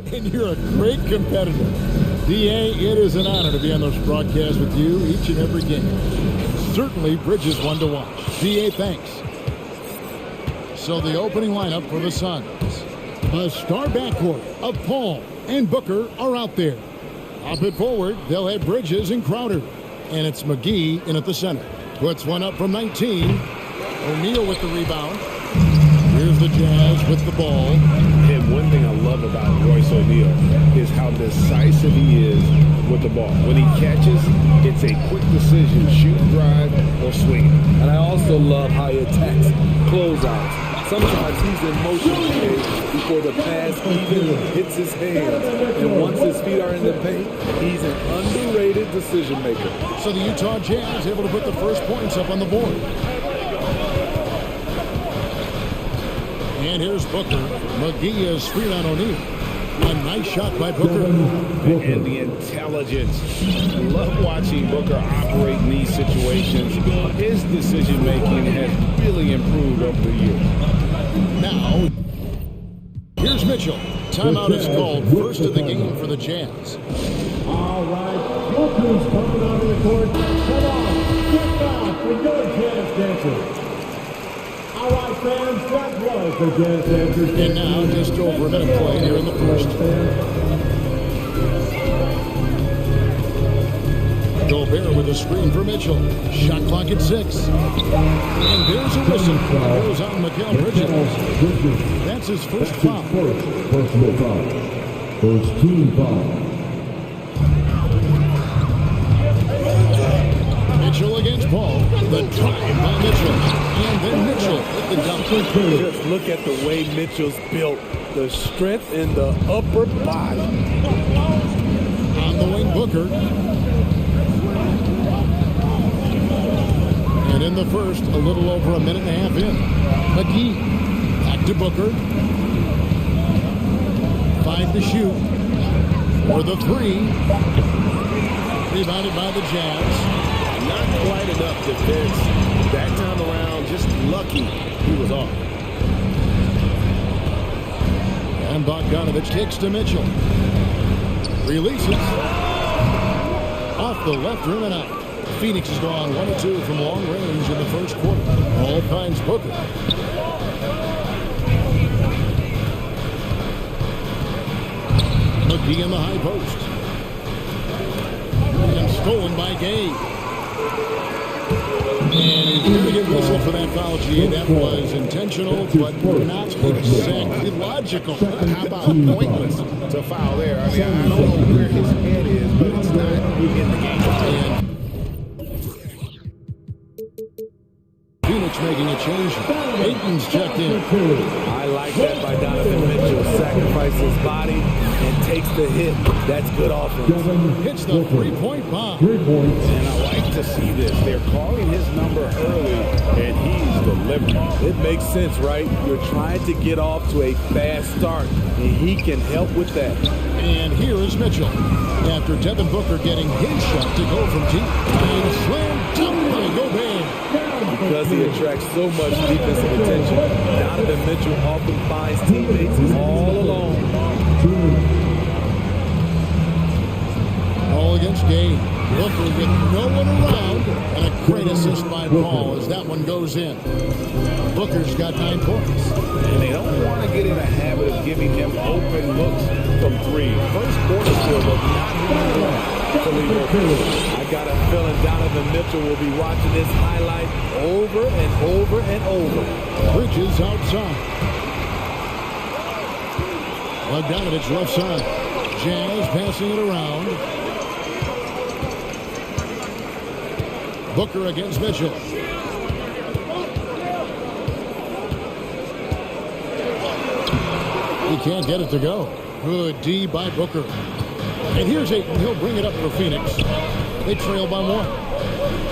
and you're a great competitor. DA, it is an honor to be on those broadcasts with you each and every game. Certainly Bridges one to watch. DA, thanks. So the opening lineup for the Suns. A star backcourt of Paul and Booker are out there. Up it forward, they'll have Bridges and Crowder. And it's McGee in at the center. Puts one up from 19. O'Neal with the rebound. Here's the Jazz with the ball. And one thing I love about Royce O'Neal is how decisive he is with the ball. When he catches, it's a quick decision, shoot, drive, or swing. And I also love how he attacks closeouts. Sometimes he's in motion before the pass even hits his hands. And once his feet are in the paint, he's an underrated decision maker. So the Utah Jazz able to put the first points up on the board. And here's Booker. McGee is free on O'Neal. A nice shot by Booker. And the intelligence. Love watching Booker operate in these situations. His decision making has really improved over the years. Now, here's Mitchell. Timeout is called. First of the game for the Jazz. All right, look who's coming onto the court. Come on, get back for your Jazz dancers. All right, fans, that was the Jazz dancers. And now, just over a minute play here in the first. Gobert with a screen for Mitchell. Shot clock at 6. And there's a whistle. Goes on Mikal Bridges. That's his first foul. Personal foul. First team foul. Mitchell against Paul. The drive by Mitchell. And then Mitchell with the dunk. Just look at the way Mitchell's built. The strength in the upper body. On the wing, Booker. And in the first, a little over a minute and a half in. McGee back to Booker. 5 to shoot. For the 3. Rebounded by the Jazz. Not quite enough defense. That time around, just lucky he was off. And Bogdanovich kicks to Mitchell. Releases. Off the left rim and out. Phoenix has gone 1 of 2 from long range in the first quarter. All finds Booker. McGee in the high post. And stolen by Gay. And he's going to get whistled for that foul, G. That was intentional, but not exactly logical. How about pointless to foul there? I mean, I don't know where his head is, but it's not in the game. And Phoenix making a change. Ayton's checked in. I like that by Donovan Mitchell. Sacrifices his body and takes the hit. That's good offense. Hits the three-point bomb. 3 points. And I like to see this. They're calling his number early, and he's delivering. It makes sense, right? You're trying to get off to a fast start, and he can help with that. And here is Mitchell. After Devin Booker getting his shot to go from deep. And slam dunk by Gobert. Because he attracts so much defensive attention, Donovan Mitchell often finds teammates all alone. All against Gay. Booker with no one around. And a great assist by Paul as that one goes in. Booker's got 9 points. And they don't want to get in a habit of giving him open looks from 3. First quarter still, but not really I got a feeling Donovan Mitchell will be watching this highlight over and over and over. Bridges outside. Bogdanovich left side. Jazz passing it around. Booker against Mitchell. He can't get it to go. Good D by Booker. And here's Ayton. He'll bring it up for Phoenix. They trail by 1.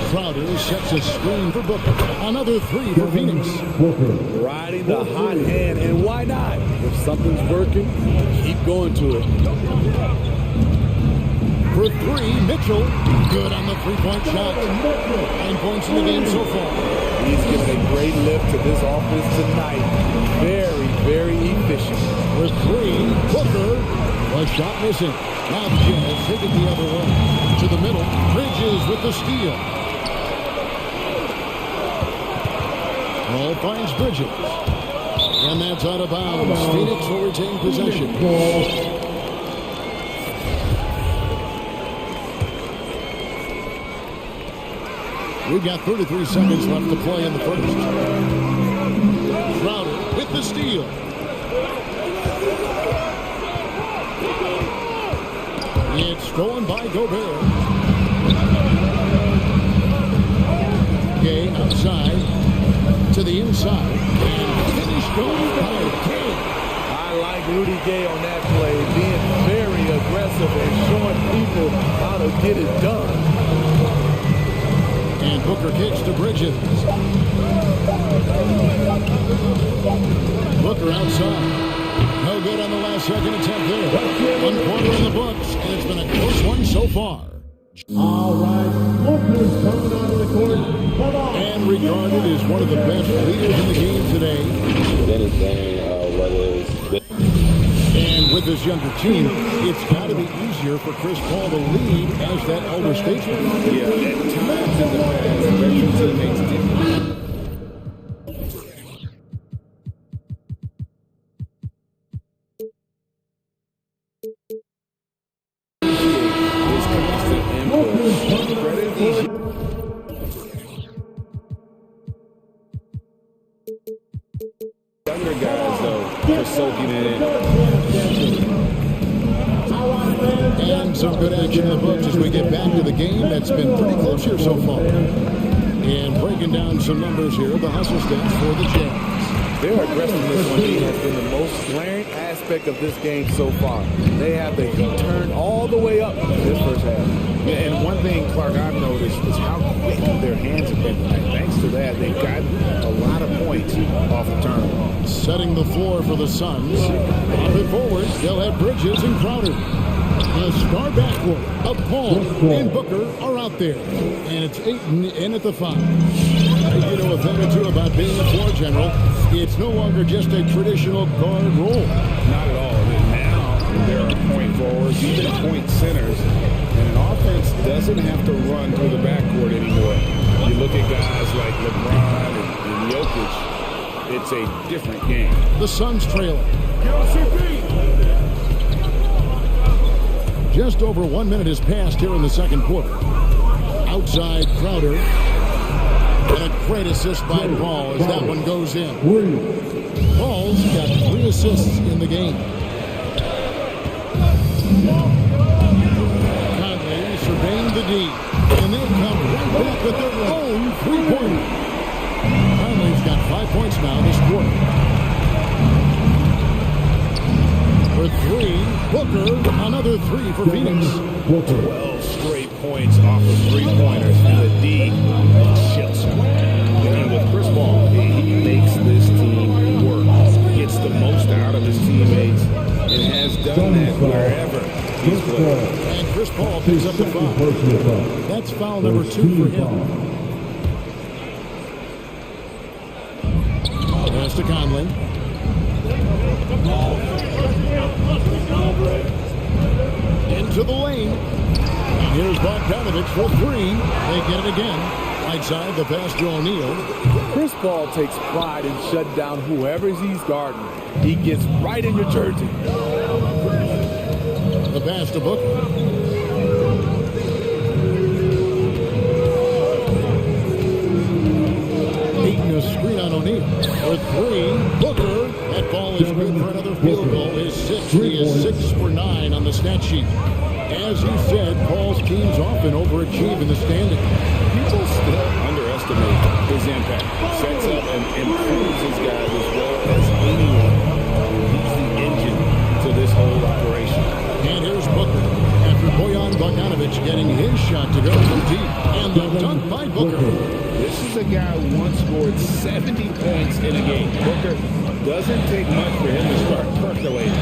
Crowder sets a screen for Booker. Another 3 for Phoenix. Riding the hot hand, and why not? If something's working, keep going to it. For 3, Mitchell. Good on the 3-point shot. 9 points in the game so far. He's giving a great lift to this offense tonight. Very, very efficient. For 3, Booker. A shot missing. Now Jazz take it the other way. To the middle. Bridges with the steal. Ball finds Bridges. And that's out of bounds. Phoenix will retain possession. We've got 33 seconds left to play in the first. Crowder with the steal. It's stolen by Gobert. Gay outside to the inside. And finished goal by Gay. I like Rudy Gay on that play, being very aggressive and showing people how to get it done. And Booker kicks to Bridges. Booker outside. No good on the last second attempt there. 1 quarter in the books, and it's been a close one so far. All right, Booker's coming out of the court. Come on. And regarded as one of the best leaders in the game today. And with this younger team, it's got to be easier for Chris Paul to lead as that elder statesman. Yeah, at times in the past, veteran teammates didn't. His constant input. Credit these younger guys, though, for soaking it in. And some good action in the books as we get back to the game. That's been pretty close here so far. And breaking down some numbers here, the hustle stats for the Jazz. Their aggressiveness on D has been the most glaring aspect of this game so far. They have the heat turned all the way up this first half. Yeah, and one thing, Clark, I've noticed is how quick their hands have been tonight. Thanks to that, they've gotten a lot of points off the turnover. Setting the floor for the Suns. Moving forward, they'll have Bridges and Crowder. The star backcourt of Paul and Booker are out there. And it's Ayton in at the 5. You know a thing or two about being a floor general. It's no longer just a traditional guard role. Not at all. Now there are point forwards, even point centers, and an offense doesn't have to run through the backcourt anymore. You look at guys like LeBron and Jokic, it's a different game. The Suns trailing. Just over 1 minute has passed here in the second quarter. Outside Crowder. And a great assist by Paul as that one goes in. Paul's got 3 assists in the game. Conley surveying the D. And they come right back with their own three-pointer. Conley's got 5 points now this quarter. For 3, Booker, another 3 for Phoenix. 12 straight points off of three-pointers, and the D shifts. And with Chris Paul, he makes this team work. Gets the most out of his teammates and has done that wherever he's played. And Chris Paul picks up the foul. That's foul number 2 for him. Pass to Conley. Into the lane. Here's Bogdanovich for 3. They get it again. Right side, the pass to O'Neal. Chris Paul takes pride in shutting down whoever he's guarding. He gets right in your jersey. The pass to Booker. Ayton a screen on O'Neal. For 3, Booker. That ball is good for another field goal. His 6th. He is 6 for 9 on the stat sheet. As you said, Paul's teams often overachieve in the standing. People still underestimate his impact. Sets up and improves his guys as well as anyone. He's the engine to this whole operation. And here's Booker. After Bojan Bogdanovich getting his shot to go from deep. And the dunk by Booker. This is a guy who once scored 70 points in a game. Booker doesn't take much for him to start percolating.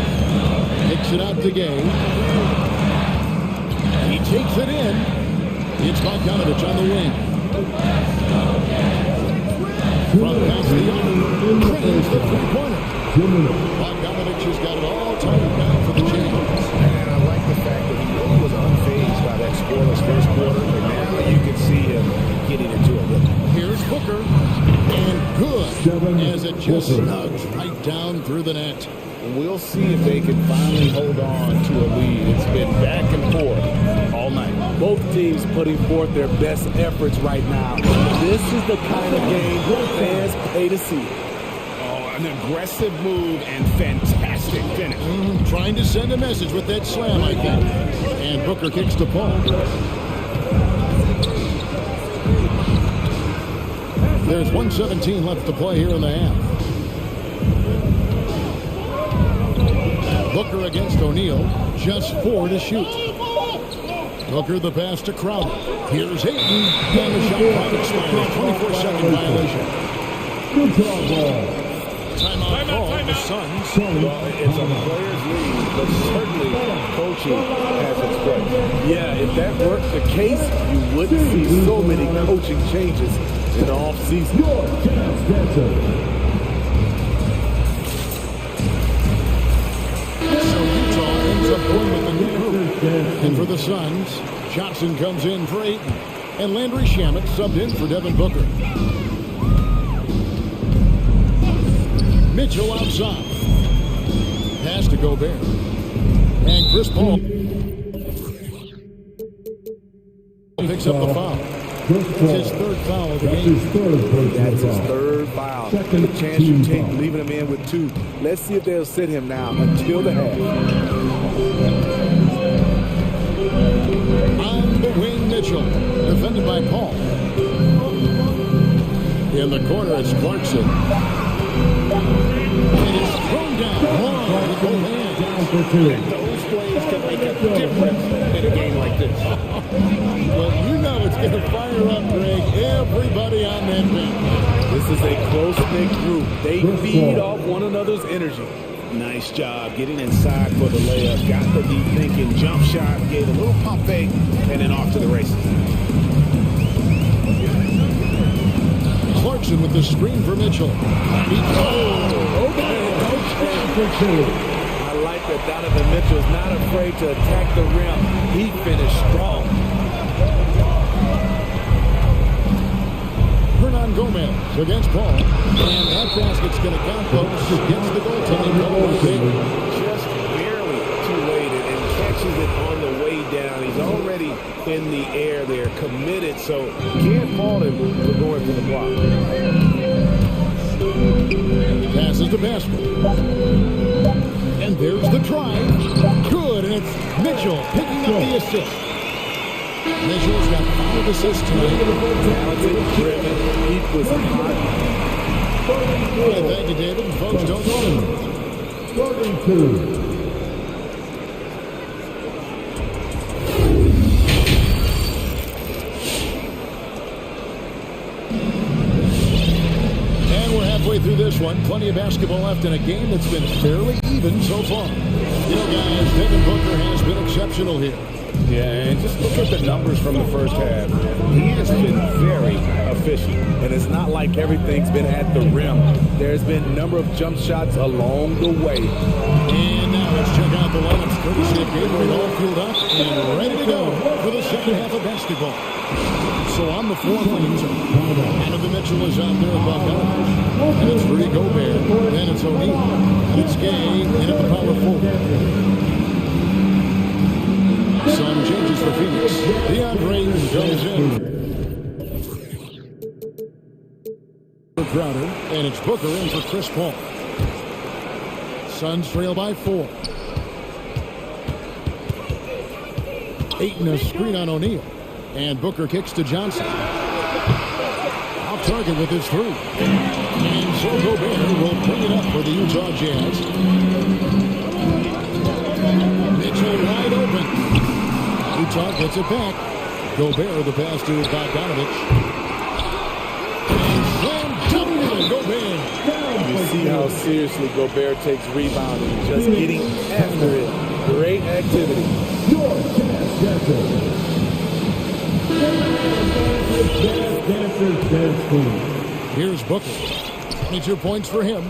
Kicks it out to Gay. He takes it in. It's Bogdanovich on the wing. From past the arm. Trains the three-pointer. Bogdanovich has got it all tied down for the Jazz. it just snugs right down through the net. We'll see if they can finally hold on to a lead. It's been back and forth all night. Both teams putting forth their best efforts right now. This is the kind of game fans pay to see. Oh, an aggressive move and fantastic finish. Trying to send a message with that slam, I think. And Booker kicks to Paul. There's 1:17 left to play here in the half. Booker against O'Neal, just 4 to shoot. Booker the pass to Crowder. Here's Hayden, and the shot clock expires. 24-second violation. Timeout call, the Suns. Well, it's a player's league, but certainly coaching has its place. Yeah, if that weren't the case, you wouldn't see so many coaching changes in the offseason. Going with the new group. And for the Suns, Johnson comes in for Ayton. And Landry Shamet subbed in for Devin Booker. Mitchell outside. Pass to Gobert. And Chris Paul picks up the foul. It's his third foul of the game. That's his third foul. The chance you take leaving him in with 2. Let's see if they'll sit him now until the half. On the wing, Mitchell, defended by Paul. In the corner, it's Clarkson. It is thrown down. And those plays can make a difference in a game like this. Well, you know it's going to fire up, Greg, everybody on that bench. This is a close-knit group. They feed off one another's energy. Nice job getting inside for the layup. Got the deep thinking jump shot, gave a little pump fake, and then off to the races. Clarkson with the screen for Mitchell. I like that Donovan Mitchell's not afraid to attack the rim. He finished strong. Hernan Gomez against Paul. And that basket's going to count, folks. Gets the goaltending goal. Just barely too late and catches it on the way down. He's already in the air there, committed, so can't fault him for going for the block. Passes to Basket. And there's the try. Good, and it's Mitchell picking up the assist. Mitchell's got 5 assists tonight. Talented, driven, equals hot. Hey, thank you, David. Folks, don't know him. 32. Halfway through this one, plenty of basketball left in a game that's been fairly even so far. You know, guys, Devin Booker has been exceptional here. Yeah, and just look at the numbers from the first half. He has been very efficient. And it's not like everything's been at the rim. There's been a number of jump shots along the way. And now let's check out the lineups. Courtesy of Gatorade, all fueled up and ready to go for the second half of basketball. So on the floor, Donovan Mitchell is out there above Donovan. And it's Rudy Gobert. Then it's O'Neal. And it's Gay. And at the power forward. Some changes for Phoenix. DeAndre goes in. Crowder. And it's Booker in for Chris Paul. Suns trail by 4. Ayton a screen on O'Neal. And Booker kicks to Johnson. Off target with his 3. And so Gobert will bring it up for the Utah Jazz. Mitchell wide open. Utah gets it back. Gobert the pass to Bogdanovich. And slam dunk by Gobert. You see how seriously Gobert takes rebounding, just getting after it. Great activity. Here's Booker. 22 points for him.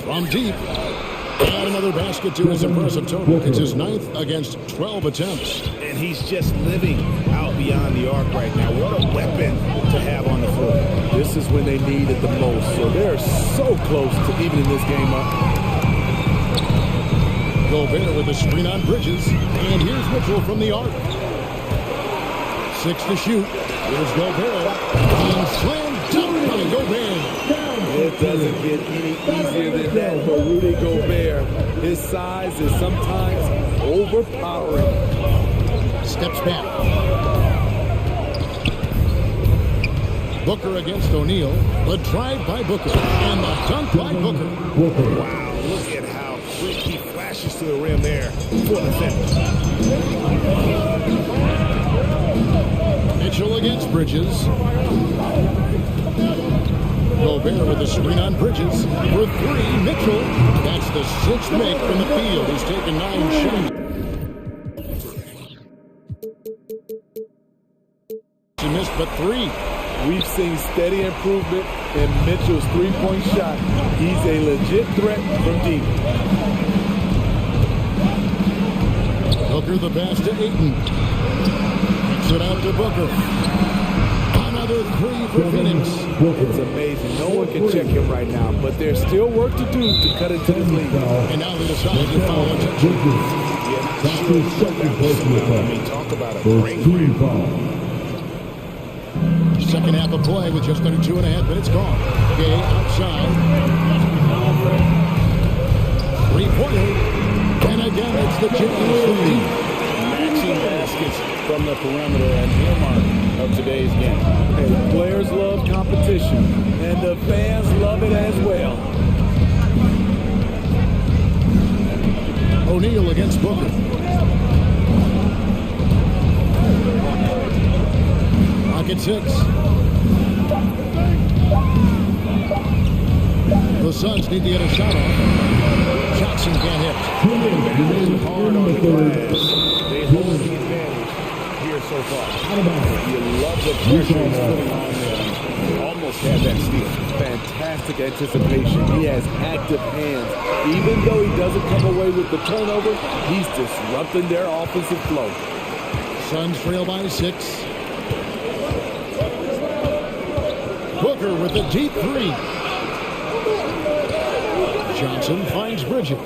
From deep. Another basket to his impressive total. It's his 9th against 12 attempts. And he's just living out beyond the arc right now. What a weapon to have on the floor. This is when they need it the most. So they're so close to evening this game up. Gobert with a screen on Bridges. And here's Mitchell from the arc. 6 to shoot. Here's Gobert. And slam dunk by Gobert. It doesn't get any easier than that for Rudy Gobert. His size is sometimes overpowering. Steps back. Booker against O'Neal. The drive by Booker. And the dunk by Booker. Wow, look at how quick he flashes to the rim there for the finish. Mitchell against Bridges. Gobert with a screen on Bridges. For 3, Mitchell. That's the 6th make from the field. He's taken 9 shots. He missed but 3. We've seen steady improvement in Mitchell's three-point shot. He's a legit threat from deep. Booker the pass to Ayton. Kicks it out to Booker. Another 3 for Phoenix. It's amazing. No one can check him right now, but there's still work to do to cut into this lead. And now they decide to foul attention. Talk about a great foul. Second half of play with just under 2.5 minutes gone. Gay outside. 3-pointer. And again, it's the Jimmy. Matching baskets from the perimeter and earmark of today's game. Hey, players love competition, and the fans love it as well. O'Neal against Booker. Rocket 6. The Suns need to get a shot off. Jackson can't hit. Hard on the glass. They hold the advantage here so far. You love the pressure he's putting on there. Almost had that steal. Fantastic anticipation. He has active hands. Even though he doesn't come away with the turnover, he's disrupting their offensive flow. Suns trail by 6. Booker with a deep 3. Johnson finds Bridges.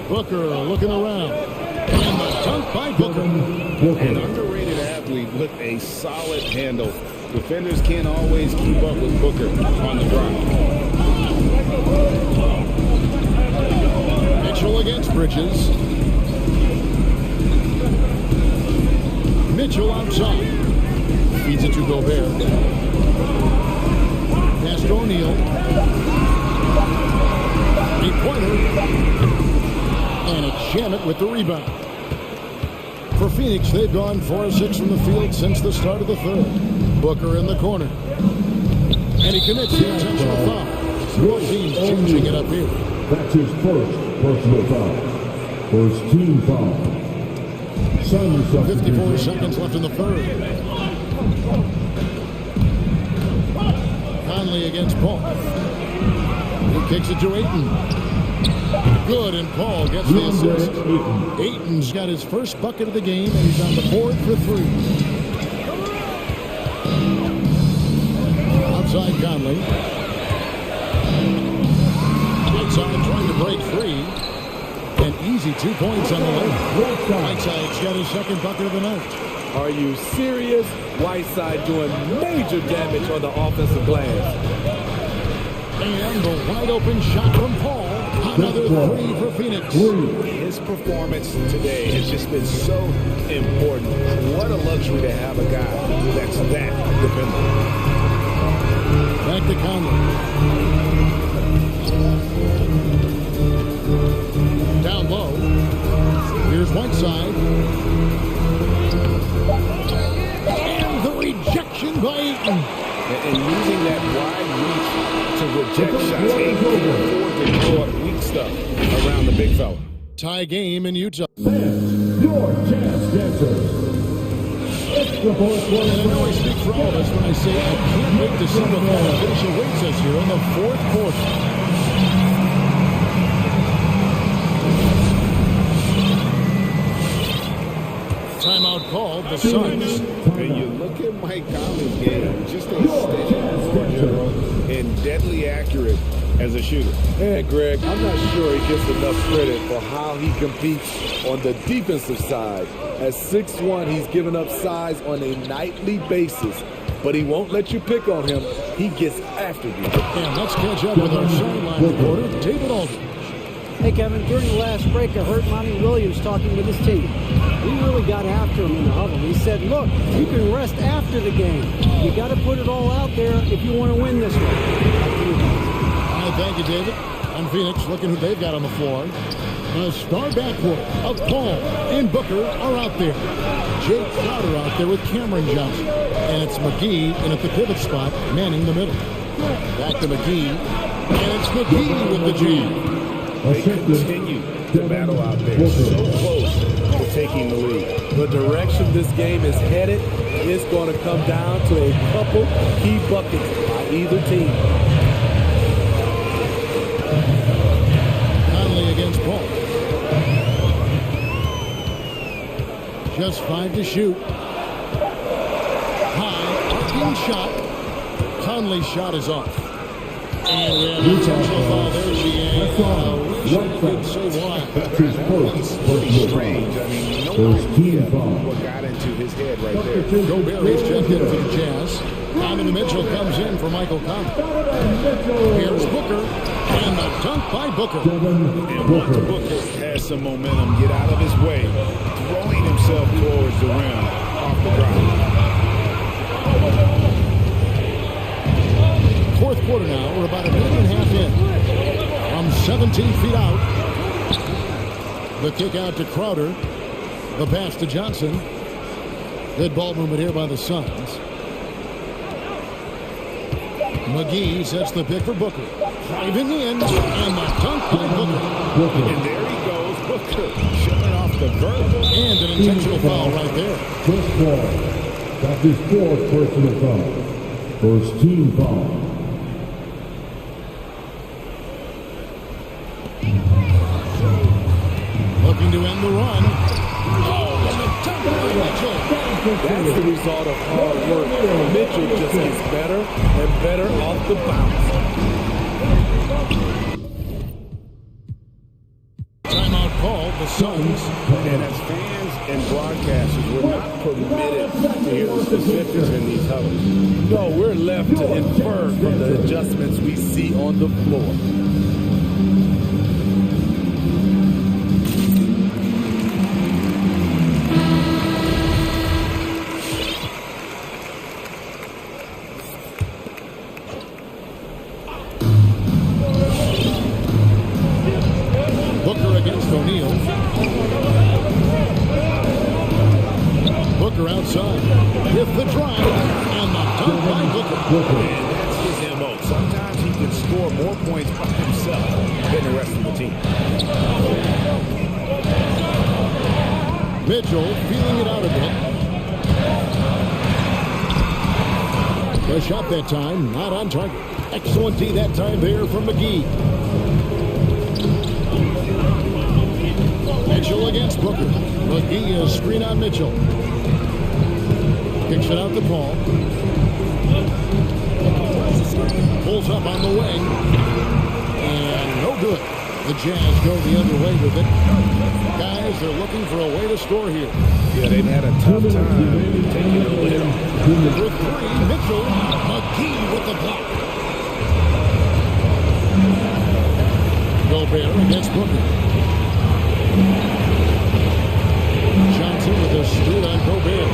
Booker looking around. And the dunk by Booker. An underrated athlete with a solid handle. Defenders can't always keep up with Booker on the drive. Mitchell against Bridges. Mitchell outside. Feeds it to Gobert. Pass to O'Neal. 3-pointer. And it's Shamet with the rebound. For Phoenix, they've gone 4 of 6 from the field since the start of the 3rd. Booker in the corner. And he commits the intentional foul. Both teams changing it up here. That's his first personal foul. First team foul. 54 seconds left in the 3rd. Conley against Paul. He kicks it to Ayton. Good, and Paul gets the assist. Ayton's got his first bucket of the game, and he's on the board for 3. Outside Conley. Outside trying to break free. An easy 2 points on the layup. Whiteside's got his second bucket of the night. Are you serious? Whiteside doing major damage on the offensive glass. And the wide open shot from Paul. Another 3 for Phoenix. His performance today has just been so important. What a luxury to have a guy that's that dependable. Back to Conley. Down low. Here's Whiteside. And the rejection by Ayton. And using that wide reach to reject shots. Ayton can afford to throw up weak stuff around the big fella. Tie game in Utah. Your chance dancers. Extra point for And I know I speak for all of us when I say I can't wait to see what kind of finish awaits us here in the fourth quarter. Timeout called, the Suns. And you look at Mike Conley's game, just a steady and deadly accurate as a shooter. Yeah, Greg, I'm not sure he gets enough credit for how he competes on the defensive side. At 6'1", he's giving up size on a nightly basis, but he won't let you pick on him. He gets after you. And let's catch up with our sideline reporter, David Aldridge. Hey, Kevin, during the last break, I heard Monty Williams talking with his team. He really got after him in the huddle. He said, look, you can rest after the game. You got to put it all out there if you want to win this one. Thank you, David. On Phoenix, looking who they've got on the floor. A star backcourt of Paul and Booker are out there. Jake Crowder out there with Cameron Johnson. And it's McGee in at the pivot spot, manning the middle. Back to McGee. And it's McGee with the jam. They continue to battle out there. So close to taking the lead. The direction this game is headed is going to come down to a couple key buckets by either team. Conley against Paul. Just 5 to shoot. High, arcing shot. Conley's shot is off. And we have a intentional foul. There's the end. Didn't say why. It's pretty strange. I mean, no idea what got into his head right there. Gobert is checked in for the Jazz. Donovan Mitchell comes in for Michael Conley. Here's Booker. And the dunk by Booker. And once Booker has some momentum, get out of his way, throwing himself towards the rim off the ground. Fourth quarter now. We're about a minute and a half in. From 17 feet out. The kick out to Crowder. The pass to Johnson. Good ball movement here by the Suns. McGee sets the pick for Booker. Driving in. And the dunk by Booker. And there he goes. Booker showing off the vert. And an intentional foul right there. First foul. That's his fourth personal foul. First team foul. Looking to end the run. Oh, and the dunk by Mitchell. That's the result of hard work. Mitchell just gets better and better off the bounce. Timeout called, the Suns. And as fans and broadcasters, we're not permitted to hear the specifics in these huddles. No, we're left to infer from the adjustments we see on the floor. Booker outside with the drive and the dunk by Booker. And that's his MO. Sometimes he can score more points by himself than the rest of the team. Mitchell feeling it out a bit. The shot that time, not on target. Excellent D that time there from McGee. Mitchell against Booker. McGee is screen on Mitchell. Kicks it out to Paul. Pulls up on the wing. And no good. The Jazz go the other way with it. Guys, they're looking for a way to score here. Yeah, they've had a tough time taking the lid off. For three, Mitchell. McGee with the block. Gobert against Booker. Johnson with a screen on Gobert.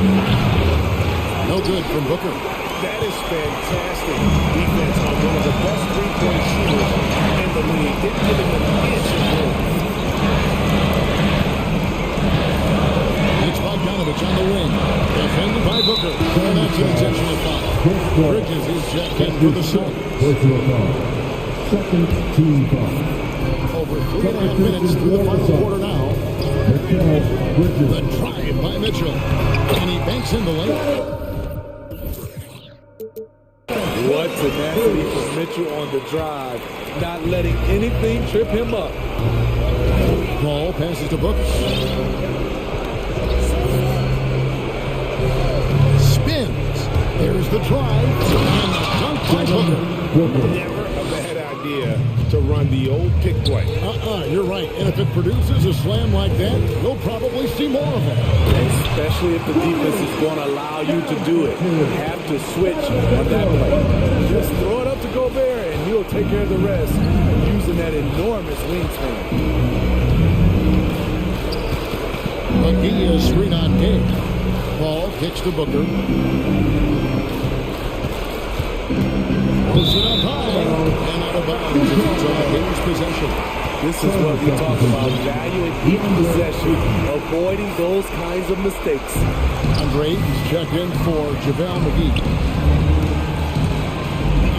No good from Booker. That is fantastic defense on one of the best three-point shooters in the league. Didn't give him an inch of room. It's Bogdanovich on the wing. Defended by Booker. And that's an intentional foul. Bridges is checked in for the Suns. Second team foul. Over 3.5 minutes through the final quarter now. The drive by Mitchell. And he banks in the lane. What tenacity from Mitchell on the drive, not letting anything trip him up. Ball passes to Booker. Spins. There's the drive. And the dunk by Booker. Never a bad idea to run the old pick play. You're right. And if it produces a slam like that, you'll probably see more of them. Especially if the defense is going to allow you to do it. You have to switch on that play. Just throw it up to Gobert and he'll take care of the rest using that enormous wingspan. McGee screen on game. Ball kicks to Booker. Puts it up high and out of bounds. It's on Kings possession. This is what we talk about, valuing each possession, avoiding those kinds of mistakes. Andre is checked in for JaVale McGee.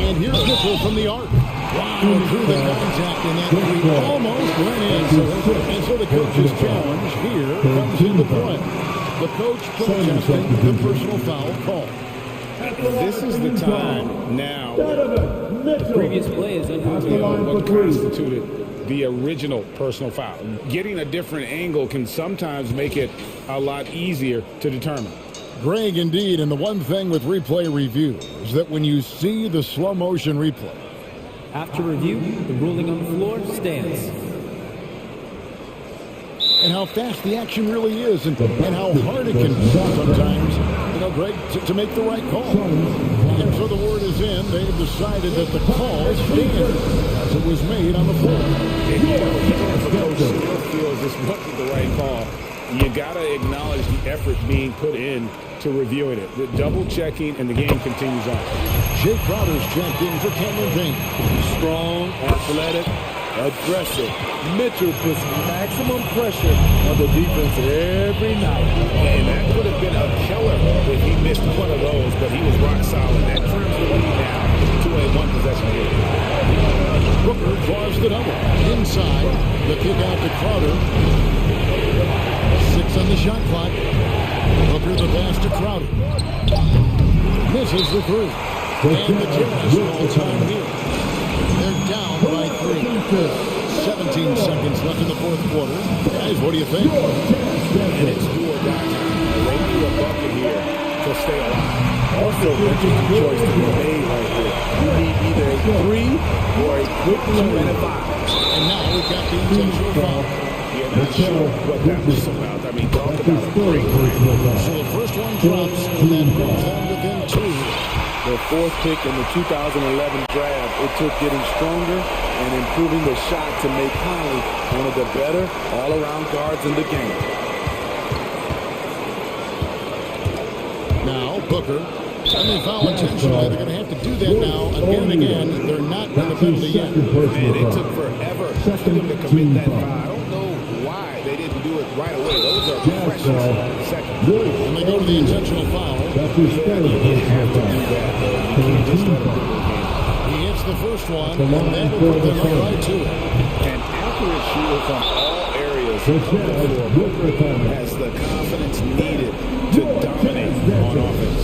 And here's Mitchell from the arc. Wow, through the contact, and that three almost went in. And so the coach's challenge here comes into play. The coach protesting the personal foul call. This is the time now. The previous play is What constituted the original personal foul. Getting a different angle can sometimes make it a lot easier to determine. Greg, indeed, and the one thing with replay review is that when you see the slow motion replay, After review, the ruling on the floor stands. and how fast the action really is, and how hard it can be sometimes, Greg, to make the right call. And so the word is in. They've decided that the call stands as it was made on the floor. If the coach still feels this wasn't the right call, you got to acknowledge the effort being put in to reviewing it. The double checking, and the game continues on. Jay Crowder's checked in for Cameron Payne. Strong, athletic, aggressive. Mitchell puts maximum pressure on the defense every night. And that could have been a killer if he missed one of those, but he was rock solid. That turns the lead now to a one-possession game. Booker draws the double. Inside, the kick out to Crowder. 6 on the shot clock. Booker the pass to Crowder. Misses the three. And the Jazz all time here. They're down by 3. 17 seconds left in the fourth quarter. Guys, what do you think? And it's do or die time. They need a bucket here to stay alive. Also, interesting choice to be made right there. You need either a 3 or a quick 2 and a 5. And now we've got the intentional foul. Yeah, not sure what that was about. I mean, talk about a break. So the first one drops, and that brings them within 2. The fourth pick in the 2011 draft, it took getting stronger and improving the shot to make Conley one of the better all-around guards in the game. Now, Booker. And they foul intentionally. They're going to have to do that now again and again. They're not going to penalty yet. Man, it took forever for them to commit that foul. I don't know why they didn't do it right away. Those are precious seconds. And they go to the intentional foul. You have to do that. You can't just let them do it again. He hits the first one, and that'll put them right to it. An accurate shooter from all areas of the floor has the confidence needed to dominate on offense.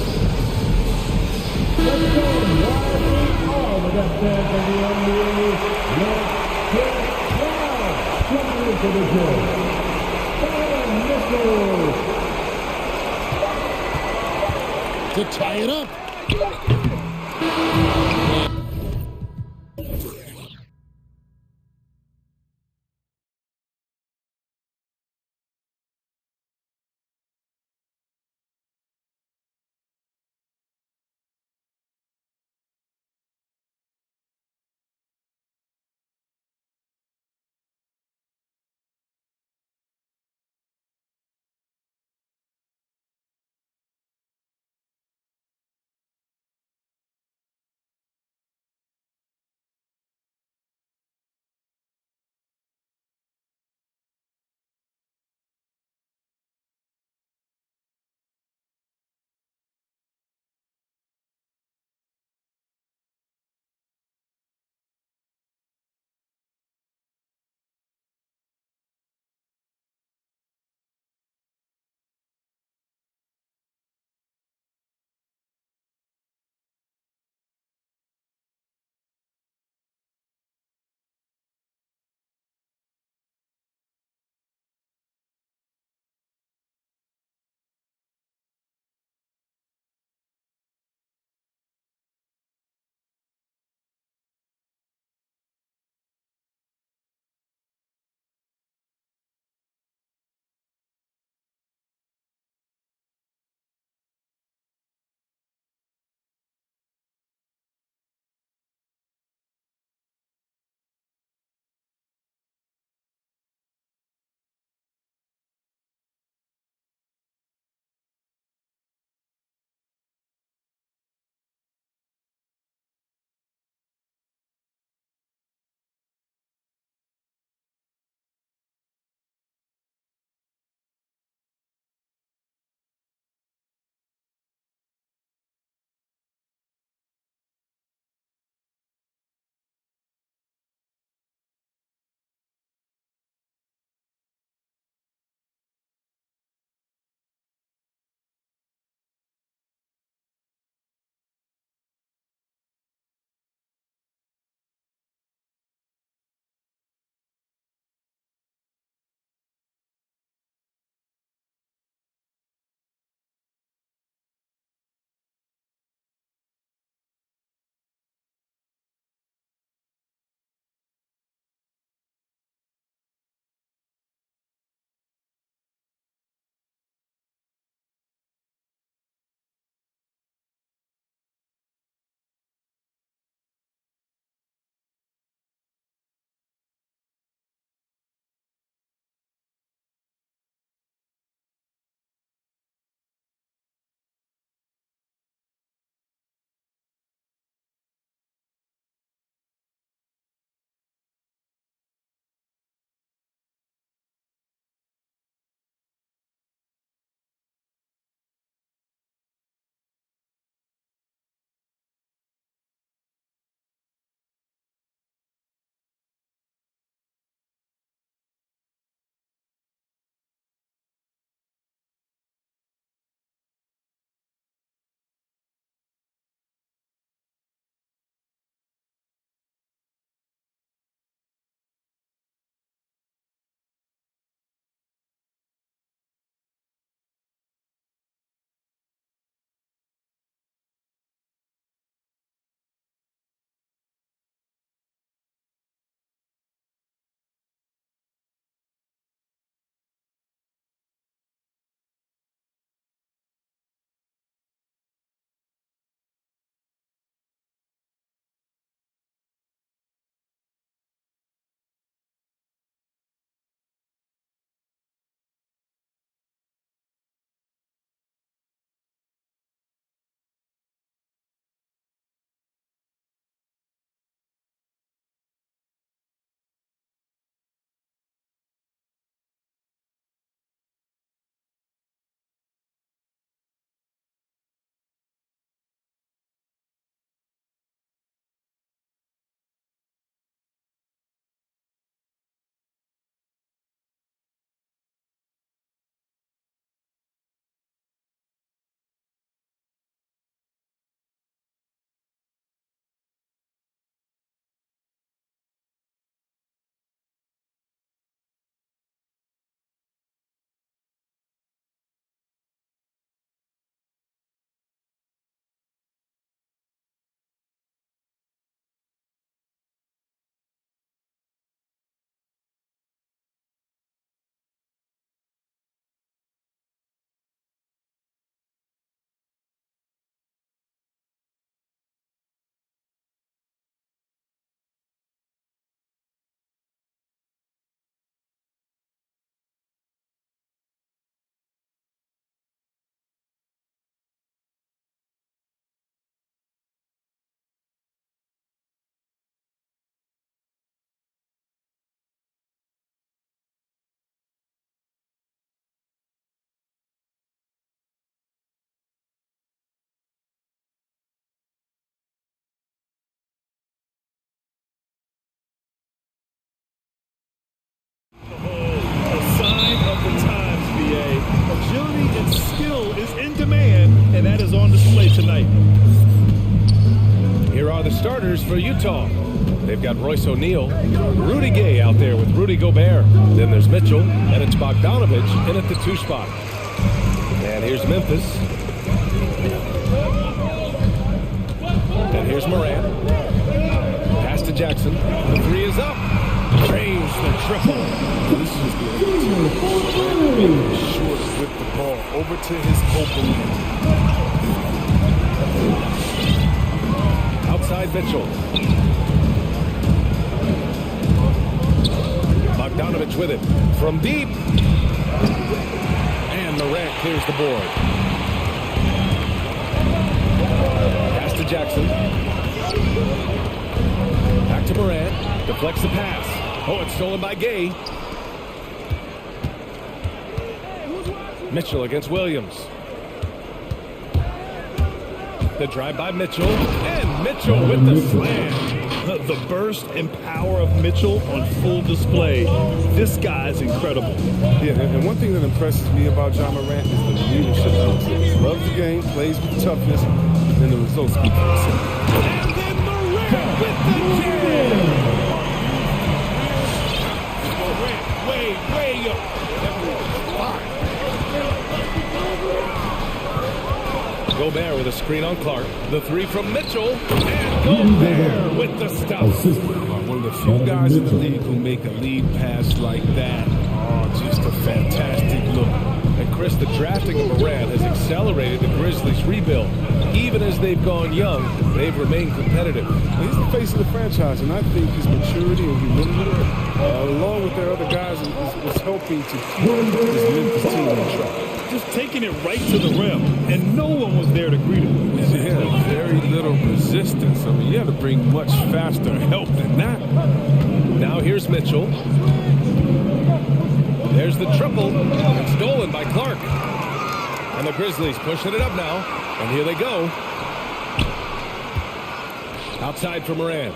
To tie it up. the starters for Utah. They've got Royce O'Neal, Rudy Gay out there with Rudy Gobert. Then there's Mitchell, and it's Bogdanovich in at the 2 spot. And here's Memphis. And here's Morant. Pass to Jackson. The 3 is up. Drains the triple. This is good. Short with the ball over to his opponent. Outside Mitchell. Bogdanovich with it. From deep. And Morant clears the board. Pass to Jackson. Back to Morant. Deflects the pass. Oh, it's stolen by Gay. Mitchell against Williams. The drive by Mitchell. And Mitchell with the slam. The burst and power of Mitchell on full display. This guy is incredible. Yeah, and one thing that impresses me about John Morant is the leadership. He loves the game, plays with toughness, and the results speak for themselves. And then Morant with the jam. Way up. Gobert with a screen on Clark. The 3 from Mitchell. And Gobert with the stop. One of the few guys in the league who make a lead pass like that. Oh, just a fantastic look. And Chris, the drafting of Morant has accelerated the Grizzlies' rebuild. Even as they've gone young, they've remained competitive. He's the face of the franchise, and I think his maturity and humility, along with their other guys, is helping to keep this Memphis team on track. Just taking it right to the rim, and no one was there to greet him. Yeah, very little resistance. I mean, you have to bring much faster help than that. Now here's Mitchell. There's the triple. It's stolen by Clark. And the Grizzlies pushing it up now. And here they go. Outside for Morant.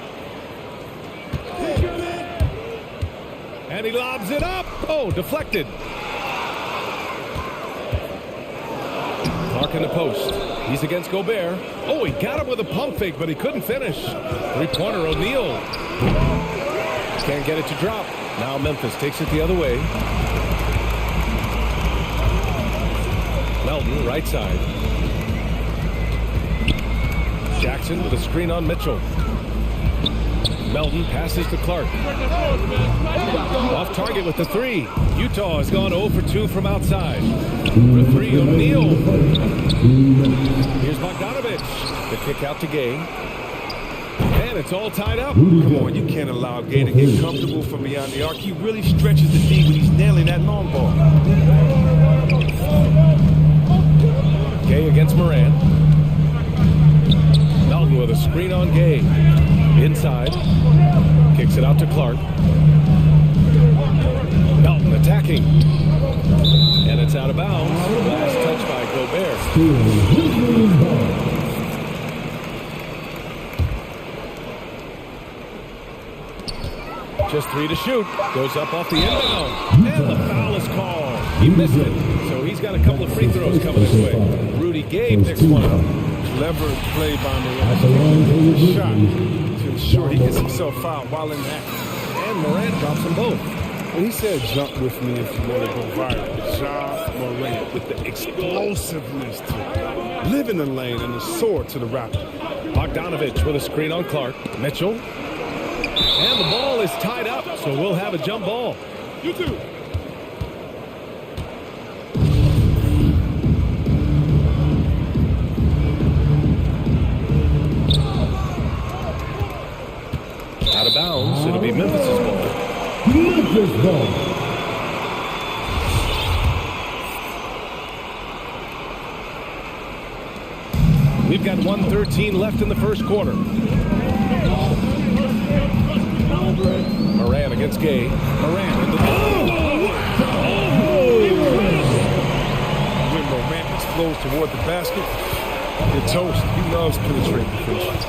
And he lobs it up. Oh, deflected. Clark in the post. He's against Gobert. Oh, he got him with a pump fake, but he couldn't finish. 3-pointer O'Neal. Can't get it to drop. Now Memphis takes it the other way. Melton, right side. Jackson with a screen on Mitchell. Melton passes to Clark. Off target with the 3. Utah has gone 0 for 2 from outside. For 3, O'Neal. Here's Bogdanovich. The kick out to Gay. And it's all tied up. Come on, you can't allow Gay to get comfortable from beyond the arc. He really stretches the D when he's nailing that long ball. Gay against Morant. Melton with a screen on Gay. Inside. Kicks it out to Clark. Melton attacking. And it's out of bounds. Last touch by Gobert. Just 3 to shoot. Goes up off the inbound. And the foul is called. He missed it. So he's got a couple of free throws coming his way. Rudy Gay picks one up. Clever play by Morant. Shot to ensure he gets himself out while in action. And Morant drops them both. When he said jump with me if you want to go viral, John Morant with the explosiveness to live in the lane and the sword to the Raptors. Bogdanovich with a screen on Clark. Mitchell. And the ball is tied up, so we'll have a jump ball. You too. Out of bounds, it'll be Memphis's ball. Memphis ball. We've got 1:13 left in the first quarter. Morant against Gay. Morant in the... When Morant explodes toward the basket, you're toast. He loves penetrating defense.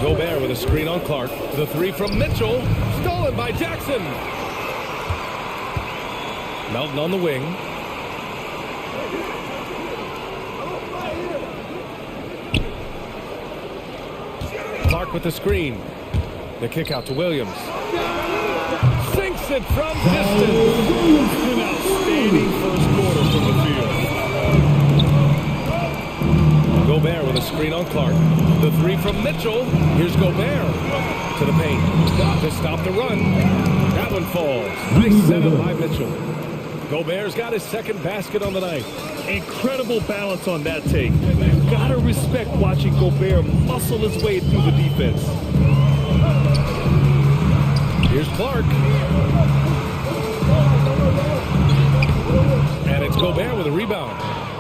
Gobert with a screen on Clark. The 3 from Mitchell. Stolen by Jackson. Melton on the wing. Clark with the screen. The kick out to Williams. Sinks it from distance. An outstanding first quarter from the field. Gobert with a screen on Clark. The three from Mitchell. Here's Gobert to the paint to stop the run. That one falls. Nice setup by Mitchell. Gobert's got his second basket on the night. Incredible balance on that take. You gotta respect watching Gobert muscle his way through the defense. Here's Clark. And it's Gobert with a rebound.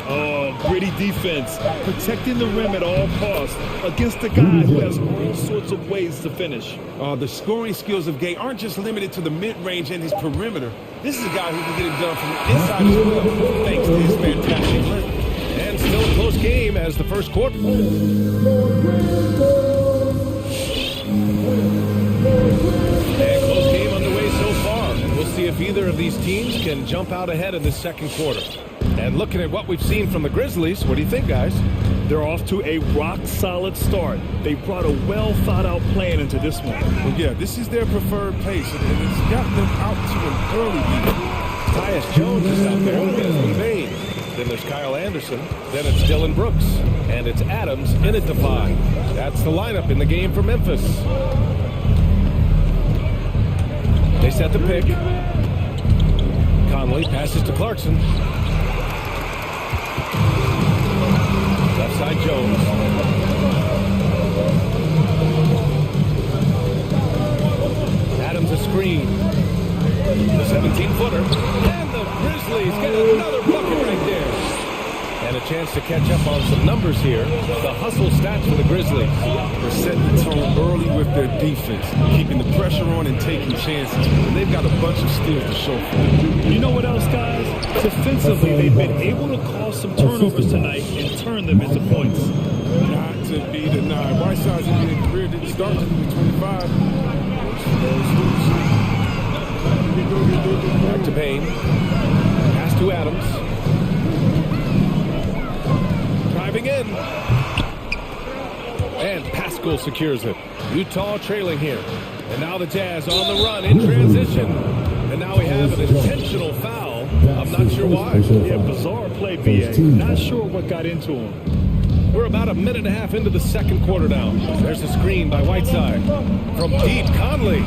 Oh, gritty defense. Protecting the rim at all costs against a guy who has all sorts of ways to finish. The scoring skills of Gay aren't just limited to the mid-range and his perimeter. This is a guy who can get it done from the inside as well, thanks to his fantastic length. And still a close game as the first quarter. And close game underway so far. We'll see if either of these teams can jump out ahead in the second quarter. And looking at what we've seen from the Grizzlies, what do you think, guys? They're off to a rock-solid start. They brought a well-thought-out plan into this one. Well, yeah, this is their preferred pace, and it's got them out to an early lead. Tyus Jones is out there with Desmond Bain. Then there's Kyle Anderson. Then it's Dylan Brooks. And it's Adams in at the 5. That's the lineup in the game for Memphis. They set the pick. Conley passes to Clarkson. Left side Jones. Adams a screen. The 17-footer. And the Grizzlies get another bucket right there. And a chance to catch up on some numbers here. The hustle stats for the Grizzlies. They're setting the tone early with their defense, keeping the pressure on and taking chances. And they've got a bunch of steals to show for it. You know what else, guys? Defensively, they've been able to cause some turnovers tonight and turn them into points. Not to be denied. Whiteside's NBA career didn't start until he was 25. Back to Payne. Pass to Adams. Driving in. And Pascal secures it. Utah trailing here. And now the Jazz on the run in transition. And now we have an intentional foul. I'm not sure why. Yeah, bizarre play, BA. Not sure what got into him. We're about a minute and a half into the second quarter now. There's a screen by Whiteside. From deep, Conley.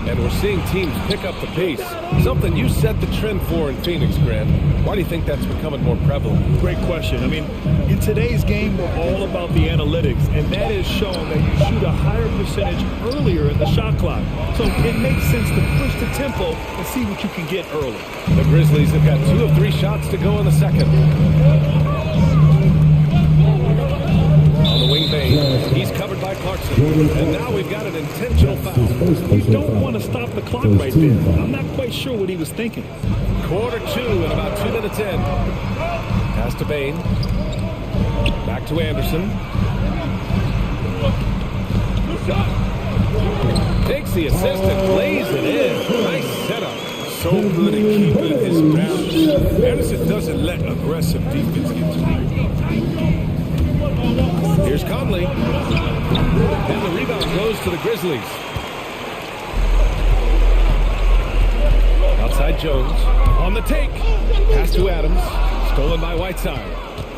And we're seeing teams pick up the pace. Something you set the trend for in Phoenix, Grant. Why do you think that's becoming more prevalent? Great question. I mean, in today's game, we're all about the analytics, and that is shown that you shoot a higher percentage earlier in the shot clock. So it makes sense to push the tempo and see what you can get early. The Grizzlies have got 2 of 3 shots to go in the second. On the wing Bain, he's covered by Clarkson. And now we've got an intentional foul. You don't want to stop the clock right there. I'm not quite sure what he was thinking. Quarter 2 and about 2 minutes in. Pass to Bain. Back to Anderson. Takes the assist and lays it in. Nice setup. So good at keeping his balance. Anderson doesn't let aggressive defense get to him. Here's Conley. And the rebound goes to the Grizzlies. Outside Jones. On the take. Pass to Adams. Stolen by Whiteside.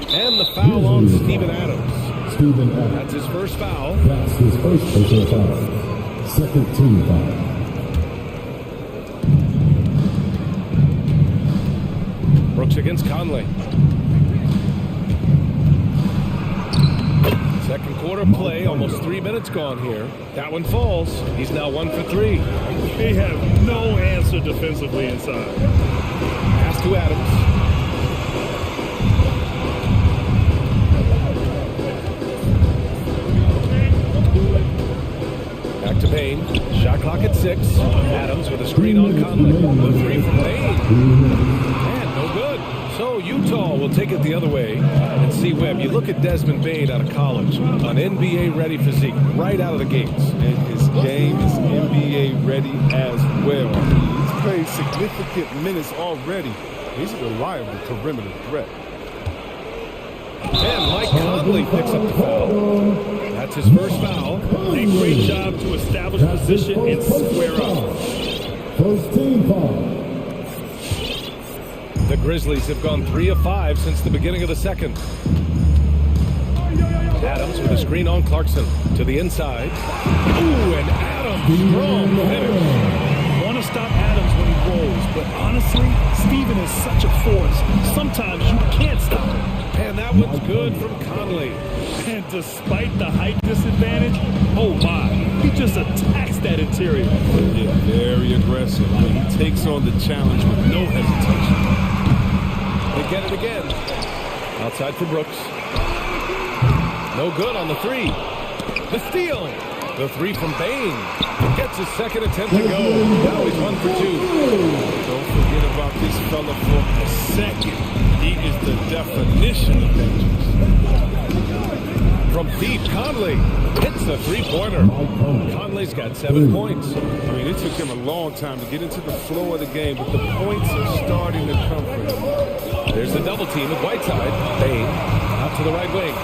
And the foul on Steven Adams. That's his first foul. That's his first personal foul. Second team foul. Brooks against Conley. Second quarter play, almost 3 minutes gone here. That one falls. He's now 1 for 3. They have no answer defensively inside. Pass to Adams. Back to Payne. Shot clock at 6. Adams with a screen on Conley. The 3 from Payne. And no good. So Utah will take it the other way. And see, Webb, you look at Desmond Bain out of college, an NBA-ready physique right out of the gates. And his game is NBA ready as well. He's played significant minutes already. He's a reliable perimeter threat. And Mike Conley picks up the foul. That's his first foul. A great job to establish position and square up. First team foul. The Grizzlies have gone 3 of 5 since the beginning of the second. Adams with a screen on Clarkson to the inside. Ooh, and Adams, strong finish. Want to stop Adams when he rolls, but honestly, Steven is such a force. Sometimes you can't stop him. And that one's good from Conley. And despite the height disadvantage, oh my, he just attacks that interior. Yeah, very aggressive. He takes on the challenge with no hesitation. They get it again. Outside for Brooks. No good on the three. The steal. The three from Bain. Gets his second attempt to go. Now he's 1 for 2. Don't forget about this fella for a second. He is the definition of dangerous. From deep, Conley hits the three-pointer. Conley's got 7 points. I mean, it took him a long time to get into the flow of the game, but the points are starting to come for him. There's the double team with Whiteside. Bain out to the right wing.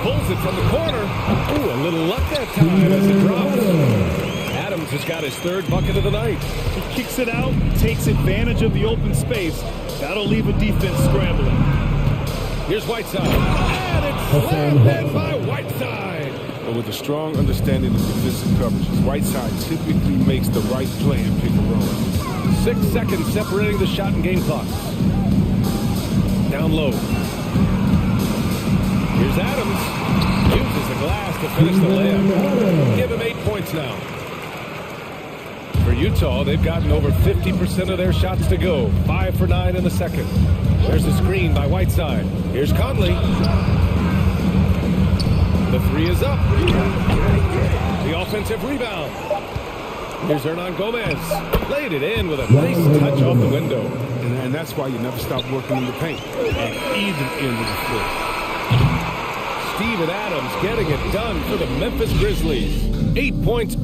Pulls it from the corner. Ooh, a little luck that time as it drops. Adams has got his third bucket of the night. He kicks it out, takes advantage of the open space. That'll leave a defense scrambling. Here's Whiteside. And it's slammed in by Whiteside. But with a strong understanding of defensive coverages, Whiteside typically makes the right play and pick and roll. 6 seconds separating the shot and game clocks. Down low. Here's Adams. Uses the glass to finish the layup. Give him 8 points now. For Utah, they've gotten over 50% of their shots to go. 5 for 9 in the second. There's a screen by Whiteside. Here's Conley. The three is up. The offensive rebound. Here's Hernan Gomez. Laid it in with a nice touch off the window. And that's why you never stop working in the paint. At either end of the floor. Steven Adams getting it done for the Memphis Grizzlies. 8 points.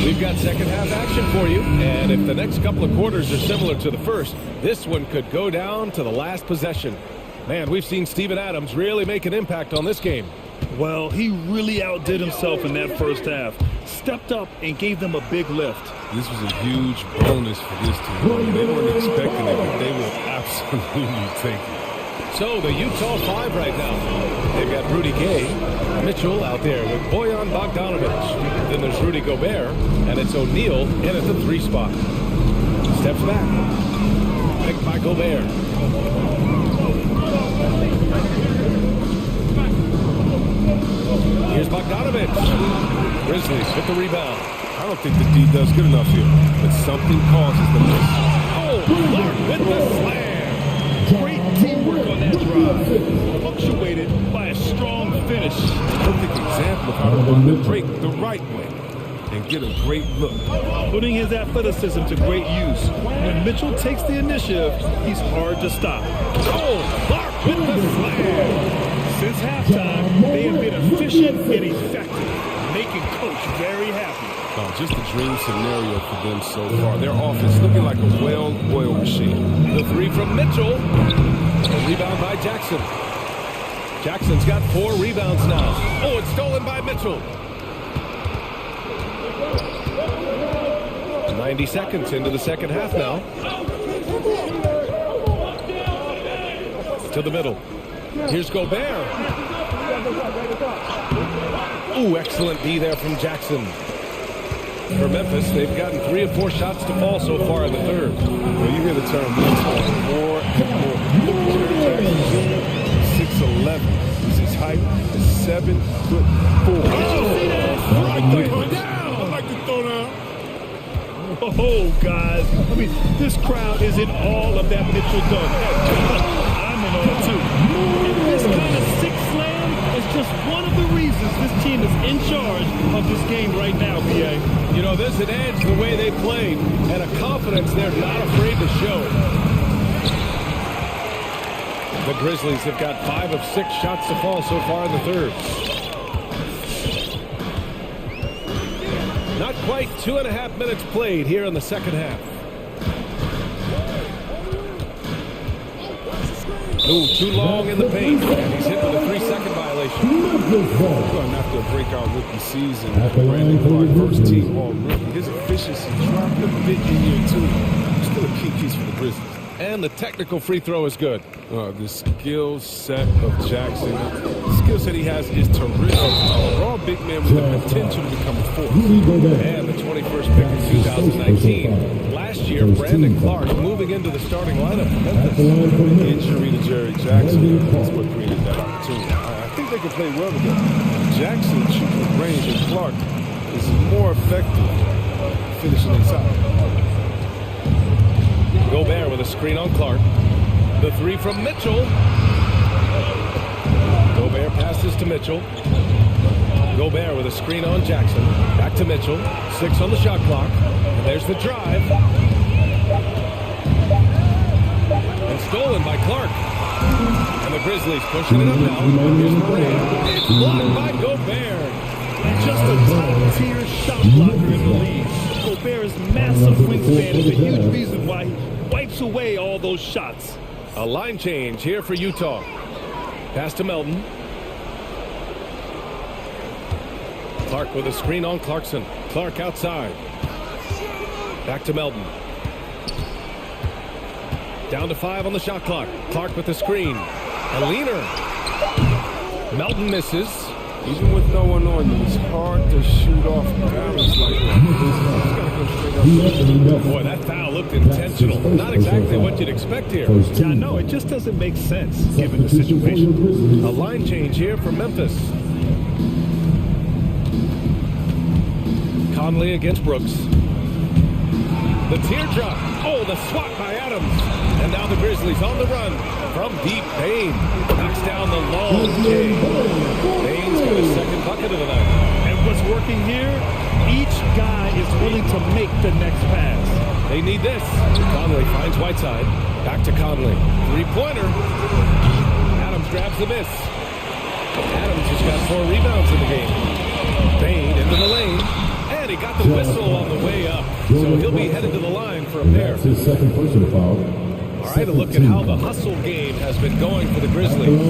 We've got second half action for you. And if the next couple of quarters are similar to the first, this one could go down to the last possession. Man, we've seen Steven Adams really make an impact on this game. Well, he really outdid himself in that first half. Stepped up and gave them a big lift. This was a huge bonus for this team. They weren't expecting it, but they will absolutely take it. So the Utah 5 right now. They've got Rudy Gay, Mitchell out there with Bojan Bogdanovic. Then there's Rudy Gobert, and it's O'Neal in at the 3 spot. Steps back. Picked by Gobert. Here's Bogdanovic. Grizzlies hit the rebound. I don't think the D does good enough here, but something causes the miss. Oh, Clark with the slam. Great teamwork on that drive. Punctuated by a strong finish. Perfect example of how to run the break the right way and get a great look. Putting his athleticism to great use. When Mitchell takes the initiative, he's hard to stop. Oh, Clark with the slam. Since halftime, they have been efficient and effective, making Coach very happy. Oh, just a dream scenario for them so far. Their offense looking like a well-oiled machine. The 3 from Mitchell. A rebound by Jackson. Jackson's got 4 rebounds now. Oh, it's stolen by Mitchell. 90 seconds into the second half now. To the middle. Here's Gobert. Ooh, excellent D there from Jackson. For Memphis, they've gotten 3 of 4 shots to fall so far in the third. Well, you hear the term more and more. 6'11". Is his height is 7'4". I like to throw down. Oh, guys. I mean, this crowd is in all of that Mitchell dunk. I'm in all, too. And this kind of sick slam is just one of the reasons this team is in charge of this game right now, B.A. You know, there's an edge the way they played and a confidence they're not afraid to show. The Grizzlies have got 5 of 6 shots to fall so far in the third. Not quite 2.5 minutes played here in the second half. Ooh, too long in the paint, and he's hit with a 3-second violation. Going after a breakout rookie season. Brandon Clark, first team all rookie. His efficiency dropped a bit in year 2. Still a key piece for the Grizzlies. And the technical free throw is good. The skill set of Jackson, the skill set he has is terrific. A raw big man with the potential to become a force. And the 21st pick in 2019. Last year, Brandon Clark moving into the starting lineup for Memphis. Injury to Jerry Jackson, that's what created that opportunity. I think they can play well together. Jackson shoots with range, and Clark is more effective finishing inside. Gobert with a screen on Clark. The 3 from Mitchell. Gobert passes to Mitchell. Gobert with a screen on Jackson. Back to Mitchell. 6 on the shot clock. And there's the drive. And stolen by Clark. And the Grizzlies pushing it up now. Here's the play. It's blocked by Gobert. Just a top-tier shot blocker in the league. Gobert's massive wingspan is a huge reason why he wipes away all those shots. A line change here for Utah. Pass to Melton. Clark with a screen on Clarkson. Clark outside. Back to Melton. Down to 5 on the shot clock. Clark with the screen. A leaner. Melton misses. Even with no one on you, it's hard to shoot off balance like that. Boy, that foul looked intentional. Not exactly what you'd expect here. Yeah, I know. It just doesn't make sense given the situation. A line change here for Memphis. Conley against Brooks. The teardrop. Oh, the swat by Adams. And now the Grizzlies on the run from deep. Payne knocks down the long J. Payne's got his second bucket of the night. And what's working here? Each guy is willing to make the next pass. They need this. Conley finds Whiteside. Back to Conley. 3-pointer. Adams grabs the miss. Adams has got 4 rebounds in the game. Payne into the lane. And he got the whistle on the way up. So he'll be headed to the line for a pair. That's his second personal foul. All right, a look at how the hustle game has been going for the Grizzlies.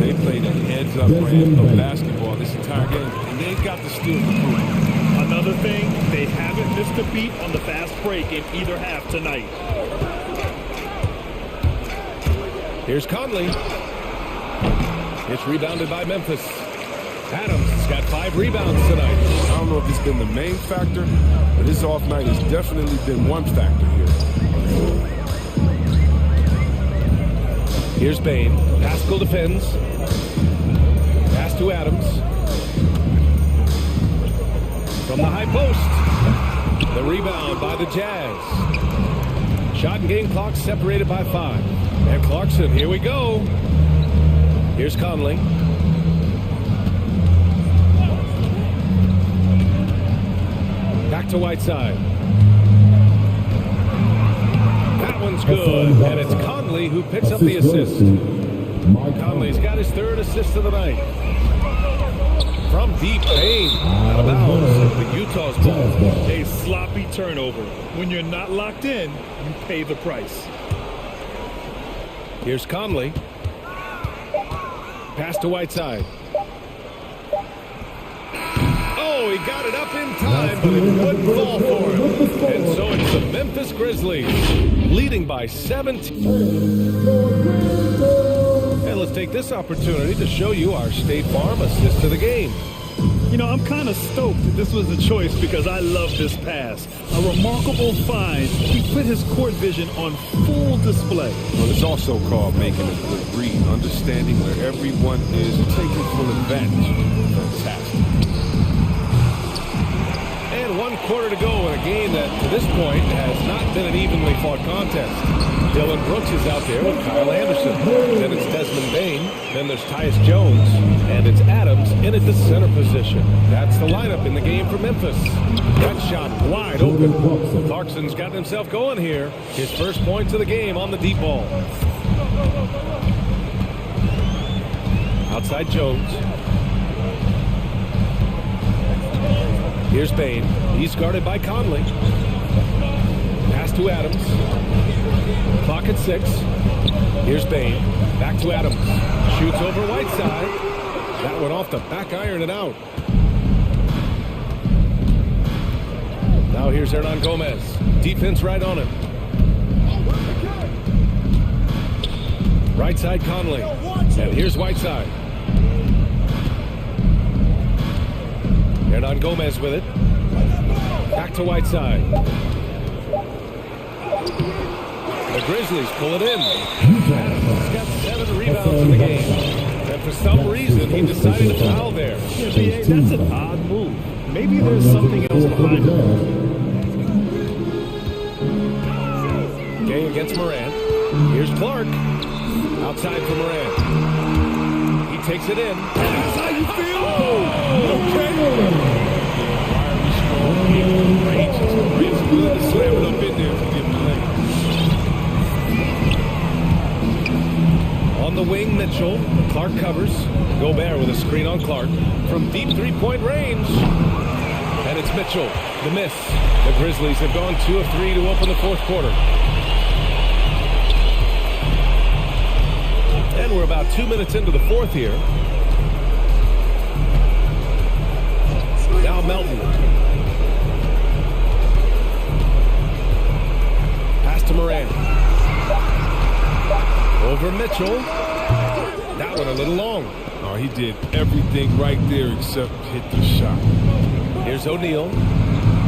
They played an heads-up brand of basketball this entire game, and they got the steal to prove it. Another thing, they haven't missed a beat on the fast break in either half tonight. Here's Conley. It's rebounded by Memphis. Adams has got 5 rebounds tonight. I don't know if it's been the main factor, but his off night has definitely been one factor here. Here's Payne. Pascal defends. Pass to Adams. From the high post. The rebound by the Jazz. Shot and game clock separated by 5. And Clarkson, here we go. Here's Conley. Back to Whiteside. That one's good, and it's Conley who picks up the assist. Conley's got his 3rd assist of the night. From deep, Payne, out of bounds, the Utah's ball. A sloppy turnover. When you're not locked in, you pay the price. Here's Conley. Pass to Whiteside. Oh, he got it up in time, but it wouldn't fall for him. And so it's the Memphis Grizzlies, leading by 17. And let's take this opportunity to show you our State Farm assist to the game. You know, I'm kind of stoked that this was the choice because I love this pass. A remarkable find. He put his court vision on full display. Well, it's also called making a good read, understanding where everyone is and taking full advantage. Fantastic. And 1 quarter to go in a game that, to this point, has not been an evenly fought contest. Dylan Brooks is out there with Kyle Anderson. Then it's Desmond Bain. Then there's Tyus Jones. And it's Adams in at the center position. That's the lineup in the game for Memphis. That shot wide open. Clarkson's got himself going here. His first points of the game on the deep ball. Outside Jones. Here's Bain. He's guarded by Conley. Pass to Adams. Clock at 6. Here's Bain. Back to Adams. Shoots over Whiteside. That one off the back iron and out. Now here's Hernan Gomez. Defense right on him. Right side Conley. And here's Whiteside. Hernan Gomez with it. Back to Whiteside. The Grizzlies pull it in. He's got 7 rebounds in the game. And for some reason, he decided to foul there. Yeah, BA, that's an odd move. Maybe there's something else behind it. Gay against Moran. Here's Clark. Outside for Moran. He takes it in. That's how you feel? Okay. Wiry, strong, range. Range is good to slam it up in there for giving the lane. On the wing, Mitchell. Clark covers. Gobert with a screen on Clark from deep three-point range. And it's Mitchell. The miss. The Grizzlies have gone 2 of 3 to open the fourth quarter. And we're about 2 minutes into the fourth here. Now Melton. Pass to Moran. Over Mitchell. That one a little long. Oh, he did everything right there except hit the shot. Here's O'Neal.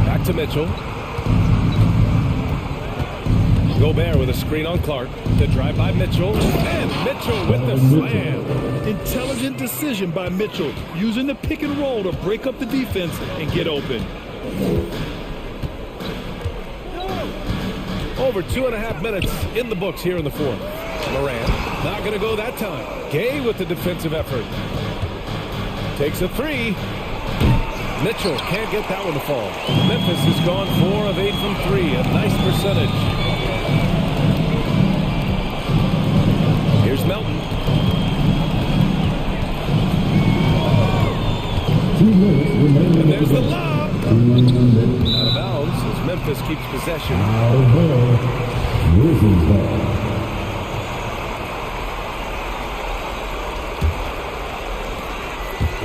Back to Mitchell. Gobert with a screen on Clark. The drive by Mitchell. And Mitchell with the slam. Intelligent decision by Mitchell, using the pick and roll to break up the defense and get open. Over 2.5 minutes in the books here in the fourth. Moran, not going to go that time. Gay with the defensive effort. Takes a 3. Mitchell can't get that one to fall. Memphis has gone 4 of 8 from 3. A nice percentage. Here's Melton. And there's the lob. Out of bounds as Memphis keeps possession.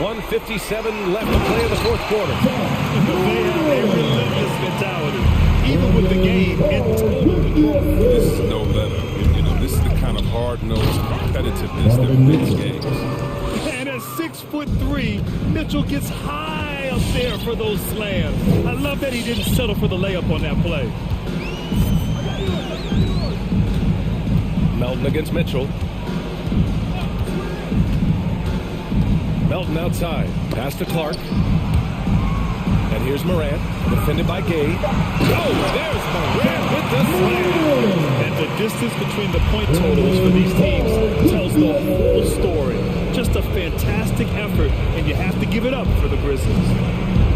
1:57 left to play in the fourth quarter. They have a relentless mentality, even with the game in total control. This is no letter. You know, this is the kind of hard-nosed competitiveness that wins games. And at 6'3", Mitchell gets high up there for those slams. I love that he didn't settle for the layup on that play. Melton against Mitchell. Melton outside. Pass to Clark. And here's Morant. Defended by Gay. Oh, there's Morant with the slam. And the distance between the point totals for these teams tells the whole story. Just a fantastic effort, and you have to give it up for the Grizzlies.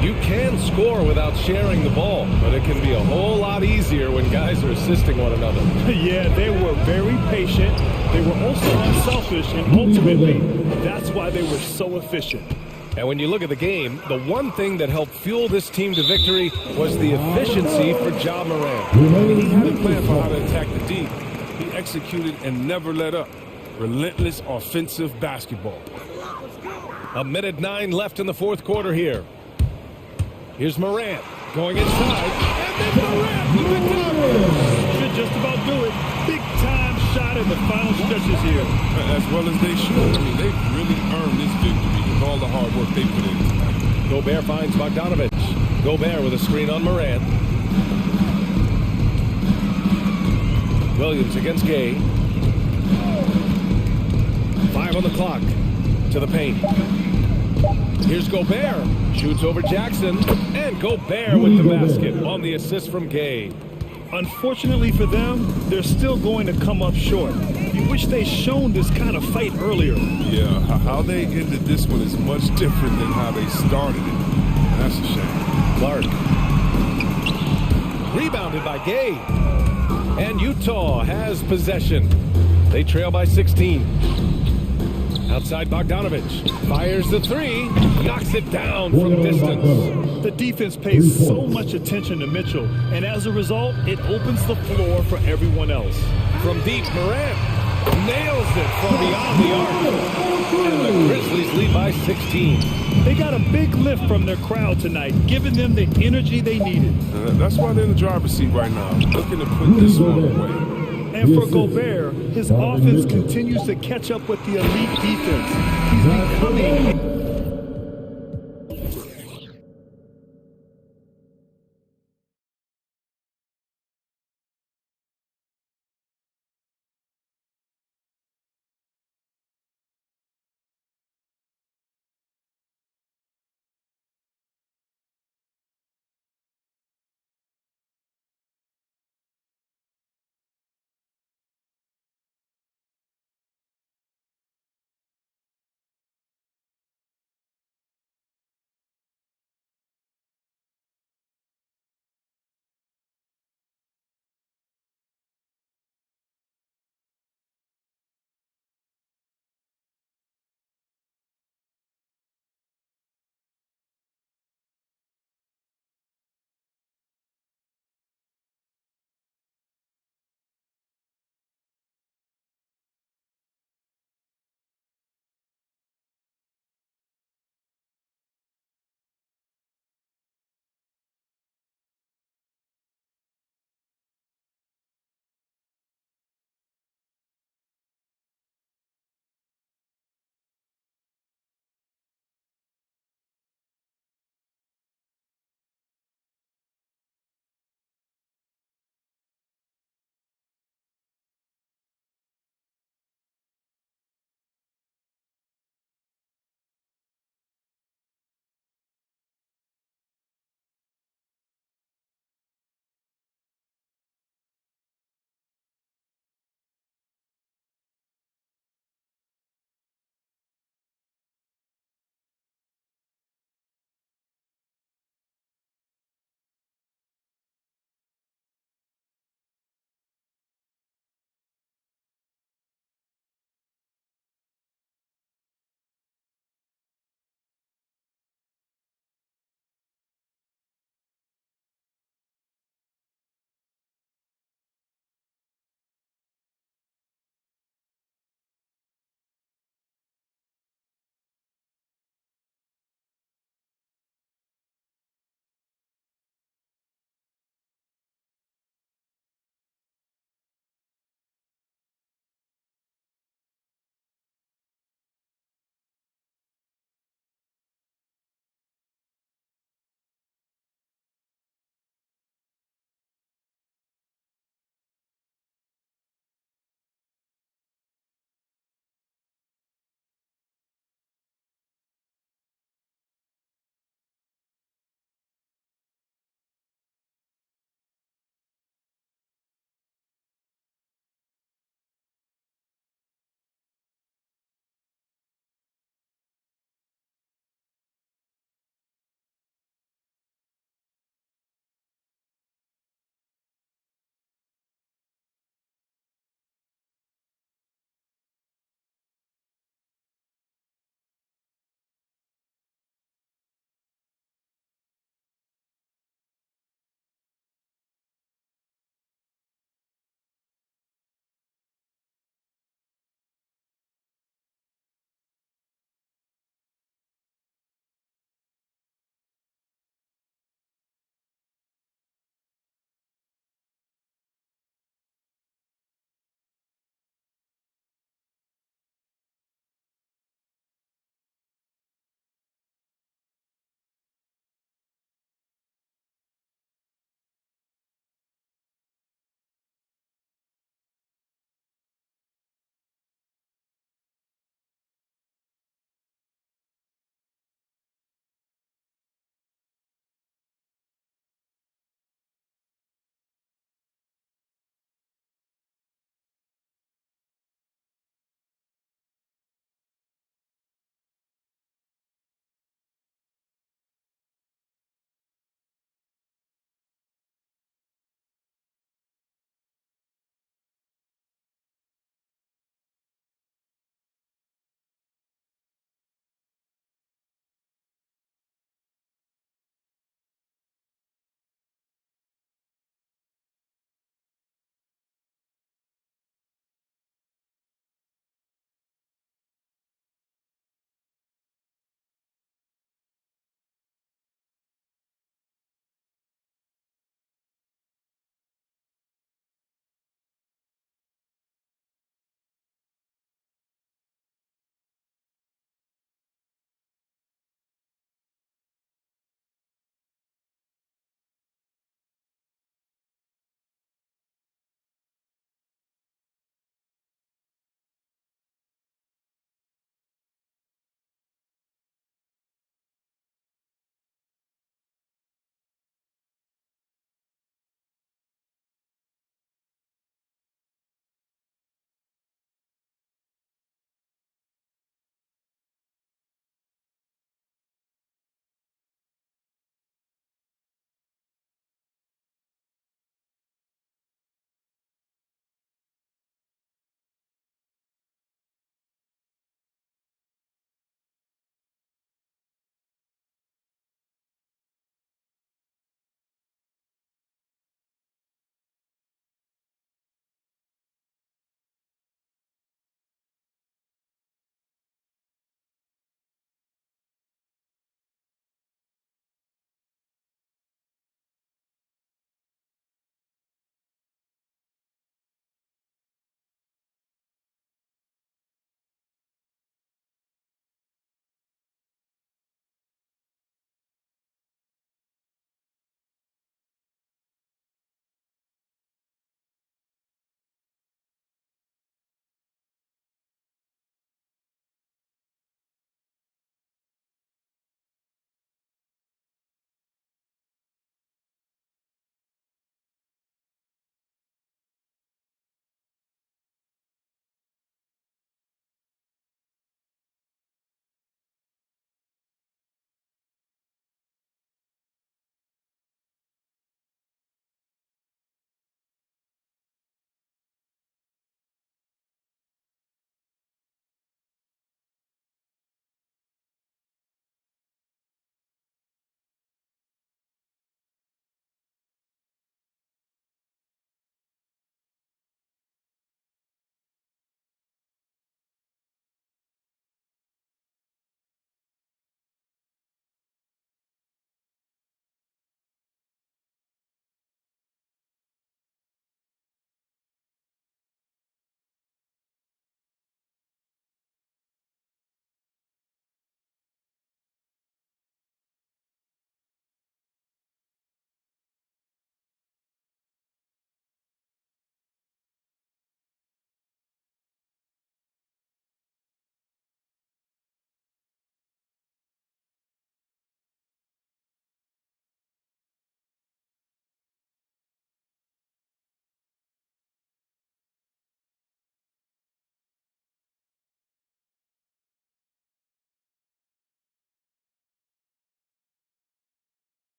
You can score without sharing the ball, but it can be a whole lot easier when guys are assisting one another. Yeah, they were very patient. They were also unselfish, and ultimately, that's why they were so efficient. And when you look at the game, the one thing that helped fuel this team to victory was the efficiency for Ja Morant. He had a plan for how to attack the D. He executed and never let up. Relentless offensive basketball. 1:09 left in the fourth quarter here. Here's Morant going inside. And then Morant with the dunk. Should just about do it. Big time shot in the final stretches here. As well as they should. I mean, they've really earned this victory with all the hard work they put in. Gobert finds Bogdanovich. Gobert with a screen on Morant. Williams against Gay. 5 on the clock. To the paint. Here's Gobert. Shoots over Jackson. And Gobert with the basket on the assist from Gay. Unfortunately for them, they're still going to come up short. You wish they'd shown this kind of fight earlier. Yeah, how they ended this one is much different than how they started it. That's a shame. Clark. Rebounded by Gay. And Utah has possession. They trail by 16. Outside Bogdanovich. Fires the three. Knocks it down from distance. The defense pays so much attention to Mitchell, and as a result, it opens the floor for everyone else. From deep, Morant nails it from beyond the arc. And the Grizzlies lead by 16. They got a big lift from their crowd tonight, giving them the energy they needed. That's why they're in the driver's seat right now, looking to put this one away. And for Gobert, his offense continues to catch up with the elite defense. He's becoming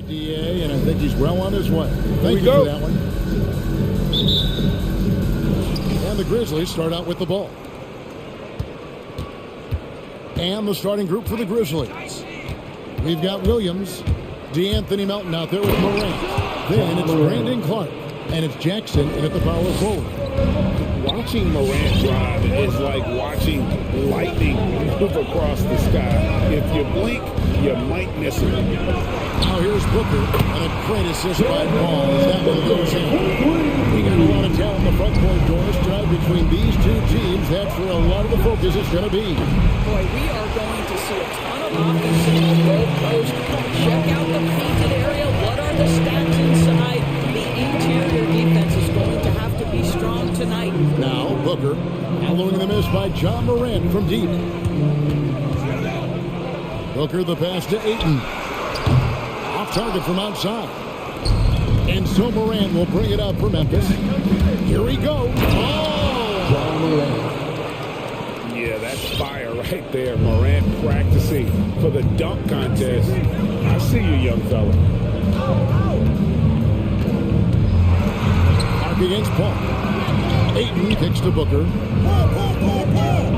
DA, and I think he's well on his way. Thank you for that one. And the Grizzlies start out with the ball. And the starting group for the Grizzlies. We've got Williams, DeAnthony Melton out there with Morant. Then it's Brandon Clark, and it's Jackson in at the power forward. Watching Morant drive is like watching lightning move across the sky. If you blink, you might miss it. Now here's Booker, and a great assist by Paul as that one goes in. We got a lot of talent in the front court, Doris, tonight between these two teams. That's where a lot of the focus is going to be. Boy, we are going to see a ton of offense in the low post. Check out the painted area. What are the stats inside? The interior defense is going to have to be strong tonight. Now Booker, following the miss by John Morant from deep. Booker the pass to Ayton. Off target from outside. And so Morant will bring it up for Memphis. Here he goes. Oh! John Morant. Yeah, that's fire right there. Morant practicing for the dunk contest. I see you, young fella. Mark against Paul. Ayton kicks to Booker.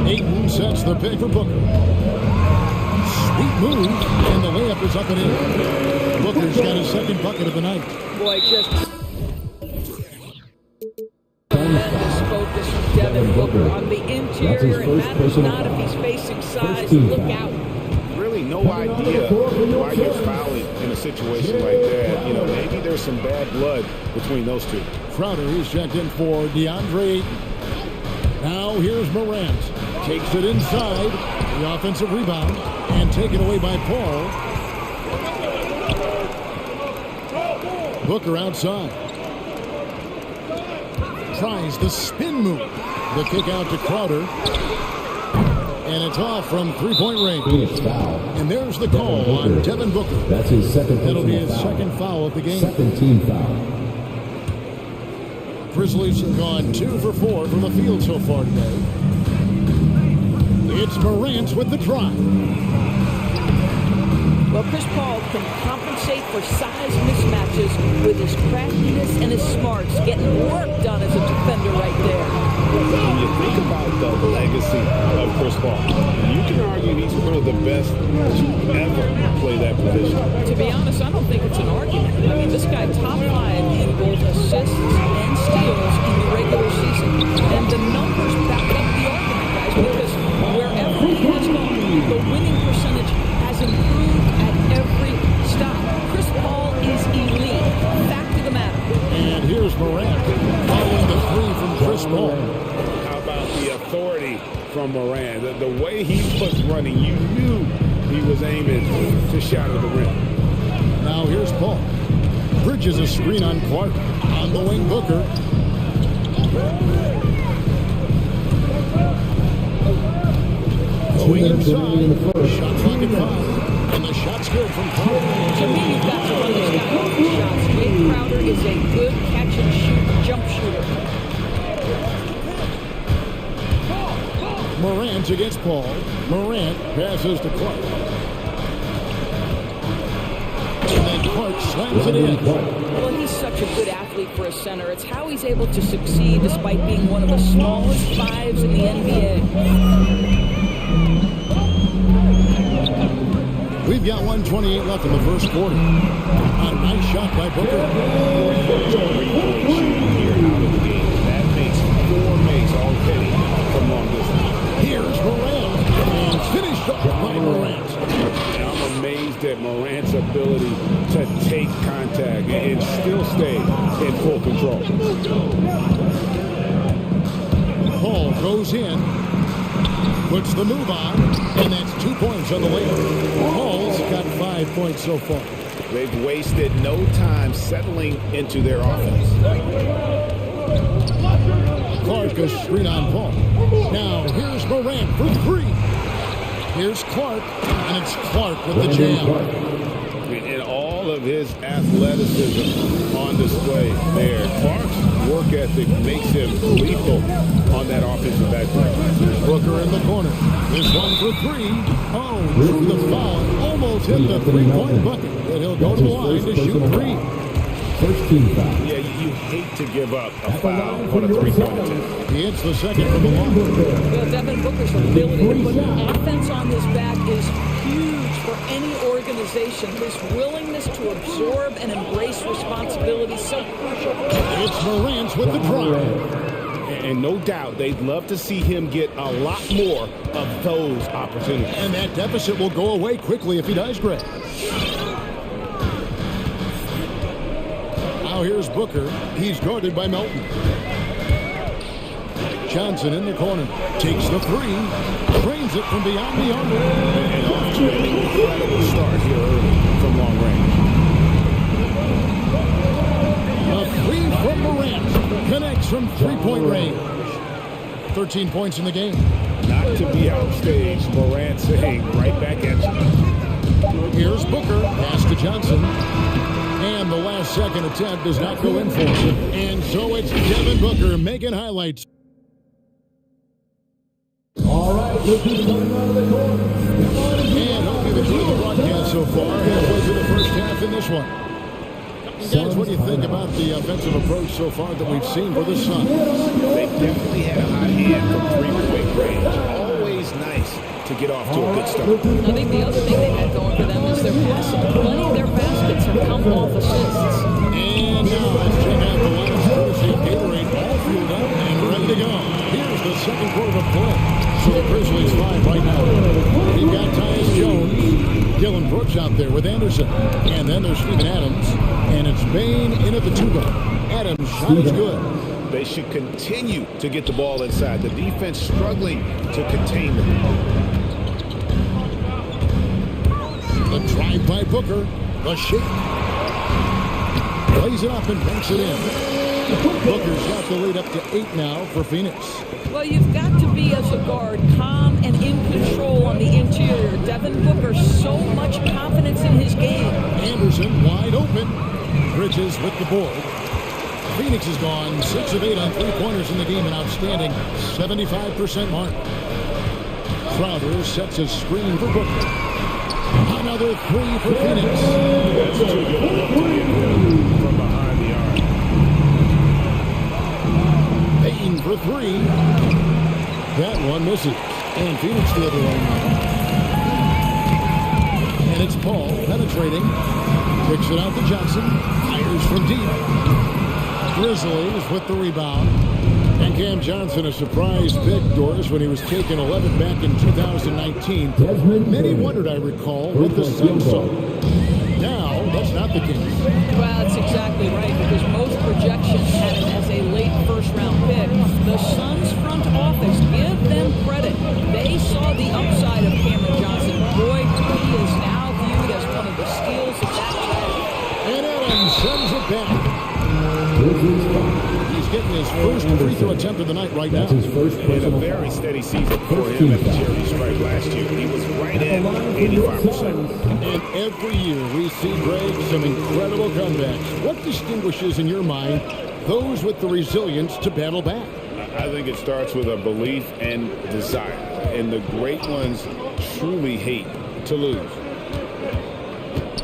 Ayton sets the pick for Booker. Sweet move, and the layup is up and in. Booker's got his second bucket of the night. Boy, just tremendous focus from Devin Booker on the interior, and matters not if he's facing size. Look out. Really no idea why you're fouling in a situation like that. You know, maybe there's some bad blood between those two. Crowder is checked in for DeAndre Ayton. Now here's Morant. Takes it inside. The offensive rebound. And taken away by Paul. Booker outside. Tries the spin move. The kick out to Crowder. And it's off from three-point range. And there's the call on Devin Booker. That's his second. That'll be his second foul of the game. Second team foul. Grizzlies have gone 2 for 4 from the field so far today. It's Morant with the drive. Well, Chris Paul can compensate for size mismatches with his craftiness and his smarts, getting work done as a defender right there. When you think about the legacy of Chris Paul, you can argue he's one of the best to ever play that position. To be honest, I don't think it's an argument. I mean, this guy top 5 in both assists and steals in the regular season. And the numbers back up the argument, guys, because wherever he has gone, the winning percentage has improved at every stop. Chris Paul is elite. Fact of the matter. And here's Morant following the three from Chris Paul. How about the authority from Morant? The way he was running, you knew he was aiming to shatter the rim. Now here's Paul. Bridges a screen on Clark. On the wing, Booker. Going inside. Shot clock at 5. And the shot's good from Clark. To me, you've got to run this guy off the shots. Jake Crowder is a good catch-and-shoot jump shooter. Morant against Paul. Morant passes to Clark. And then Clark slams it in. Well, he's such a good athlete for a center. It's how he's able to succeed despite being one of the smallest 5s in the NBA. We've got 1:28 left in the first quarter. A nice shot by Booker. Three-point shooting here out of the game. That makes 4 makes already from long distance. Here's Morant. And finished off by Morant. And I'm amazed at Morant's ability to take contact and still stay in full control. Paul goes in. Puts the move on, and that's 2 points on the way. Paul's got 5 points so far. They've wasted no time settling into their offense. Clark a screen on Paul. Now here's Morant for 3. Here's Clark, and it's Clark with the jam. And all all of his athleticism on display there. Clark's work ethic makes him lethal on that offensive background. Booker in the corner. This one for three. Oh, through the foul. Almost hit the three-point bucket. And he'll go to the line to shoot three. First team foul. Yeah, you hate to give up a foul on a three-point attempt. He hits the second from the line. Well, Devin Booker's ability to put offense on his back is huge for any organization. His willingness to absorb and embrace responsibility is so crucial. It's Morant with the drive. And no doubt they'd love to see him get a lot more of those opportunities. And that deficit will go away quickly if he does, Greg. Now here's Booker. He's guarded by Melton. Johnson in the corner. Takes the three. Drains it from beyond the arc. And off to an incredible start here early from long range. A three from Morant. Connects from three-point range. 13 points in the game. Not to be outstaged, Morant saying right back at you. Here's Booker. Pass to Johnson. And the last second attempt does not go in for him. And so it's Devin Booker making highlights. All right, look who's coming out of the court. And hope you've enjoyed the broadcast so far. Halfway through the first half in this one. Guys, what do you think about the offensive approach so far that we've seen for the Suns? They definitely had a hot hand from three-point range. Always nice to get off to a good start. I think the other thing they had going for them is their passing. Plenty of their baskets have come off assists. And now let's check out the last courtesy of Gatorade, all fueled up and ready to go. Here's the second quarter of play. So the Grizzlies live right now. You've got Tyus Jones, Dylan Brooks out there with Anderson. And then there's Steven Adams. And it's Bain in at the two-guard. Adams' shot is good. They should continue to get the ball inside. The defense struggling to contain them. The drive by Booker. The shake. Plays it up and banks it in. Booker's got the lead up to 8 now for Phoenix. Well, you've got to be, as a guard, calm and in control on the interior. Devin Booker, so much confidence in his game. Anderson wide open. Bridges with the board. Phoenix has gone 6 of 8 on three-pointers in the game, an outstanding 75% mark. Crowder sets a screen for Booker. Another three for Phoenix. That's too good from behind the arc. Bain for three. That one misses. And Phoenix the other one. And it's Paul penetrating. Kicks it out to Johnson. Fires from deep. Grizzlies with the rebound. And Cam Johnson, a surprise pick, Doris, when he was taken 11 back in 2019. Many wondered, I recall, what the Suns saw. Now, that's not the case. Well, that's exactly right, because most projections had him as a late first-round pick. The Suns front office, give them credit. They saw the upside of Cameron Johnson. Boy, he is now viewed as one of the steals of that draft. And Adams sends it back. He's getting his first free throw attempt of the night right now. In a very steady season for him at the charity stripe last year. He was right at 85%. And every year we see, Greg, some incredible comebacks. What distinguishes, in your mind, those with the resilience to battle back? I think it starts with a belief and desire. And the great ones truly hate to lose.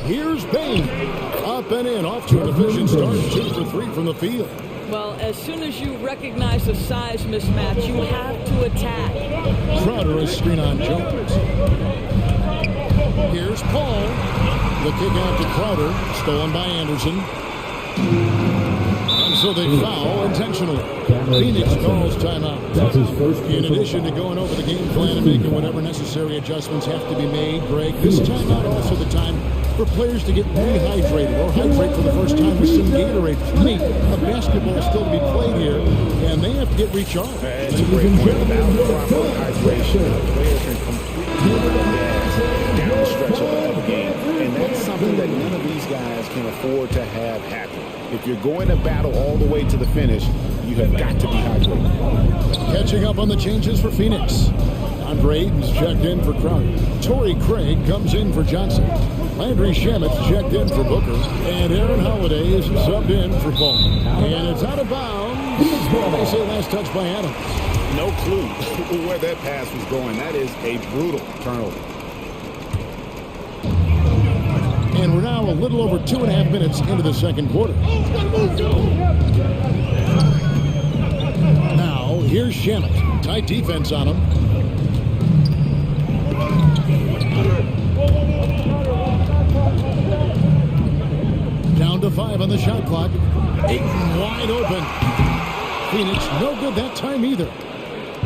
Here's Bain. Up and in, off to an efficient start. 2 for 3 from the field. Well, as soon as you recognize a size mismatch, you have to attack. Crowder is screen on Jones. Here's Paul. The kick out to Crowder. Stolen by Anderson. And so they foul intentionally. Phoenix calls timeout. That's his first. In addition to going over the game plan and making whatever necessary adjustments have to be made, Greg, this timeout also the time for players to get rehydrated or hydrate for the first time with some Gatorade. I mean, a basketball is still to be played here, and they have to get recharged. That's a great point. Without proper hydration, the players can completely down the stretch of the game. And that's something that none of these guys can afford to have happen. If you're going to battle all the way to the finish, you have got to be hydrated. Catching up on the changes for Phoenix. Andre Ayton's checked in for Crowder. Torrey Craig comes in for Johnson. Landry Shamit's checked in for Booker, and Aaron Holiday is subbed in for Paul. And it's out of bounds. They say last touch by Adams. No clue where that pass was going. That is a brutal turnover. And we're now a little over 2.5 minutes into the second quarter. Now, here's Shamit. Tight defense on him. Down to 5 on the shot clock. Ayton wide open. Phoenix no good that time either.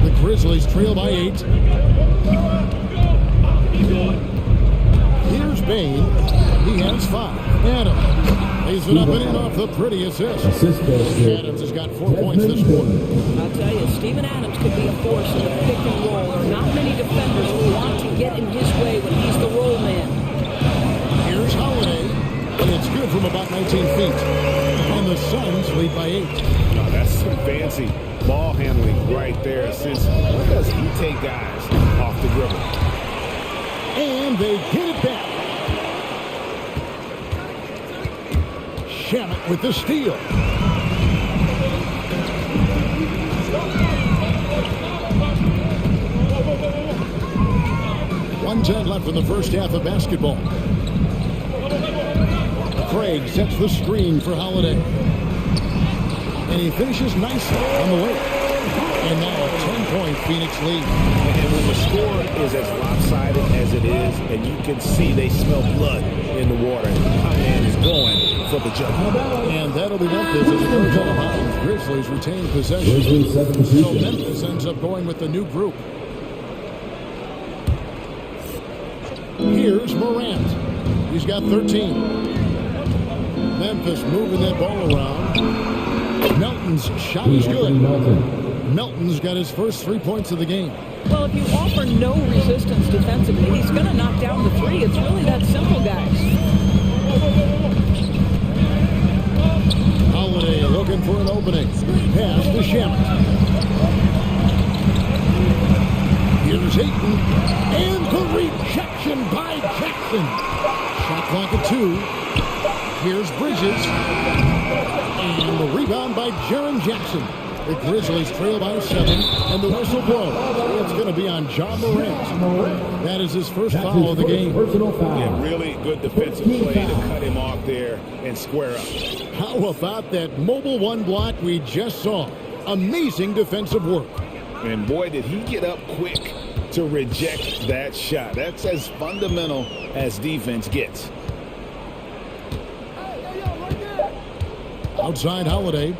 The Grizzlies trail by 8. Here's Bain. He has 5. Adams lays it up and in off the pretty assist. Adams has got 4 points this quarter. I'll tell you, Steven Adams could be a force in the pick and roll. There are not many defenders who want to get in his way when he's the roll man. Here's Holiday, and it's good from about 19 feet. And the Suns lead by 8. Now, that's some fancy ball handling right there. Since when does he take guys off the dribble? And they get it back. Shamit with the steal. .110 left in the first half of basketball. Craig sets the screen for Holiday. And he finishes nicely on the way. And now a 10-point Phoenix lead. And when the score is as lopsided as it is, and you can see they smell blood in the water, my man is going for the jump. And that'll be Memphis as it goes on behind. Grizzlies retain possession. So Memphis ends up going with the new group. Here's Morant. He's got 13. Memphis moving that ball around. Melton's shot is good. Melton's got his first 3 points of the game. Well, if you offer no resistance defensively, he's going to knock down the three. It's really that simple, guys. Holiday looking for an opening. Pass to Shamit. Here's Ayton. And the rejection by Jackson. Shot clock at 2. Here's Bridges. And the rebound by Jaren Jackson. The Grizzlies trail by 7, and the whistle blows. It's going to be on John Morant. That is his first foul of the game. Yeah, really good defensive play to cut him off there and square up. How about that mobile one block we just saw? Amazing defensive work. And boy, did he get up quick to reject that shot. That's as fundamental as defense gets. Outside Holiday.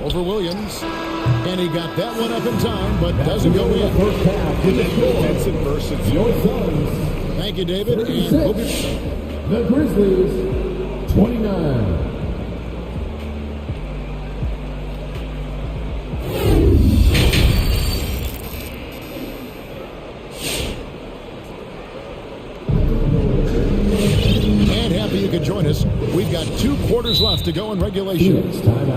Over Williams. And he got that one up in time, but doesn't go in. Defensive versatility. Thank you, David. And we'll be... The Grizzlies, 29. You can join us. We've got 2 quarters left to go in regulation.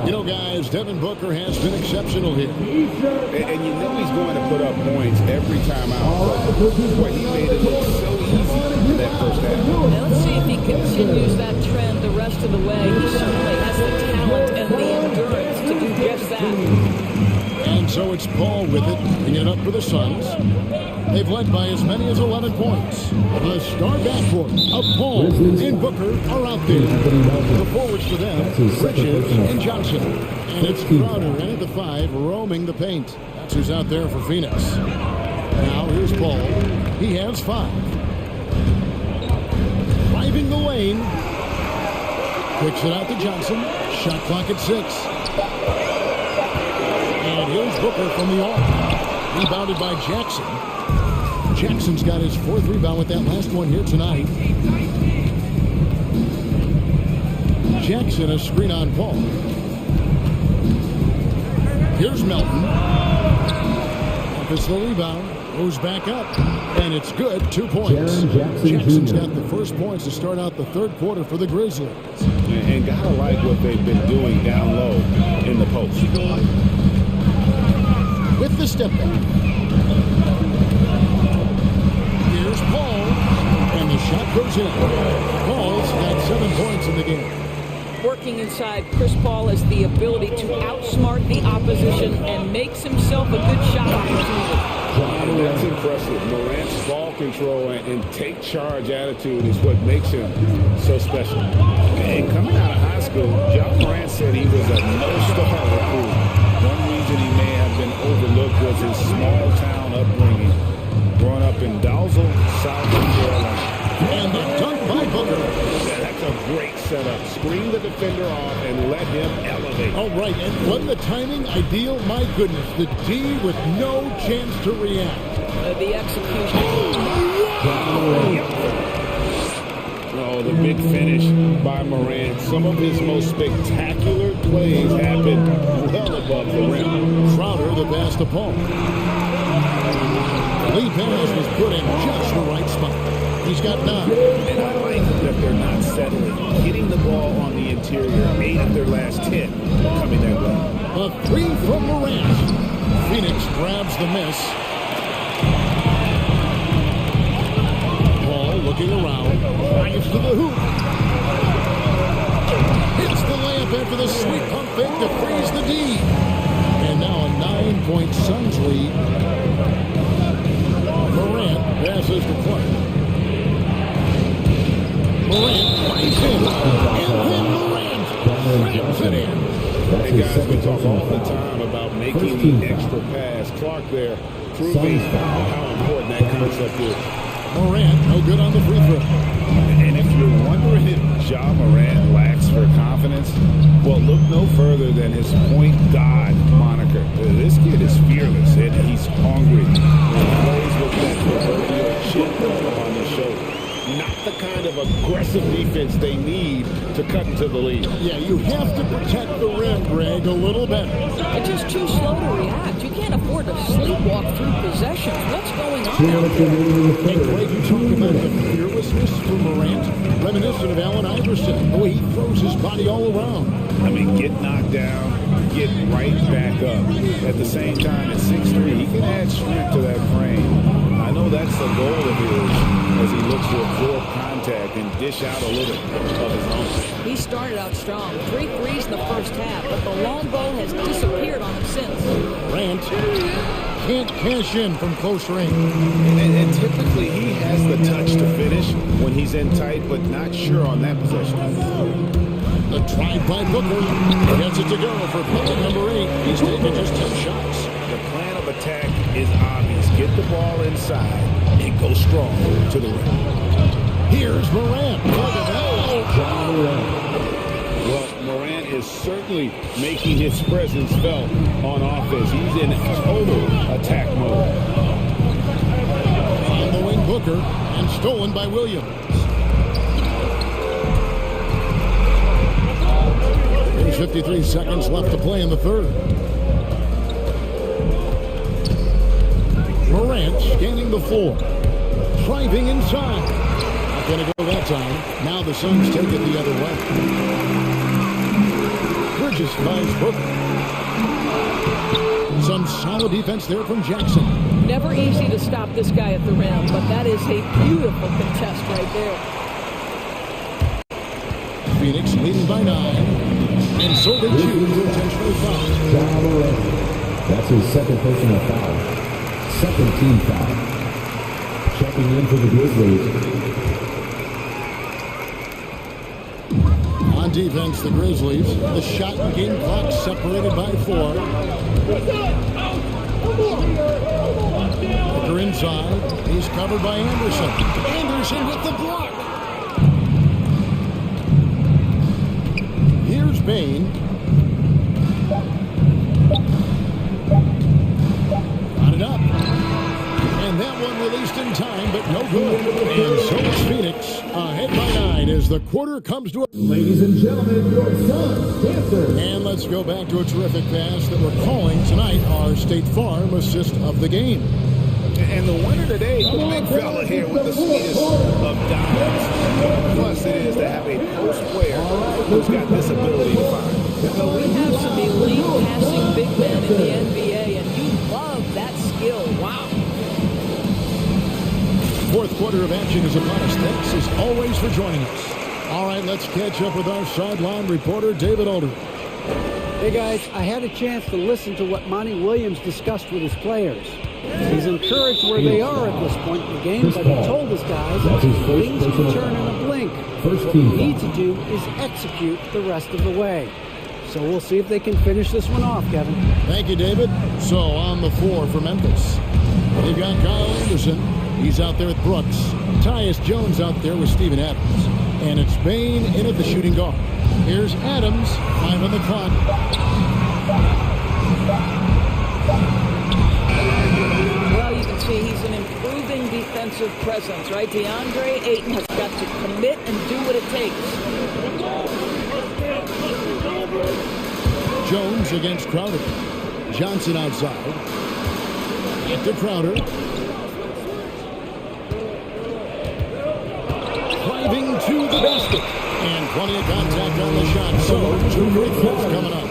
You know, guys, Devin Booker has been exceptional here. And you know he's going to put up points every time out. Boy, he made it look so easy in that first half. Now let's see if he continues that trend the rest of the way. He certainly has the talent and the endurance to do just that. And so it's Paul with it, bringing it up for the Suns. They've led by as many as 11 points. The star backcourt of Paul and Booker are out there. The forwards for them, Bridges and Johnson. And it's Crowder in at the 5, roaming the paint. That's who's out there for Phoenix. Now here's Paul. He has 5. Driving the lane. Kicks it out to Johnson. Shot clock at 6. And here's Booker from the arc. Rebounded by Jackson. Jackson's got his 4th rebound with that last one here tonight. Jackson a screen on Paul. Here's Melton. Offers the rebound. Goes back up. And it's good. 2 points. Jackson's got the first points to start out the 3rd quarter for the Grizzlies. And gotta like what they've been doing down low in the post. With the step back. Here's Paul. And the shot goes in. Paul's got 7 points in the game. Working inside, Chris Paul has the ability to outsmart the opposition and makes himself a good shot opportunity. That's impressive. Morant's ball control and take charge attitude is what makes him so special. And coming out of high school, Ja Morant said he was a no-star recruit. One reason he may have been overlooked was his small-town upbringing. Growing up in Dalzell, South Carolina. And the dunk by Booker. Yeah, that's a great setup. Screen the defender off and let him elevate. All right, and wasn't the timing ideal? My goodness, the D with no chance to react. The execution. Oh, the big finish by Morant. Some of his most spectacular plays happen well above the rim. Crowder, the pass to Paul. Lee Perez was put in just the right spot. He's got 9. And I like that they're not settling. Hitting the ball on the interior, 8 of their last 10 coming their way. A 3 from Morant. Phoenix grabs the miss. Paul looking around. Drives to the hoop. Hits the layup after the sweet pump fake to freeze the D. And now a 9-point Suns lead. Morant passes to Clark. Morant finds him, and then Morant grabs it in. Hey guys, we talk all the time about making the extra pass. Clark there proving how important that concept is. Morant, no good on the free throw. And if you're wondering if Ja Morant lacks for confidence, well, look no further than his point god moniker. This kid is fearless and he's hungry. He plays with that proverbial chip on his shoulder. Not the kind of aggressive defense they need to cut into the lead. Yeah, you have to protect the rim, Greg, a little better. They're just too slow to react. You can't afford to sleepwalk through possessions. What's going on out there? Hey, Greg, you talked about the fearlessness from Morant, reminiscent of Allen Iverson, the way he throws his body all around. I mean, get knocked down, get right back up. At the same time, at 6'3", he can add strength to that frame. I know that's the goal of his as he looks to absorb contact and dish out a little of his own. He started out strong. 3 threes in the first half, but the long ball has disappeared on him since. Morant can't cash in from close range. And typically he has the touch to finish when he's in tight, but not sure on that possession. The try by Booker gets it to go for play number 8. He's taken just 10 shots. The plan of attack is obvious. Get the ball inside and go strong to the rim. Here's Morant. Well, Morant is certainly making his presence felt on offense. He's in total attack mode. Following Booker and stolen by Williams. There's 53 seconds left to play in the third. Morant scanning the floor. Driving inside. Not going to go that time. Now the Suns take it the other way. Bridges finds Booker. Some solid defense there from Jackson. Never easy to stop this guy at the rim, but that is a beautiful contest right there. Phoenix leading by 9. And so they choose to intentionally foul. That's his second personal foul. Second team foul. Checking in for the Grizzlies. On defense, the Grizzlies. The shot and game clock separated by 4. Booker inside. He's covered by Anderson. Anderson with the block. Here's Bain. Got it up. And that one released in time, but no good. And so is Phoenix ahead by 9 as the quarter comes to a... Ladies and gentlemen, your Suns dancers. And let's go back to a terrific pass that we're calling tonight our State Farm assist of the game. And the winner today, the big fella here with the sweetest of dimes. Plus it is to have a post player who's got this ability to find. Well, we have some elite passing big men in the NBA, and you love that skill. Wow. Fourth quarter of action is upon us. Thanks as always for joining us. All right, let's catch up with our sideline reporter, David Aldridge. Hey guys, I had a chance to listen to what Monty Williams discussed with his players. He's encouraged where they are at this point in the game, but he told his guys things can turn in a blink. What we need to do is execute the rest of the way. So we'll see if they can finish this one off, Kevin. Thank you, David. So on the floor for Memphis, they've got Kyle Anderson. He's out there with Brooks. Tyus Jones out there with Steven Adams. And it's Bain in at the shooting guard. Here's Adams, 5 on the clock. Well, you can see he's an improving defensive presence, right? DeAndre Ayton has got to commit and do what it takes. Jones against Crowder. Johnson outside. Get to Crowder. Driving to the basket. And plenty of contact on the shot. So, 2 free throws coming up.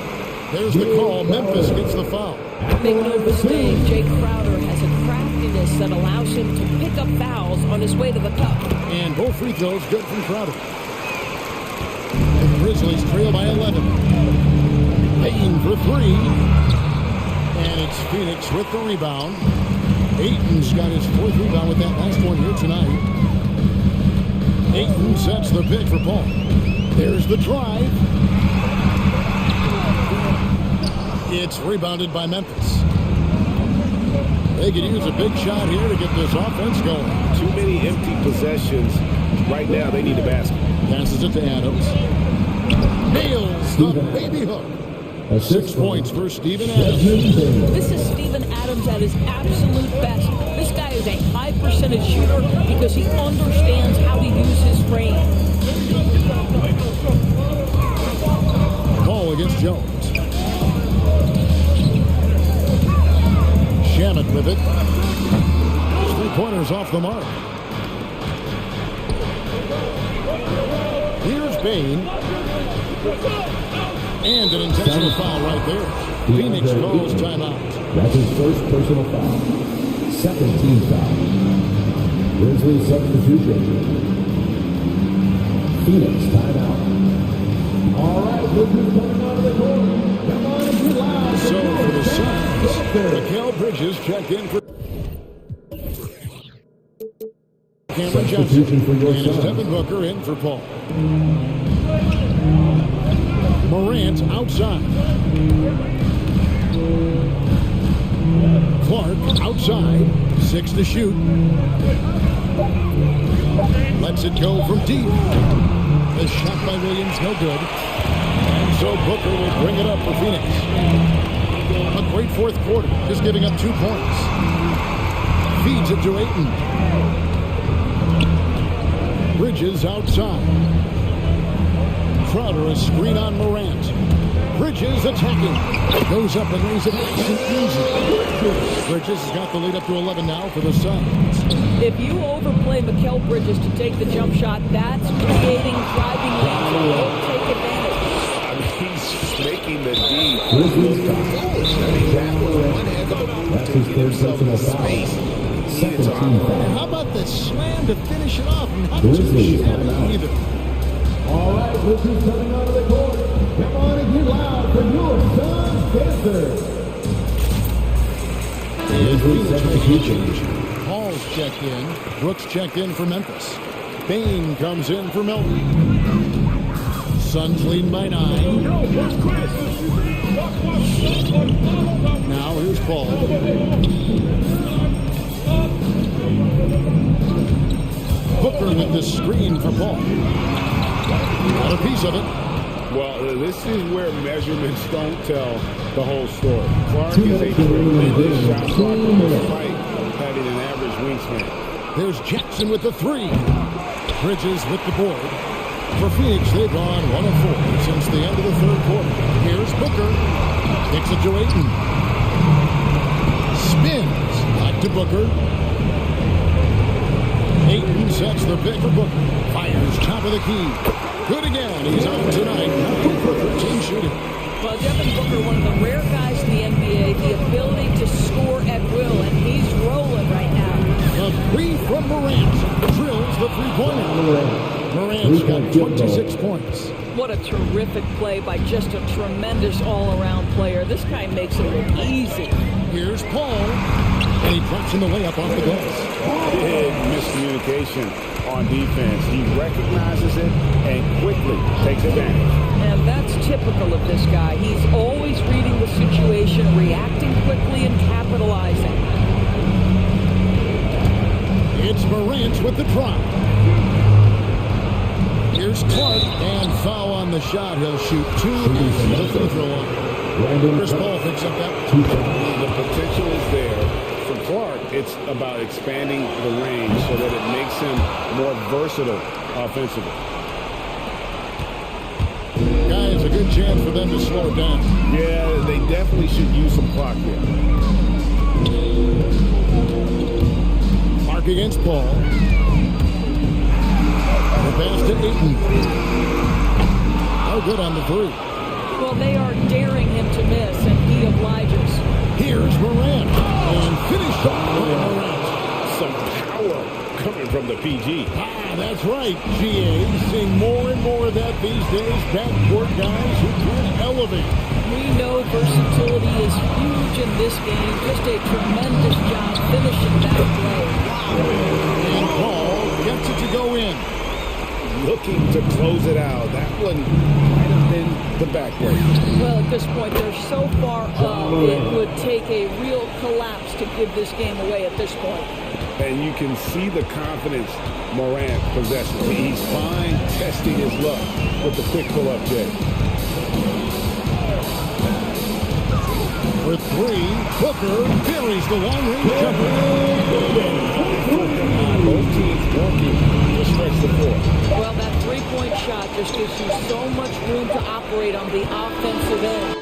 There's the call. Memphis gets the foul. Make no mistake, Jay Crowder has a craftiness that allows him to pick up fouls on his way to the cup. And both free throws good from Crowder. The Grizzlies trail by 11. Ayton for 3. And it's Phoenix with the rebound. Ayton's got his 4th rebound with that last one here tonight. Ayton sets the pick for Paul. There's the drive. It's rebounded by Memphis. They could use a big shot here to get this offense going. Too many empty possessions. Right now, they need a basket. Passes it to Adams. Nails the baby hook. 6 points for Steven Adams. This is Steven Adams at his absolute best. This guy is a high percentage shooter because he understands how to use his frame. Ball against Jones. Shamit with it. 3-pointers off the mark. Here's Bain. And an intentional foul right there. Phoenix calls timeout. That's his first personal foul. Second team foul. Grizzlies substitution. Phoenix timeout. All right, this is coming out of the court. Come on, if you loud. So for the Suns, Mikal Bridges checked in for Cameron Johnson. And it's Devin Booker in for Paul. Morant outside. Clark outside. 6 to shoot. Lets it go from deep. The shot by Williams, no good. And so Booker will bring it up for Phoenix. A great 4th quarter, just giving up 2 points. Feeds it to Ayton. Bridges outside. Crowder, a screen on Morant. Bridges attacking. Goes up and lays it nice and easy. Bridges has got the lead up to 11 now for the Suns. If you overplay Mikal Bridges to take the jump shot, that's creating driving lanes. He'll take advantage. I mean, he's just making the D. That's his third personal foul. Second team foul. How about the slam to finish it off? Not too Grizzlies shabby either. All right, this is coming out of the court. Come on and get loud for your Suns Panthers. Hall's checked in. Brooks checked in for Memphis. Bain comes in for Melton. Suns lead by 9. Now here's Paul. Booker with the screen for Paul. Got a piece of it. Well, this is where measurements don't tell the whole story. Clark is a tremendous shot blocker despite having an average wingspan. There's Jackson with the 3. Bridges with the board. For Phoenix, they've gone 1 of 4 since the end of the 3rd quarter. Here's Booker. Kicks it to Ayton. Spins. Back to Booker. Ayton sets the pick for Booker. Fires top of the key. Good again. He's on tonight. 9 for 13 shooting. Well, Devin Booker, one of the rare guys in the NBA, the ability to score at will, and he's rolling right now. The three from Morant drills the three-pointer. Morant's got 26 points. What a terrific play by just a tremendous all-around player. This guy makes it look easy. Here's Paul, and he drops in the layup off the glass. Big miscommunication on defense. He recognizes it and quickly takes advantage. And that's typical of this guy. He's always reading the situation, reacting quickly, and capitalizing. It's Morant with the drop. Here's Clark, and foul on the shot. He'll shoot two, and no free throw line. Chris Paul picks up that. The potential is there. For Clark, it's about expanding the range so that it makes him more versatile offensively. Guys, a good chance for them to slow it down. Yeah, they definitely should use some clock here. Mark against Paul. The pass to Ayton. No good on the three. Well, they are daring him to miss, and he obliges. Here's Morant. And finish off by Morant. Some power coming from the PG. That's right, GA. Seeing more and more of that these days. Backcourt guys who can elevate. We know versatility is huge in this game. Just a tremendous job finishing that play. And Paul gets it to go in. Looking to close it out. That one might have been the backbreak. Well, at this point, they're so far up, it would take a real collapse to give this game away at this point. And you can see the confidence Morant possesses. He's fine testing his luck with the quick pull-up Jay. For three, Booker buries the long-range jumper. Both teams working to stretch the floor. Well, that three-point shot just gives you so much room to operate on the offensive end.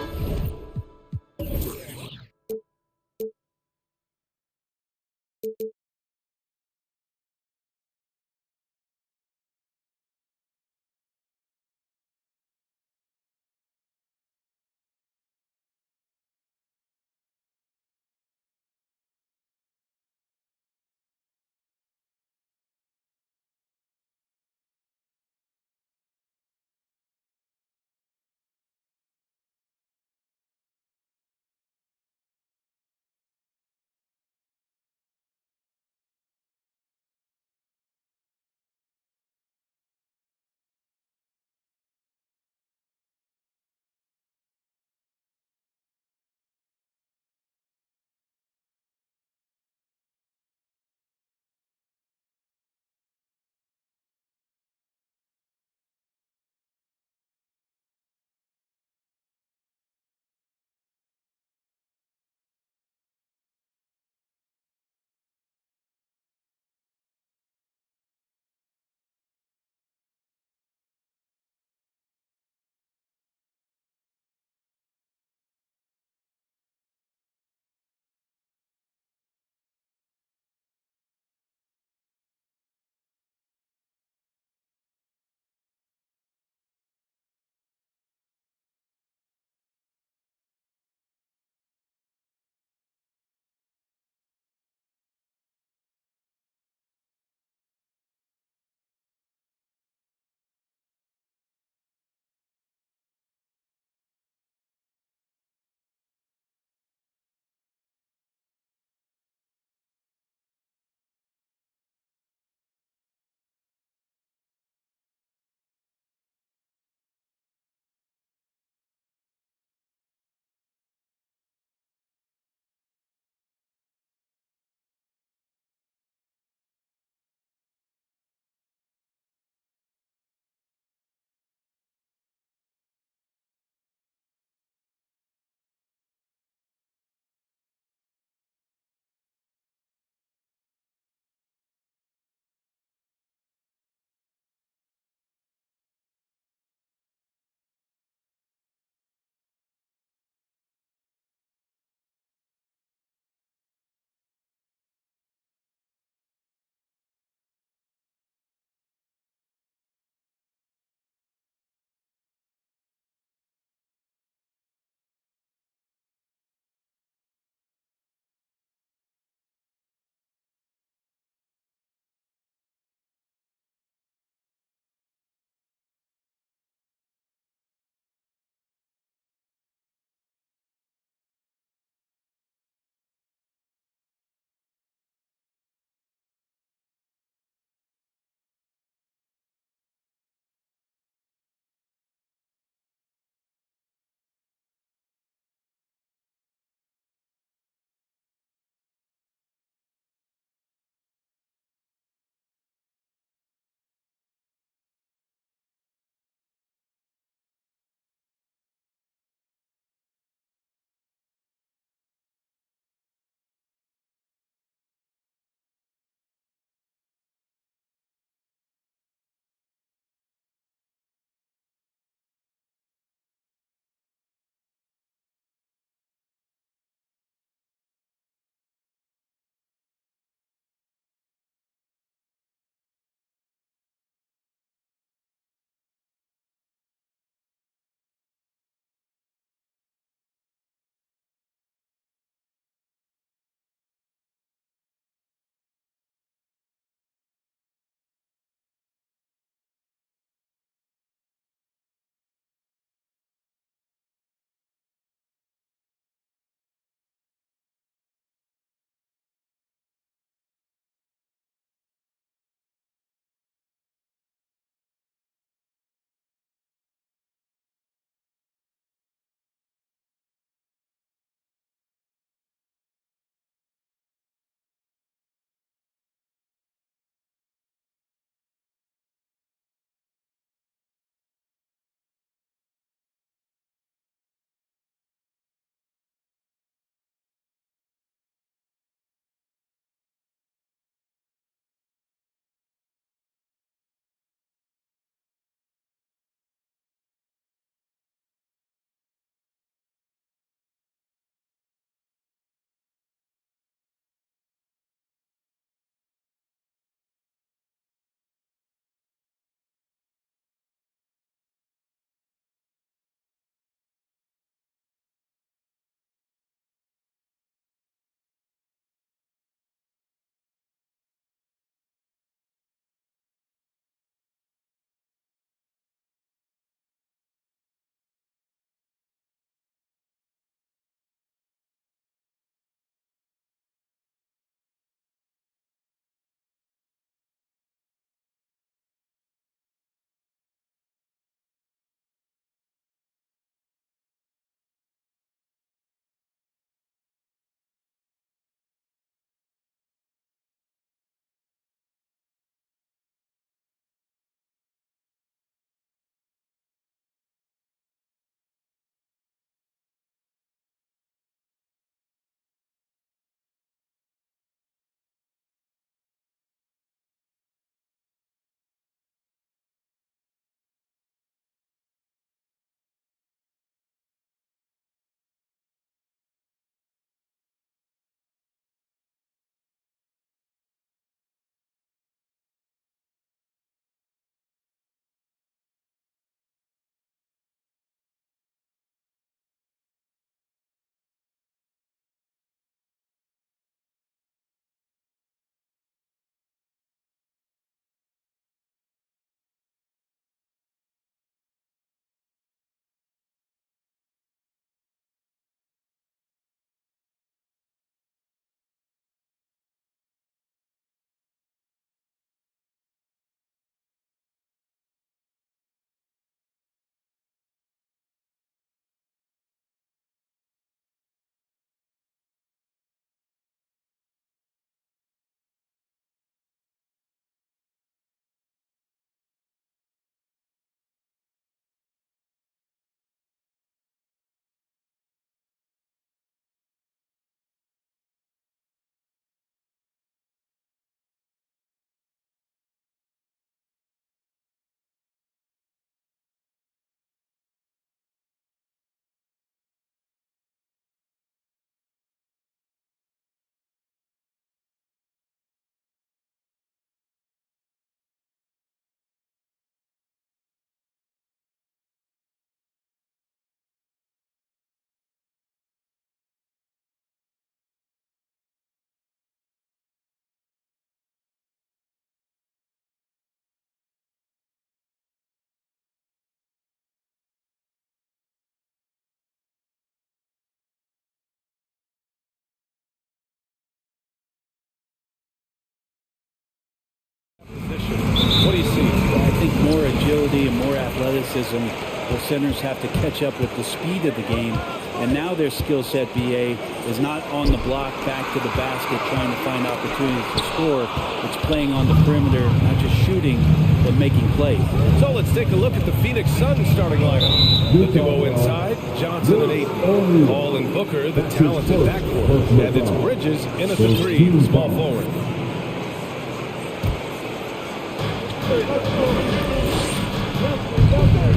think more agility and more athleticism. The centers have to catch up with the speed of the game. And now their skill set, BA, is not on the block, back to the basket, trying to find opportunities to score. It's playing on the perimeter, not just shooting, but making plays. So let's take a look at the Phoenix Suns starting lineup. The duo inside, Johnson and Ayton. Paul and Booker, the talented backcourt. And it's Bridges in at the three, the small forward.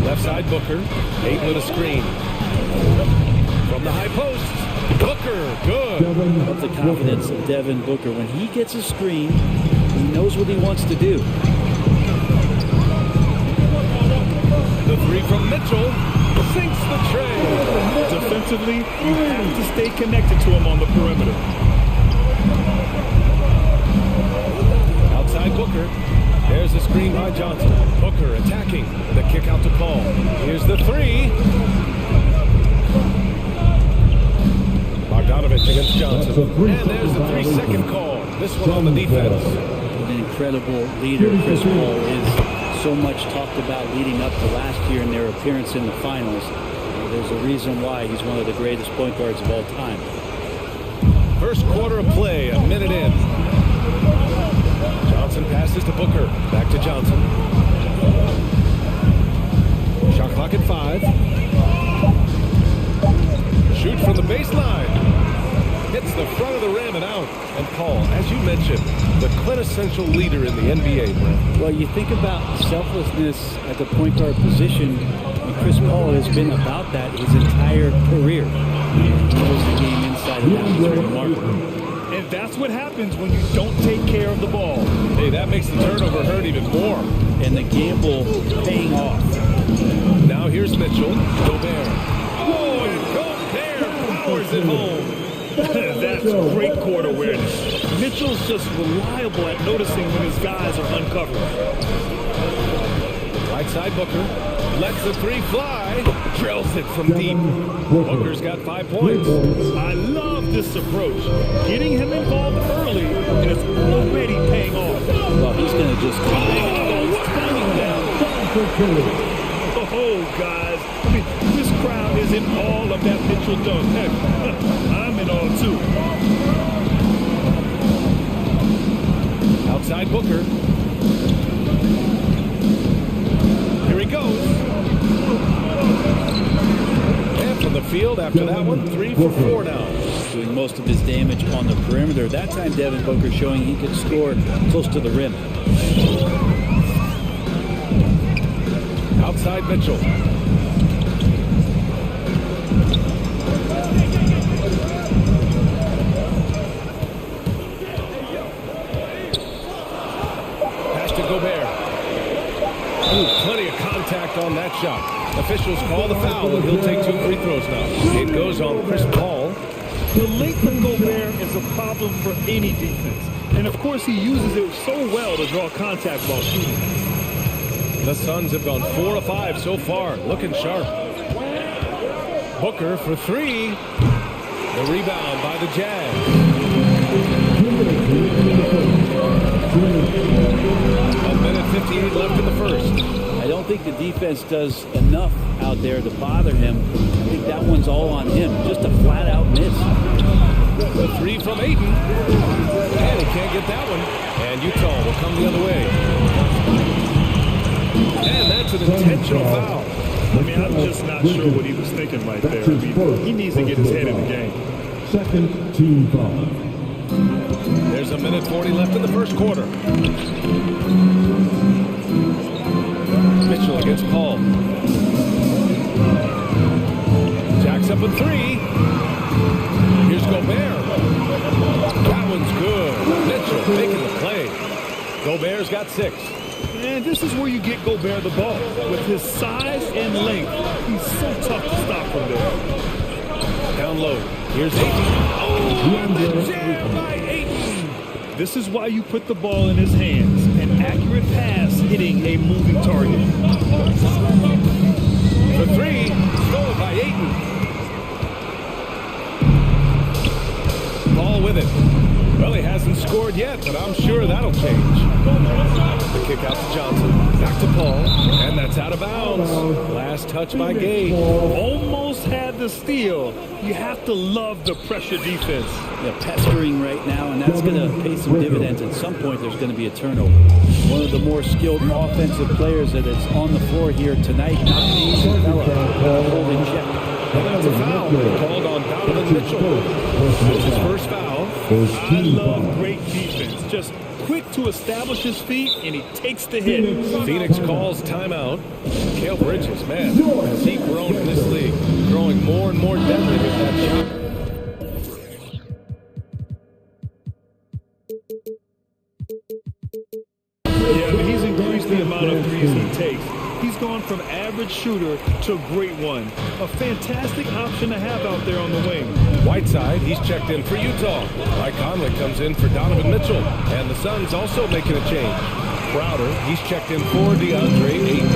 Left side Booker, Ayton with a screen. From the high post, Booker, good. Love the confidence of Devin Booker. When he gets a screen, he knows what he wants to do. The three from Mitchell sinks the tray. Defensively, you have to stay connected to him on the perimeter. Outside Booker. There's the screen by Johnson. Booker attacking. The kick out to Paul. Here's the three. Bogdanovich against Johnson. And there's the 3-second call. This one on the defense. An incredible leader. Chris Paul is so much talked about leading up to last year in their appearance in the finals. There's a reason why he's one of the greatest point guards of all time. First quarter of play, a minute in. Johnson passes to Booker. Back to Johnson. Shot clock at 5. Shoot from the baseline. Hits the front of the rim and out. And Paul, as you mentioned, the quintessential leader in the NBA, Brent. Well, you think about selflessness at the point guard position, and Chris Paul has been about that his entire career. He knows the game inside and out. It's remarkable. And that's what happens when you don't take care of the ball. Hey, that makes the turnover hurt even more. And the gamble paying off. Now here's Mitchell. Gobert. Oh, and Gobert powers it home. That's great court awareness. Mitchell's just reliable at noticing when his guys are uncovered. Right side Booker. Lets the three fly. Drills it from deep. Booker's got 5 points. I love this approach. Getting him involved early, and it's already paying off. Well, he's going to just come Oh, guys. I mean, this crowd is in all of that Mitchell dunk. Heck, I'm in all too. Outside Booker. Here he goes. And from the field after that one, 3 for 4 now. Doing most of his damage on the perimeter. That time, Devin Booker showing he could score close to the rim. Outside Mitchell. Pass to Gobert. Ooh, plenty of contact on that shot. Officials call the foul, and he'll take 2 free throws now. It goes on Chris Paul. The length of Gobert is a problem for any defense. And of course, he uses it so well to draw contact while shooting. The Suns have gone 4 of 5 so far, looking sharp. Booker for 3. The rebound by the Jazz. A minute 58 left in the first. I don't think the defense does enough out there to bother him. I think that one's all on him. Just a flat-out miss. The 3 from Ayton. And he can't get that one. And Utah will come the other way. And that's an intentional foul. I mean, I'm just not sure what he was thinking right there. I mean, he needs to get his head in the game. Second team foul. There's a minute 40 left in the first quarter. Mitchell against Paul. Jacks up a 3. Here's Gobert. That one's good. Mitchell making the play. Gobert's got 6. And this is where you get Gobert the ball. With his size and length, he's so tough to stop from there. Down low. Here's Ayton. Oh, the jam by Ayton. This is why you put the ball in his hands. An accurate pass hitting a moving target. The 3, stolen by Ayton. Paul with it. Well, he hasn't scored yet, but I'm sure that'll change. The kick out to Johnson. Back to Paul. And that's out of bounds. Last touch by Gay. Almost had the steal. You have to love the pressure defense. Yeah, pestering right now, and that's going to pay some dividends. At some point, there's going to be a turnover. One of the more skilled offensive players that is on the floor here tonight. Not an easy fella. Holding check. And that's a foul called on Donovan Mitchell. That's his first foul. I love great defense. Just quick to establish his feet, and he takes the hit. Phoenix calls timeout. Cale Bridges, man, has he grown in this league? Growing more and more deadly with that shot. Yeah, but he's increased the amount of threes he takes. He's gone from average shooter to great one. A fantastic option to have out there on the wing. Whiteside, he's checked in for Utah. Mike Conley comes in for Donovan Mitchell. And the Suns also making a change. Crowder, he's checked in for DeAndre Ayton.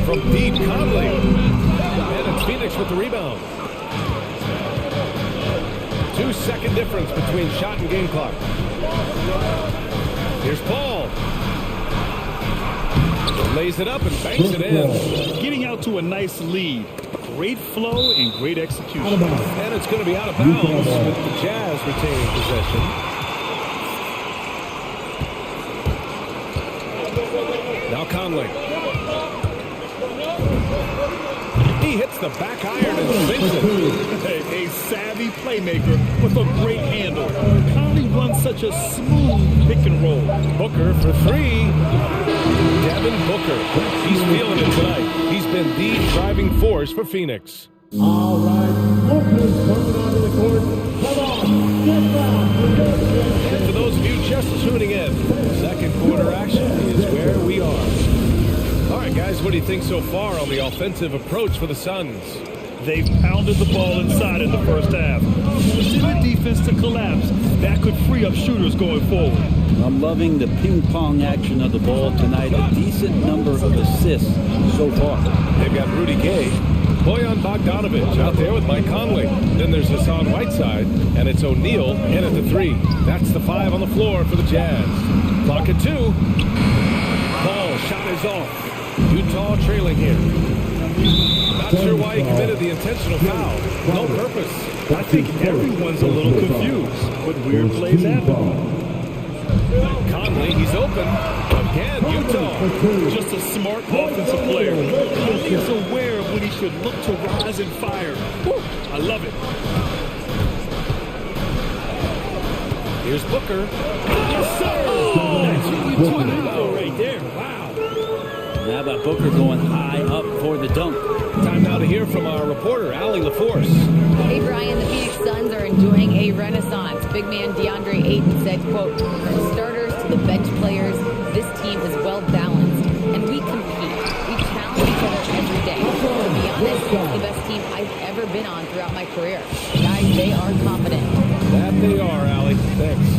From deep, Conley. And it's Phoenix with the rebound. 2-second difference between shot and game clock. Here's Paul. Lays it up and banks it in. Getting out to a nice lead. Great flow and great execution. And it's going to be out of bounds with the Jazz retaining possession. Now Conley. He hits the back iron and sinks it. A savvy playmaker with a great handle. Conley runs such a smooth pick and roll. Booker for three. Devin Booker. He's feeling it tonight. He's been the driving force for Phoenix. All right, Booker's coming onto the court. Come on, get down. And for those of you just tuning in, second quarter action is where we are. All right, guys, what do you think so far on the offensive approach for the Suns? They've pounded the ball inside in the first half. Pushing the defense to collapse. That could free up shooters going forward. I'm loving the ping-pong action of the ball tonight. A decent number of assists so far. They've got Rudy Gay, Bojan Bogdanovic out there with Mike Conley. Then there's Hassan Whiteside, and it's O'Neal in at the three. That's the 5 on the floor for the Jazz. Clock at 2. Paul, shot is off. Utah trailing here. Not sure why he committed the intentional foul. No purpose. I think everyone's a little confused, but weird plays happen. Conley, he's open. Again, Utah. Just a smart offensive player. Conley is aware of when he should look to rise and fire. Woo, I love it. Here's Booker. Yes, sir! That's what we talking about right there. Wow. How about Booker going high up for the dunk? Time now to hear from our reporter, Allie LaForce. Hey, Brian, the Phoenix Suns are enjoying a renaissance. Big man DeAndre Ayton said, quote, from starters to the bench players, this team is well balanced, and we compete. We challenge each other every day. To be honest, it's the best team I've ever been on throughout my career. Guys, they are confident. That they are, Allie. Thanks.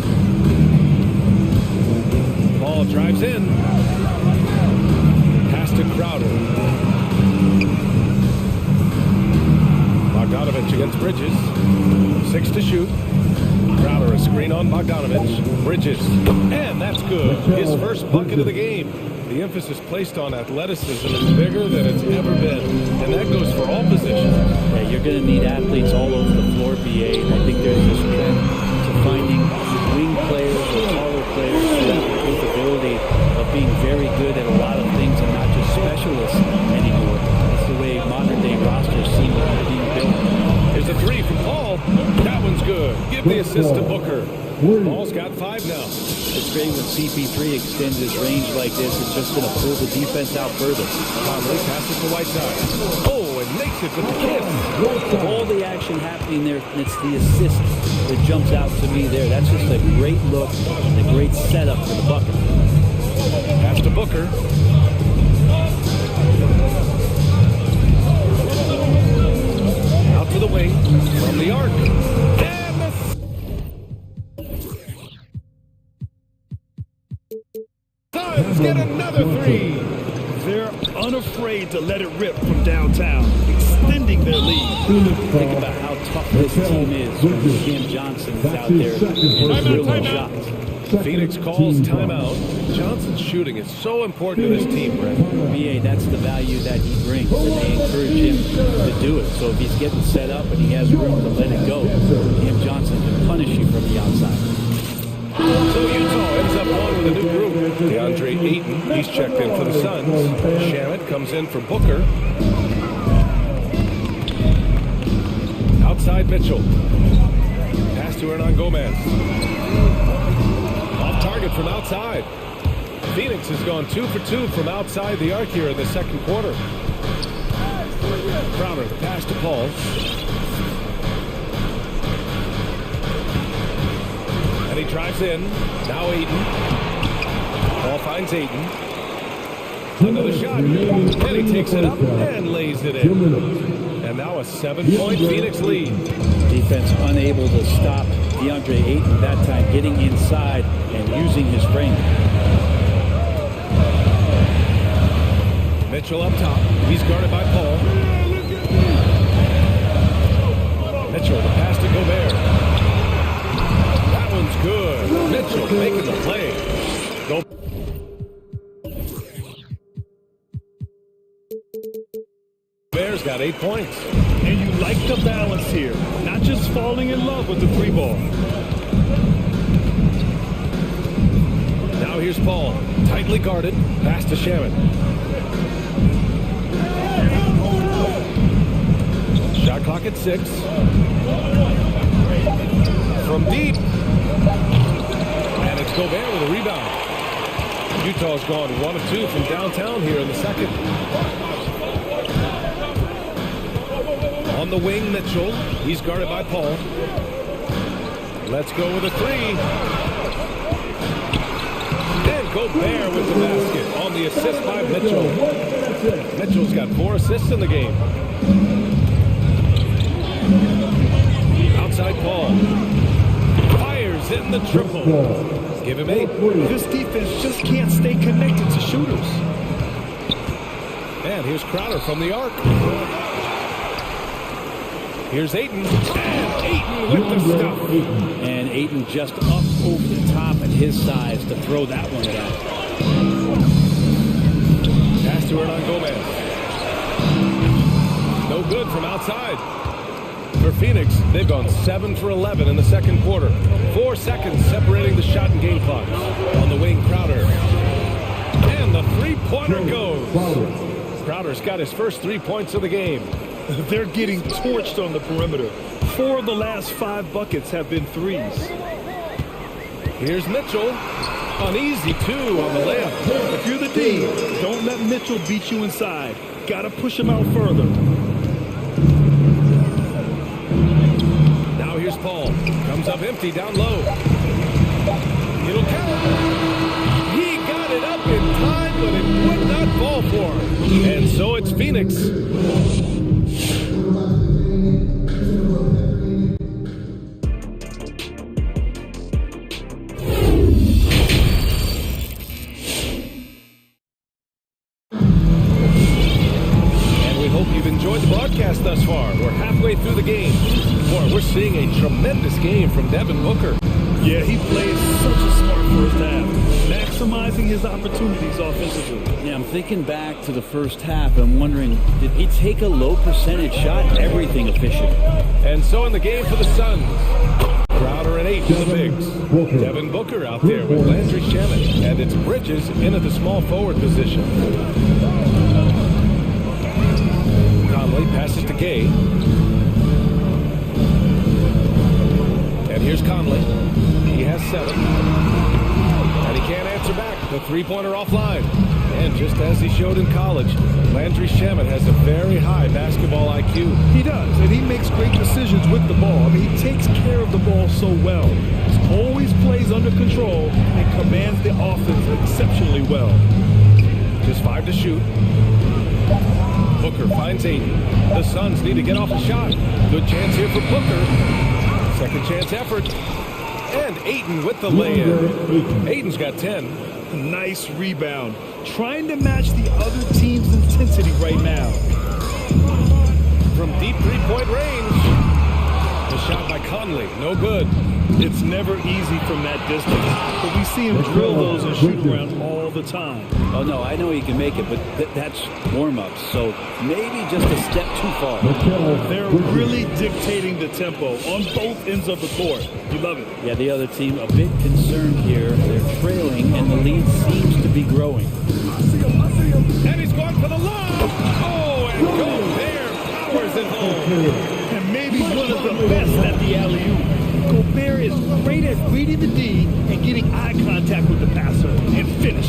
Ball drives in. Pass to Crowder. Bogdanovic against Bridges. 6 to shoot. Crowder, a screen on Bogdanovic. Bridges. And that's good. His first bucket of the game. The emphasis placed on athleticism is bigger than it's ever been. And that goes for all positions. Yeah, you're going to need athletes all over the floor, BA. And I think there's this trend to finding wing players or taller players who have the capability of being very good at a lot of things and not just specialists anymore. That's the way modern-day rosters seem to be being built. Here's a 3 from Paul. That one's good. Give the assist to Booker. Paul's got 5 now. It's great when CP3 extends his range like this. It's just going to pull the defense out further. Conley passes to Whiteside. Oh, and makes it with the kiss. All the action happening there, it's the assist that jumps out to me there. That's just a great look and a great setup for the bucket. Pass to Booker. Out to the wing from the arc. And the Suns get another 3. They're unafraid to let it rip from downtown. extending their lead. Think about how tough this team is when Cam Johnson's out there and drilling shots. Phoenix calls timeout. Johnson's shooting is so important to this team, Brett. BA, that's the value that he brings, and they encourage him to do it. So if he's getting set up and he has room to let it go, Cam Johnson can punish you from the outside. So Utah ends up on with a new group. DeAndre Ayton, he's checked in for the Suns. Shamet comes in for Booker. Outside Mitchell. Pass to Hernan Gomez. Off target from outside. Phoenix has gone 2 for 2 from outside the arc here in the second quarter. Crowder, the pass to Paul. And he drives in. Now Ayton. Paul finds Ayton. Another shot. And he takes it up and lays it in. And now a 7-point Phoenix lead. Defense unable to stop DeAndre Ayton that time, getting inside and using his frame. Mitchell up top. He's guarded by Paul. Mitchell, the pass to Gobert. That one's good. Mitchell making the play. Gobert's got 8 points. And you like the balance here, not just falling in love with the three ball. Now here's Paul, tightly guarded, pass to Shamet. Shot clock at 6. From deep. And it's Gobert with a rebound. Utah's gone 1 of 2 from downtown here in the second. On the wing, Mitchell. He's guarded by Paul. Let's go with a 3. And Gobert with the basket on the assist by Mitchell. Mitchell's got 4 assists in the game. Outside Paul. Fires in the triple. Give him 8. This defense just can't stay connected to shooters. And here's Crowder from the arc. Here's Ayton. And Ayton with the stuff. And Ayton just up over the top at his size to throw that one down. Pass to Hernan Gomez. No good from outside. For Phoenix, they've gone 7 for 11 in the second quarter. 4 seconds separating the shot and game clocks. On the wing, Crowder. And the three-pointer goes. Crowder's got his first 3 points of the game. They're getting torched on the perimeter. 4 of the last 5 buckets have been threes. Here's Mitchell. An easy 2 on the layup. If you're the D, don't let Mitchell beat you inside. Gotta push him out further. Now here's Paul. Comes up empty down low. It'll count. He got it up in time, but it would not fall for him. And so it's Phoenix. Thus far, we're halfway through the game. Boy, we're seeing a tremendous game from Devin Booker. Yeah, he plays such a smart first half, maximizing his opportunities offensively. Yeah, I'm thinking back to the first half. I'm wondering, did he take a low percentage shot? Everything efficient. And so in the game for the Suns, Crowder and 8 to the bigs. Devin Booker out there with Landry Shamet, and it's Bridges in at the small forward position. Passes to Gay. And here's Conley. He has 7. And he can't answer back. The three-pointer offline. And just as he showed in college, Landry Shamet has a very high basketball IQ. He does, and he makes great decisions with the ball. I mean, he takes care of the ball so well. He always plays under control and commands the offense exceptionally well. Just 5 to shoot. Booker finds Ayton. The Suns need to get off a shot. Good chance here for Booker. Second chance effort. And Ayton with the lay-in. Ayton's got 10. Nice rebound. Trying to match the other team's intensity right now. deep three-point range. The shot by Conley, no good. It's never easy from that distance, but we see him drill those and shoot around all the time. Oh, no, I know he can make it, but that's warm-ups, so maybe just a step too far. They're really dictating the tempo on both ends of the court. You love it. Yeah, the other team a bit concerned here. They're trailing, and the lead seems to be growing. And he's going for the lob. Oh, and Gobert powers it home. And maybe one of the best at the alley-oop. Gobert is great at reading the D and getting eye contact with the passer and finish.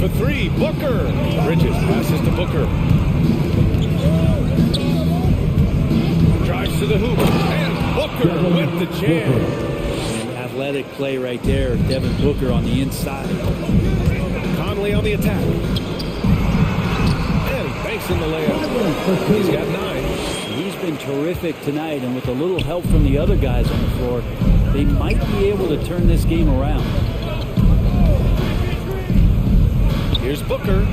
For three, Booker. Bridges passes to Booker. Drives to the hoop. And Booker with the jam. An athletic play right there. Devin Booker on the inside. Conley on the attack. And banks in the layup. He's got 9. He's been terrific tonight, and with a little help from the other guys on the floor, they might be able to turn this game around. Here's Booker.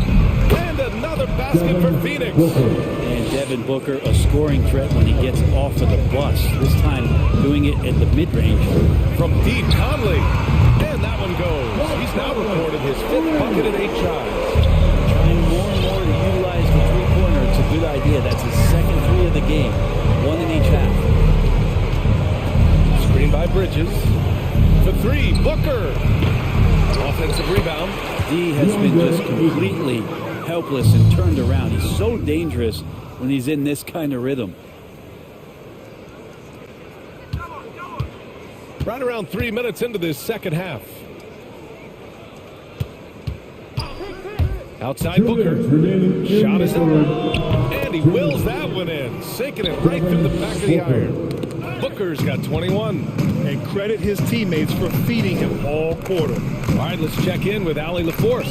And another basket for Phoenix. And Devin Booker, a scoring threat when he gets off of the bus. This time doing it at the mid-range. From deep, Conley. And that one goes. He's now recorded his 5th bucket in 8 shots. Trying more and more to utilize the three-pointer. It's a good idea. That's his second 3 of the game. 1 in each half. Screen by Bridges. For 3, Booker. Offensive rebound. D has been just completely helpless and turned around. He's so dangerous when he's in this kind of rhythm. Right around 3 minutes into this second half. Outside Booker. Shot is up. And he wills that one in. Sinking it right through the back of the iron. Booker's got 21. And credit his teammates for feeding him all quarter. All right, let's check in with Allie LaForce.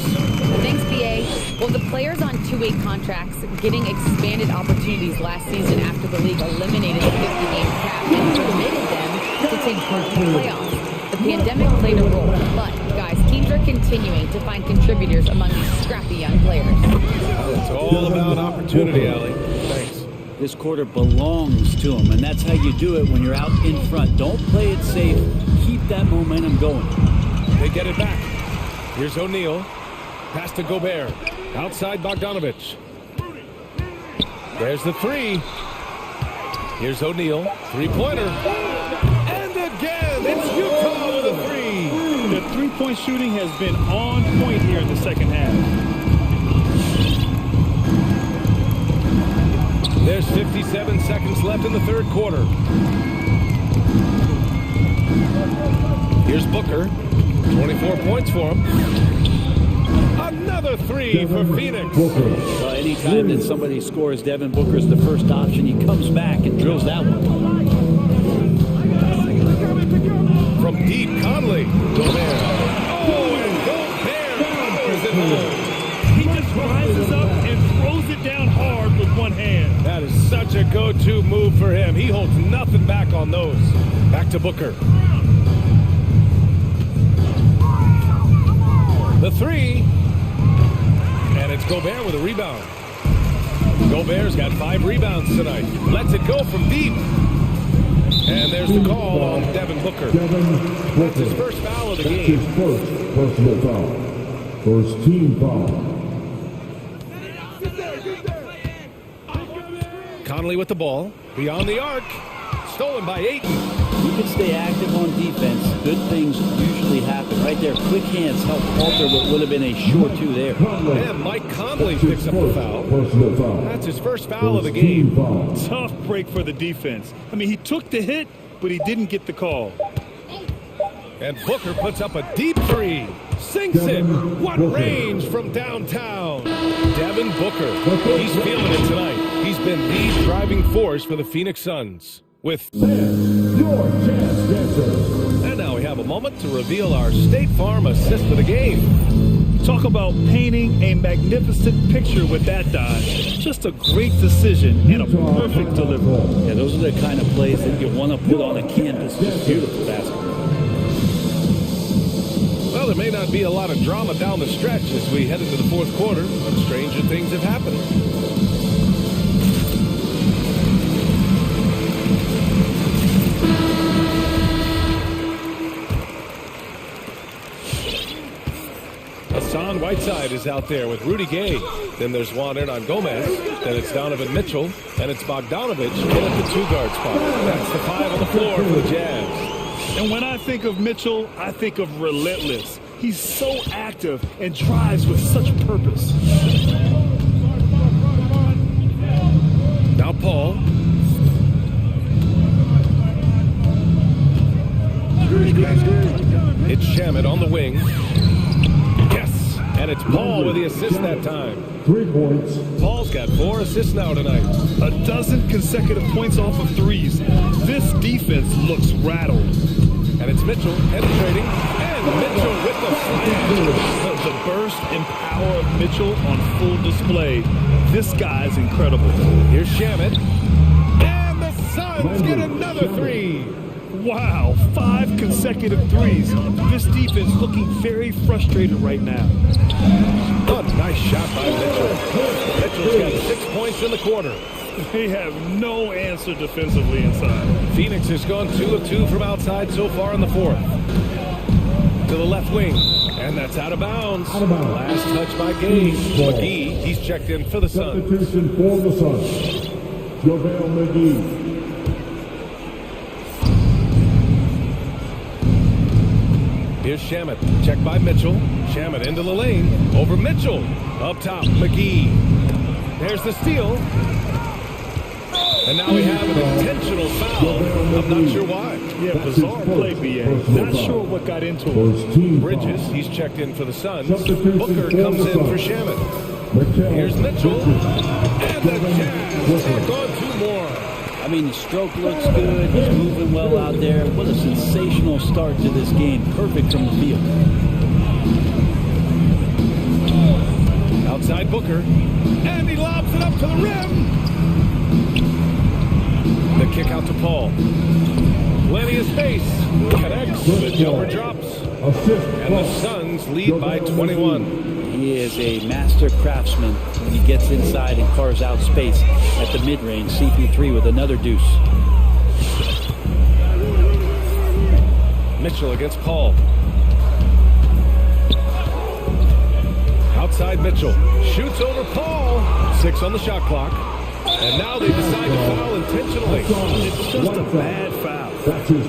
Thanks, BA. Well, the players on two-way contracts getting expanded opportunities last season after the league eliminated the 50-game cap and permitted them to take part in the playoffs. The pandemic played a role, but, guys, teams are continuing to find contributors among these scrappy young players. It's all about opportunity, Allie. Thanks. This quarter belongs to him, and that's how you do it when you're out in front. Don't play it safe. Keep that momentum going. They get it back. Here's O'Neal. Pass to Gobert. Outside Bogdanovich. There's the 3. Here's O'Neal. 3-pointer. And again, it's Utah with a 3. The three-point shooting has been on point here in the second half. There's 57 seconds left in the third quarter. Here's Booker. 24 points for him. Another 3 for Phoenix. Well, anytime that somebody scores, Devin Booker's the first option. He comes back and drills that one. From deep, Conley. Gobert. Oh, and Gobert powers it home. He just rises up and throws it down hard with one hand. That is such a go-to move for him. He holds nothing back on those. Back to Booker. The 3. And it's Gobert with a rebound. Gobert's got 5 rebounds tonight. Lets it go from deep. And there's the call on Devin Booker. That's his first foul of the game. First personal foul. First team foul. Conley with the ball. Beyond the arc. Stolen by Ayton. You can stay active on defense. Good things usually happen. Right there, quick hands help alter what would have been a short 2 there. And Mike Conley picks up the foul. That's his first foul of the game. Tough break for the defense. I mean, he took the hit, but he didn't get the call. And Booker puts up a deep 3. Sinks it. What range from downtown. Devin Booker. He's feeling it tonight. He's been the driving force for the Phoenix Suns. With and now we have a moment to reveal our State Farm assist for the game. Talk about painting a magnificent picture with that dive. Just a great decision and a perfect delivery. Yeah, those are the kind of plays that you want to put on a canvas. Just beautiful basketball. Well, there may not be a lot of drama down the stretch as we head into the fourth quarter, but stranger things have happened. Hassan Whiteside is out there with Rudy Gay. Then there's Juan Hernan Gomez. Then it's Donovan Mitchell. And it's Bogdanovich in at the 2-guard spot. That's the 5 on the floor for the Jazz. And when I think of Mitchell, I think of relentless. He's so active and drives with such purpose. Now Paul. It's Shamet on the wing. Yes! And it's Paul with the assist that time. 3 points. Paul's got 4 assists now tonight. A dozen consecutive points off of threes. This defense looks rattled. And it's Mitchell penetrating. And Mitchell with the slam. The burst and power of Mitchell on full display. This guy is incredible. Here's Shamet. And the Suns get another 3. Wow, 5 consecutive threes. This defense looking very frustrated right now. Oh, nice shot by Mitchell. Mitchell's got 6 points in the quarter. They have no answer defensively inside. Phoenix has gone 2 of 2 from outside so far in the 4th. To the left wing. And that's out of bounds. Last touch by Gay. McGee, he's checked in for the Suns. Substitution for the Suns. JaVale McGee. Here's Shamet, checked by Mitchell. Shamet into the lane, over Mitchell. Up top, McGee. There's the steal. And now we have an intentional foul. I'm not sure why. Yeah, bizarre play, B.A. Not sure what got into him. Bridges, he's checked in for the Suns. Booker comes in for Shamet. Here's Mitchell. And the Jazz take on 2 more. I mean, the stroke looks good. He's moving well out there. What a sensational start to this game. Perfect from the field. Outside Booker. And he lobs it up to the rim. The kick out to Paul. Plenty of space. Connects. The jumper drops. And the Suns lead by 21. He is a master craftsman when he gets inside and carves out space at the mid-range. CP3 with another deuce. Mitchell against Paul. Outside Mitchell. Shoots over Paul. 6 on the shot clock. And now they decide to foul intentionally. It's just a bad foul.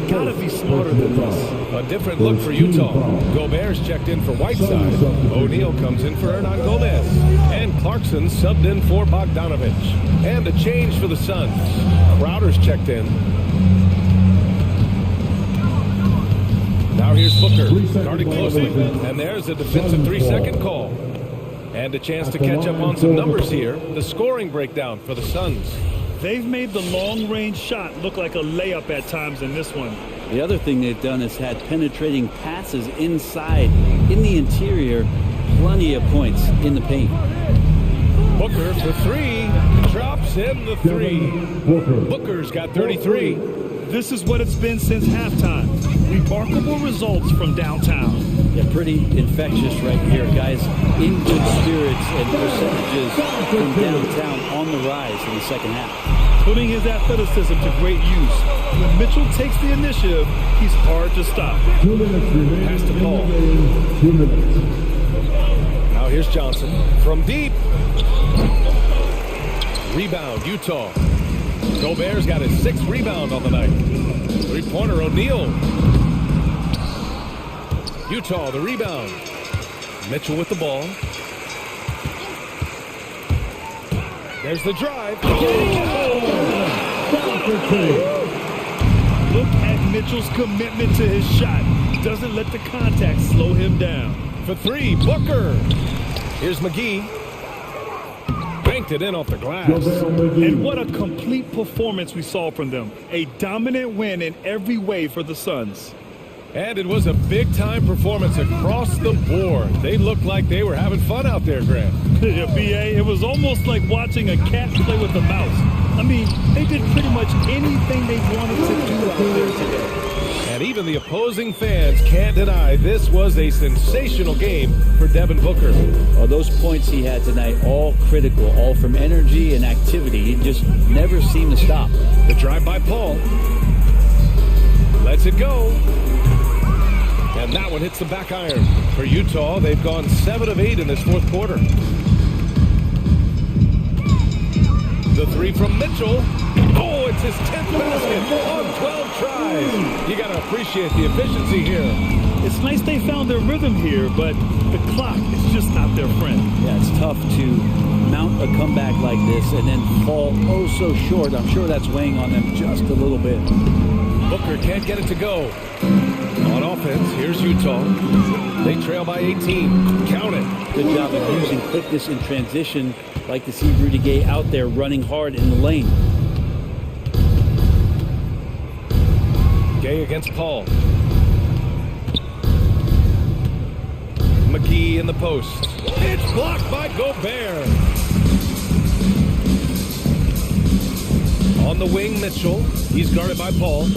Gotta be smarter than this. A different look for Utah. Gobert's checked in for Whiteside. O'Neal comes in for Hernan Gomez. And Clarkson subbed in for Bogdanovich. And a change for the Suns. Crowder's checked in. Now here's Booker, guarding closely. And there's a defensive 3-second call. And a chance to catch up on some numbers here. The scoring breakdown for the Suns. They've made the long-range shot look like a layup at times in this one. The other thing they've done is had penetrating passes inside, in the interior, plenty of points in the paint. Booker for 3, drops in the 3. Booker's got 33. This is what it's been since halftime. Remarkable results from downtown. Yeah, pretty infectious right here, guys. In good spirits and percentages from downtown on the rise in the second half. Putting his athleticism to great use. When Mitchell takes the initiative, he's hard to stop. 2 minutes remaining. Pass to Paul. 2 minutes. Now here's Johnson from deep. Rebound, Utah. Gobert's got his 6th rebound on the night. 3-pointer, O'Neal. Utah, the rebound. Mitchell with the ball. There's the drive. Look at Mitchell's commitment to his shot. Doesn't let the contact slow him down. For 3, Booker. Here's McGee. Banked it in off the glass. And what a complete performance we saw from them. A dominant win in every way for the Suns. And it was a big-time performance across the board. They looked like they were having fun out there, Grant. Yeah, B.A., it was almost like watching a cat play with a mouse. I mean, they did pretty much anything they wanted to do out there today. And even the opposing fans can't deny this was a sensational game for Devin Booker. Well, those points he had tonight, all critical, all from energy and activity. He just never seemed to stop. The drive by Paul. Lets it go. And that one hits the back iron. For Utah, they've gone 7 of 8 in this fourth quarter. The three from Mitchell. Oh, it's his 10th basket on 12 tries. You got to appreciate the efficiency here. It's nice they found their rhythm here, but the clock is just not their friend. Yeah, it's tough to mount a comeback like this and then fall oh so short. I'm sure that's weighing on them just a little bit. Booker can't get it to go. On offense, here's Utah. They trail by 18. Count it. Good job of using quickness in transition. Like to see Rudy Gay out there running hard in the lane. Gay against Paul. McGee in the post. It's blocked by Gobert. On the wing, Mitchell. He's guarded by Paul.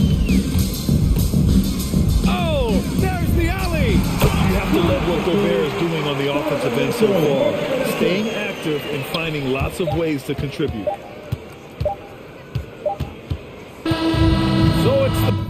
Oh, there's the alley. You have to love what Gobert is doing on the offensive end so far. Staying active and finding lots of ways to contribute. So it's the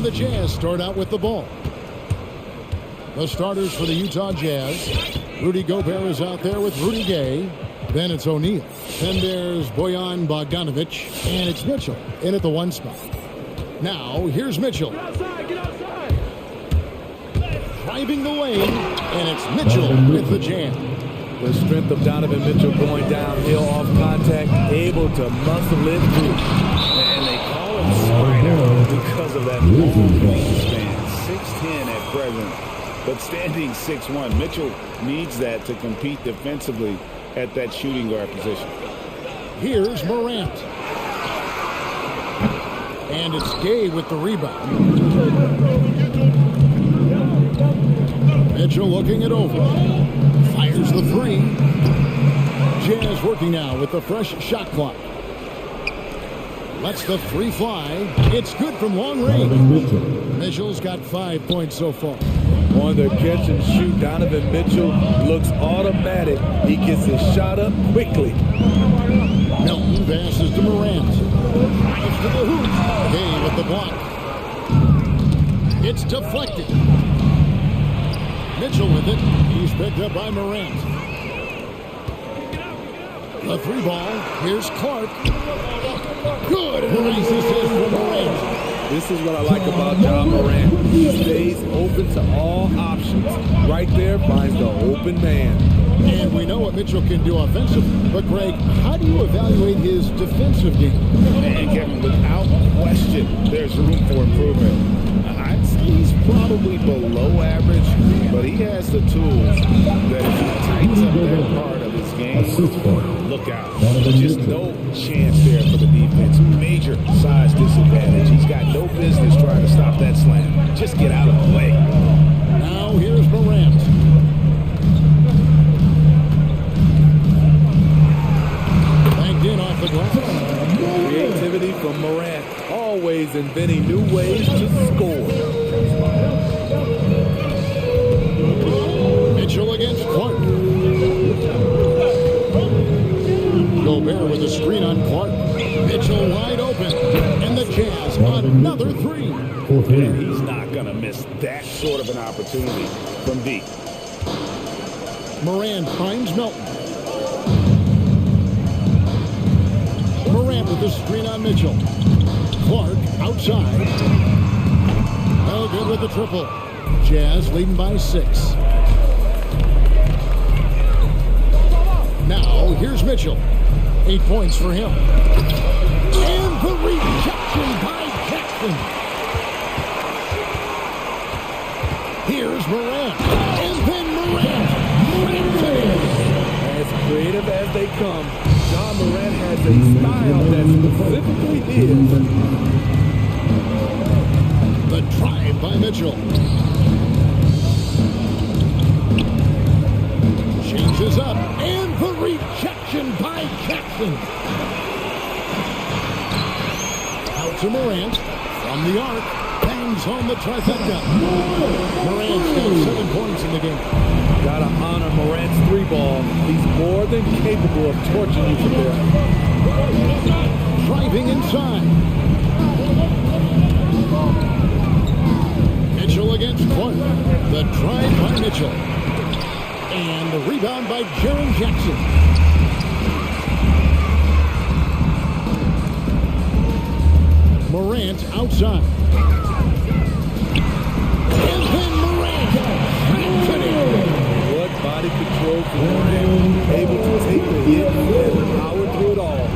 And the Jazz start out with the ball. The starters for the Utah Jazz. Rudy Gobert is out there with Rudy Gay. Then it's O'Neal. Then there's Bojan Bogdanovic. And it's Mitchell in at the 1 spot. Now, here's Mitchell. Get outside. Driving the lane. And it's Mitchell with the jam. The strength of Donovan Mitchell going downhill off contact, able to muscle it through. And they call him Spider because of that long wingspan. 6'10" at present, but standing 6'1". Mitchell needs that to compete defensively at that shooting guard position. Here's Morant. And it's Gay with the rebound. Mitchell looking it over. Fires the 3. Jazz working now with the fresh shot clock. Lets the 3 fly. It's good from long range. Mitchell's got 5 points so far. On their catch and shoot, Donovan Mitchell looks automatic. He gets his shot up quickly. Melton passes to Morant. Drives to the hoop. Gay with the block. It's deflected. Mitchell with it. He's picked up by Morant. The 3 ball. Here's Clark. Good. Nice assist from Morant. This is what I like about John Morant. He stays open to all options. Right there finds the open man. And we know what Mitchell can do offensively. But, Greg, how do you evaluate his defensive game? And Kevin, without question, there's room for improvement. I'd say he's probably below average, but he has the tools that if he tightens up that part of his game, look out. There's just no chance there for the defense. Major size disadvantage. He's got no business trying to stop that slam. Just get out of the way. Now here's Morant. Banked in off the glass. Creativity from Morant, always inventing new ways to score. Mitchell against Clark. Gobert with a screen on Clark. Mitchell wide open. And the Jazz another 3. And he's not going to miss that sort of an opportunity from deep. Morant finds Melton. Morant with the screen on Mitchell. Clark outside. No good with the triple. Jazz leading by 6. Now here's Mitchell. 8 points for him. And the rejection by Jackson. Here's Morant. And then Morant. As creative as they come, John Morant has a style that's specifically his. The drive by Mitchell. Changes up. And the rejection by Jackson. Out to Morant. From the arc. Bangs home the trifecta. Morant's got 7 points in the game. Gotta honor Morant's 3 ball. He's more than capable of torching you from there. Driving inside. Mitchell against Clark. The drive by Mitchell. And the rebound by Jaren Jackson. Morant outside. And then Morant. What body control from Morant. Able to take the hit and power through it all.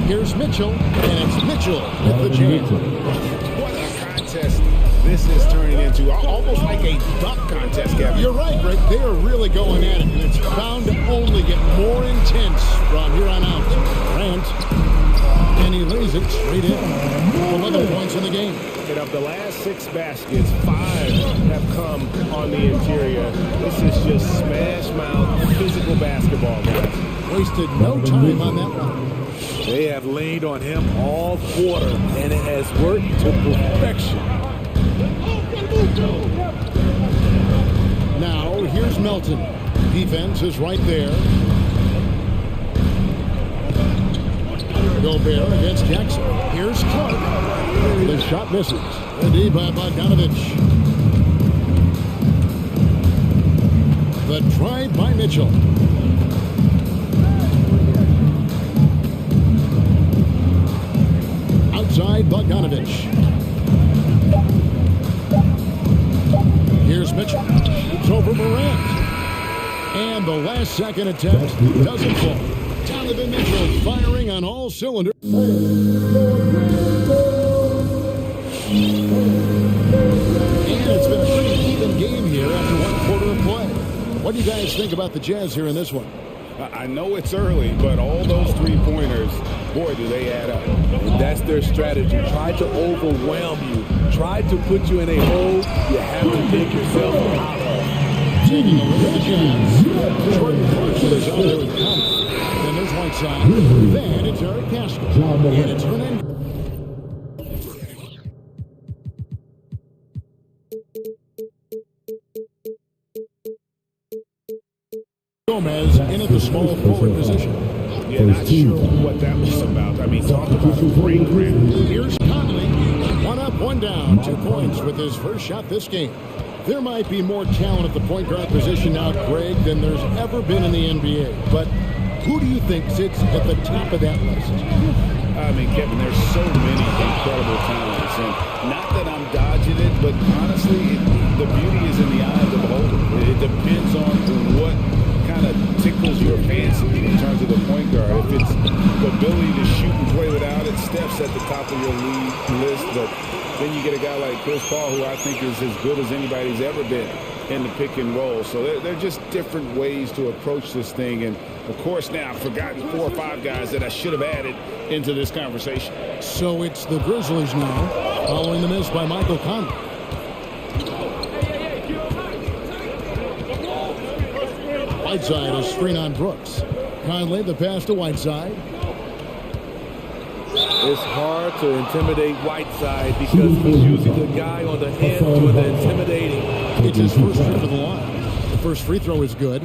Here's Mitchell. And it's Mitchell with the jam. What a contest this is turning into. Almost like a dunk contest, Kevin. You're right, Rick. They are really going at it, and it's bound to only get more intense from here on out. Grant, and he lays it straight in. 11 points in the game. And of the last 6 baskets, 5 have come on the interior. This is just smash mouth physical basketball, guys. Wasted no time on that one. They have leaned on him all quarter, and it has worked to perfection. Now, here's Melton. Defense is right there. Gobert against Jackson. Here's Clark. The shot misses. The D by Bogdanovich. The drive by Mitchell. Outside Bogdanovich. Here's Mitchell. It's over Morant. And the last second attempt doesn't fall. Donovan Mitchell firing on all cylinders. And it's been a pretty even game here after one quarter of play. What do you guys think about the Jazz here in this one? I know it's early, but all those three-pointers, boy, do they add up. And that's their strategy. Try to overwhelm you. Try to put you in a hole you have to dig yourself out of. Taking a look at the Jazz. Jordan Clarkson is out there with Conley. Then there's Whiteside. Then it's Eric Castro. And it's Hernan. Gomez in at the small forward position. Yeah, not sure what that was about. I mean, talk about a brain cramp. Here's Conley. One up, one down. 2 points with his first shot this game. There might be more talent at the point guard position now, Greg, than there's ever been in the NBA. But who do you think sits at the top of that list? I mean, Kevin, there's so many incredible talents. And not that I'm dodging it, but honestly, the beauty is in the eye of the beholder. It depends on what kind of tickles your fancy in terms of the point guard. If it's the ability to shoot and play without it, Steph's at the top of your league list. But then you get a guy like Chris Paul, who I think is as good as anybody's ever been in the pick and roll. So they're just different ways to approach this thing. And of course, now I've forgotten 4 or 5 guys that I should have added into this conversation. So it's the Grizzlies now, following the miss by Michael Conley. Whiteside, a screen on Brooks. Conley, the pass to Whiteside. It's hard to intimidate Whiteside because he's using the guy on the end for the intimidating. It's his first trip to the line. The first free throw is good.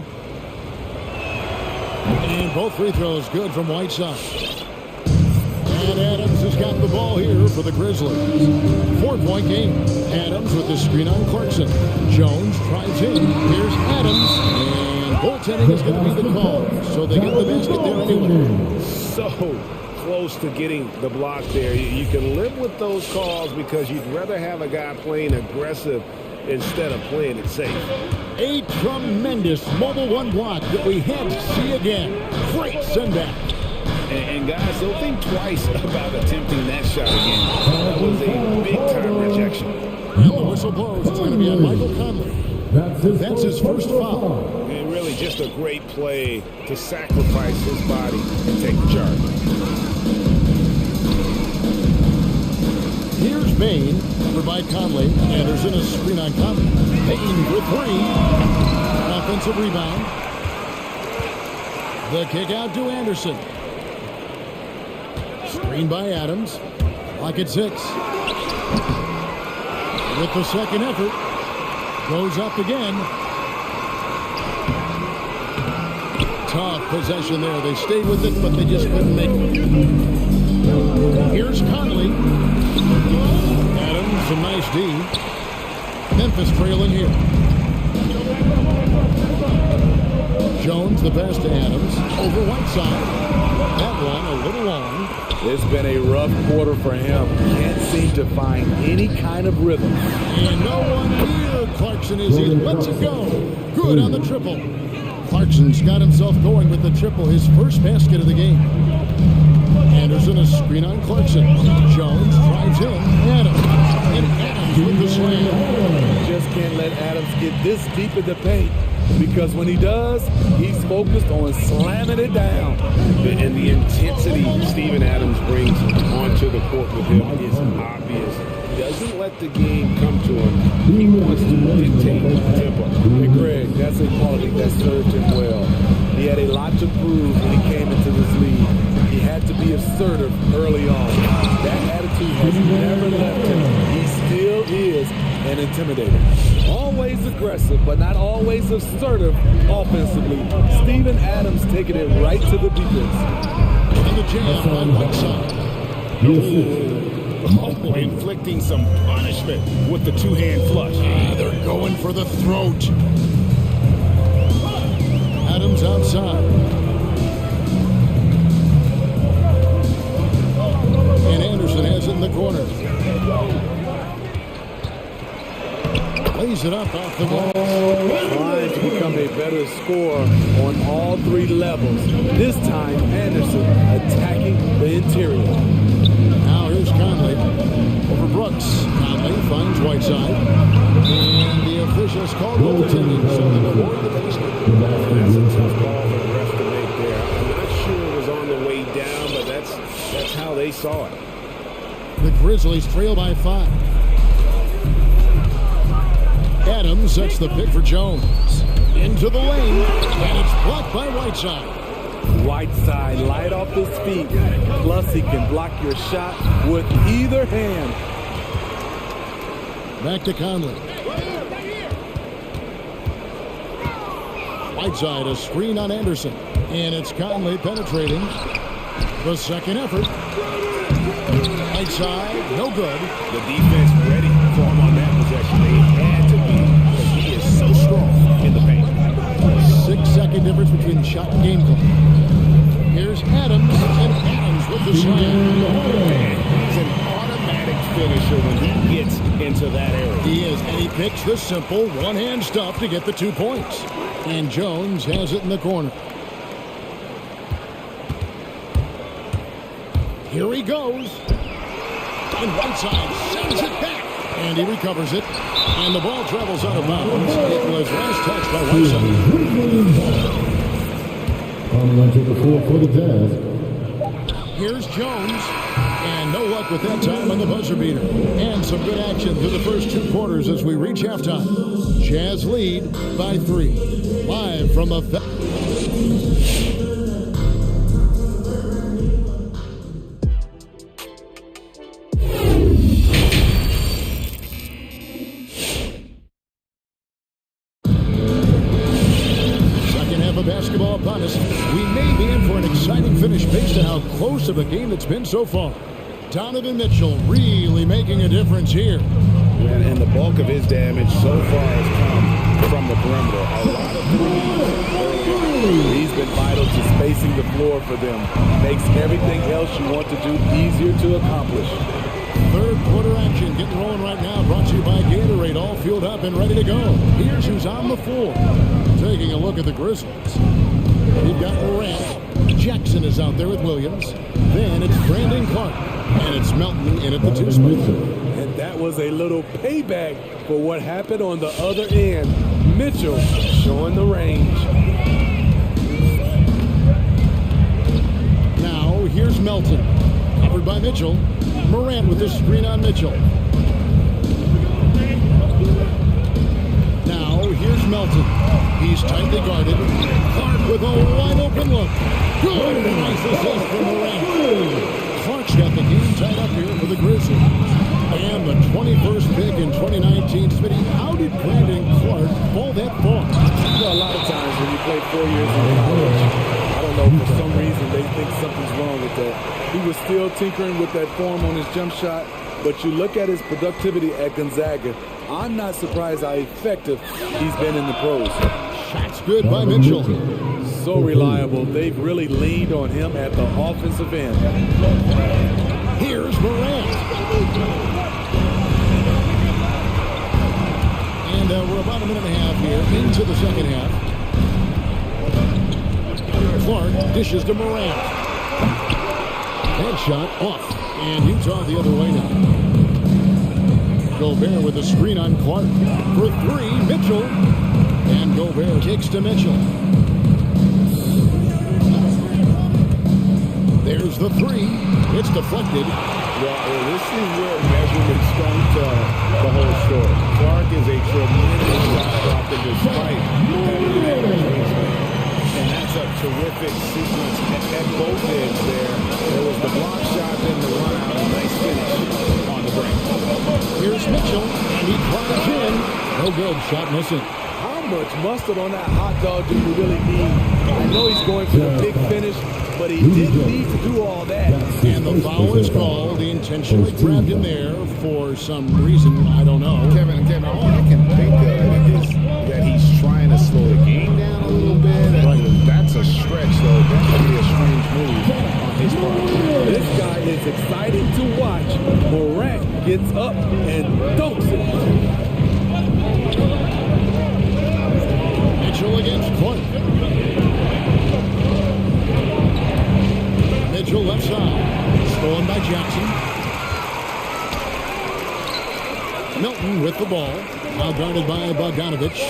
And both free throws good from Whiteside. And Adams has got the ball here for the Grizzlies. 4-point game. Adams with the screen on Clarkson. Jones tries in. Here's Adams. And goaltending is going to be the call. So they get the basket there anyway. So close to getting the block there. You can live with those calls because you'd rather have a guy playing aggressive instead of playing it safe. A tremendous mobile one block that we had to see again. Great send back. And guys, don't think twice about attempting that shot again. That was a big-time rejection. And the whistle blows. It's going to be on Michael Conley. That's his first foul. And really just a great play to sacrifice his body and take the charge. Here's Bain, covered by Conley. Anderson a screen on Conley. Bain for 3. Offensive rebound. The kick out to Anderson. Screen by Adams. Clock at 6. With the second effort. Goes up again. Tough possession there. They stayed with it, but they just couldn't make it. Here's Conley. Adams, a nice D. Memphis trailing here. Jones, the pass to Adams. Over Whiteside. That one a little long. It's been a rough quarter for him. Can't seem to find any kind of rhythm. And no one here. Clarkson is in. Lets it go. Good on the triple. Clarkson's got himself going with the triple. His first basket of the game. Anderson a screen on Clarkson. Jones drives in. Adams. And Adams with the slam. Just can't let Adams get this deep in the paint. Because when he does, he's focused on slamming it down. And the intensity Steven Adams brings onto the court with him is obvious. He doesn't let the game come to him. He wants to dictate the tempo. Hey, Greg, that's a quality that served him well. He had a lot to prove when he came into this league. He had to be assertive early on. That attitude has never left him. He still is an intimidator. Always aggressive, but not always assertive offensively. Steven Adams taking it right to the defense. And the jam by Whiteside. Oh, inflicting some punishment with the two-hand flush. They're going for the throat. Adams outside. And Anderson has it in the corner. Plays it up off the ball. Trying to become a better scorer on all three levels. This time, Anderson attacking the interior. Now here's Conley over Brooks. Conley finds Whiteside. And the officials call goaltending. So they avoid the basket. That's a tough call for the ref to make there. I'm not sure it was on the way down, but that's how they saw it. The Grizzlies trail by 5. Adams sets the pick for Jones. Into the lane, and it's blocked by Whiteside. Whiteside light off his feet. Plus, he can block your shot with either hand. Back to Conley. Whiteside, a screen on Anderson. And it's Conley penetrating. The second effort. Whiteside, no good. The defense ready for him on that possession. They had to be, because he is so strong in the paint. 6-second difference between the shot and game clock. Here's Adams, and Adams with the slam. He's an automatic finisher when he gets into that area. He is, and he picks the simple one-hand stuff to get the 2 points. And Jones has it in the corner. Here he goes. And Whiteside sends it back. And he recovers it. And the ball travels out of bounds. It was last touched by Whiteside. On to the 4 for the Jazz. Here's Jones. And no luck with that time on the buzzer beater. And some good action through the first 2 quarters as we reach halftime. Jazz lead by 3. Live from the... basketball upon us. We may be in for an exciting finish based on how close of a game it's been so far. Donovan Mitchell really making a difference here. And the bulk of his damage so far has come from the perimeter. A lot of threes early on. He's been vital to spacing the floor for them. Makes everything else you want to do easier to accomplish. Third quarter action getting rolling right now. Brought to you by Gatorade. All fueled up and ready to go. Here's who's on the floor. Taking a look at the Grizzlies. We've got Morant. Jackson is out there with Williams. Then it's Brandon Clark. And it's Melton in at the 2 spot. And that was a little payback for what happened on the other end. Mitchell showing the range. Now here's Melton. Covered by Mitchell. Morant with the screen on Mitchell. Now here's Melton. He's tightly guarded. Clark with a wide open look. Good. Nice assist from Morant. Clark's got the game tied up here for the Grizzlies. And the 21st pick in 2019. Smitty, how did Brandon Clark fall that far? A lot of times when you play 4 years in college, I don't know, for some reason they think something's wrong with that. He was still tinkering with that form on his jump shot, but you look at his productivity at Gonzaga, I'm not surprised how effective he's been in the pros. Shots good by Mitchell. So reliable. They've really leaned on him at the offensive end. Here's Morant. And we're about a minute and a half here into the second half. Clark dishes to Morant. Headshot off. And Utah the other way now. Gobert with a screen on Clark. For 3, Mitchell. And Gobert takes to Mitchell. There's the 3. It's deflected. Well, this is where measurements don't tell the whole story. Clark is a tremendous shot stopper despite having that wingspan. And that's a terrific sequence at both ends there. There was the block shot, then the run out, a nice finish on the break. Here's Mitchell, and he drives in. No good, shot missing. How much mustard on that hot dog do you really need? I know he's going for the big finish, but he didn't need to do all that. And the foul is called. He intentionally grabbed him there for some reason, I don't know. Kevin, all I can think of is that he's trying to slow the game down a little bit. That's a stretch, though. Definitely a strange move on his part. This guy is exciting to watch. Morant gets up and dunks it. Mitchell against Clark. Mitchell left side. Stolen by Jackson. Milton with the ball. Now guarded by Bogdanovich.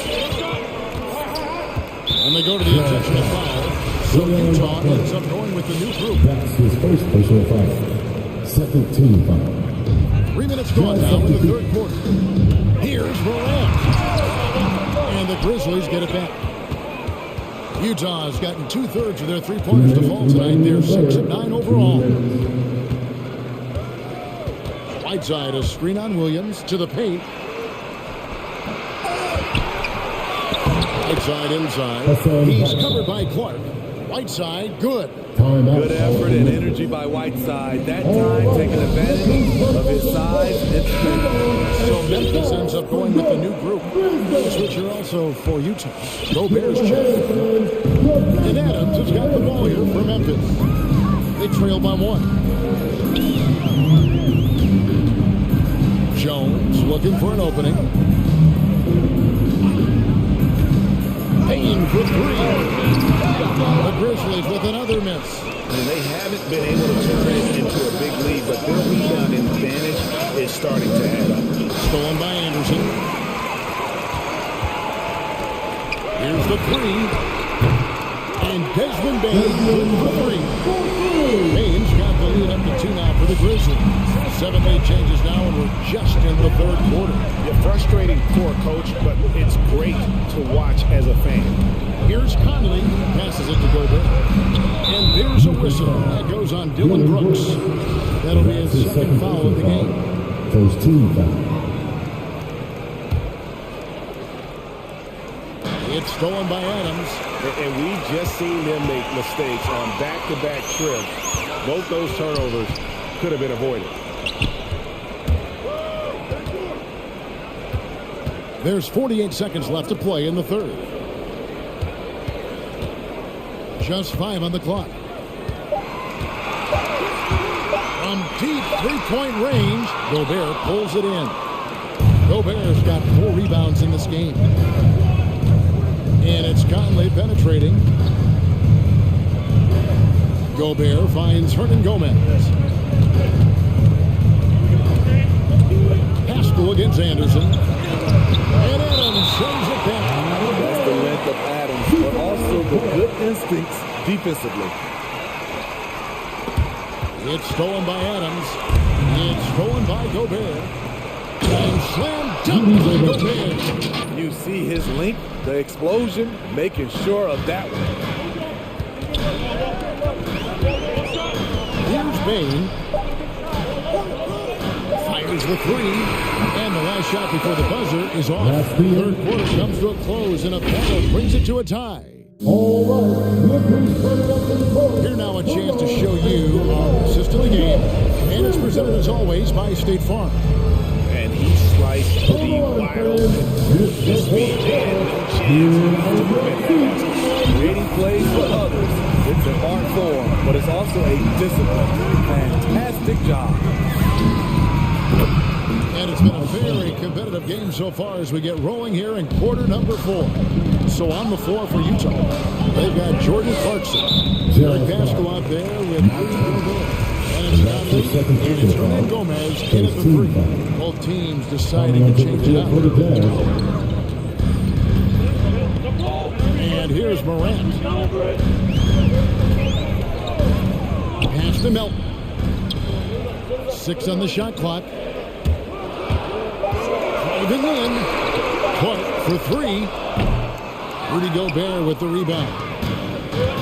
And they go to the intentional foul. So Utah ends up going with the new group. That's his first personal foul. Second team foul. 3 minutes gone now in the third quarter. Here's Morant. And the Grizzlies get it back. Utah's gotten 2/3 of their three-pointers to fall tonight. They're 6 of 9 overall. Whiteside, a screen on Williams to the paint. Whiteside inside. He's covered by Clark. Whiteside, good. Good effort and energy by Whiteside. That time taking advantage of his size and strength. So Memphis ends up going with the new group. Switcher also for Utah. Gobert's check. And Adams has got the ball here for Memphis. They trail by 1. Jones looking for an opening. Payne for 3. The Grizzlies with another miss. And they haven't been able to turn it into a big lead, but their rebound advantage is starting to add up. Stolen by Anderson. Here's the 3. And Desmond Bain with the 3. Bain's got the lead up to 2 now for the Grizzlies. 7-8 changes now, and we're just in the third quarter. You're frustrating for a coach, but it's great to watch as a fan. Here's Conley, passes it to Gobert. And there's a whistle. That goes on Dylan Brooks. That'll be his second foul of the game. First team foul. It's stolen by Adams. And we've just seen them make mistakes on back-to-back trips. Both those turnovers could have been avoided. There's 48 seconds left to play in the third. Just 5 on the clock. From deep three-point range, Gobert pulls it in. Gobert's got 4 rebounds in this game. And it's Conley penetrating. Gobert finds Hernan Gomez. Haskell against Anderson. And Adams sends it down. That's the length of Adams, but also the good instincts defensively. It's stolen by Adams. It's stolen by Gobert. And slam dunk by Gobert. You see his length, the explosion, making sure of that one. Here's Bain. Fires the 3. And the last shot before the buzzer is off. Third quarter comes to a close, and a battle brings it to a tie. Here now a chance to show you our assist of the game. And it's presented as always by State Farm. And he sliced the wild with the speed and no chance to prevent that. Creating plays for others. It's an art form, but it's also a discipline. Fantastic job. And it's been a very competitive game so far as we get rolling here in quarter number 4. So on the floor for Utah, they've got Jordan Clarkson. Eric Pascal out there with and it's Conley and it's Hernan Gomez in at the 3. Both teams deciding to change it up. And here's Morant. Pass to Melton. 6 on the shot clock. Driving in. Clark for 3. Rudy Gobert with the rebound.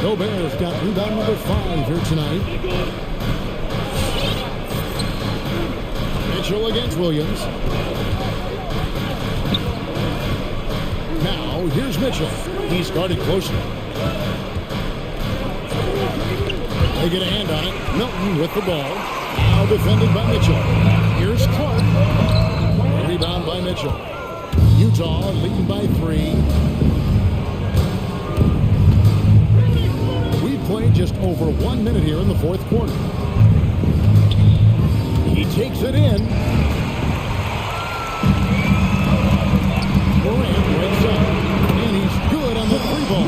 Gobert's got rebound number 5 here tonight. Mitchell against Williams. Now, here's Mitchell. He's guarded closely. They get a hand on it. Milton with the ball. Now defended by Mitchell. Here's Clark. Rebound by Mitchell. Utah leading by 3. We've played just over 1 minute here in the fourth quarter. He takes it in. Morant breaks up. And he's good on the 3-ball.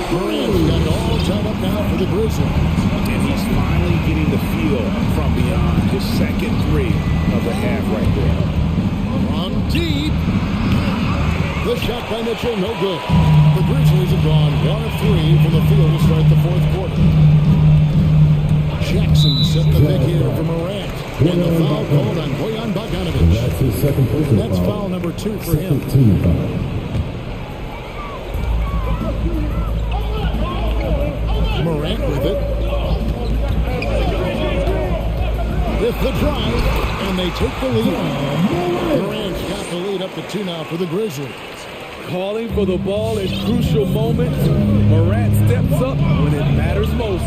Morant's got it all tied up now for the Grizzlies. And he's finally getting the feel from beyond his second 3 of the half right there. From deep. The shot by Mitchell, no good. The Grizzlies have gone 1 of 3 from the field to start the fourth quarter. Jackson set the pick here for Morant. And the foul called on Bojan Bogdanovic. That's his second personal That's foul. foul number 2 for him. Team foul. Morant with it. With the drive, and they take the lead. Morant's got the lead up to 2 now for the Grizzlies. Calling for the ball in crucial moments. Morant steps up when it matters most.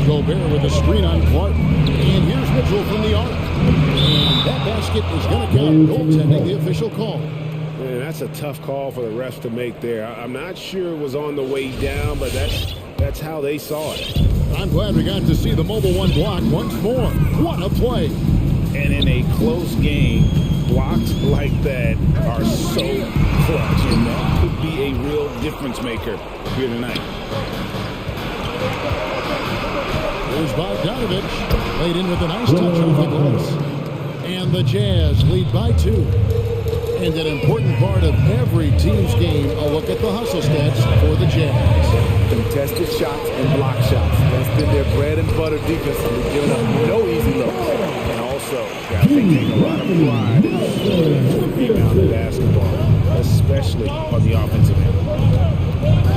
Gobert with a screen on Clark. And here's Mitchell from the arc. And that basket is going to count. Goaltending, the official call. Man, that's a tough call for the refs to make there. I'm not sure it was on the way down, but that's how they saw it. I'm glad we got to see the Mobile One block once more. What a play. And in a close game, blocks like that are so clutch, and that could be a real difference maker here tonight. Here's Bogdanovic, laid in with a nice touch off the glass. And the Jazz lead by 2. And an important part of every team's game, a look at the hustle stats for the Jazz. Contested shots and block shots. That's been their bread and butter defensively, giving up no easy looks. And also, guys, they take a lot of pride in rebounding basketball, especially on the offensive end.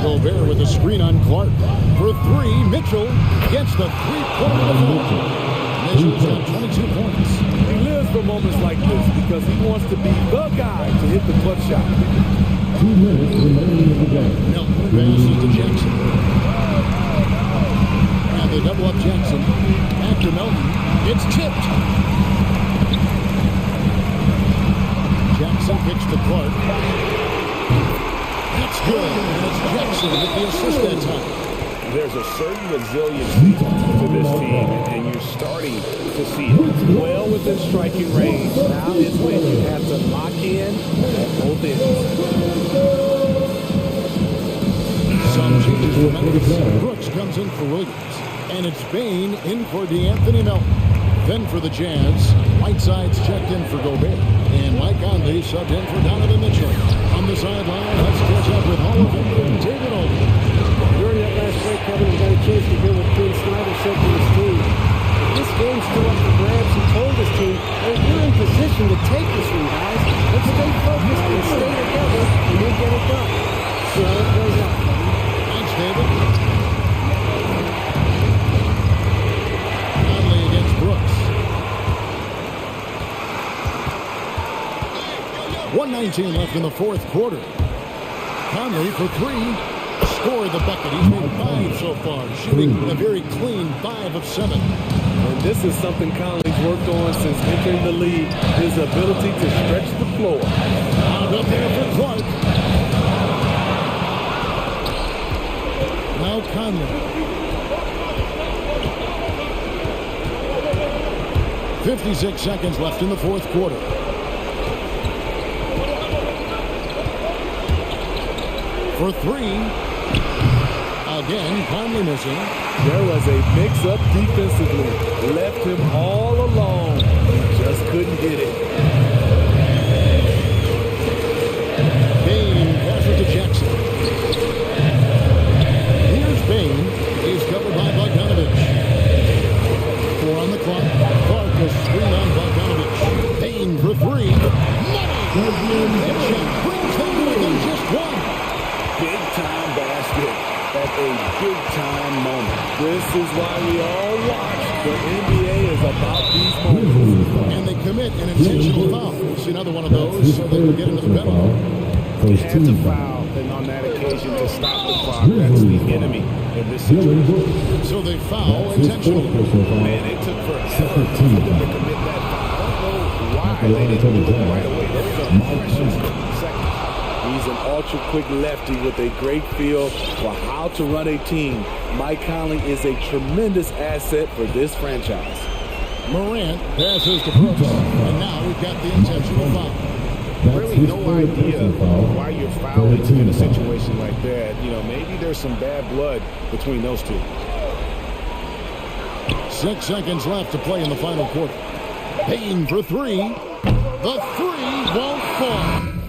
Gobert with a screen on Clark. For 3, Mitchell gets the 3-point ball. Mitchell's got 22 points. He lives for moments like this because he wants to be the guy to hit the clutch shot. 2 minutes remaining in the game. Milton passes to Jackson. And they double up Jackson. After Milton, it's tipped. Jackson kicks to Clark. That's good. And it's Jackson with the assist that time. There's a certain resiliency to this team, and you're starting to see it. Well within striking range. Now is when you have to lock in at both ends. Some changes for Memphis. Brooks comes in for Williams. And it's Bain in for DeAnthony Melton. Then for the Jazz, Whiteside's checked in for Gobert. And Mike Conley subbed in for Donovan Mitchell. On the sideline, let's catch up with Hall of Famer David Olden. During that last break, Kevin, we got a chance to hear what Quinn Snyder said to his team. If this game's still up for grabs, he told his team, hey, we're in position to take this one, guys. Let's stay focused and stay together, and we'll get it done. See how it plays out. Thanks, David. Conley against Brooks. 1:19 left in the fourth quarter. Conley for 3. Scored the bucket. He's made 5 so far, shooting a very clean 5 of 7. And this is something Conley's worked on since entering the league, his ability to stretch the floor. Out up there for Clark. Now Conley. 56 seconds left in the fourth quarter. For 3. Again, Conley missing. There was a mix-up defensively. Left him all alone. He just couldn't get it. Bain passes to Jackson. Here's Bain. He's covered by Bogdanovic. 4 on the clock. Clark has screen on Bogdanovic. Bain for 3. That shot brings home within just 1. Big-time basket at a big-time moment. This is why we all watch. The NBA is about these moments. And they commit an intentional foul. We'll see another one of those so they can get into the penalty. He had to foul, and on that occasion, occasion to stop the clock. That's the enemy in this situation. So they foul intentionally. Man, it took forever for them to commit that foul. I don't know why they didn't do it right away. There was a precious second. He's an ultra-quick lefty with a great feel for how to run a team. Mike Conley is a tremendous asset for this franchise. Morant passes to Brooks, and now we've got the intentional foul. Really no idea why you're fouling in a situation like that. You know, maybe there's some bad blood between those two. 6 seconds left to play in the final quarter. Payne for three. The three won't fall.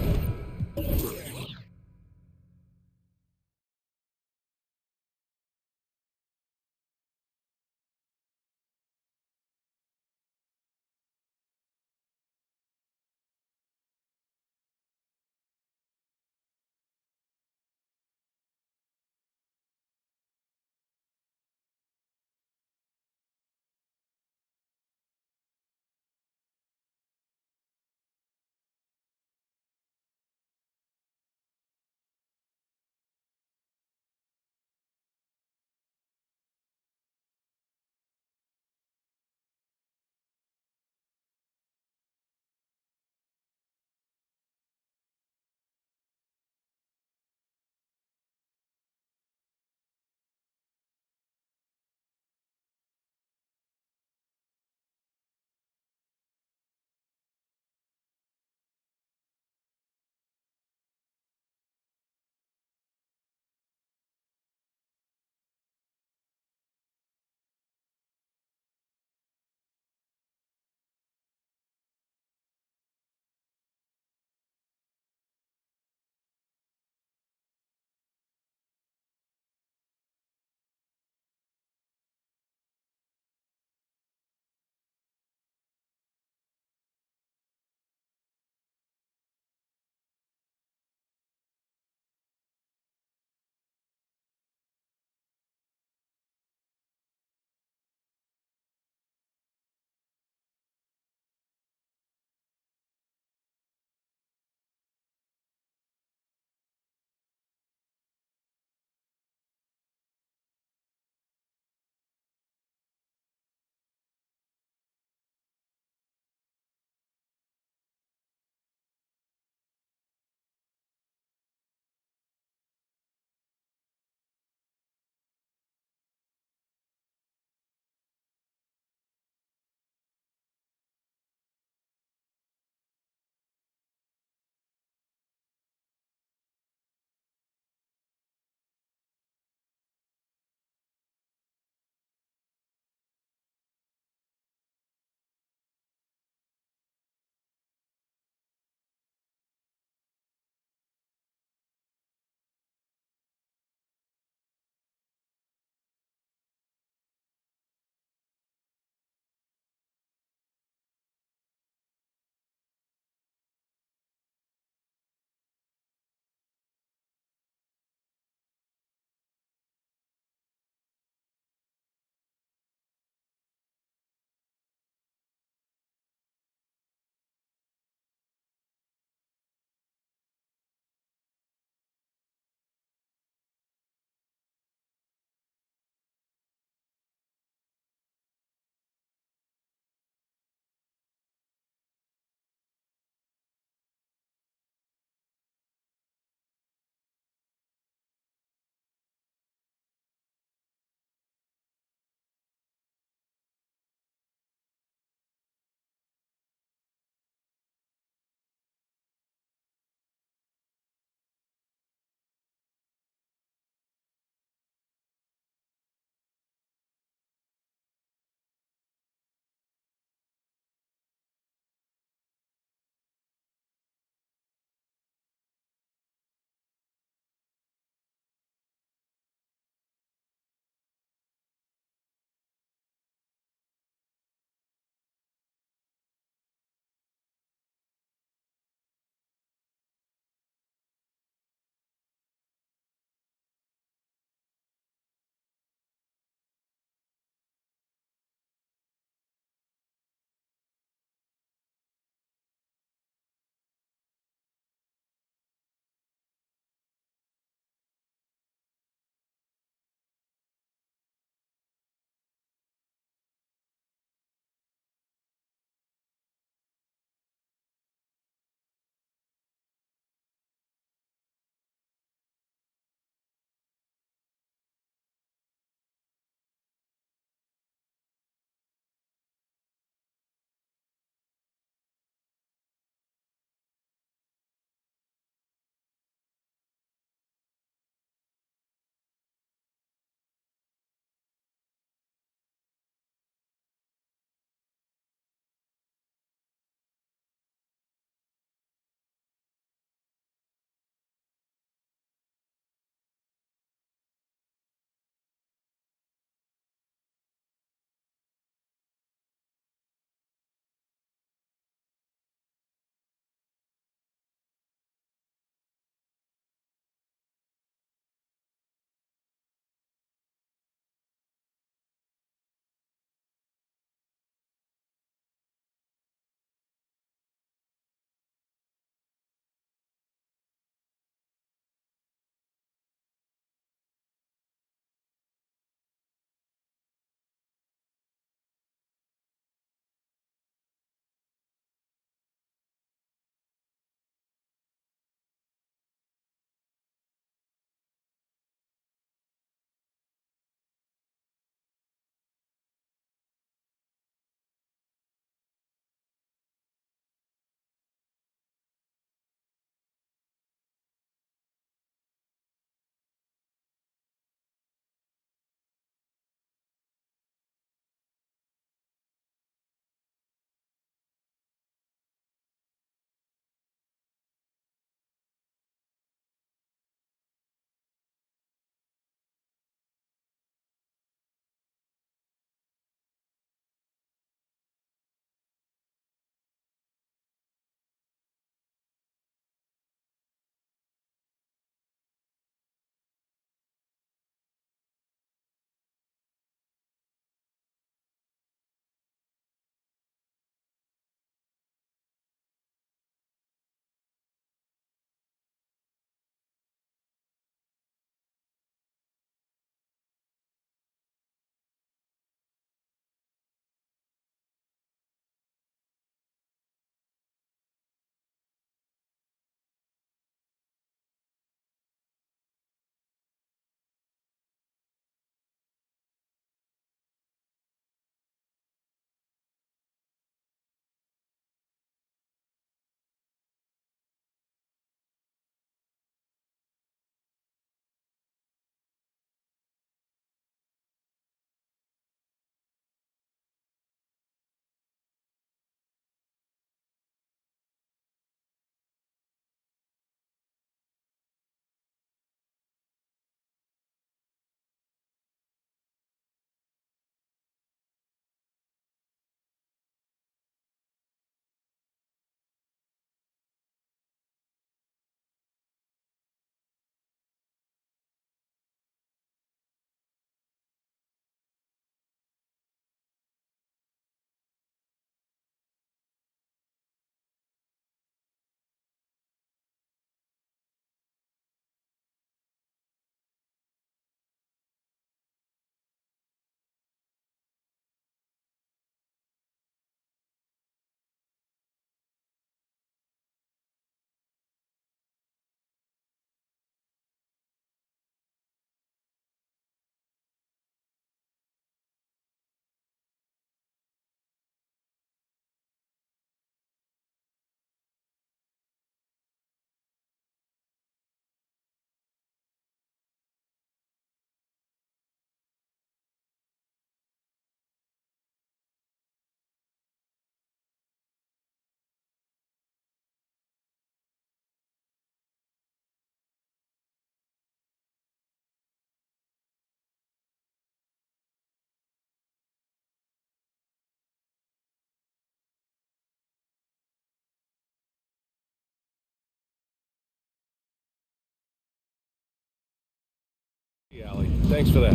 Thanks for that.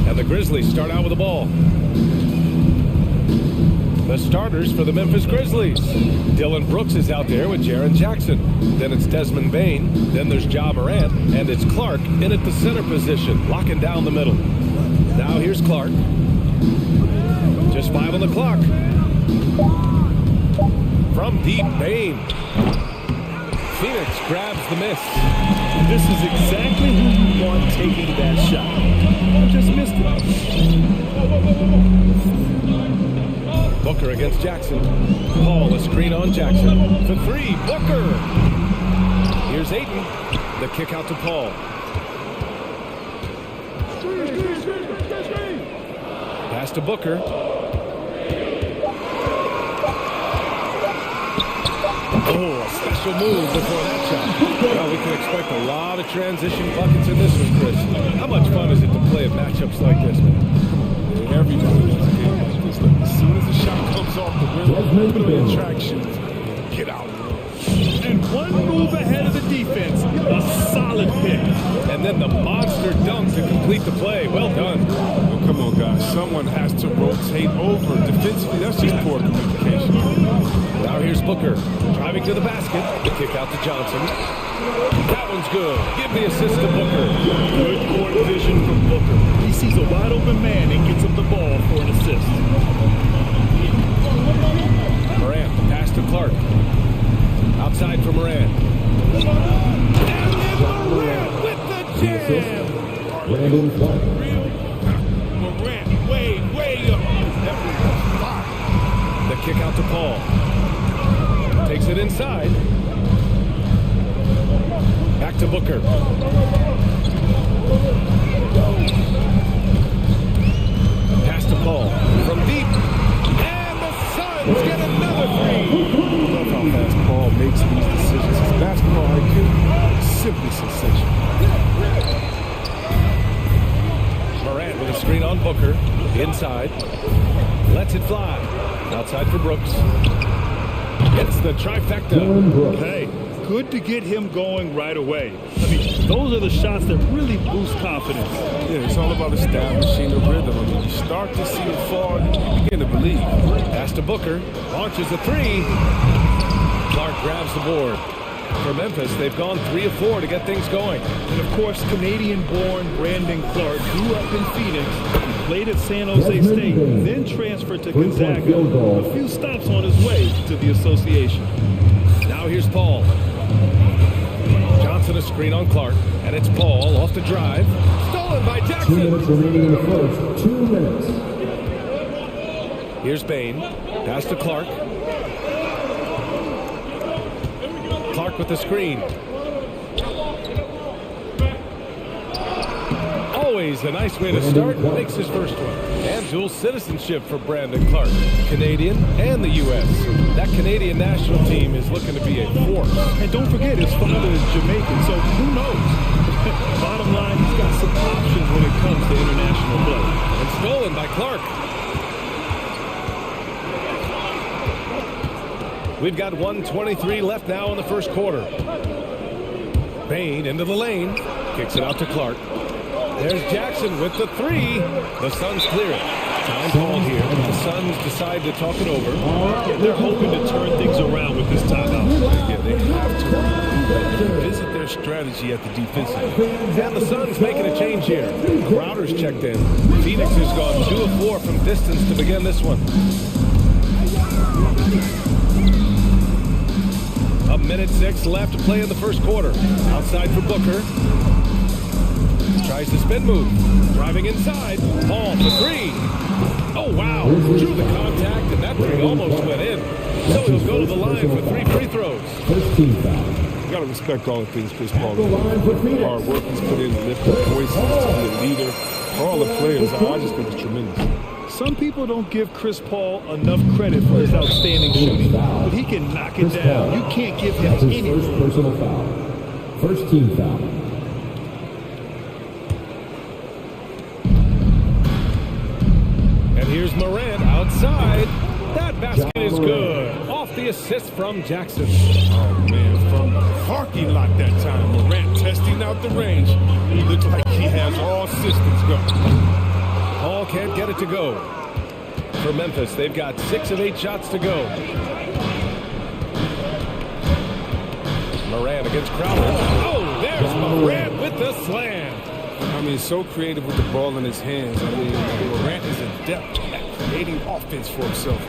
And the Grizzlies start out with the ball. The starters for the Memphis Grizzlies. Dylan Brooks is out there with Jaren Jackson. Then it's Desmond Bane. Then there's Ja Morant. And it's Clark in at the center position, locking down the middle. Now here's Clark. Just 5 on the clock. From deep, Bane. Phoenix grabs the miss. This is exactly who you want taking that shot. I just missed it. Booker against Jackson. Paul, a screen on Jackson. For 3, Booker. Here's Ayton. The kick out to Paul. Pass to Booker. Oh, a special move before that shot. Well, we can expect a lot of transition buckets in this one, Chris. How much fun is it to play at matchups like this, man? Everybody wants a game like this. Look, as soon as the shot comes off the rim, put on attraction, get out. And one move ahead of the defense. A solid pick. And then the monster dunk to complete the play. Well done. Oh, come on, guys. Someone has to rotate over. Defensively, that's just poor communication. Now here's Booker. Driving to the basket. The kick out to Johnson. That one's good. Give the assist to Booker. Good court vision from Booker. He sees a wide open man and gets him the ball for an assist. Morant, pass to Clark. Outside for Morant. And then Morant with the jam. Morant, way up. The kick out to Paul. Takes it inside. Back to Booker. Pass to Paul. From deep. And the Suns get another 3. I love how fast Paul makes these decisions. His basketball IQ is simply sensational. Morant with a screen on Booker. Inside. Lets it fly. Outside for Brooks. Gets the trifecta. Hey, good to get him going right away. I mean, those are the shots that really boost confidence. Yeah, it's all about establishing the rhythm. When you start to see it fall, you begin to believe. Pass to Booker. Launches a 3. Clark grabs the board. For Memphis, they've gone 3 of 4 to get things going. And of course, Canadian-born Brandon Clark grew up in Phoenix, played at San Jose State, then transferred to Gonzaga. A few stops on his way to the association. Now here's Paul. Johnson a screen on Clark, and it's Paul off the drive. Stolen by Jackson. 2 minutes remaining in the first. 2 minutes. Here's Bane. Pass to Clark. Clark with the screen. Always a nice way to start. Makes his first one. And dual citizenship for Brandon Clark. Canadian and the U.S. That Canadian national team is looking to be a force. And don't forget, his father is Jamaican, so who knows? Bottom line, he's got some options when it comes to international play. And stolen by Clark. We've got 1:23 left now in the first quarter. Bane into the lane. Kicks it out to Clark. There's Jackson with the 3. The Suns clear it. Time called here. The Suns decide to talk it over. Yeah, they're hoping to turn things around with this timeout. Yeah, they have to revisit their strategy at the defensive end. And the Suns making a change here. Crowder's checked in. Phoenix has gone 2 of 4 from distance to begin this one. A minute 6 left to play in the first quarter. Outside for Booker. Tries the spin move. Driving inside. Paul for 3. Oh, wow. Drew the contact, and that 3 almost went in. So he'll go to the line for 3 free throws. First team foul. You got to respect all the things Chris Paul has done. Hard work he's put in, lifting voices, to be a leader. For all the players, I just think it's tremendous. Some people don't give Chris Paul enough credit for his outstanding shooting, but he can knock it down. You can't give him any. First personal foul. First team foul. And here's Morant outside. That basket is good. Off the the assist from Jackson. Oh, man, from the parking lot that time. Morant testing out the range. He looks like he has all systems going. Paul can't get it to go. For Memphis, they've got 6 of 8 shots to go. Morant against Crowder. Oh, there's Morant with the slam. I mean, so creative with the ball in his hands. I mean, Morant is adept at creating offense for himself.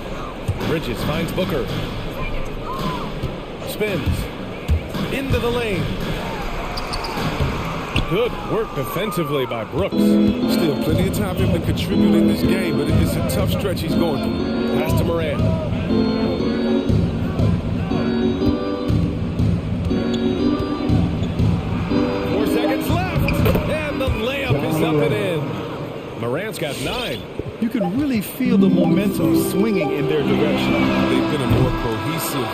Bridges finds Booker. Spins. Into the lane. Good work defensively by Brooks. Still plenty of time for him to contribute in this game, but it's a tough stretch he's going through. Pass to Morant. 4 seconds left. And the layup is up and in. Morant's got 9. You can really feel the momentum swinging in their direction. They've been a more cohesive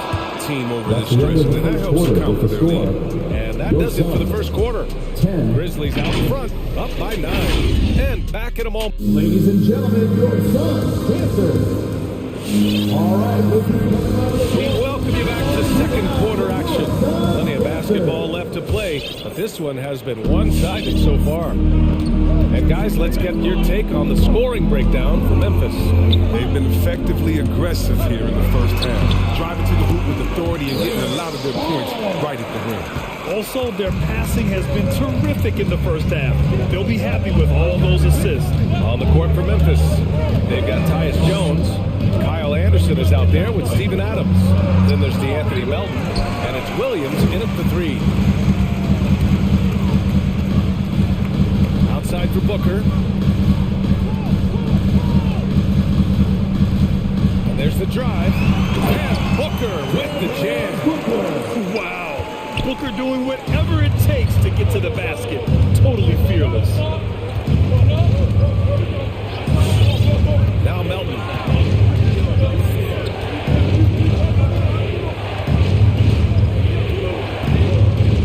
team over this stretch, and that helps account for their lead. And that does it for the first quarter. Grizzlies out in front, up by 9. And back at them all. Ladies and gentlemen, your son's dancer. All right, we welcome you back to second quarter action. Plenty of basketball left to play, but this one has been one-sided so far. And guys, let's get your take on the scoring breakdown for Memphis. They've been effectively aggressive here in the first half, driving to the hoop with authority and getting a lot of their points right at the rim. Also, their passing has been terrific in the first half. They'll be happy with all those assists. On the court for Memphis, they've got Tyus Jones. Kyle Anderson is out there with Steven Adams. Then there's DeAnthony Melton, and it's Williams in at the 3. Outside for Booker. And there's the drive. And Booker with the jam. Wow. Booker doing whatever it takes to get to the basket. Totally fearless. Now Melton.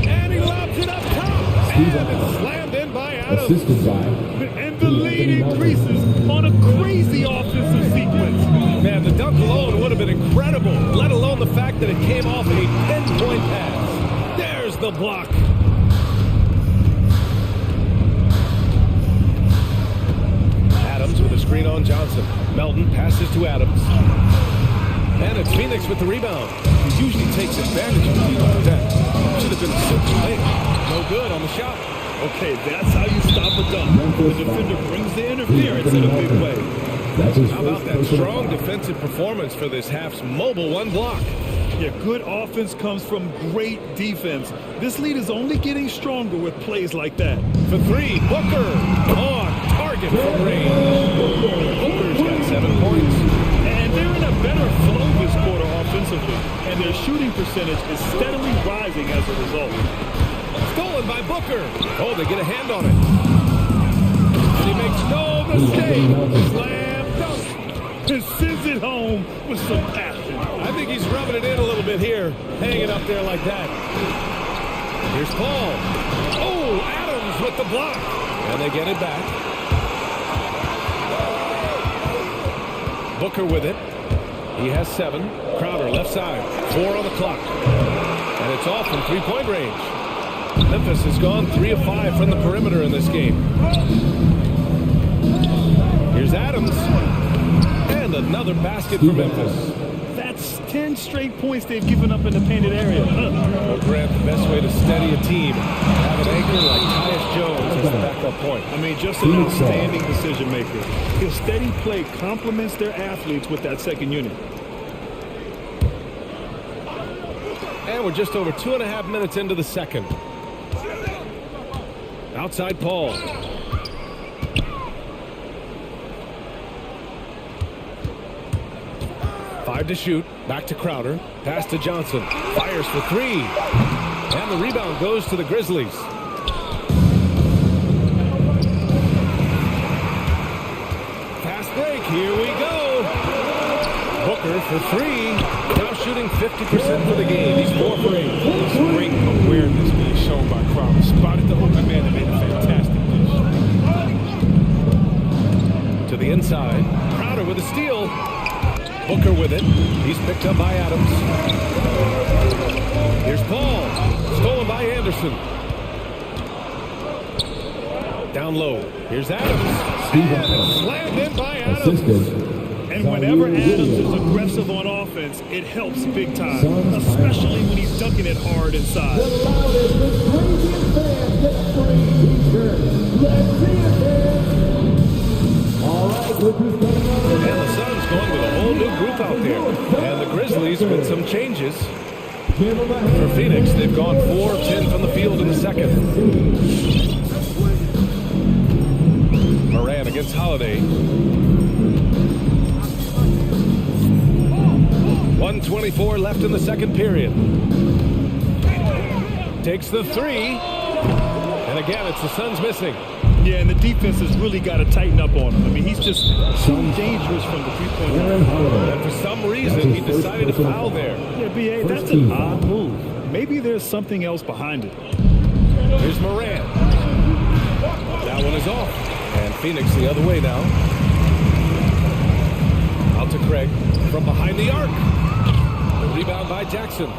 And he lobs it up top. And it's slammed in by Adams. Assisted by. And the lead increases on a crazy offensive sequence. Man, the dunk alone would have been incredible, let alone the fact that it came off a pinpoint pass. There's the block. Adams with a screen on Johnson. Melton passes to Adams. And it's Phoenix with the rebound. He usually takes advantage of a team like that. Should have been a simple lane. No good on the shot. Okay, that's how you stop a dunk. The defender brings the interference in a big way. How about that strong defensive performance for this half's mobile one block? Yeah, good offense comes from great defense. This lead is only getting stronger with plays like that. For 3, Booker on target from range. Booker's got 7 points. And they're in a better flow this quarter offensively. And their shooting percentage is steadily rising as a result. Stolen by Booker. Oh, they get a hand on it. And he makes no mistake. Slam dunk. And sends it home with some passion. I think he's rubbing it in a little bit here, hanging up there like that. Here's Paul. Oh, Adams with the block. And they get it back. Booker with it. He has 7. Crowder left side. 4 on the clock. And it's off from three-point range. Memphis has gone 3 of 5 from the perimeter in this game. Here's Adams. And another basket for Memphis. That's 10 straight points they've given up in the painted area. Well, Grant, the best way to steady a team, have an anchor like Tyus Jones as the backup point. I mean, just an outstanding decision maker. His steady play complements their athletes with that second unit. And we're just over 2.5 minutes into the second. Outside Paul. Five to shoot. Back to Crowder. Pass to Johnson. Fires for 3. And the rebound goes to the Grizzlies. Fast break. Here we go. Booker for 3. Now shooting 50% for the game. He's 4 for 8. Great awareness being shown by Crowder. Spotted the open man and made a fantastic dish. To the inside. Crowder with a steal. Booker with it. He's picked up by Adams. Here's Paul. Stolen by Anderson. Down low. Here's Adams. And slammed in by Adams. And whenever Adams is aggressive on offense, it helps big time, especially when he's dunking it hard inside. And the Suns going with a whole new group out there. And the Grizzlies with some changes. For Phoenix, they've gone 4 of 10 from the field in the second. Moran against Holiday. 1:24 left in the second period. Takes the three. And again, it's the Suns missing. Yeah, and the defense has really got to tighten up on him. I mean, he's just too dangerous from the three-point line. And for some reason, he decided to foul there. Yeah, B.A., that's an odd move. Maybe there's something else behind it. Here's Moran. That one is off. And Phoenix the other way now. Out to Craig from behind the arc. The rebound by Jackson.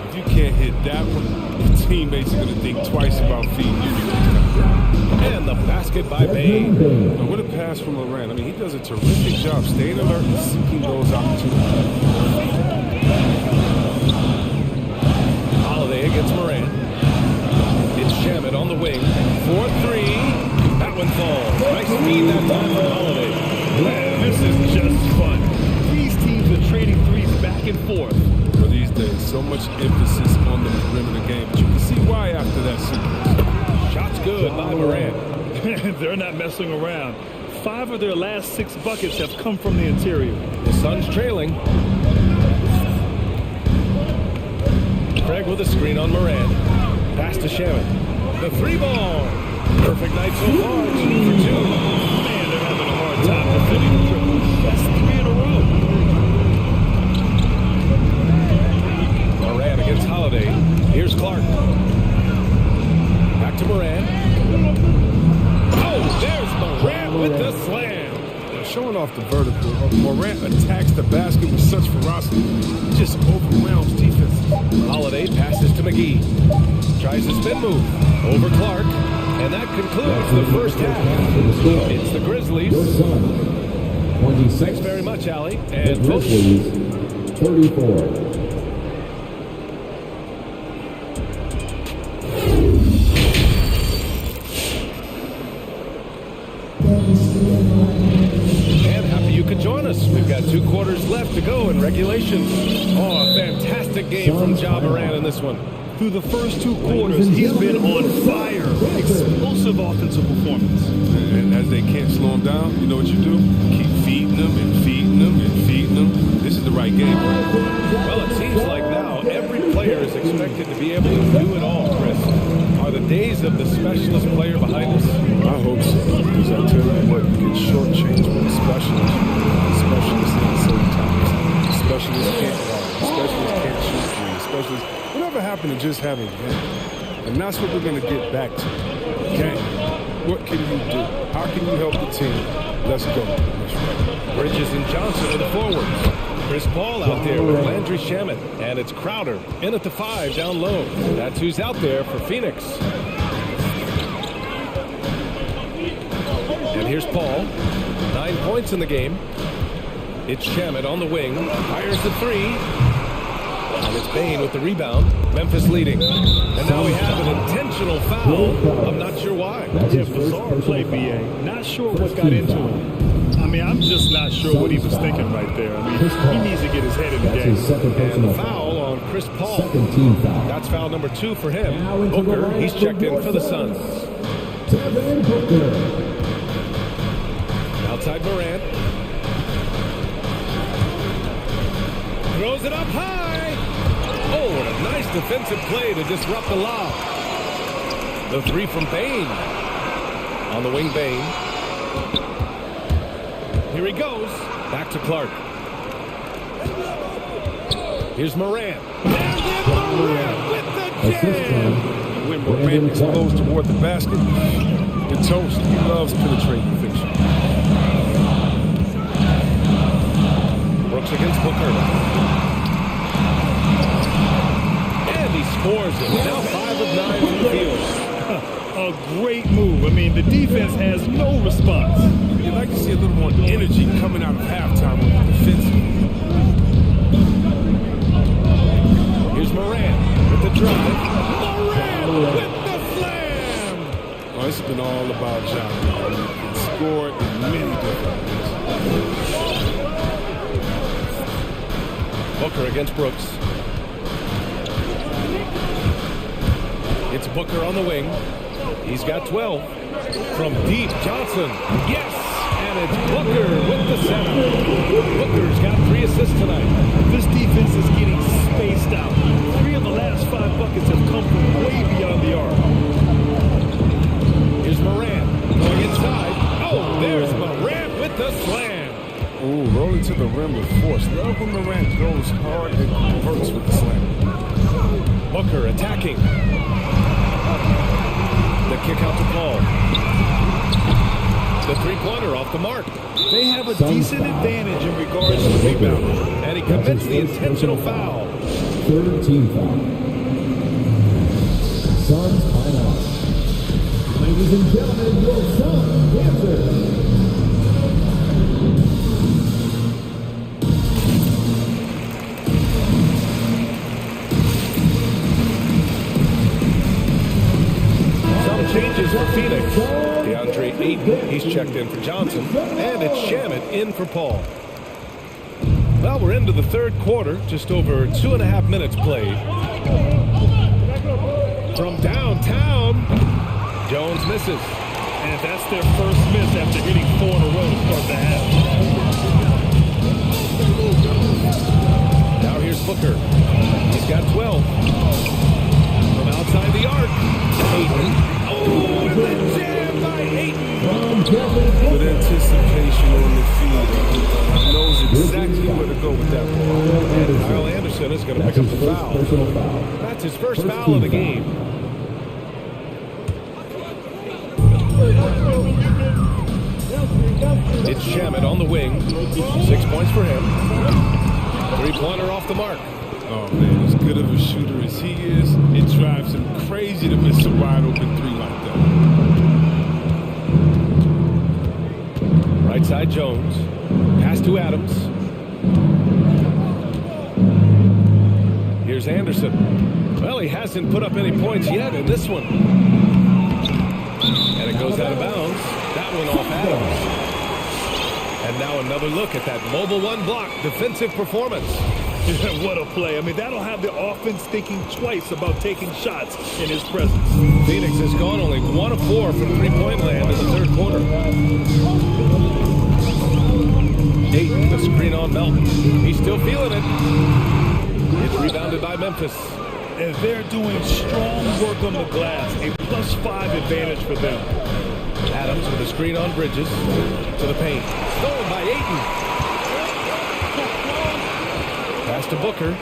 If you can't hit that one, your teammates are going to think twice about feeding you. And the basket by Bain. And what a pass from Moran. I mean, he does a terrific job staying alert and seeking those opportunities. Holiday against Moran. It's Shamet on the wing. 4-3. That one falls. Nice speed that time from Holiday. Man, this is just fun. These teams are trading threes back and forth. For these days, so much emphasis on the perimeter game. But you can see why after that sequence. Shots good by Moran. They're not messing around. 5 of their last 6 buckets have come from the interior. The Suns trailing. Craig with a screen on Moran. Pass to Shamet. The 3-ball. Perfect night so far. 2 for 2. Man, they're having a hard time defending the triple. That's 3 in a row. Moran against Holiday. Here's Clark. Back to Moran. Oh, there's Moran with the slam. Showing off the vertical, Moran attacks the basket with such ferocity. He just overwhelms defense. Holiday passes to McGee. Tries the spin move. Over Clark. And that concludes the first half. It's the Grizzlies. Thanks very much, Allie. And folks, 34. and happy you could join us. We've got 2 quarters left to go in regulation. Oh, a fantastic game from Ja Morant in this one. Through the first 2 quarters, he's been on fire. Explosive offensive performance. And as they can't slow him down, you know what you do? Keep feeding them and feeding them and feeding them. This is the right game. Well, it seems like now every player is expected to be able to do it all, Chris. Are the days of the specialist player behind us? I hope so. Because I tell you what, you get shortchanged with a specialist. Specialists at the same time. Specialists can't guard. Specialists can't shoot three. Specialists. Whatever happened to just having game? And that's what we're going to get back to. Game. What can you do? How can you help the team? Let's go. Bridges and Johnson are the forwards. Chris Paul out there with Landry Shamet. And it's Crowder in at the 5 down low. That's who's out there for Phoenix. And here's Paul. 9 points in the game. It's Shamet on the wing. Fires the 3. And it's Bain with the rebound. Memphis leading. And now we have an intentional foul. I'm not sure why. Yeah, bizarre play, B.A. Not sure what got into him. I mean, I'm just not sure what he was thinking right there. I mean, he needs to get his head in the game. And the foul on Chris Paul. That's foul number 2 for him. Booker, he's checked in for the Suns. Outside Morant. Throws it up high. Oh, what a nice defensive play to disrupt the lob. The 3 from Bain. On the wing, Bain. Here he goes. Back to Clark. Here's Morant. And then Morant with the jam. When Morant explodes toward the basket, you're toast. He loves penetrating fiction. Brooks Brooks against Booker. And he scores it. Now 5 of 9 from the field. A great move. I mean, the defense has no response. You'd like to see a little more energy coming out of halftime on the defensive. Here's Moran with the drive. Moran with the slam! Oh, it's been all about John. He can score in many different ways. Booker against Brooks. It's Booker on the wing. He's got 12. From deep, Johnson. Yes! And it's Booker with the center. Booker's got 3 assists tonight. This defense is getting spaced out. 3 of the last 5 buckets have come from way beyond the arc. Here's Moran going inside. Oh, there's Moran with the slam. Ooh, rolling to the rim with force. Love when Moran goes hard and converts with the slam. Booker attacking. The kick out to Paul. The three-pointer off the mark. They have a decent advantage in regards to the rebound. And he commits the intentional foul. Third team foul. Suns timeout. Ladies and gentlemen, your Suns answer. Changes for Phoenix. DeAndre Ayton, he's checked in for Johnson. And it's Shamit in for Paul. Well, we're into the third quarter. Just over 2.5 minutes played. From downtown, Jones misses. And that's their first miss after hitting 4 in a row to start the half. Now here's Booker. He's got 12. From outside the arc, Ayton. Oh, and the jam by Ayton. With anticipation on the field. He knows exactly where to go with that ball. And Kyle Anderson is going to pick up the foul. That's his first foul of the game. It's Shamit on the wing. 6 points for him. Three-pointer off the mark. Oh, man, as good of a shooter as he is, it drives him crazy to miss a wide-open 3 like that. Right side, Jones. Pass to Adams. Here's Anderson. Well, he hasn't put up any points yet in this one. And it goes out of bounds. That one off Adams. And now another look at that mobile one block defensive performance. What a play. I mean, that'll have the offense thinking twice about taking shots in his presence. Phoenix has gone only 1 of 4 from three-point land in the third quarter. Ayton, the screen on Melton. He's still feeling it. It's rebounded by Memphis. And they're doing strong work on the glass. A +5 advantage for them. Adams with a screen on Bridges. To the paint. Stolen by Ayton. Pass to Booker.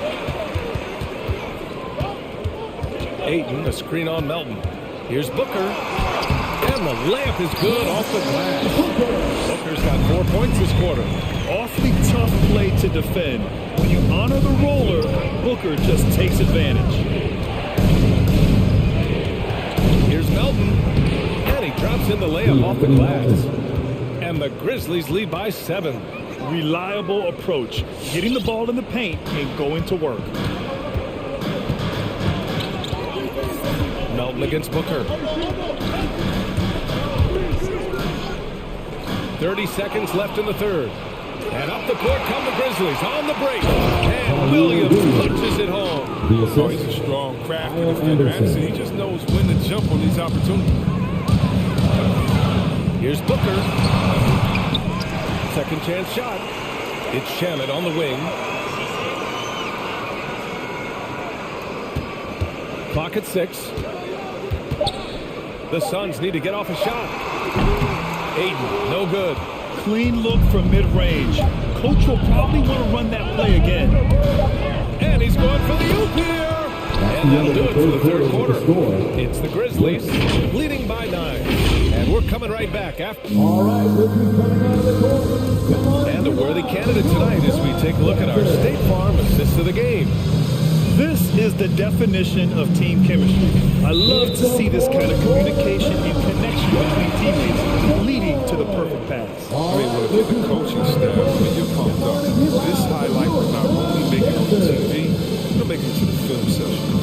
Ayton, a screen on Melton. Here's Booker. And the layup is good off the glass. Booker's got 4 points this quarter. Awfully tough play to defend. When you honor the roller, Booker just takes advantage. Here's Melton. And he drops in the layup off the glass. And the Grizzlies lead by 7. Reliable approach. Getting the ball in the paint and going to work. Melton against Booker. 30 seconds left in the third. And up the court come the Grizzlies on the break. And Williams punches it home. Oh, he's a strong, crafty defender. Anderson, he just knows when to jump on these opportunities. Here's Booker. Second chance shot. It's Shamit on the wing. Clock at 6. The Suns need to get off a shot. Ayton, no good. Clean look from mid-range. Coach will probably want to run that play again. And he's going for the oop here. And that'll do it for the third quarter. It's the Grizzlies leading by 9. And we're We're coming right back after. All right, this is coming out of the court. Come on. And a worthy candidate tonight as we take a look at our State Farm assist of the game. This is the definition of team chemistry. I love to see this kind of communication and connection between teammates leading to the perfect pass. I mean, when the coaching staff, I mean, you're pumped up. This highlight will not only make it on TV, it'll make it to the film session.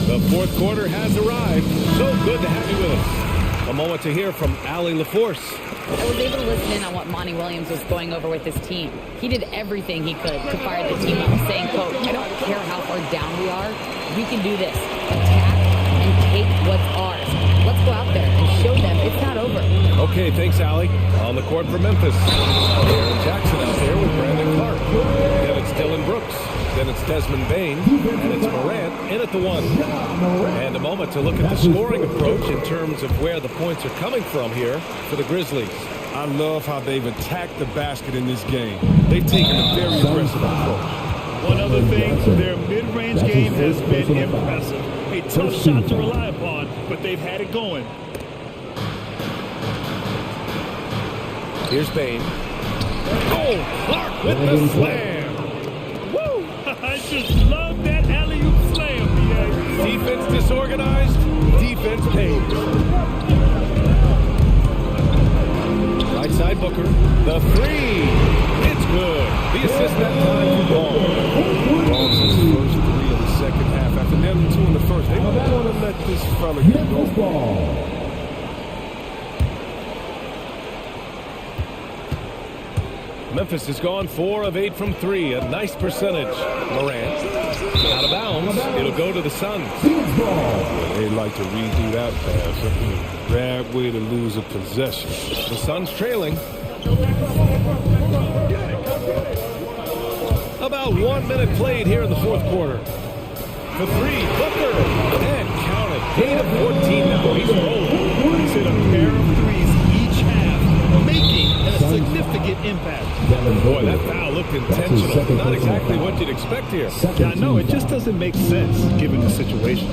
The fourth quarter has arrived. So good to have you with us. A moment to hear from Allie LaForce. I was able to listen in on what Monty Williams was going over with his team. He did everything he could to fire the team up, saying, quote, I don't care how far down we are, we can do this. Attack and take what's ours. Let's go out there and show them it's not over. Okay, thanks, Allie. On the court for Memphis. Aaron Jackson out there with Brandon Clark. Then it's Dylan Brooks. Then it's Desmond Bain. And it's Morant in at the one. And a moment to look at the scoring approach in terms of where the points are coming from here for the Grizzlies. I love how they've attacked the basket in this game. They've taken a very aggressive approach. One other thing, their mid-range game has been impressive. A tough shot to rely upon, but they've had it going. Here's Bain. Oh, Clark with the slam. Woo! I just love that alley-oop slam, B.A. Defense disorganized, defense pays. Right side Booker, the three. It's good. The assist that time for Ball. Ball's his first three of the second half. After nailing two in the first, they don't want to let this fella get go. Memphis has gone 4 of 8 from 3, a nice percentage. Morant out of bounds. It'll go to the Suns. They like to redo that pass. Bad way to lose a possession. The Suns trailing. About 1 minute played here in the fourth quarter. For 3, Booker, and count it. 8 of 14 now. He's rolling. He's hit a pair of threes each half, making a significant impact. Boy, that foul looked intentional. Not exactly what you'd expect here. Yeah, no, it just doesn't make sense given the situation.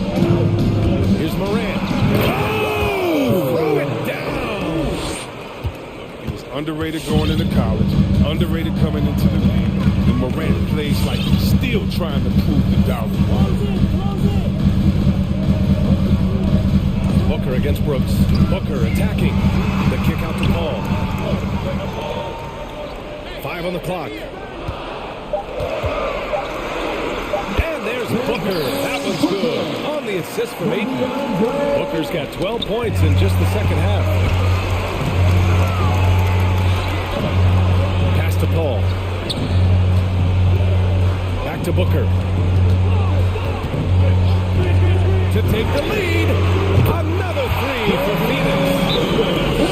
Here's Morant. Oh! Throw it down! He was underrated going into college, underrated coming into the league. And Morant plays like he's still trying to prove the doubt. Booker against Brooks. Booker attacking. The kick out to Paul. 5 on the clock. And there's Booker. That one's good. On the assist from Ayton. Booker's got 12 points in just the second half. Pass to Paul. Back to Booker. To take the lead. Another 3 for Phoenix.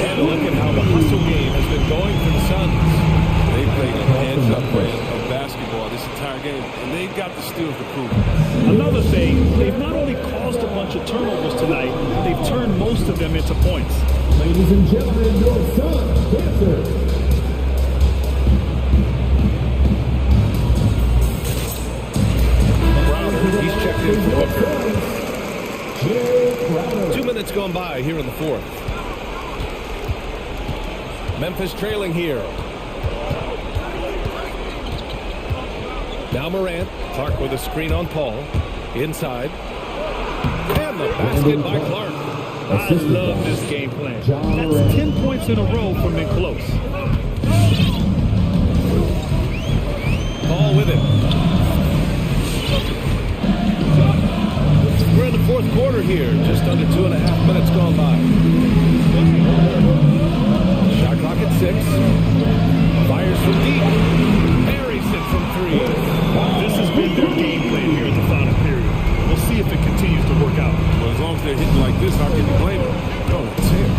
And look at how the hustle game has been going for the Suns. They played an hands-up brand of basketball this entire game, and they've got the steals to prove it. Another thing, they've not only caused a bunch of turnovers tonight, they've turned most of them into points. Ladies and gentlemen, your Suns dancer. Crowder, he's checked in for Booker. 2 minutes gone by here in the fourth. Memphis trailing here. Now Morant. Clark with a screen on Paul. Inside. And the basket by Clark. I love this game plan. That's 10 points in a row from in close. Paul with it. We're in the fourth quarter here. Just under 2.5 minutes gone by. Shot clock at 6. Fires from deep. Buries it from 3. This has been their game plan here in the final period. We'll see if it continues to work out. Well, as long as they're hitting like this, how can you blame them? No, it's him.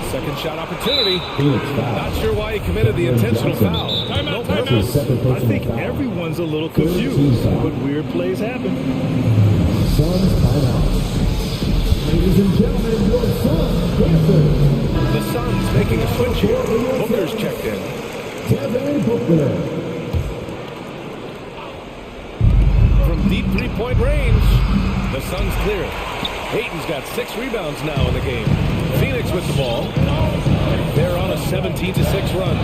Second shot opportunity. Not sure why he committed the intentional foul. No purpose. I think everyone's a little confused, but weird plays happen. Suns timeout. Ladies and gentlemen, your Suns dancer. The Suns making a switch here. Booker's checked in. Devin Booker. From deep three-point range. The Suns clear. Hayton's got 6 rebounds now in the game. Phoenix with the ball. They're on a 17-6 run.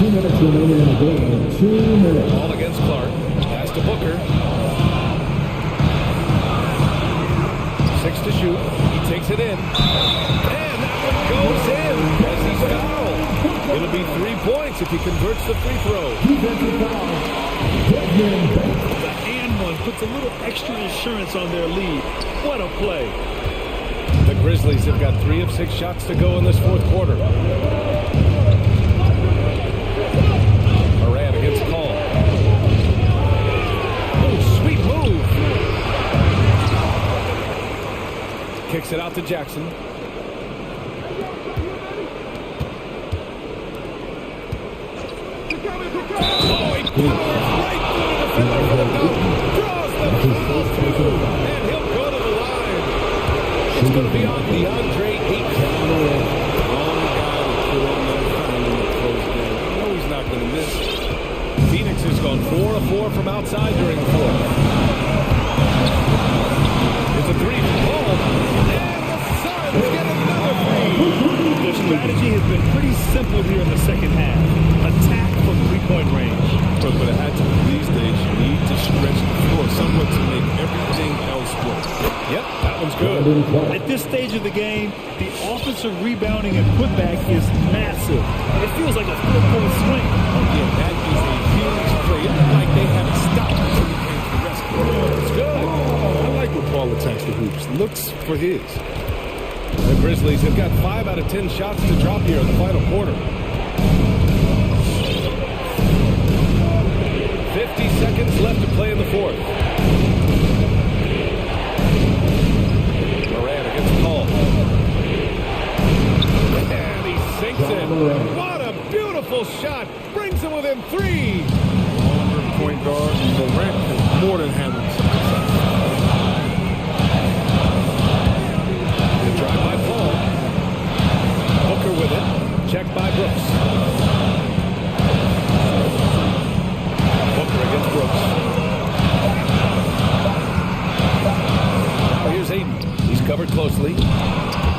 2 minutes remaining in the game. 2 minutes. Ball against Clark. Pass to Booker. 6 to shoot. He takes it in. And that one goes in as he's fouled. It'll be 3 points if he converts the free throw. Defensive foul. The and one puts a little extra insurance on their lead. What a play. The Grizzlies have got 3 of 6 shots to go in this fourth quarter. Morant against Call. Oh, sweet move. Kicks it out to Jackson. Oh, he powers right through the defender for the dunk. Draws the foul through, and he'll go to the line. It's going to be on DeAndre Ayton. Wrong guy to put on that time in the close game. I know he's not going to miss. Phoenix has gone 4 of 4 from outside during the fourth. It's a 3 from Paul, and the Suns get another 3. The strategy has been pretty simple here in the second half. Attack from three-point range. But it had to be these days. You need to stretch the floor somewhat to make everything else work. Yep, that one's good. At this stage of the game, the offensive rebounding and putback is massive. It feels like a 4-point swing. Again, that is a huge play. It looked like they had it stopped until he came to the rescue. It's good. I like when Paul attacks the hoops. Looks for his. The Grizzlies have got 5 out of 10 shots to drop here in the final quarter. 50 seconds left to play in the fourth. Morant against Paul. And he sinks it. What a beautiful shot. Brings him within 3. Point guard, Morant has more than handled himself. Good drive by Paul. Booker with it. Checked by Brooks. Booker against Brooks. Now here's Ayton. He's covered closely.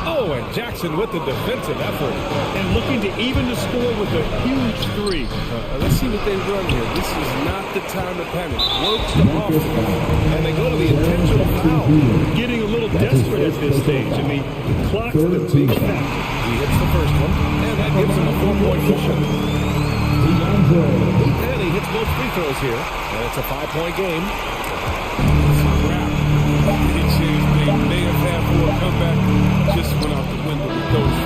Oh, and Jackson with the defensive effort. And looking to even the score with a huge 3. Let's see what they run here. This is not the time to panic. Work the offense. And they go to the intentional foul. Getting a little desperate at this stage. I mean, the clock's the big factor. He hits the first one, and that gives him a 4-point cushion. And he hits both free throws here, and it's a 5-point game. Crap. Any chance they may have had for a comeback just went out the window with those.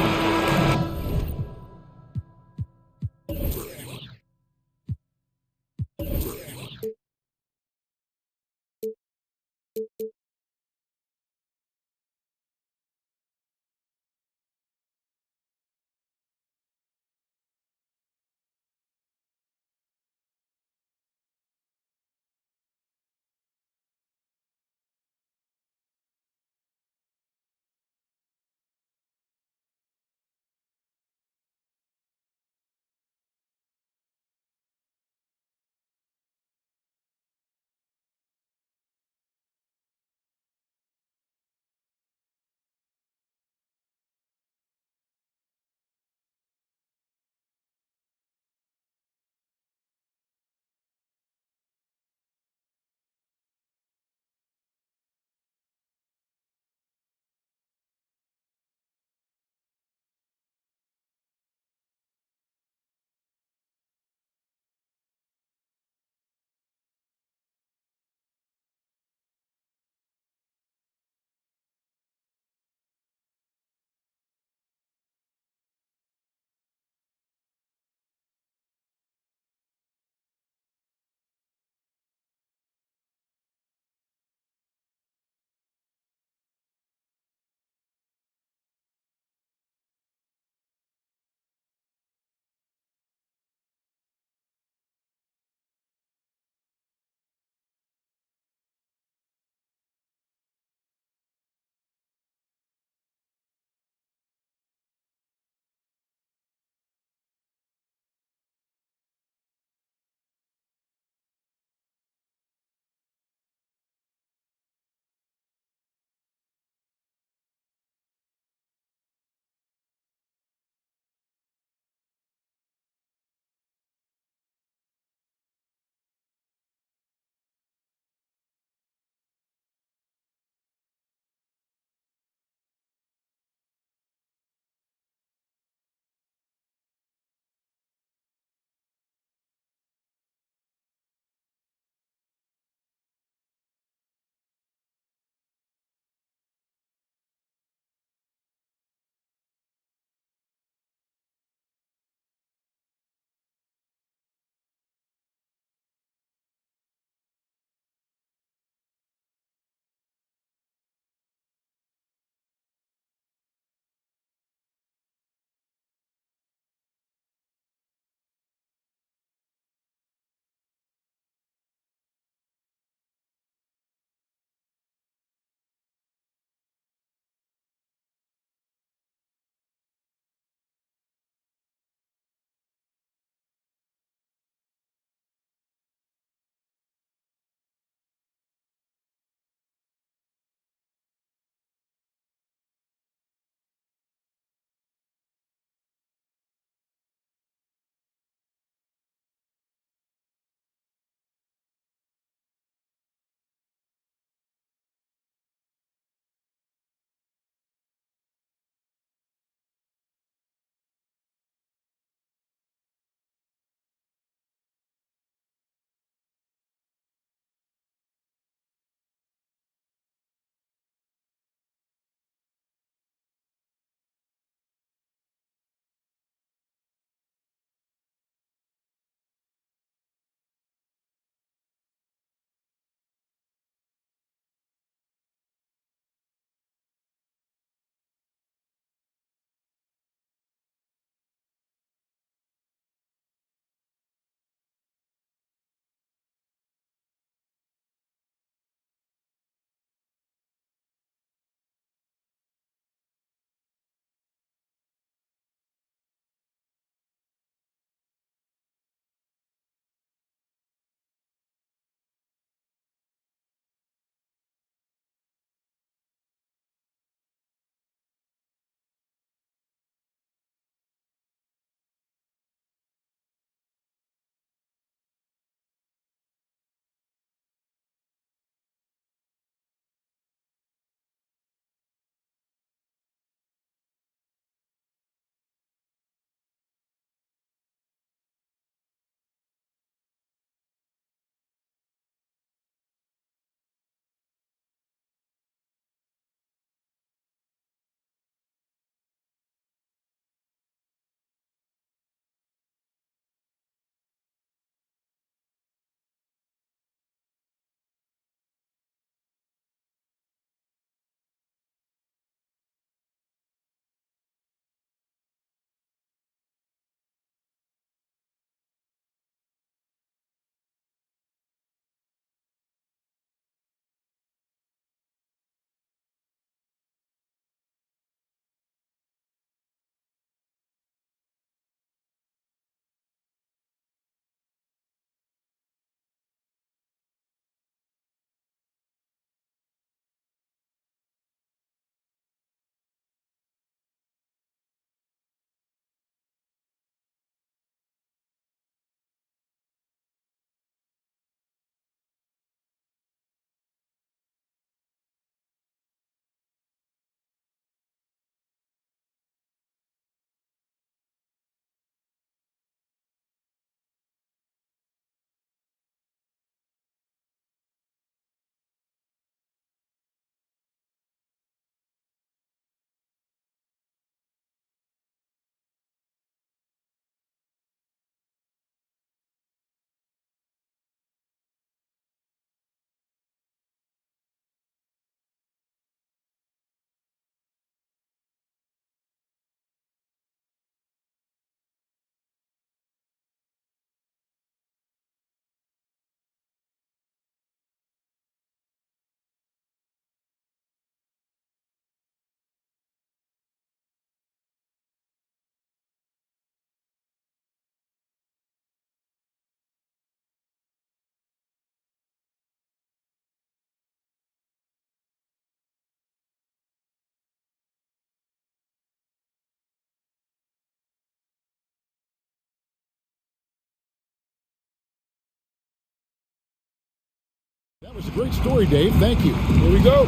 That was a great story, Dave. Thank you. Here we go.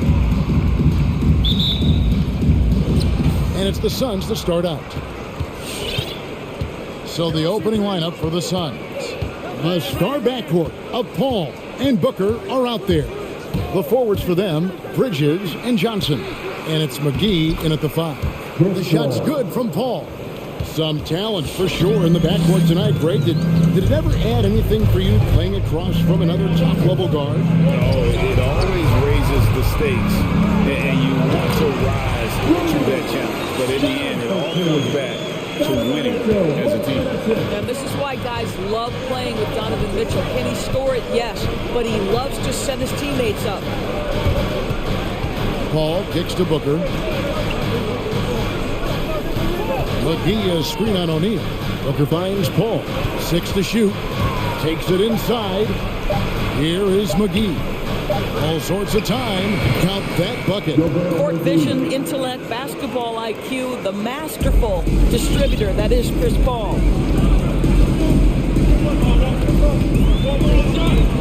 And it's the Suns to start out. So the opening lineup for the Suns. The star backcourt of Paul and Booker are out there. The forwards for them, Bridges and Johnson. And it's McGee in at the 5. The shot's good from Paul. Some talent for sure in the backcourt tonight, Greg. Did it ever add anything for you playing across from another top-level guard? Oh, it always raises the stakes, and you want to rise to that challenge. But in the end, it all comes back to winning as a team. And this is why guys love playing with Donovan Mitchell. Can he score it? Yes. But he loves to set his teammates up. Paul kicks to Booker. McGee is screen on O'Neal. Booker finds Paul. 6 to shoot. Takes it inside. Here is McGee. All sorts of time. Count that bucket. Court vision, intellect, basketball IQ, the masterful distributor that is Chris Paul.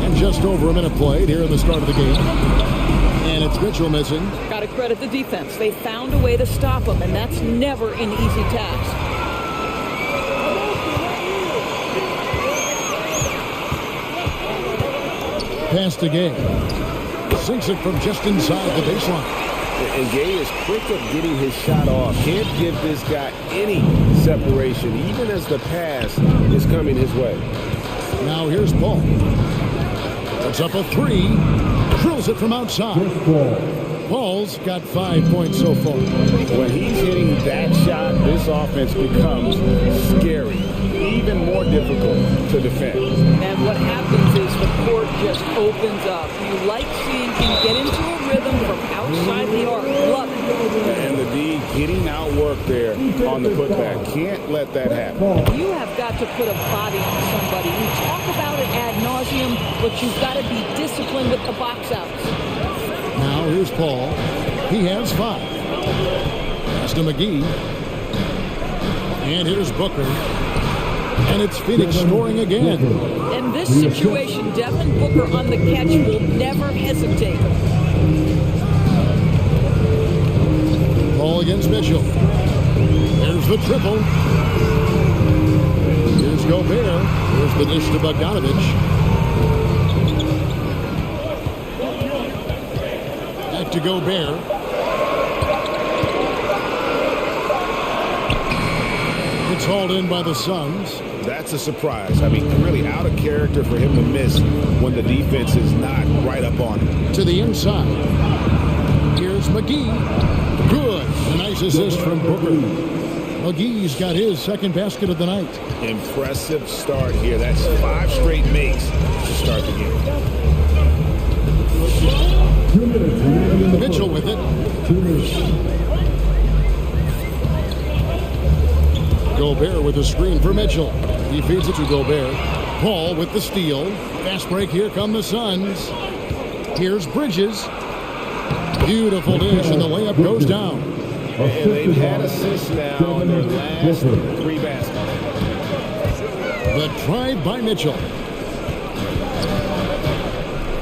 And just over a minute played here in the start of the game. And it's Mitchell missing. Got to credit the defense. They found a way to stop him, and that's never an easy task. Pass to Gay. Sinks it from just inside the baseline. And Gay is quick at getting his shot off. Can't give this guy any separation, even as the pass is coming his way. Now here's Paul. Puts up a 3. Drills it from outside. Paul's got 5 points so far. When he's hitting that shot, this offense becomes scary, even more difficult to defend. And what happens is the court just opens up. You like seeing him get into a rhythm from outside the arc. Love it. And the D getting outworked there on the putback. Can't let that happen. You have got to put a body on somebody. We talk about it ad nauseum, but you've got to be disciplined with the box outs. Now here's Paul. He has 5. Pass to McGee. And here's Booker. And it's Phoenix scoring again. In this situation, Devin Booker on the catch will never hesitate. Paul against Mitchell. There's the triple. Here's Gobert. Here's the dish to Bogdanovich. Back to Gobert. It's hauled in by the Suns. That's a surprise. I mean, really out of character for him to miss when the defense is not right up on him. To the inside. Here's McGee. Good. A nice assist from Booker. McGee's got his second basket of the night. Impressive start here. That's 5 straight makes to start the game. Mitchell with it. Gobert with the screen for Mitchell. He feeds it to Gobert. Paul with the steal. Fast break. Here come the Suns. Here's Bridges. Beautiful dish, and the layup goes down. And they've had assists now in their last 3 baskets. The drive by Mitchell.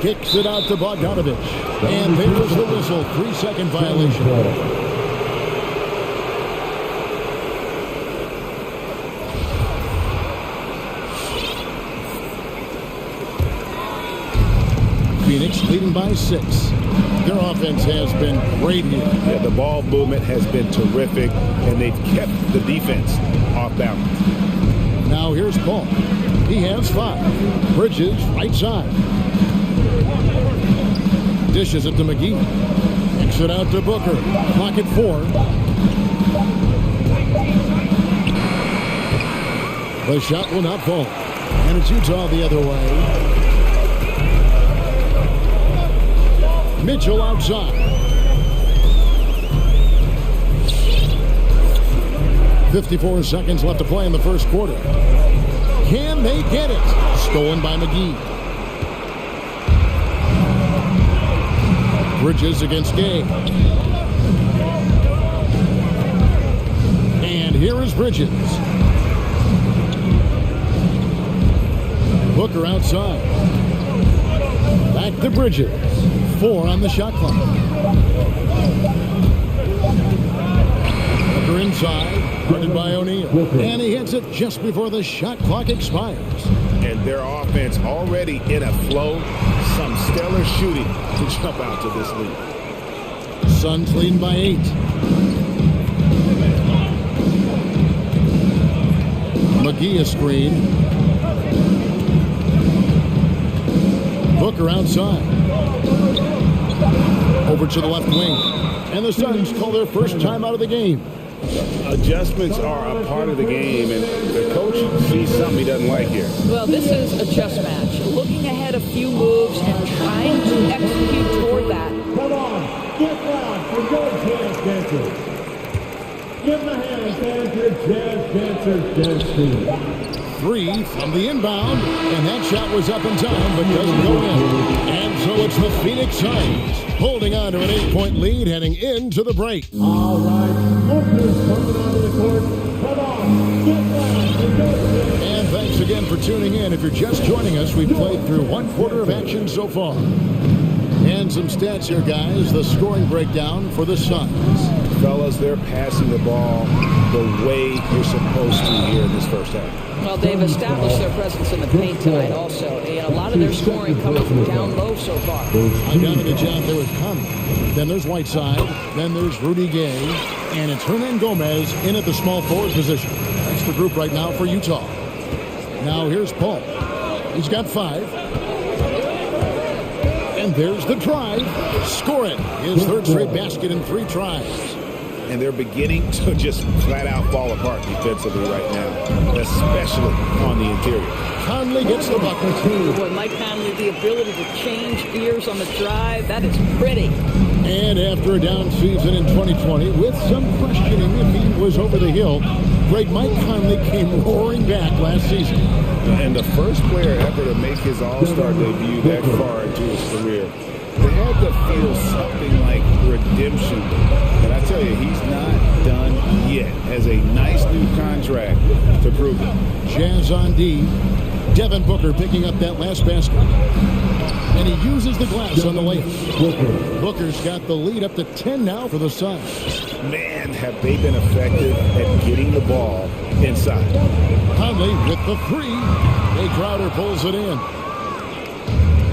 Kicks it out to Bogdanovich. And there's the whistle. 3-second violation. Phoenix leading by 6. Their offense has been great here. Yeah, the ball movement has been terrific, and they've kept the defense off balance. Now here's Paul. He has 5. Bridges, right side. Dishes it to McGee. Kicks it out to Booker. Clock at 4. The shot will not fall. And it's Utah the other way. Mitchell outside. 54 seconds left to play in the first quarter. Can they get it? Stolen by McGee. Bridges against Gay. And here is Bridges. Booker outside. Back to Bridges. 4 on the shot clock. Booker inside, guarded by O'Neal. And he hits it just before the shot clock expires. And their offense already in a flow. Some stellar shooting to jump out to this lead. Suns leading by 8. McGee a screen. Booker outside. Over to the left wing. And the Suns call their first time out of the game. Adjustments are a part of the game, and the coach sees something he doesn't like here. Well, this is a chess match. Looking ahead a few moves and trying to execute toward that. Come on, get loud for your jazz dancers. Give them a hand, fans, your jazz dancers dance team. 3 from the inbound, and that shot was up in time, but doesn't go in. And so it's the Phoenix Suns holding on to an 8-point lead heading into the break. All right, Booker's coming onto the court. Come on, get loud for your jazz. And thanks again for tuning in. If you're just joining us, we've played through 1/4 of action so far. And some stats here, guys. The scoring breakdown for the Suns. Fellas, they're passing the ball the way you're supposed to here in this first half. Well, they've established their presence in the paint tonight also. And a lot of their scoring coming from down low so far. I got a good job there with Conley. Then there's Whiteside. Then there's Rudy Gay. And it's Hernan Gomez in at the small forward position. That's the group right now for Utah. Now here's Paul. He's got 5. And there's the drive. Score it. His third straight basket in 3 tries. And they're beginning to just flat out fall apart defensively right now, especially on the interior. Conley gets the bucket. Boy, Mike Conley, the ability to change gears on the drive, that is pretty. And after a down season in 2020, with some questioning if he was over the hill, great Mike Conley came roaring back last season. And the first player ever to make his All-Star debut that far into his career. They had to feel something like redemption. But I tell you, he's not done yet. Has a nice new contract to prove it. Jazz on D. Devin Booker picking up that last basket. And he uses the glass on the layup. Booker's got the lead up to 10 now for the Suns. Man, have they been effective at getting the ball inside. Conley with the 3. Jay Crowder pulls it in.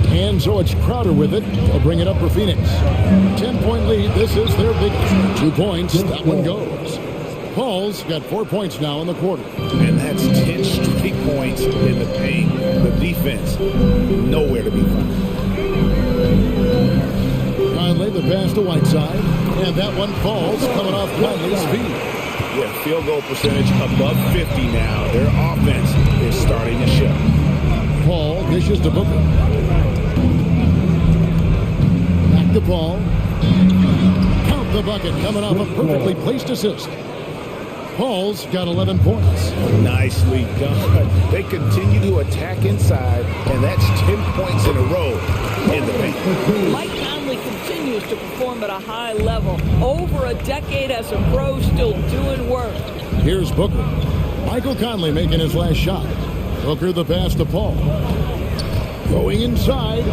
And so it's Crowder with it. They'll bring it up for Phoenix. 10-point lead. This is their biggest. 2 points. That one goes. Paul's got 4 points now in the quarter. And that's 10 straight points in the paint. The defense, nowhere to be found. Conley, the pass to Whiteside. And that one falls, coming off Conley's feet. Yeah, field goal percentage above 50 now. Their offense is starting to show. Paul dishes to Booker. Back to Paul. Count the bucket, coming off a perfectly placed assist. Paul's got 11 points. Nicely done. They continue to attack inside, and that's 10 points in a row in the paint. Mike Conley continues to perform at a high level. Over a decade as a pro, still doing work. Here's Booker. Michael Conley making his last shot. Booker the pass to Paul. Going inside.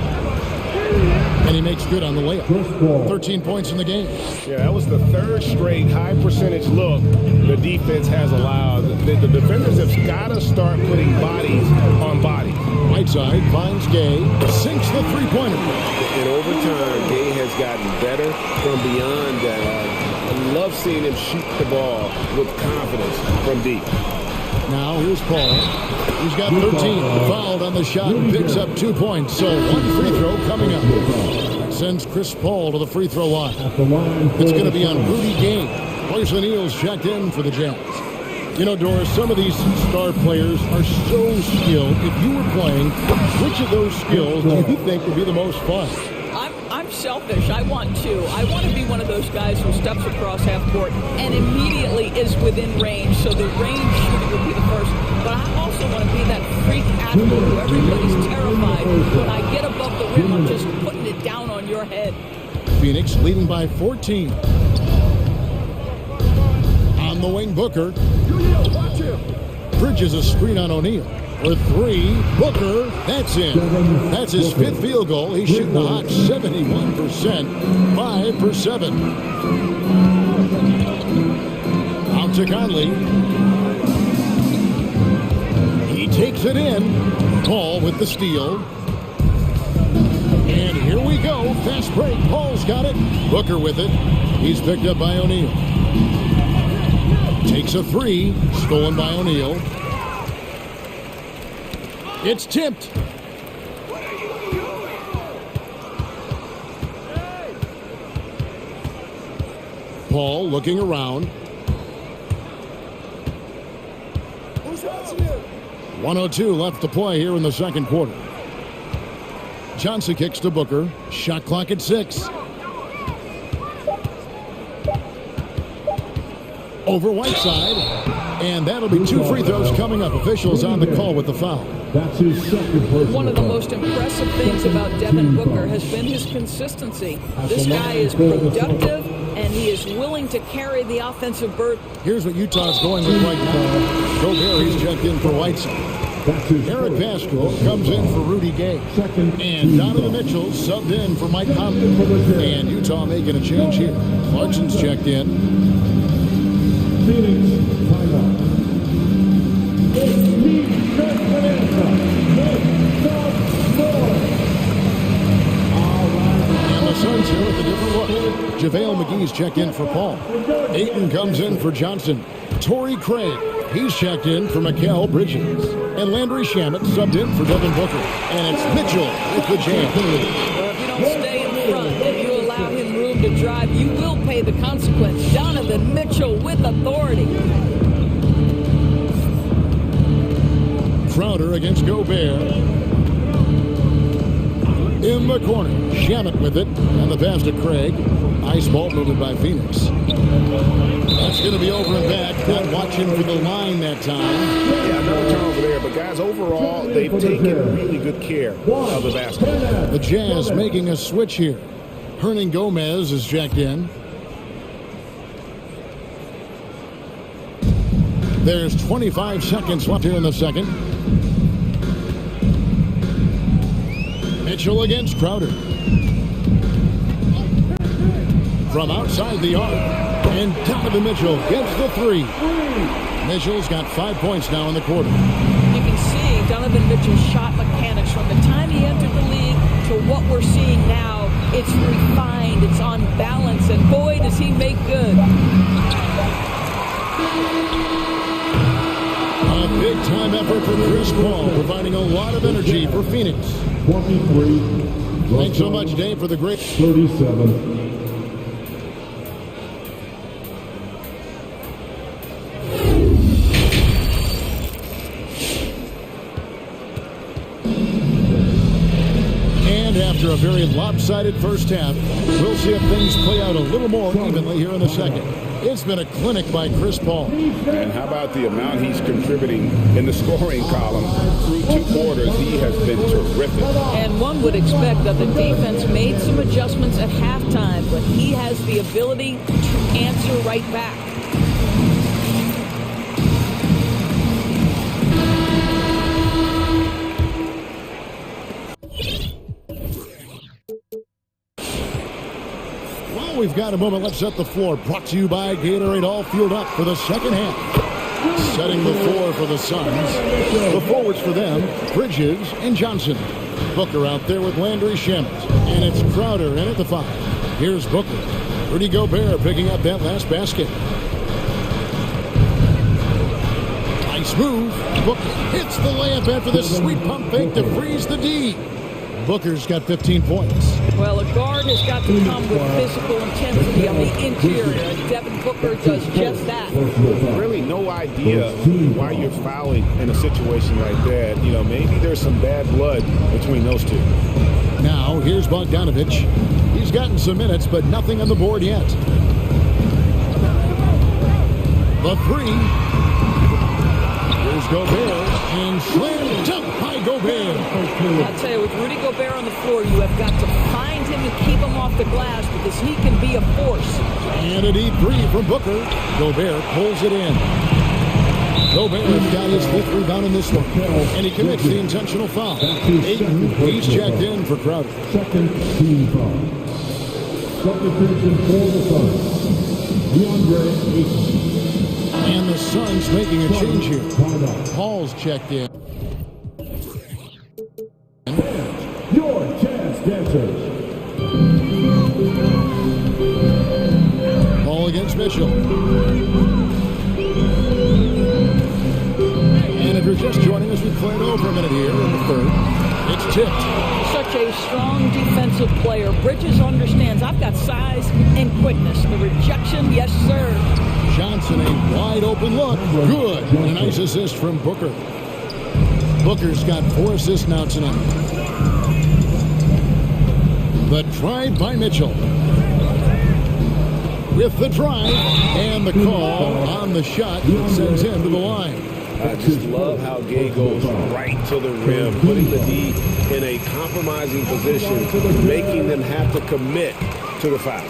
And he makes good on the layup. 13 points in the game. Yeah, that was the 3rd straight high percentage look the defense has allowed. The defenders have got to start putting bodies on bodies. Whiteside finds Gay, sinks the 3-pointer. And over time, Gay has gotten better from beyond that. I love seeing him shoot the ball with confidence from deep. Now here's Paul. He's got 13. Fouled on the shot and picks up 2 points. So 1 free throw coming up. That sends Chris Paul to the free throw line. It's going to be on Rudy Gay. Poison Eels checked in for the Jazz. You know, Doris, some of these star players are so skilled. If you were playing, which of those skills do you think would be the most fun? I'm selfish. I want to be one of those guys who steps across half court and immediately is within range. So the range shooting would be the first. But I also want to be that freak athlete who everybody's terrified. When I get above the rim, I'm just putting it down on your head. Phoenix leading by 14. On the wing, Booker. Bridges a screen on O'Neal. for three. Booker, that's in. That's his fifth field goal. He's shooting the hot 71%. 5 for 7. Out to Conley. He takes it in. Paul with the steal. And here we go. Fast break. Paul's got it. Booker with it. He's picked up by O'Neal. Takes a three. Stolen by O'Neal. It's tipped. Paul looking around. 1:02 left to play here in the second quarter. Johnson kicks to Booker. Shot clock at 6. Over Whiteside. And that'll be 2 free throws coming up. Officials on the call with the foul. That's his second personal One of the foul. most impressive things about Devin Booker has been his consistency. This guy is productive, and he is willing to carry the offensive burden. Here's what Utah's going with right now. Gobert, he's checked in for Whiteside. That's his Eric Vasco comes in for Rudy Gay. second And Donovan Mitchell subbed in for Mike Conley. And Utah making a change here. Clarkson's checked in. Phoenix timeout. And the Suns here with a different look. JaVale McGee's checked in for Paul. Ayton comes in for Johnson. Torrey Craig, he's checked in for Mikal Bridges. And Landry Shamet subbed in for Devin Booker. And it's Mitchell with the jam. Well, if you don't stay in front and you allow him room to drive, you will pay the consequence. Donovan Mitchell with authority. Crowder against Gobert. In the corner, Shamet with it, and the pass to Craig. Ice ball moved by Phoenix. That's going to be over and back. Not watching for the line that time. Yeah, another turnover there. But guys, overall, they've taken really good care of the basketball. The Jazz making a switch here. Hernan Gomez is checked in. There's 25 seconds left here in the second. Mitchell against Crowder. From outside the arc. And Donovan Mitchell gets the three. Mitchell's got 5 points now in the quarter. You can see Donovan Mitchell's shot mechanics from the time he entered the league to what we're seeing now. It's refined, it's on balance, and boy, does he make good. A big-time effort for Chris Paul, providing a lot of energy for Phoenix. 23. Thanks so much, Dave, for the great... 37. And after a very lopsided first half, we'll see if things play out a little more evenly here in the second. It's been a clinic by Chris Paul. And how about the amount he's contributing in the scoring column? Through 2 quarters, he has been terrific. And one would expect that the defense made some adjustments at halftime, but he has the ability to answer right back. We've got a moment. Let's set the floor. Brought to you by Gatorade. All fueled up for the second half. Setting the floor for the Suns. The forwards for them, Bridges and Johnson. Booker out there with Landry Shamet. And it's Crowder in at the 5. Here's Booker. Rudy Gobert picking up that last basket. Nice move. Booker hits the layup after the sweet pump fake to freeze the D. Booker's got 15 points. Well, a guard has got to come with physical intensity on the interior, and Devin Booker does just that. Really no idea why you're fouling in a situation like that. You know, maybe there's some bad blood between those two. Now, here's Bogdanovich. He's gotten some minutes, but nothing on the board yet. The 3. Here's Gobert, and slam dunk by Gobert. I'll tell you, with Rudy Gobert on the floor, you have got to find him and keep him off the glass because he can be a force. And an E3 from Booker. Gobert pulls it in. Gobert's got his 5th rebound in this one, and he commits the intentional foul. Ayton, he's checked in for Crowder. Second team foul. Substitution for the Suns. DeAndre Ayton. And the Suns making a change here. Paul's checked in. Your chance dancers. Paul against Mitchell. And if you're just joining us, we've played over a minute here in the third. It's tipped. Such a strong defensive player. Bridges understands I've got size and quickness. The rejection, yes, sir. Johnson, a wide open look. Good. And a nice assist from Booker. Booker's got 4 assists now tonight. The drive by Mitchell. With the drive and the call on the shot that sends him to the line. I just love how Gay goes right to the rim, putting the D in a compromising position, making them have to commit to the foul.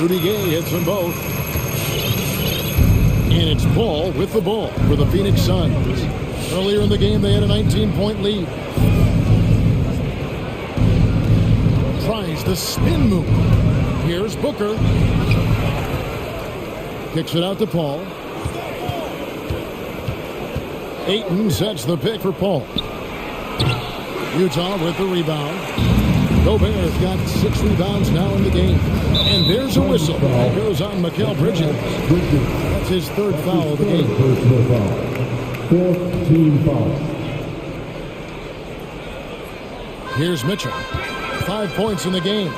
Rudy Gay hits them both. And it's Paul with the ball for the Phoenix Suns. Earlier in the game, they had a 19-point lead. Tries the spin move. Here's Booker. Kicks it out to Paul. Ayton sets the pick for Paul. Utah with the rebound. Gobert's got 6 rebounds now in the game. And there's a whistle that goes on Mikal Bridges. That's his 3rd foul of the game. 4th team foul. Here's Mitchell. 5 points in the game.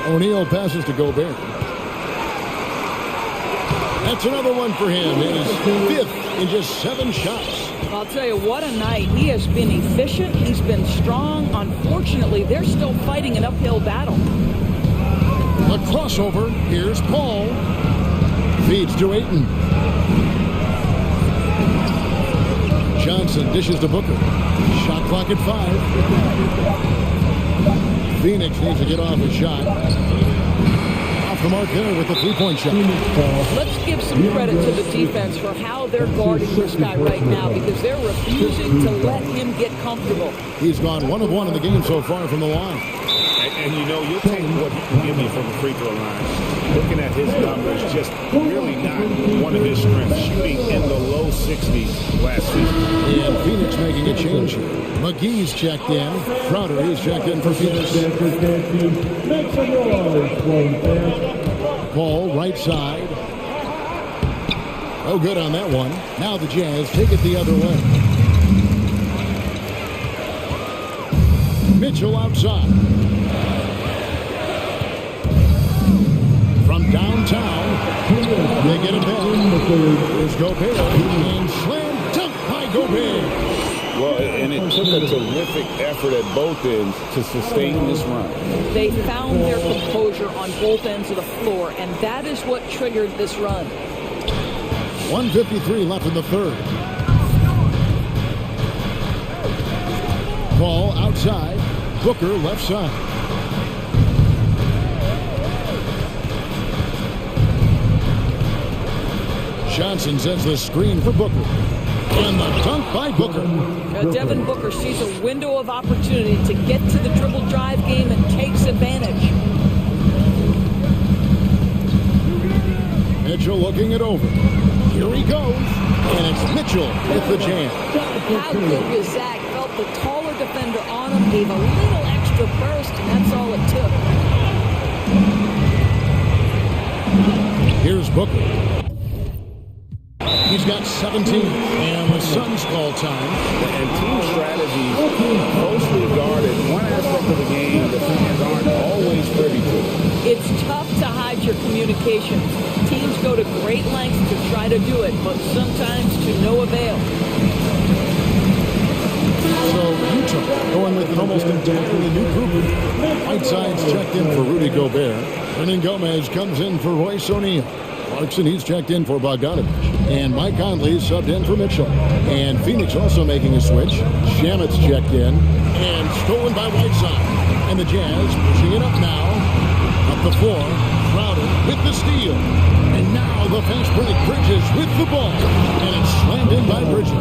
O'Neal passes to Gobert. That's another one for him. His 5th in just 7 shots. I'll tell you, what a night. He has been efficient. He's been strong. Unfortunately, they're still fighting an uphill battle. A crossover. Here's Paul. Feeds to Ayton. Johnson dishes to Booker. Shot clock at 5. Phoenix needs to get off a shot. Off the mark there with the 3-point shot. Let's give some credit to the defense for how they're guarding this guy right now, because they're refusing to let him get comfortable. He's gone 1 of 1 in the game so far from the line. And you know, you'll take what he can give you from the free throw line. Looking at his numbers, just really not one of his strengths. Shooting in the low 60s last season. And Phoenix making a change here. McGee's checked in. Crowder is checked in for Phoenix. Make some noise, Paul, right side. Oh, good on that one. Now the Jazz take it the other way. Mitchell outside. From downtown, they get it back. There's Gobert. And slam dunk by Gobert. Well, and it took a terrific effort at both ends to sustain this run. They found their composure on both ends of the floor, and that is what triggered this run. 1:53 left in the 3rd. Ball outside. Booker left side. Johnson sets the screen for Booker. And the dunk by Booker. Devin Booker sees a window of opportunity to get to the dribble drive game and takes advantage. Mitchell looking it over. Here he goes. And it's Mitchell with the jam. How good was Zach? Felt the taller defender on him, gave a little extra burst, and that's all it took. Here's Booker. He's got 17, and the Suns call time. And team strategies closely guarded. One aspect of the game the fans aren't always privy to. It's tough to hide your communications. Teams go to great lengths to try to do it, but sometimes to no avail. So Utah going with an almost entirely new group. Whiteside's checked in for Rudy Gobert. Hernan Gomez comes in for Royce O'Neal. Clarkson, he's checked in for Bogdanovich. And Mike Conley subbed in for Mitchell. And Phoenix also making a switch. Shamet's checked in. And stolen by Whiteside. And the Jazz pushing it up now. A the floor. Crowder with the steal. And now the fast break. Bridges with the ball. And it's slammed in by Bridges.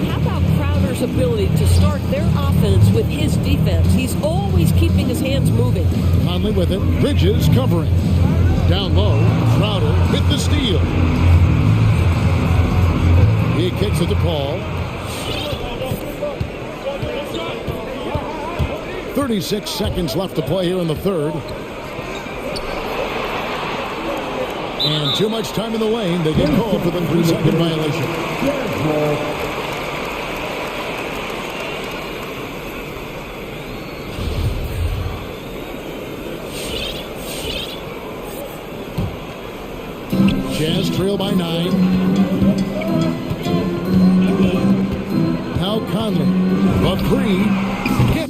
How about Crowder's ability to start their offense with his defense? He's always keeping his hands moving. Conley with it. Bridges covering. Down low. Crowder with the steal. He kicks it to Paul. 36 seconds left to play here in the third. And too much time in the lane. They get called for the 3-second violation. Jazz trail by 9. Now Conley. The 3. Hit.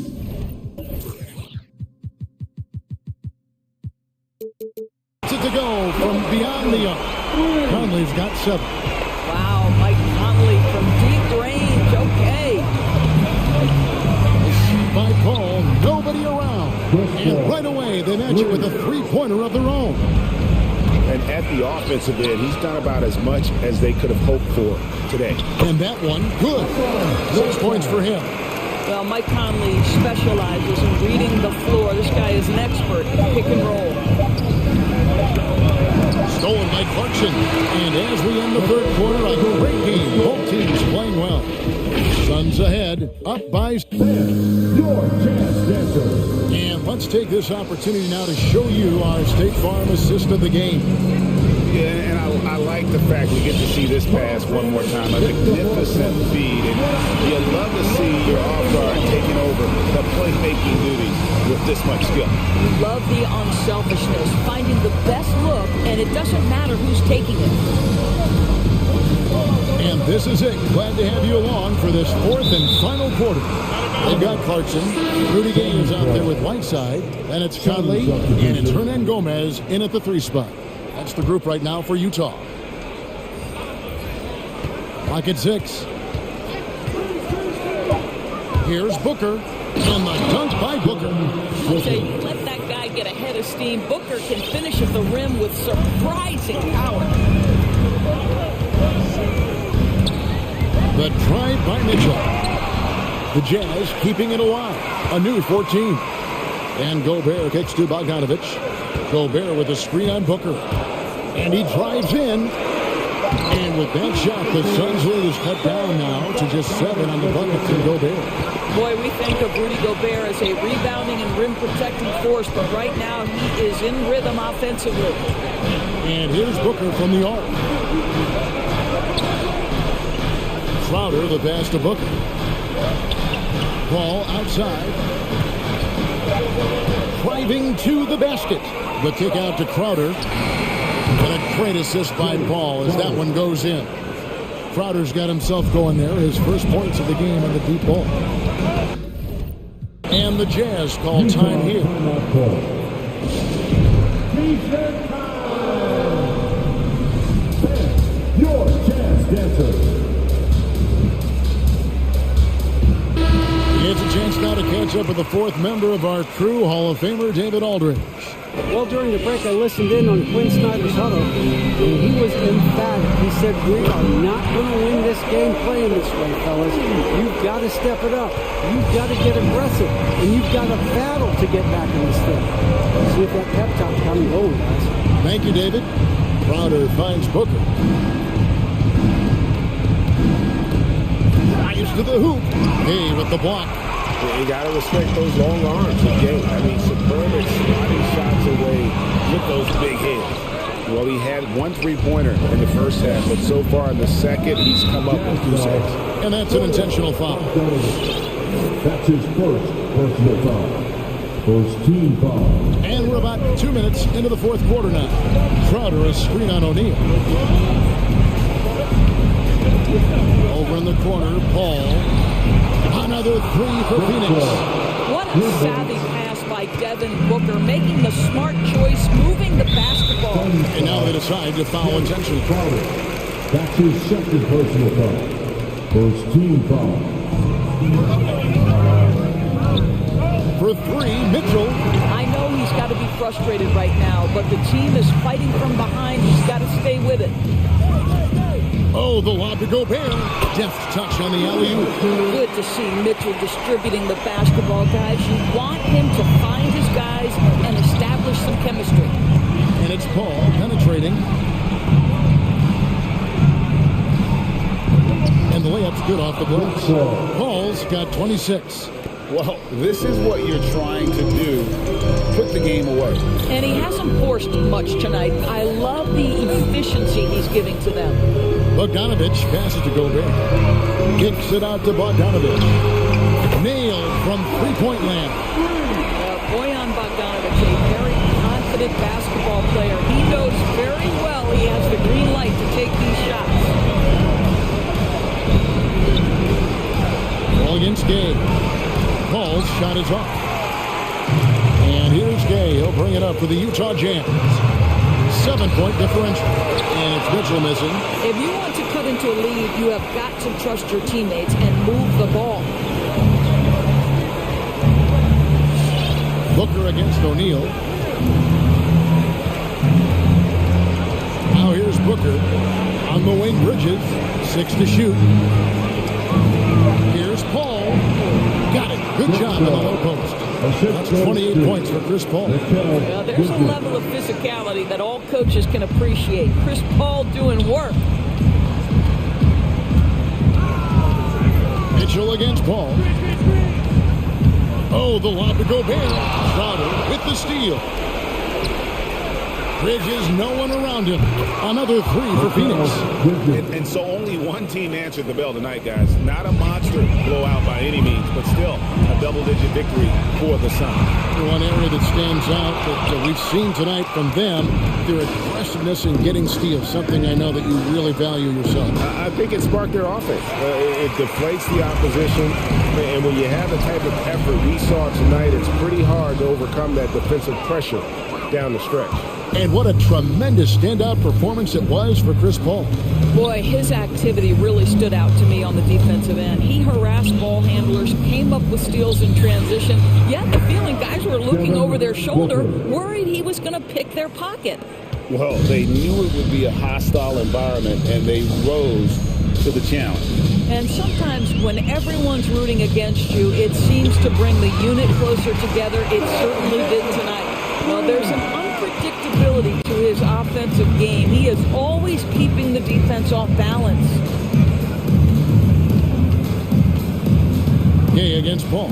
To go from beyond the arc. Conley's got 7. Wow, Mike Conley from deep range. Okay. By Paul, nobody around. And right away, they match it with a 3-pointer of their own. And at the offensive end, he's done about as much as they could have hoped for today. And that one, good. 6 points for him. Well, Mike Conley specializes in reading the floor. This guy is an expert in pick and roll. Stolen by Clarkson. And as we end the third quarter, a great game. Both teams playing well. Suns ahead, up by Your chance dancer. And let's take this opportunity now to show you our State Farm assist of the game. Yeah, and I like the fact we get to see this pass one more time. A magnificent feed. And you love to see your off-guard taking over the playmaking duties with this much skill. Love the unselfishness, finding the best look, and it doesn't matter who's taking it. And this is it. Glad to have you along for this fourth and final quarter. They've got Clarkson. Rudy Gay is out there with Whiteside. And it's Conley. And it's Hernan Gomez in at the 3 spot. That's the group right now for Utah. Clock at 6. Here's Booker. And the dunk by Booker. I'll say, let that guy get ahead of steam. Booker can finish at the rim with surprising power. The drive by Mitchell. The Jazz keeping it alive. A new 14. And Gobert kicks to Bogdanovich. Gobert with a screen on Booker. And he drives in. And with that shot, the Suns' lead is cut down now to just 7 on the bucket from Gobert. Boy, we think of Rudy Gobert as a rebounding and rim-protecting force, but right now he is in rhythm offensively. And here's Booker from the arc. Crowder, the pass to Booker. Ball outside. Driving to the basket. The kick out to Crowder. And a great assist by Paul as that one goes in. Crowder's got himself going there. His first points of the game on the deep ball. And the Jazz call time here. Your chance dancer. It's a chance now to catch up with the fourth member of our crew, Hall of Famer David Aldridge. Well, during the break, I listened in on Quinn Snyder's huddle, and he was emphatic. He said, we are not going to win this game playing this way, fellas. You've got to step it up. You've got to get aggressive, and you've got to battle to get back in this thing. See if that pep talk coming going, guys. Thank you, David. Crowder finds Booker. Drives to the hoop. Hey, with the block. You got to respect those long arms again. I mean, suburban sliding shots away with those big hands. Well, he had 1 3-pointer in the first half, but so far in the second, he's come up with 2 saves. And that's an intentional foul. That's his first personal foul. First team foul. And we're about 2 minutes into the fourth quarter now. Crowder a screen on O'Neal. Over in the corner, Paul. Another 3 for Phoenix. What a savvy pass by Devin Booker, making the smart choice, moving the basketball. And now they decide to foul intentionally. That's his second personal foul. First team foul. For 3, Mitchell. I know he's got to be frustrated frustrated right now, but the team is fighting from behind. He's got to stay with it. Oh, the lob to Gobert. Deft touch on the alley-oop. Good to see Mitchell distributing the basketball, guys. You want him to find his guys and establish some chemistry. And it's Paul penetrating. And the layup's good off the glass. Paul's got 26. Well, this is what you're trying to do. Put the game away. And he hasn't forced much tonight. I love the efficiency he's giving to them. Bogdanovich passes to Gobert. Kicks it out to Bogdanovich. Nailed from three-point land. Bojan Bogdanovich, a very confident basketball player. He knows very well he has the green light to take these shots. Ball against Gay. Paul's shot is off. And here's Gay. He'll bring it up for the Utah Jazz. 7-point differential. And it's Mitchell missing. If you want to cut into a lead, you have got to trust your teammates and move the ball. Booker against O'Neal. Now here's Booker. On the wing, Bridges. 6 to shoot. Here's Paul. Got it. Good job in the low post. That's 28 points for Chris Paul. Well, there's a level of physicality that all coaches can appreciate. Chris Paul doing work. Mitchell against Paul. Oh, the lob to Gobert. Crowder with the steal. Bridges, no one around him. Another three for Phoenix. And so only one team answered the bell tonight, guys. Not a monster blowout by any means, but still a double-digit victory for the Suns. One area that stands out that we've seen tonight from them, their aggressiveness in getting steals, something I know that you really value yourself. I think it sparked their offense. It deflates the opposition, and when you have the type of effort we saw tonight, it's pretty hard to overcome that defensive pressure down the stretch. And what a tremendous standout performance it was for Chris Paul. Boy, his activity really stood out to me on the defensive end. He harassed ball handlers, came up with steals in transition. You had the feeling guys were looking over their shoulder, worried he was going to pick their pocket. Well, they knew it would be a hostile environment, and they rose to the challenge. And sometimes when everyone's rooting against you, it seems to bring the unit closer together. It certainly did tonight. Well, there's an unpredictability to his offensive game. He is always keeping the defense off balance. Gay against Paul.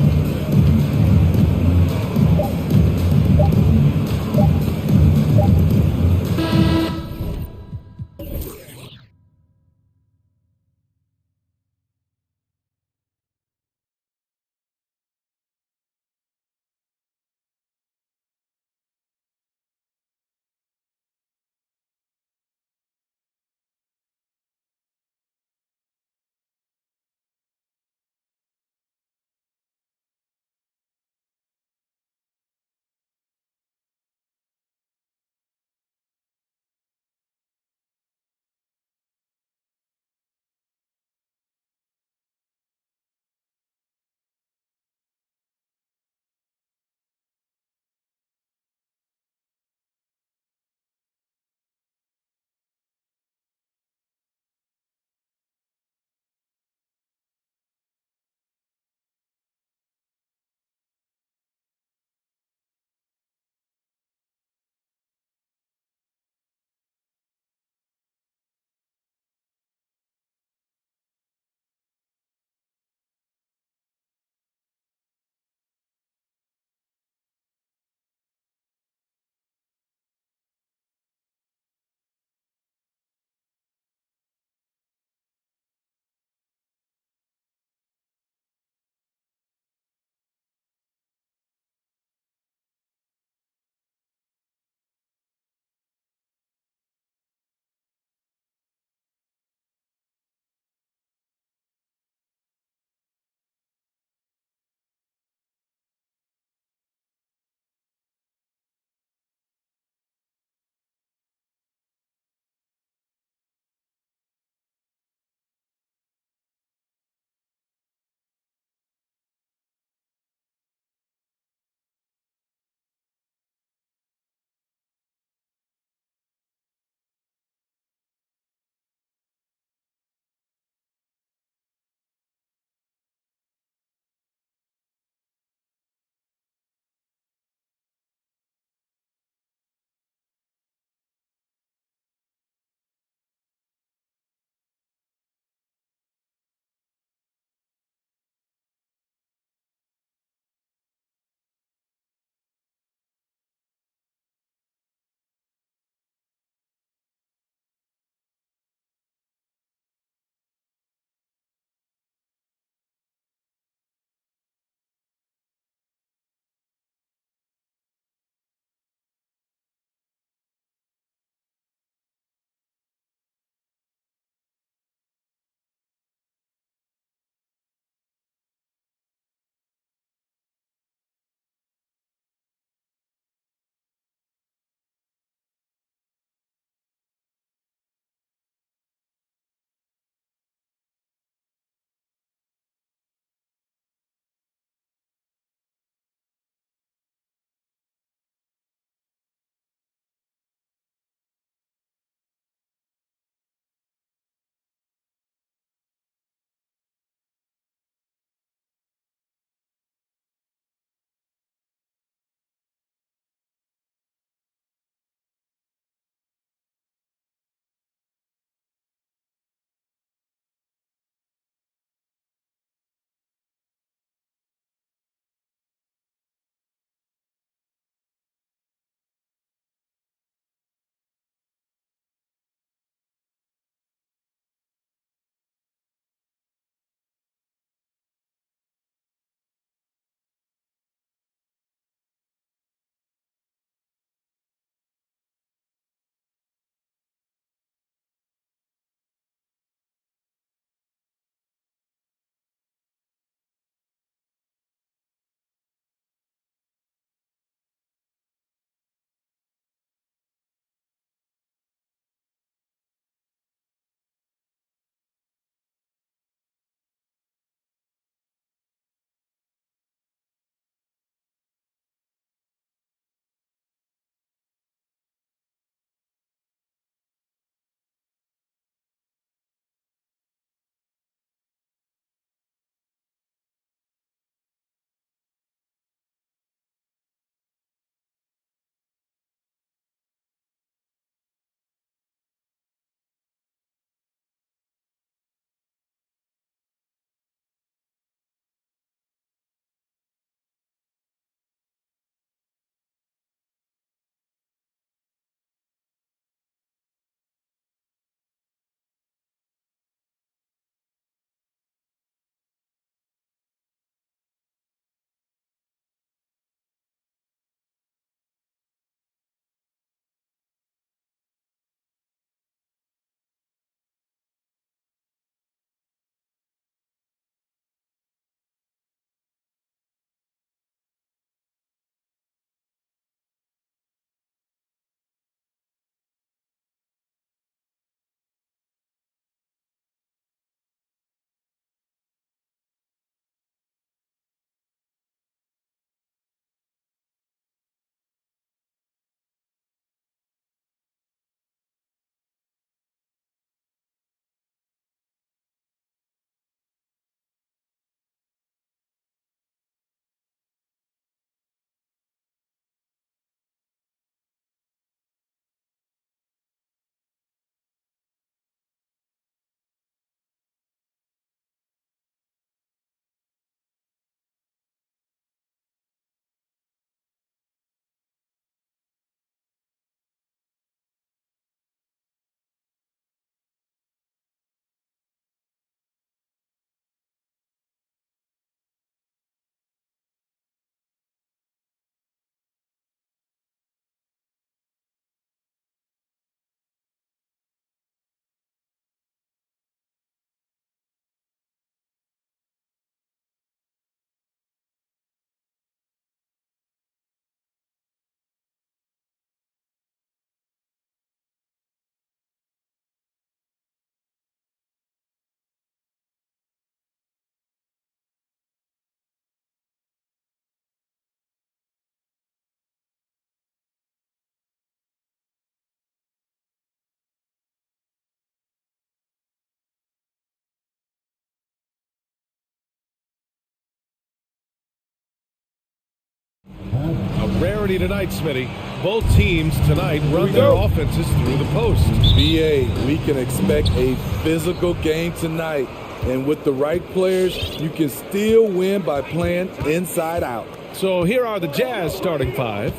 rarity tonight, Smitty. Both teams tonight run their offenses through the post. BA, we can expect a physical game tonight. And with the right players, you can still win by playing inside out. So here are the Jazz starting five.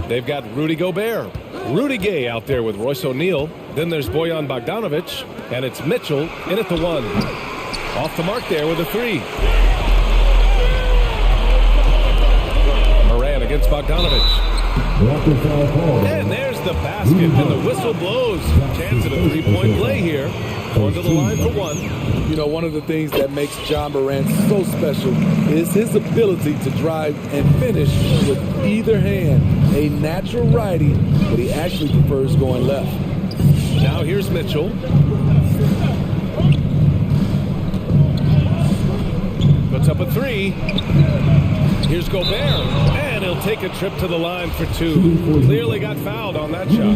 They've got Rudy Gobert, Rudy Gay out there with Royce O'Neal. Then there's Bojan Bogdanovic, and it's Mitchell in at the one. Off the mark there with a three. Moran against Bogdanovic. And there's the basket, and the whistle blows. Chance at a three-point play here. Going to the line for one. You know, one of the things that makes John Morant so special is his ability to drive and finish with either hand. A natural righty, but he actually prefers going left. Now here's Mitchell. Puts up a three. Here's Gobert, and he'll take a trip to the line for two. Clearly got fouled on that shot.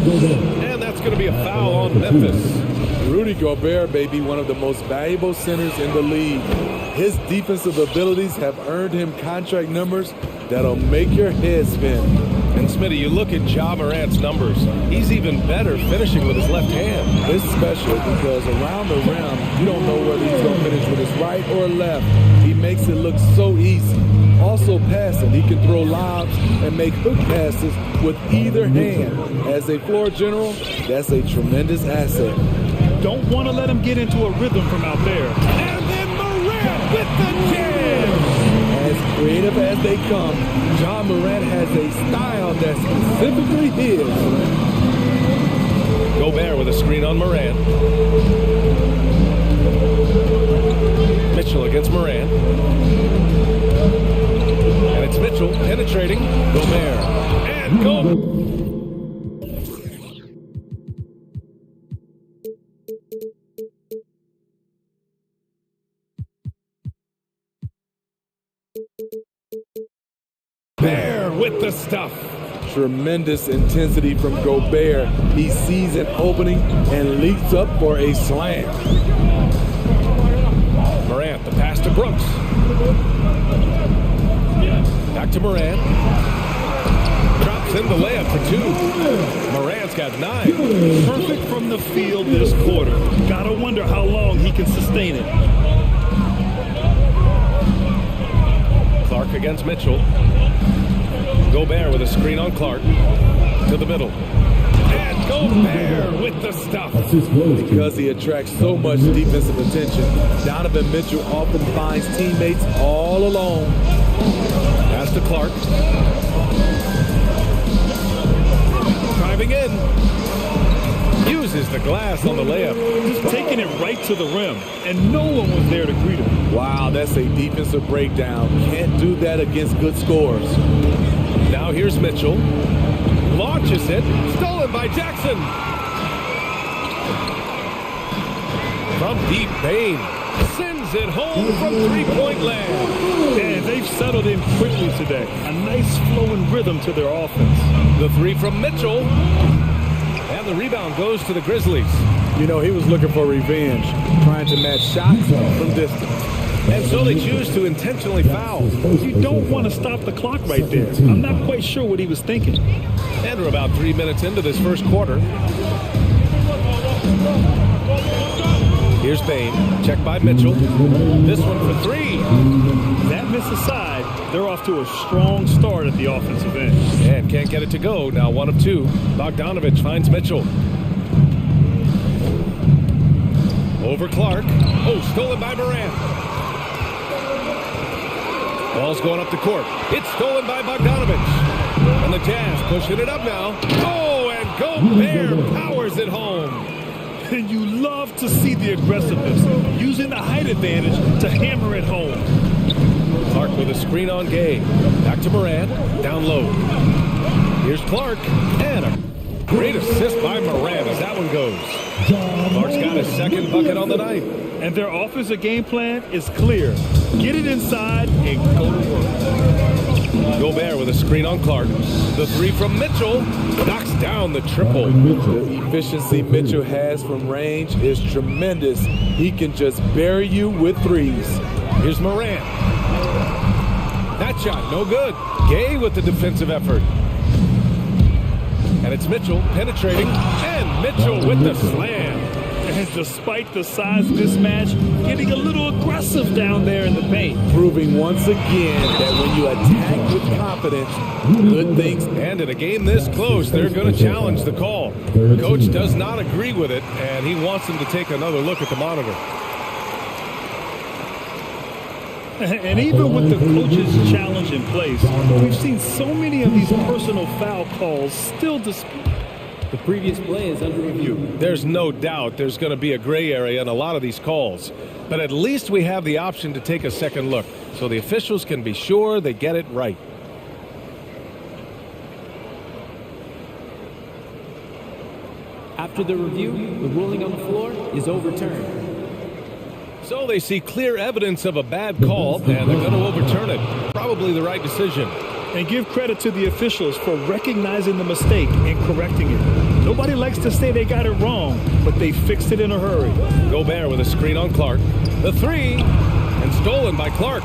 And that's going to be a foul on Memphis. Rudy Gobert, baby, one of the most valuable centers in the league. His defensive abilities have earned him contract numbers that'll make your head spin. And Smitty, you look at Ja Morant's numbers. He's even better finishing with his left hand. It's special because around the rim, you don't know whether he's going to finish with his right or left. He makes it look so easy. Also passing, he can throw lobs and make hook passes with either hand. As a floor general, that's a tremendous asset. Don't want to let him get into a rhythm from out there. And then Morant with the jam! As creative as they come, John Morant has a style that's specifically his. Gobert with a screen on Morant. Mitchell against Morant. And it's Mitchell penetrating. Gobert. And go! There with the stuff. Tremendous intensity from Gobert. He sees an opening and leaps up for a slam. Morant, the pass to Brooks. Back to Morant. Drops in the layup for two. Morant's got 9. Perfect from the field this quarter. Gotta wonder how long he can sustain it. Clark against Mitchell. Gobert with a screen on Clark. To the middle. And Gobert with the stuff. Because he attracts so much defensive attention, Donovan Mitchell often finds teammates all alone. Pass to Clark. Driving in. Uses the glass on the layup. He's taking it right to the rim, and no one was there to greet him. Wow, that's a defensive breakdown. Can't do that against good scores. Now here's Mitchell. Launches it. Stolen by Jackson. From deep, Bain sends it home from three-point land. And they've settled in quickly today. A nice flowing rhythm to their offense. The three from Mitchell. And the rebound goes to the Grizzlies. You know, he was looking for revenge, trying to match shots from distance. And so they choose to intentionally foul. You don't want to stop the clock right there. I'm not quite sure what he was thinking. And we're about 3 minutes into this first quarter. Here's Bain, checked by Mitchell. This one for three. That miss aside, they're off to a strong start at the offensive end. And can't get it to go. Now 1 of 2. Bogdanovic finds Mitchell. Over Clark. Oh, stolen by Morant. Ball's going up the court. It's stolen by Bogdanovic. And the Jazz pushing it up now. Oh, and Gobert powers it home. And you love to see the aggressiveness, using the height advantage to hammer it home. Clark with a screen on Gay. Back to Morant. Down low. Here's Clark. And a great assist by Morant as that one goes. Clark's got his second bucket on the night. And their offensive game plan is clear. Get it inside and go to work. Gobert with a screen on Clark. The three from Mitchell knocks down the triple. The efficiency Mitchell has from range is tremendous. He can just bury you with threes. Here's Morant. That shot, no good. Gay with the defensive effort. And it's Mitchell penetrating, and Mitchell with the slam. And despite the size mismatch, getting a little aggressive down there in the paint. Proving once again that when you attack with confidence, good things. And in a game this close, they're going to challenge the call. Coach does not agree with it, and he wants them to take another look at the monitor. And even with the coach's challenge in place, we've seen so many of these personal foul calls still disputed. The previous play is under review. There's no doubt there's going to be a gray area in a lot of these calls. But at least we have the option to take a second look, so the officials can be sure they get it right. After the review, the ruling on the floor is overturned. So they see clear evidence of a bad call, and they're going to overturn it. Probably the right decision. And give credit to the officials for recognizing the mistake and correcting it. Nobody likes to say they got it wrong, but they fixed it in a hurry. Gobert with a screen on Clark. The three, and stolen by Clark.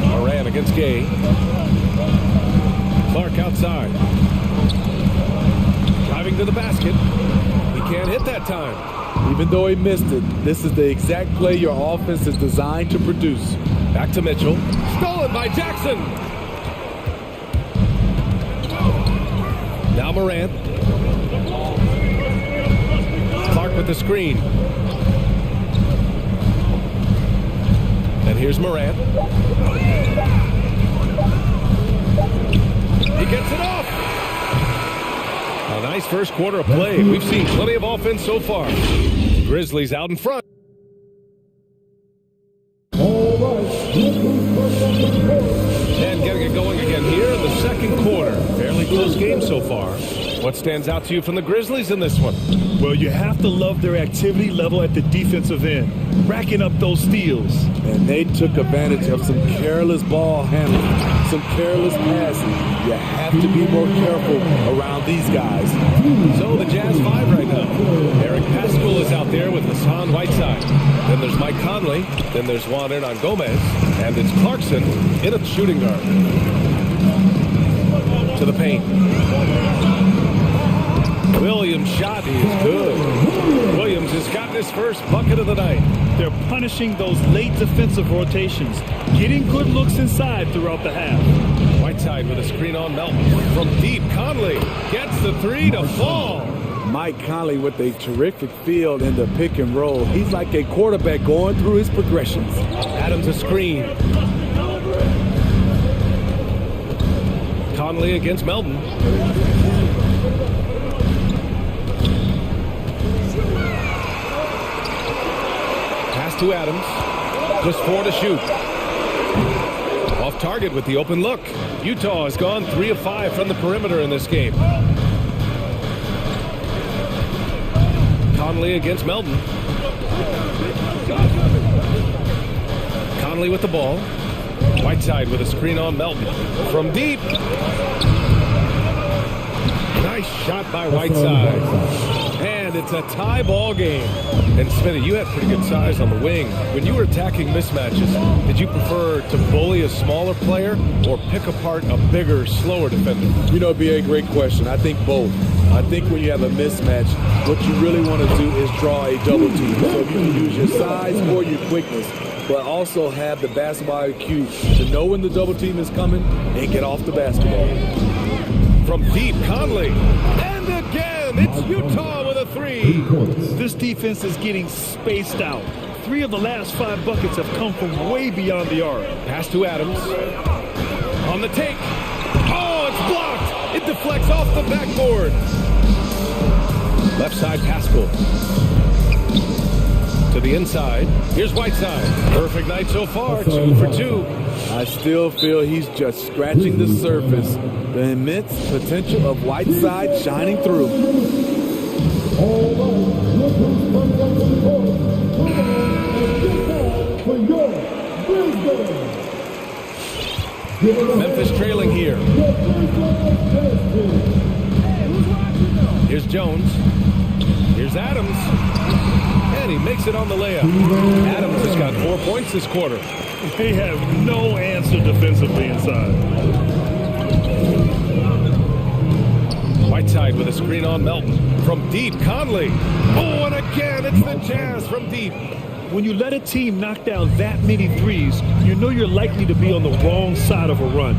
Moran against Gay. Clark outside. Driving to the basket. He can't hit that time. Even though he missed it, this is the exact play your offense is designed to produce. Back to Mitchell. Stolen by Jackson. Now Morant. Clark with the screen. And here's Morant. He gets it off. A nice first quarter of play. We've seen plenty of offense so far. Grizzlies out in front. And getting it going again here in the second quarter. Fairly close game so far. What stands out to you from the Grizzlies in this one? Well, you have to love their activity level at the defensive end, racking up those steals. And they took advantage of some careless ball handling, some careless passing. You have to be more careful around these guys. So the Jazz 5 right now. Eric Pascal is out there with Hassan Whiteside. Then there's Mike Conley. Then there's Juan Hernan Gomez. And it's Clarkson in at the shooting guard. To the paint. Williams' shot is good. Williams has gotten his first bucket of the night. They're punishing those late defensive rotations, getting good looks inside throughout the half. Whiteside with a screen on Melton. From deep, Conley gets the three to fall. Mike Conley with a terrific field in the pick and roll. He's like a quarterback going through his progressions. Adams a screen. Conley against Melton. To Adams, just 4 to shoot. Off target with the open look. Utah has gone 3 of 5 from the perimeter in this game. Conley against Melton. Conley with the ball. Whiteside with a screen on Melton. From deep. Nice shot by Whiteside. And it's a tie ball game. And Smitty, you had pretty good size on the wing. When you were attacking mismatches, did you prefer to bully a smaller player or pick apart a bigger, slower defender? You know, it'd be a great question. I think both. I think when you have a mismatch, what you really want to do is draw a double team. So you can use your size or your quickness, but also have the basketball IQ to know when the double team is coming and get off the basketball. From deep, Conley. And again, it's Utah with a three. This defense is getting spaced out. 3 of the last 5 buckets have come from way beyond the arc. Pass to Adams. On the take. Oh, it's blocked. It deflects off the backboard. Left side, Pascal. To the inside. Here's Whiteside. Perfect night so far. 2 for 2. I still feel he's just scratching the surface. The immense potential of Whiteside shining through. Memphis trailing here. Here's Jones. Here's Adams. And he makes it on the layup. Adams has got 4 points this quarter. They have no answer defensively inside. Whiteside with a screen on Melton. From deep, Conley. Oh, and again, it's the Jazz from deep. When you let a team knock down that many threes, you know you're likely to be on the wrong side of a run.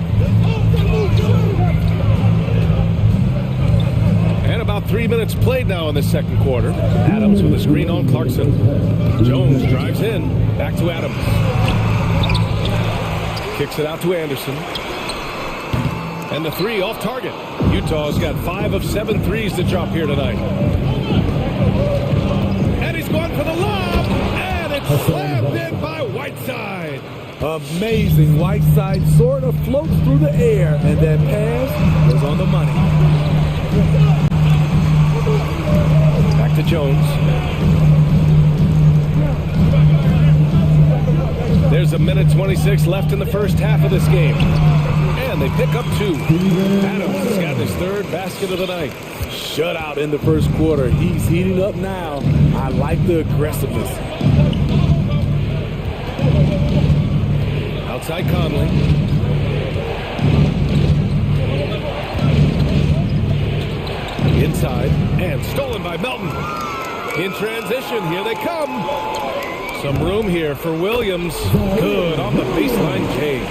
And about 3 minutes played now in the second quarter. Adams with a screen on Clarkson. Jones drives in. Back to Adams. Kicks it out to Anderson. And the three off target. Utah's got 5 of 7 threes to drop here tonight. And he's going for the lob. And it's slammed in by Whiteside. Amazing. Whiteside sort of floats through the air, and that pass was on the money. Back to Jones. There's a minute 26 left in the first half of this game. And they pick up 2. Adams has got his third basket of the night. Shutout in the first quarter. He's heating up now. I like the aggressiveness. Outside Conley. Inside. And stolen by Melton. In transition. Here they come. Some room here for Williams. Good on the baseline K.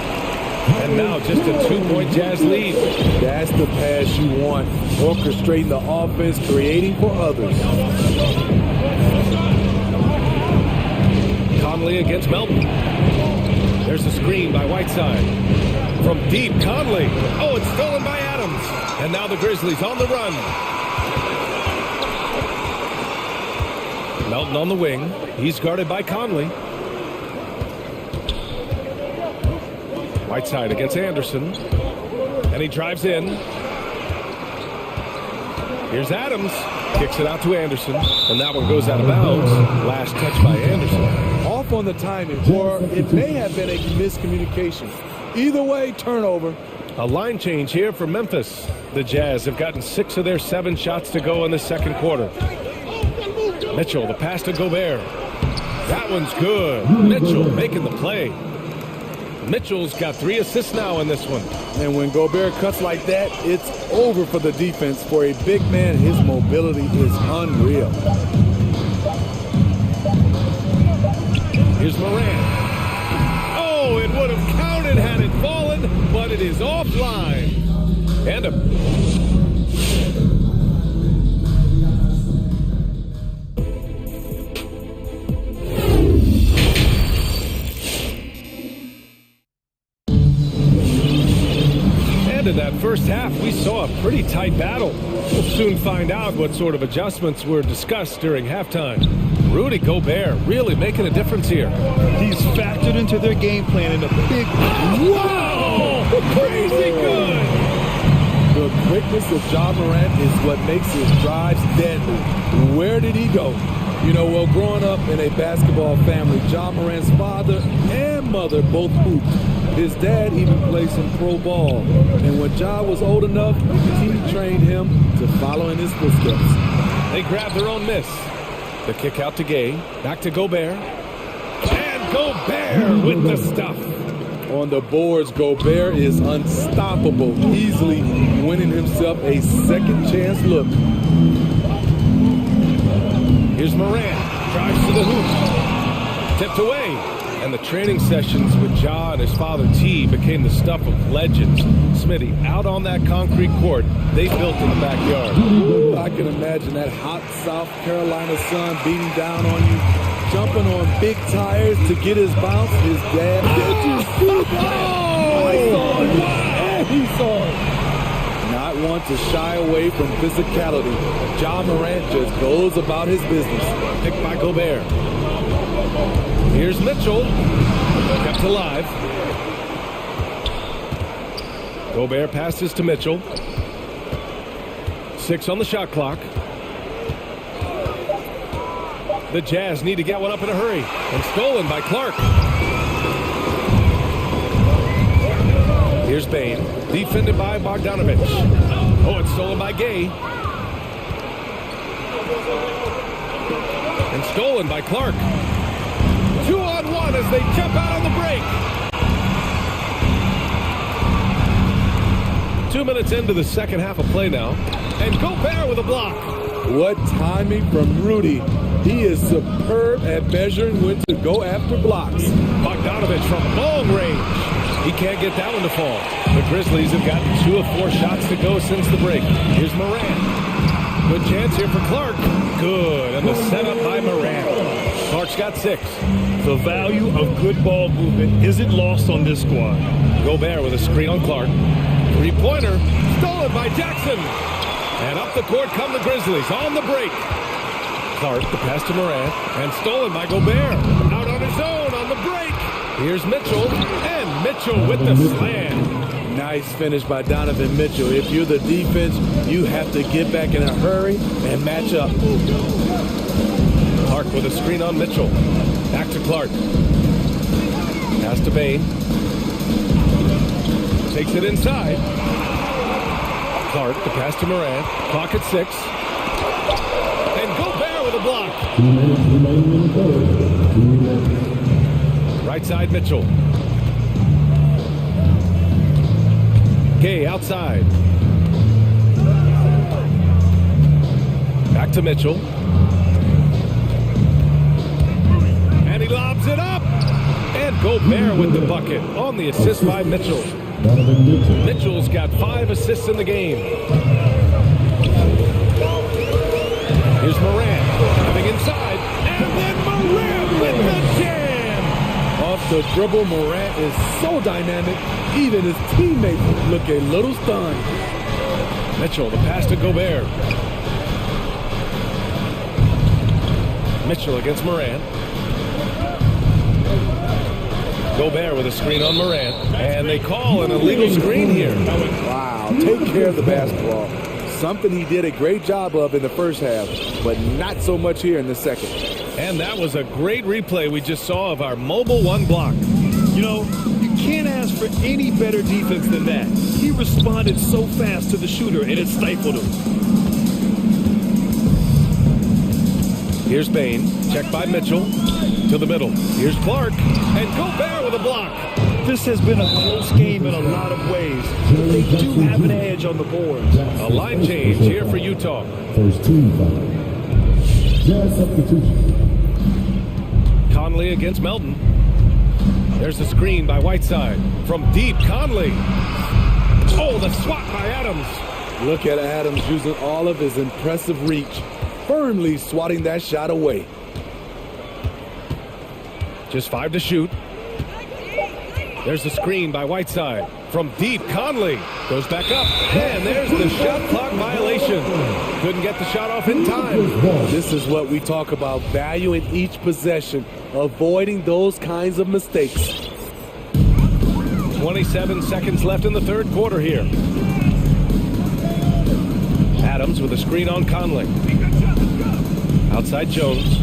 And now just a 2-point Jazz lead. That's the pass you want. Orchestrating the offense, creating for others. Conley against Melton. There's a screen by Whiteside. From deep, Conley. Oh, it's stolen by Adams. And now the Grizzlies on the run. Melton on the wing. He's guarded by Conley. Whiteside against Anderson. And he drives in. Here's Adams. Kicks it out to Anderson. And that one goes out of bounds. Last touch by Anderson. Off on the timing, or it may have been a miscommunication. Either way, turnover. A line change here for Memphis. The Jazz have gotten 6 of their 7 shots to go in the second quarter. Mitchell, the pass to Gobert. That one's good. Mitchell making the play. Mitchell's got 3 assists now in this one. And when Gobert cuts like that, it's over for the defense. For a big man, his mobility is unreal. Here's Morant. Oh, it would have counted had it fallen, but it is offline. And a... In that first half, we saw a pretty tight battle. We'll soon find out what sort of adjustments were discussed during halftime. Rudy Gobert really making a difference here. He's factored into their game plan in a big... Wow! Crazy good! The quickness of Ja Morant is what makes his drives deadly. Where did he go? You know, well, growing up in a basketball family, Ja Morant's father and mother both hooped. His dad even played some pro ball. And when Ja was old enough, he trained him to follow in his footsteps. They grab their own miss. The kick out to Gay. Back to Gobert. And Gobert with the stuff. On the boards, Gobert is unstoppable, easily winning himself a second chance look. Here's Morant. Drives to the hoop. Tipped away. And the training sessions with Ja and his father T became the stuff of legends. Smitty, out on that concrete court they built in the backyard. Ooh, I can imagine that hot South Carolina sun beating down on you, jumping on big tires to get his bounce. His dad did you see that? I saw it. And he saw it. Not one to shy away from physicality. Ja Morant just goes about his business. Picked by Gobert. Here's Mitchell. Kept alive. Gobert passes to Mitchell. 6 on the shot clock. The Jazz need to get one up in a hurry. And stolen by Clark. Here's Bane. Defended by Bogdanovich. Oh, it's stolen by Gay. And stolen by Clark. 2-on-1 as they jump out on the break. 2 minutes into the second half of play now. And Gobert with a block. What timing from Rudy. He is superb at measuring when to go after blocks. Bogdanovich from long range. He can't get that one to fall. The Grizzlies have gotten 2 of 4 shots to go since the break. Here's Morant. Good chance here for Clark. Good. And the setup by Morant. Clark's got 6. The value of good ball movement isn't lost on this squad. Gobert with a screen on Clark. 3-pointer. Stolen by Jackson. And up the court come the Grizzlies on the break. Clark, the pass to Morant, and stolen by Gobert. Out on his own on the break. Here's Mitchell, and Mitchell with the slam. Nice finish by Donovan Mitchell. If you're the defense, you have to get back in a hurry and match up. Clark with a screen on Mitchell. Back to Clark. Pass to Bane. Takes it inside. Clark, the pass to Morant. Clock at 6. And Gobert with a block. Right side Mitchell. Gay outside. Back to Mitchell. And he lobs it up. And Gobert with the bucket on the assist by Mitchell. Mitchell's got 5 assists in the game. Here's Morant coming inside. And then Morant with the jam. Off the dribble, Morant is so dynamic. Even his teammates look a little stunned. Mitchell, the pass to Gobert. Mitchell against Morant. Gobert with a screen on Morant. And they call an illegal screen here. Wow, take care of the basketball. Something he did a great job of in the first half, but not so much here in the second. And that was a great replay we just saw of our mobile 1 block. You know, you can't ask for any better defense than that. He responded so fast to the shooter, and it stifled him. Here's Bane, checked by Mitchell, to the middle. Here's Clark, and Gobert with a block. This has been a close game in a lot of ways, but they do have an edge on the boards. A line change here for Utah. First team foul. Jazz substitution. Conley against Melton. There's a screen by Whiteside. From deep, Conley. Oh, the swat by Adams. Look at Adams using all of his impressive reach, firmly swatting that shot away. Just 5 to shoot. There's a screen by Whiteside. From deep, Conley goes back up. And there's the shot clock violation. Couldn't get the shot off in time. This is what we talk about, valuing each possession, avoiding those kinds of mistakes. 27 seconds left in the third quarter here. Adams with a screen on Conley. Outside Jones.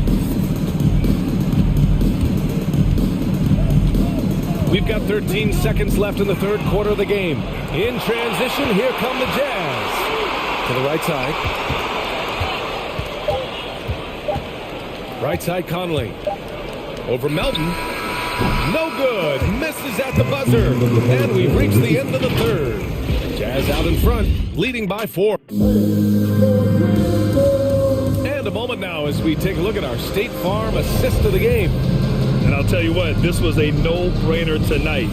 We've got 13 seconds left in the third quarter of the game. In transition, here come the Jazz. To the right side. Right side Conley. Over Melton. No good. Misses at the buzzer. And we've reached the end of the third. Jazz out in front, leading by 4. And a moment now as we take a look at our State Farm assist of the game. And I'll tell you what, this was a no-brainer tonight.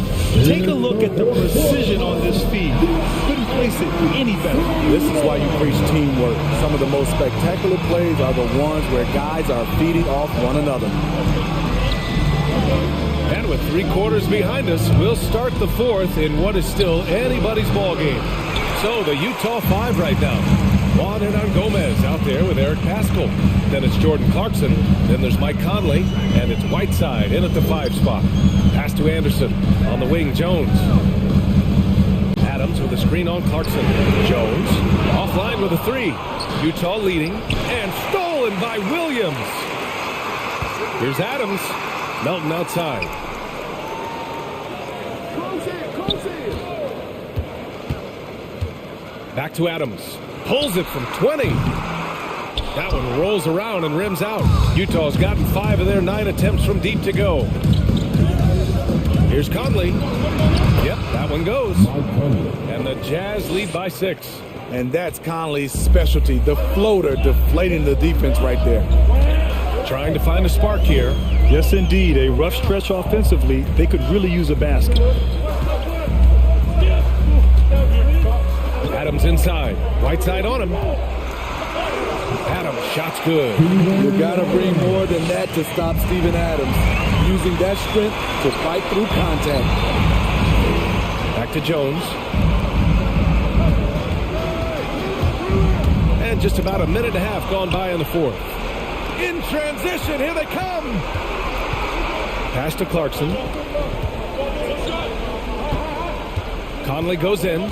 Take a look at the precision on this feed. Couldn't place it any better. This is why you preach teamwork. Some of the most spectacular plays are the ones where guys are feeding off one another. And with 3 quarters behind us, we'll start the fourth in what is still anybody's ball game. So the Utah 5 right now. Juan Hernan Gomez out there with Eric Paschal. Then it's Jordan Clarkson. Then there's Mike Conley. And it's Whiteside in at the 5 spot. Pass to Anderson. On the wing, Jones. Adams with a screen on Clarkson. Jones offline with a 3. Utah leading. And stolen by Williams. Here's Adams. Melton outside. Back to Adams. Pulls it from 20. That one rolls around and rims out. Utah's gotten 5 of their 9 attempts from deep to go. Here's Conley. Yep, that one goes. And the Jazz lead by 6. And that's Conley's specialty, the floater, deflating the defense right there. Trying to find a spark here. Yes, indeed. A rough stretch offensively. They could really use a basket. Adams inside. Right side on him. Adams, shot's good. You gotta bring more than that to stop Steven Adams. Using that strength to fight through contact. Back to Jones. And just about a minute and a half gone by in the fourth. In transition, here they come. Pass to Clarkson. Conley goes in.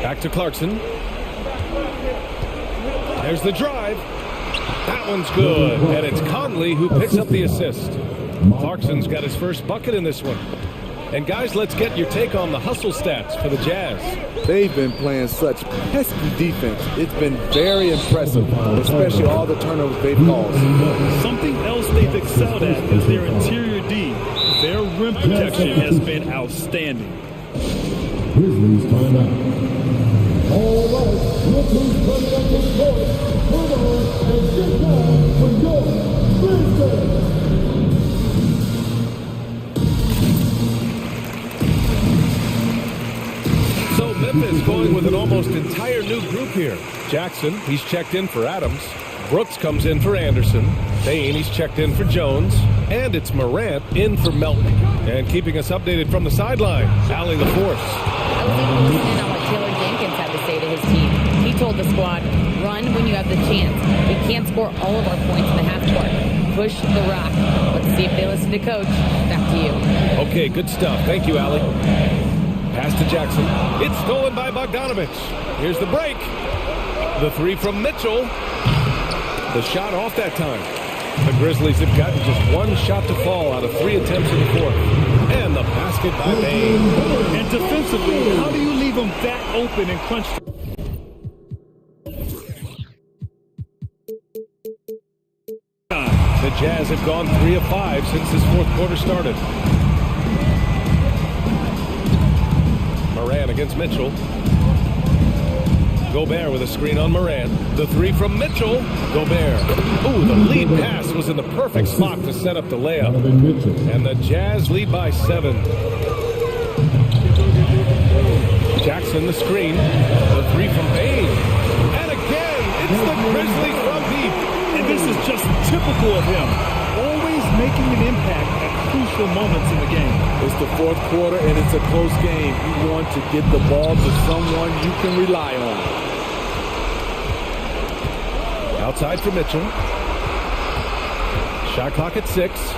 Back to Clarkson. There's the drive. That one's good. And it's Conley who picks up the assist. Clarkson's got his first bucket in this one. And guys, let's get your take on the hustle stats for the Jazz. They've been playing such pesky defense. It's been very impressive, especially all the turnovers they've caused. Something else they've excelled at is their interior D. Their rim protection has been outstanding. Grizzlies timeout. All right, look who's coming up to the court. Come on and get down for your Grizzlies. So Memphis going with an almost entire new group here. Jackson, he's checked in for Adams. Brooks comes in for Anderson. Payne, he's checked in for Jones. And it's Morant in for Melton. And keeping us updated from the sideline, Allie LaForce. I was able to listen in on what Taylor Jenkins had to say to his team. He told the squad, run when you have the chance. We can't score all of our points in the half court. Push the rock. Let's see if they listen to Coach. Back to you. Okay, good stuff. Thank you, Allie. Pass to Jackson. It's stolen by Bogdanovich. Here's the break. The three from Mitchell. The shot off that time. The Grizzlies have gotten just one shot to fall out of 3 attempts in the fourth. And the basket by Payne. And defensively, how do you leave them that open and crunch? The Jazz have gone 3 of 5 since this fourth quarter started. Moran against Mitchell. Gobert with a screen on Moran. The three from Mitchell. Gobert. Ooh, the lead pass was in the perfect spot to set up the layup. And the Jazz lead by 7. Jackson, the screen. The three from Payne. And again, it's the Grizzlies from deep. And this is just typical of him. Always making an impact at crucial moments in the game. It's the fourth quarter and it's a close game. You want to get the ball to someone you can rely on. Outside for Mitchell. Shot clock at 6.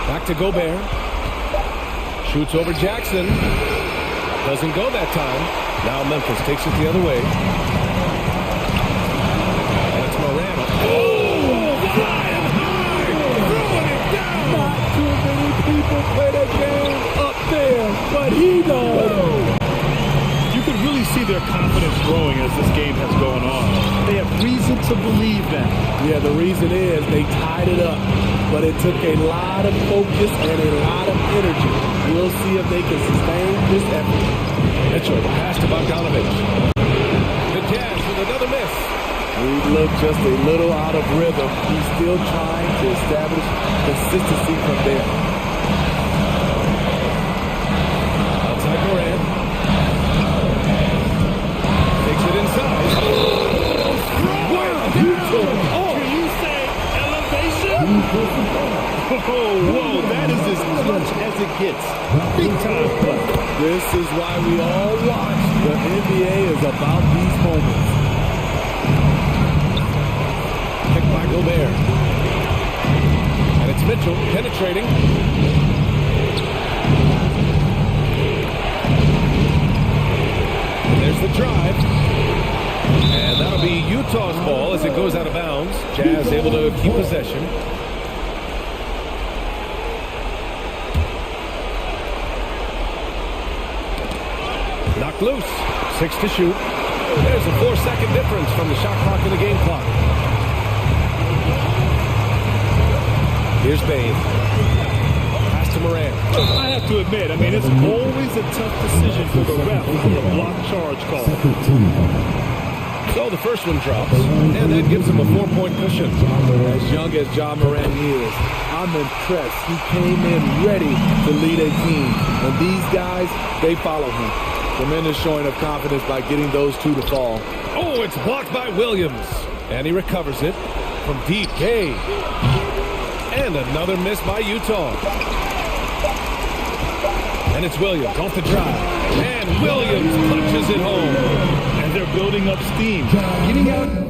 Back to Gobert. Shoots over Jackson. Doesn't go that time. Now Memphis takes it the other way. And it's Moran. Oh, flying high! Throwing it down! Not too many people play that game up there, but he does. You can really see their confidence growing as this game has gone on. They have reason to believe that. Yeah, the reason is they tied it up, but it took a lot of focus and a lot of energy. We'll see if they can sustain this effort. Mitchell, pass to Bogdanovich. The Jazz with another miss. We look just a little out of rhythm. He's still trying to establish consistency from there. Outside Moran. Takes it inside. Wow! Can you say elevation? Whoa, that is as clutch as it gets. Big time play. This is why we all watch. The NBA is about these moments. Picked by Gobert. And it's Mitchell penetrating. And there's the drive. And that'll be Utah's ball as it goes out of bounds. Jazz able to keep possession. Knocked loose. 6 to shoot. There's a 4-second difference from the shot clock and the game clock. Here's Payne. Pass to Morant. I have to admit, I mean, it's always a tough decision for the ref for a block charge call. So the first one drops, and that gives him a 4-point cushion. As young as John Morant is, I'm impressed. He came in ready to lead a team. And these guys, they follow him. Tremendous showing of confidence by getting those two to fall. Oh, it's blocked by Williams. And he recovers it from deep. Hey. And another miss by Utah. And it's Williams off the drive. And Williams punches it home. And they're building up steam. Getting out.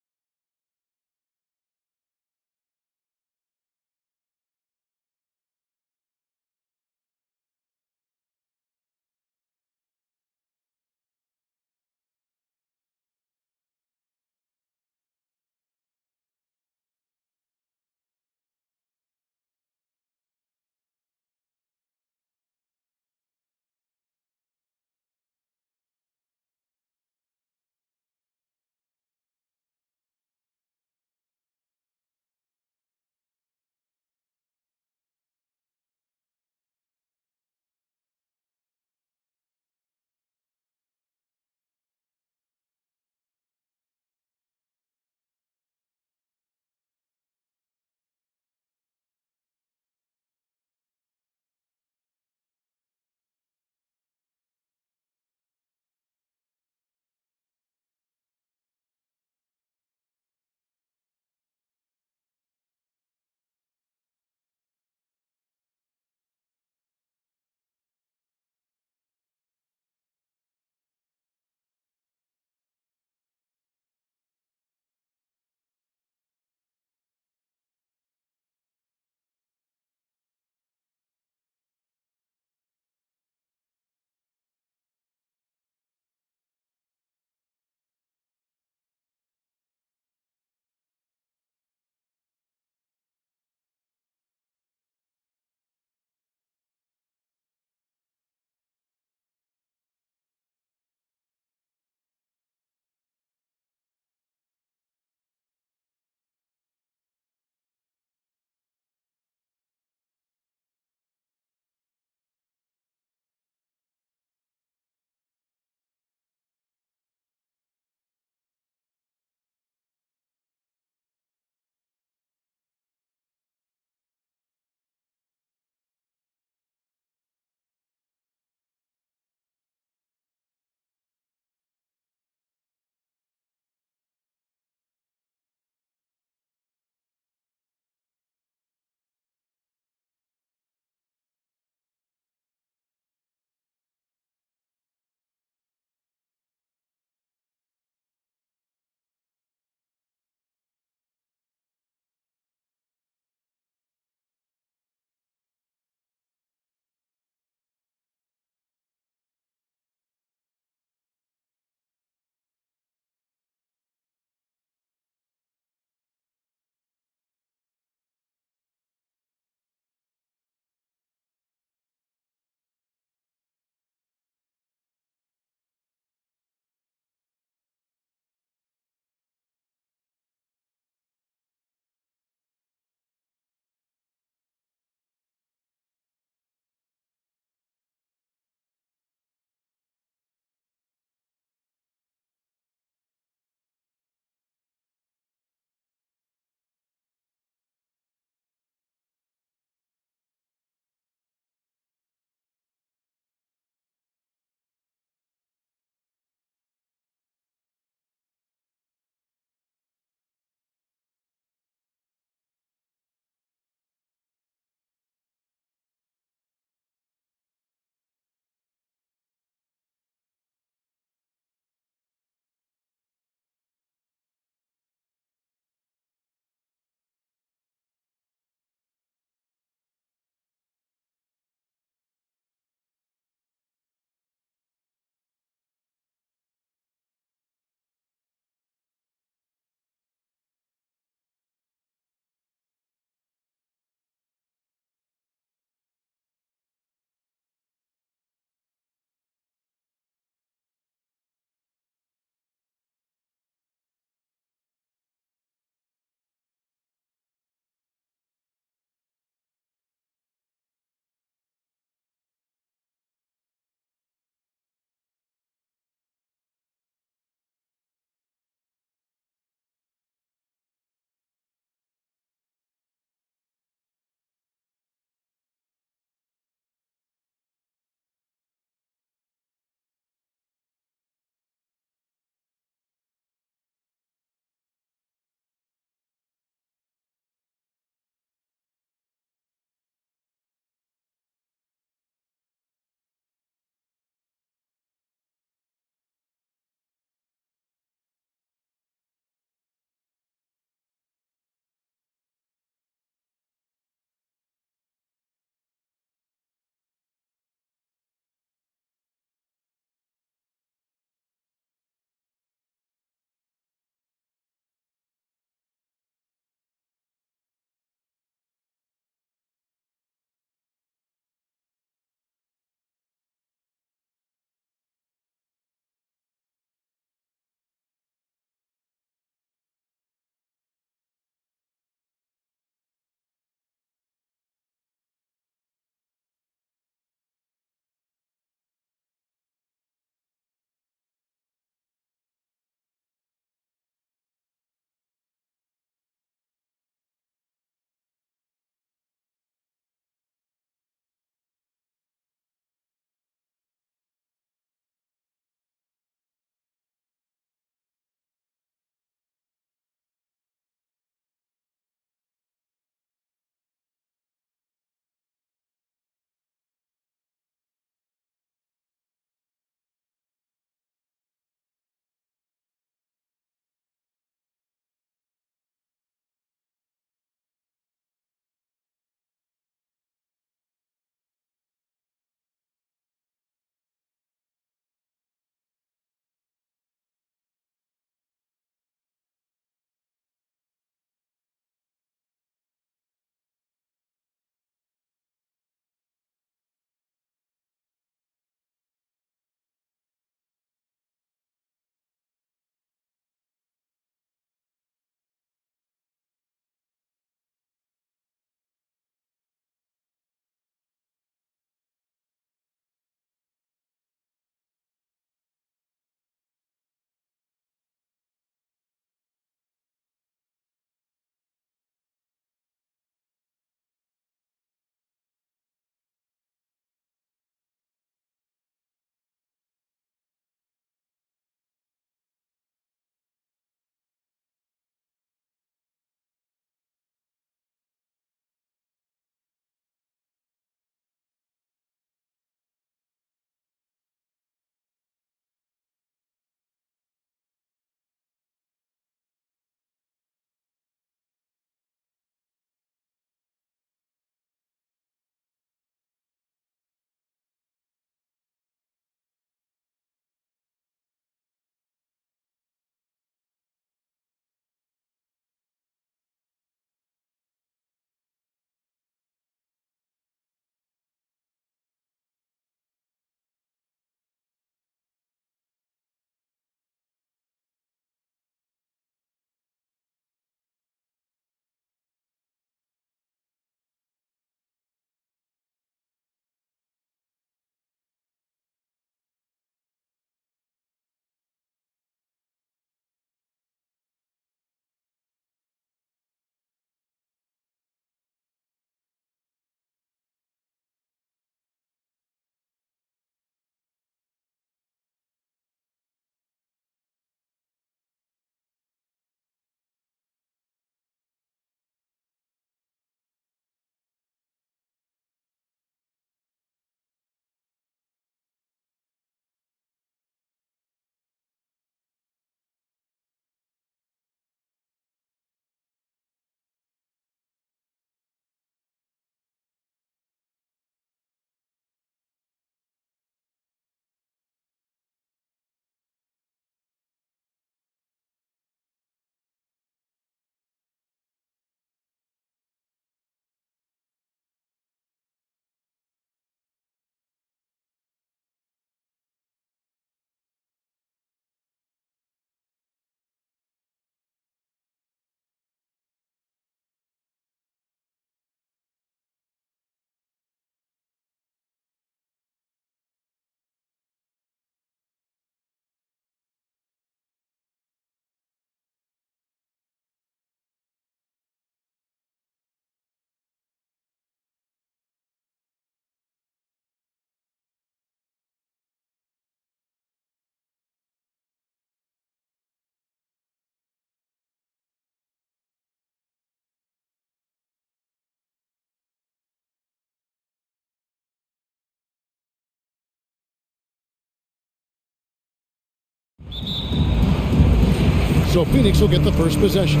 So Phoenix will get the first possession.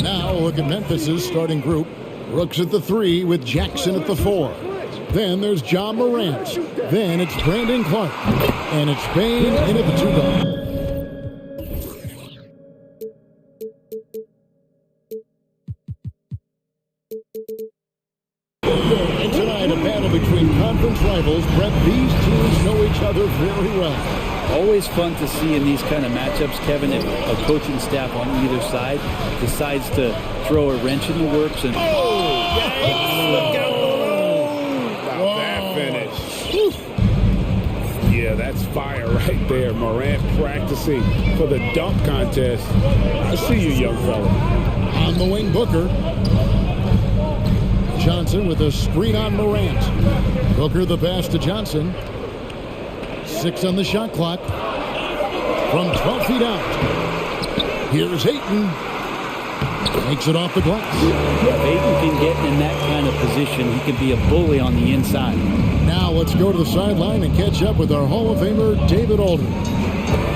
Now look at Memphis's starting group. Rooks at the 3 with Jackson at the 4. Then there's John Morant. Then it's Brandon Clark. And it's Bain in at the 2 guard. And tonight, a battle between conference rivals. Brett, these teams know each other very well. Always fun to see in these kind of matchups, Kevin, if a coaching staff on either side decides to throw a wrench in the works. And Look out below! That finish. Yeah, that's fire right there. Morant practicing for the dunk contest. I see you, young fella. On the wing, Booker. Johnson with a screen on Morant. Booker the pass to Johnson. 6 on the shot clock. From 12 feet out. Here's Ayton. Makes it off the glass. if Ayton can get in that kind of position, he can be a bully on the inside. Now let's go to the sideline and catch up with our Hall of Famer, David Alden.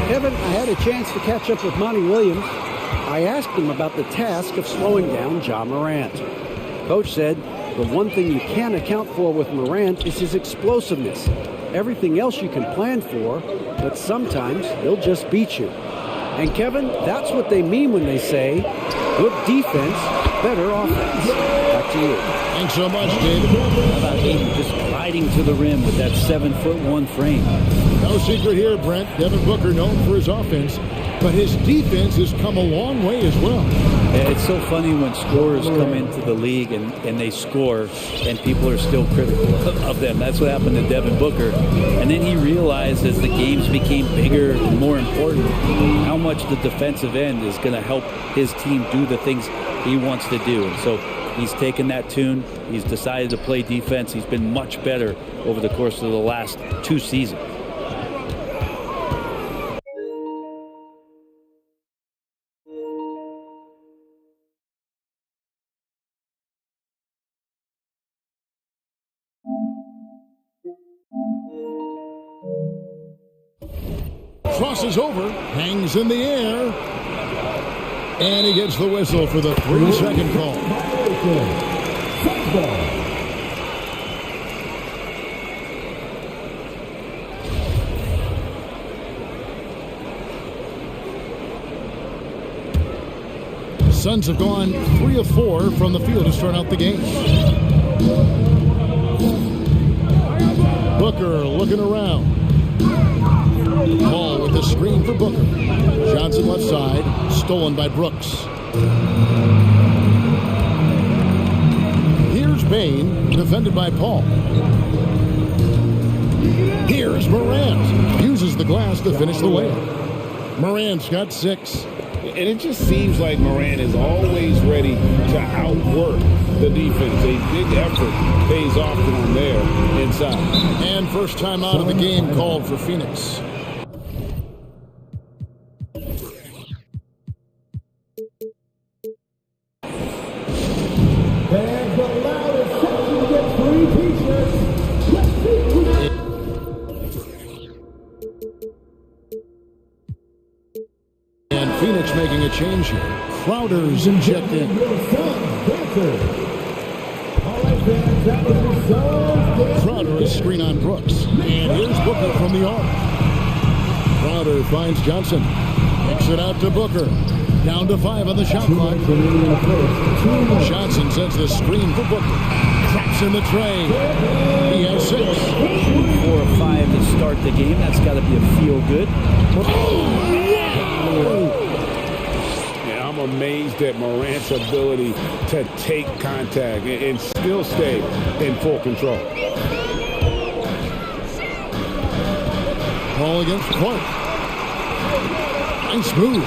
Kevin, I had a chance to catch up with Monty Williams. I asked him about the task of slowing down John Morant. Coach said the one thing you can't account for with Morant is his explosiveness. Everything else you can plan for, but sometimes he'll just beat you. And Kevin, that's what they mean when they say, good defense, better offense. Back to you. Thanks so much, David. How about Ayton just gliding to the rim with that 7'1" frame? No secret here, Brent. Devin Booker known for his offense, but his defense has come a long way as well. Yeah, it's so funny when scorers come into the league and they score and people are still critical of them. That's what happened to Devin Booker. And then he realized as the games became bigger and more important, how much the defensive end is going to help his team do the things he wants to do. And so he's taken that tune. He's decided to play defense. He's been much better over the course of the last 2 seasons. Crosses over, hangs in the air, and he gets the whistle for the 3-second call. Suns have gone 3 of 4 from the field to start out the game. Booker looking around. Ball with the screen for Booker. Johnson left side, stolen by Brooks. Here's Bain, defended by Paul. Here's Morant. Uses the glass to finish the layup. Morant's got 6. And it just seems like Morant is always ready to outwork the defense. A big effort pays off to him there inside. And first time out of the game called for Phoenix. And the loudest section gets 3 t-shirts. Let's see who. And Phoenix making a change here. Crowder's injecting. Crowder is screen on Brooks. And here's Booker from the arc. Crowder finds Johnson. Kicks it out to Booker. Down to 5 on the shot clock. Johnson sends the screen for Booker. Drops in the tray. He has 6. 4 or 5 to start the game. That's got to be a feel good. Yeah, I'm amazed at Morant's ability to take contact and still stay in full control. Paul against Clark. Nice move.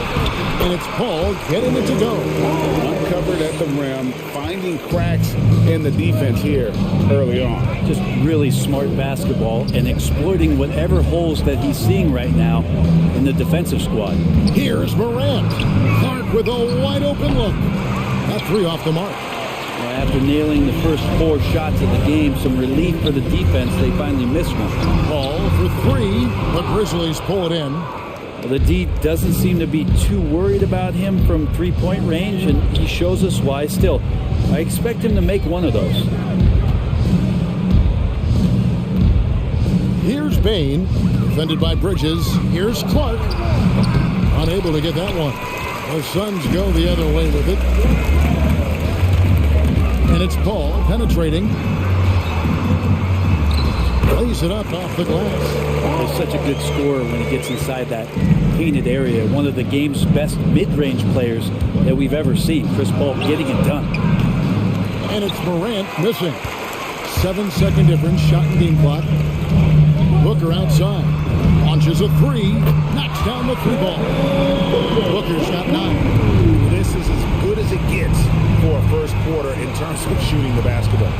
And it's Paul getting it to go. Uncovered at the rim, finding cracks in the defense here early on. Just really smart basketball and exploiting whatever holes that he's seeing right now in the defensive squad. Here's Morant. Clark with a wide open look. That 3 off the mark. After nailing the first 4 shots of the game, some relief for the defense. They finally missed one. Paul for 3. The Grizzlies pull it in. The D doesn't seem to be too worried about him from three-point range, and he shows us why still. I expect him to make one of those. Here's Bain, defended by Bridges. Here's Clark, unable to get that one. The Suns go the other way with it. And it's Paul penetrating. Lays it up off the glass. He's such a good scorer when he gets inside that painted area. One of the game's best mid-range players that we've ever seen. Chris Paul getting it done. And it's Morant missing. 7-second difference, shot and game clock. Booker outside. Launches a three. Knocks down the three ball. Booker's got 9. This is as good as it gets for a first quarter in terms of shooting the basketball.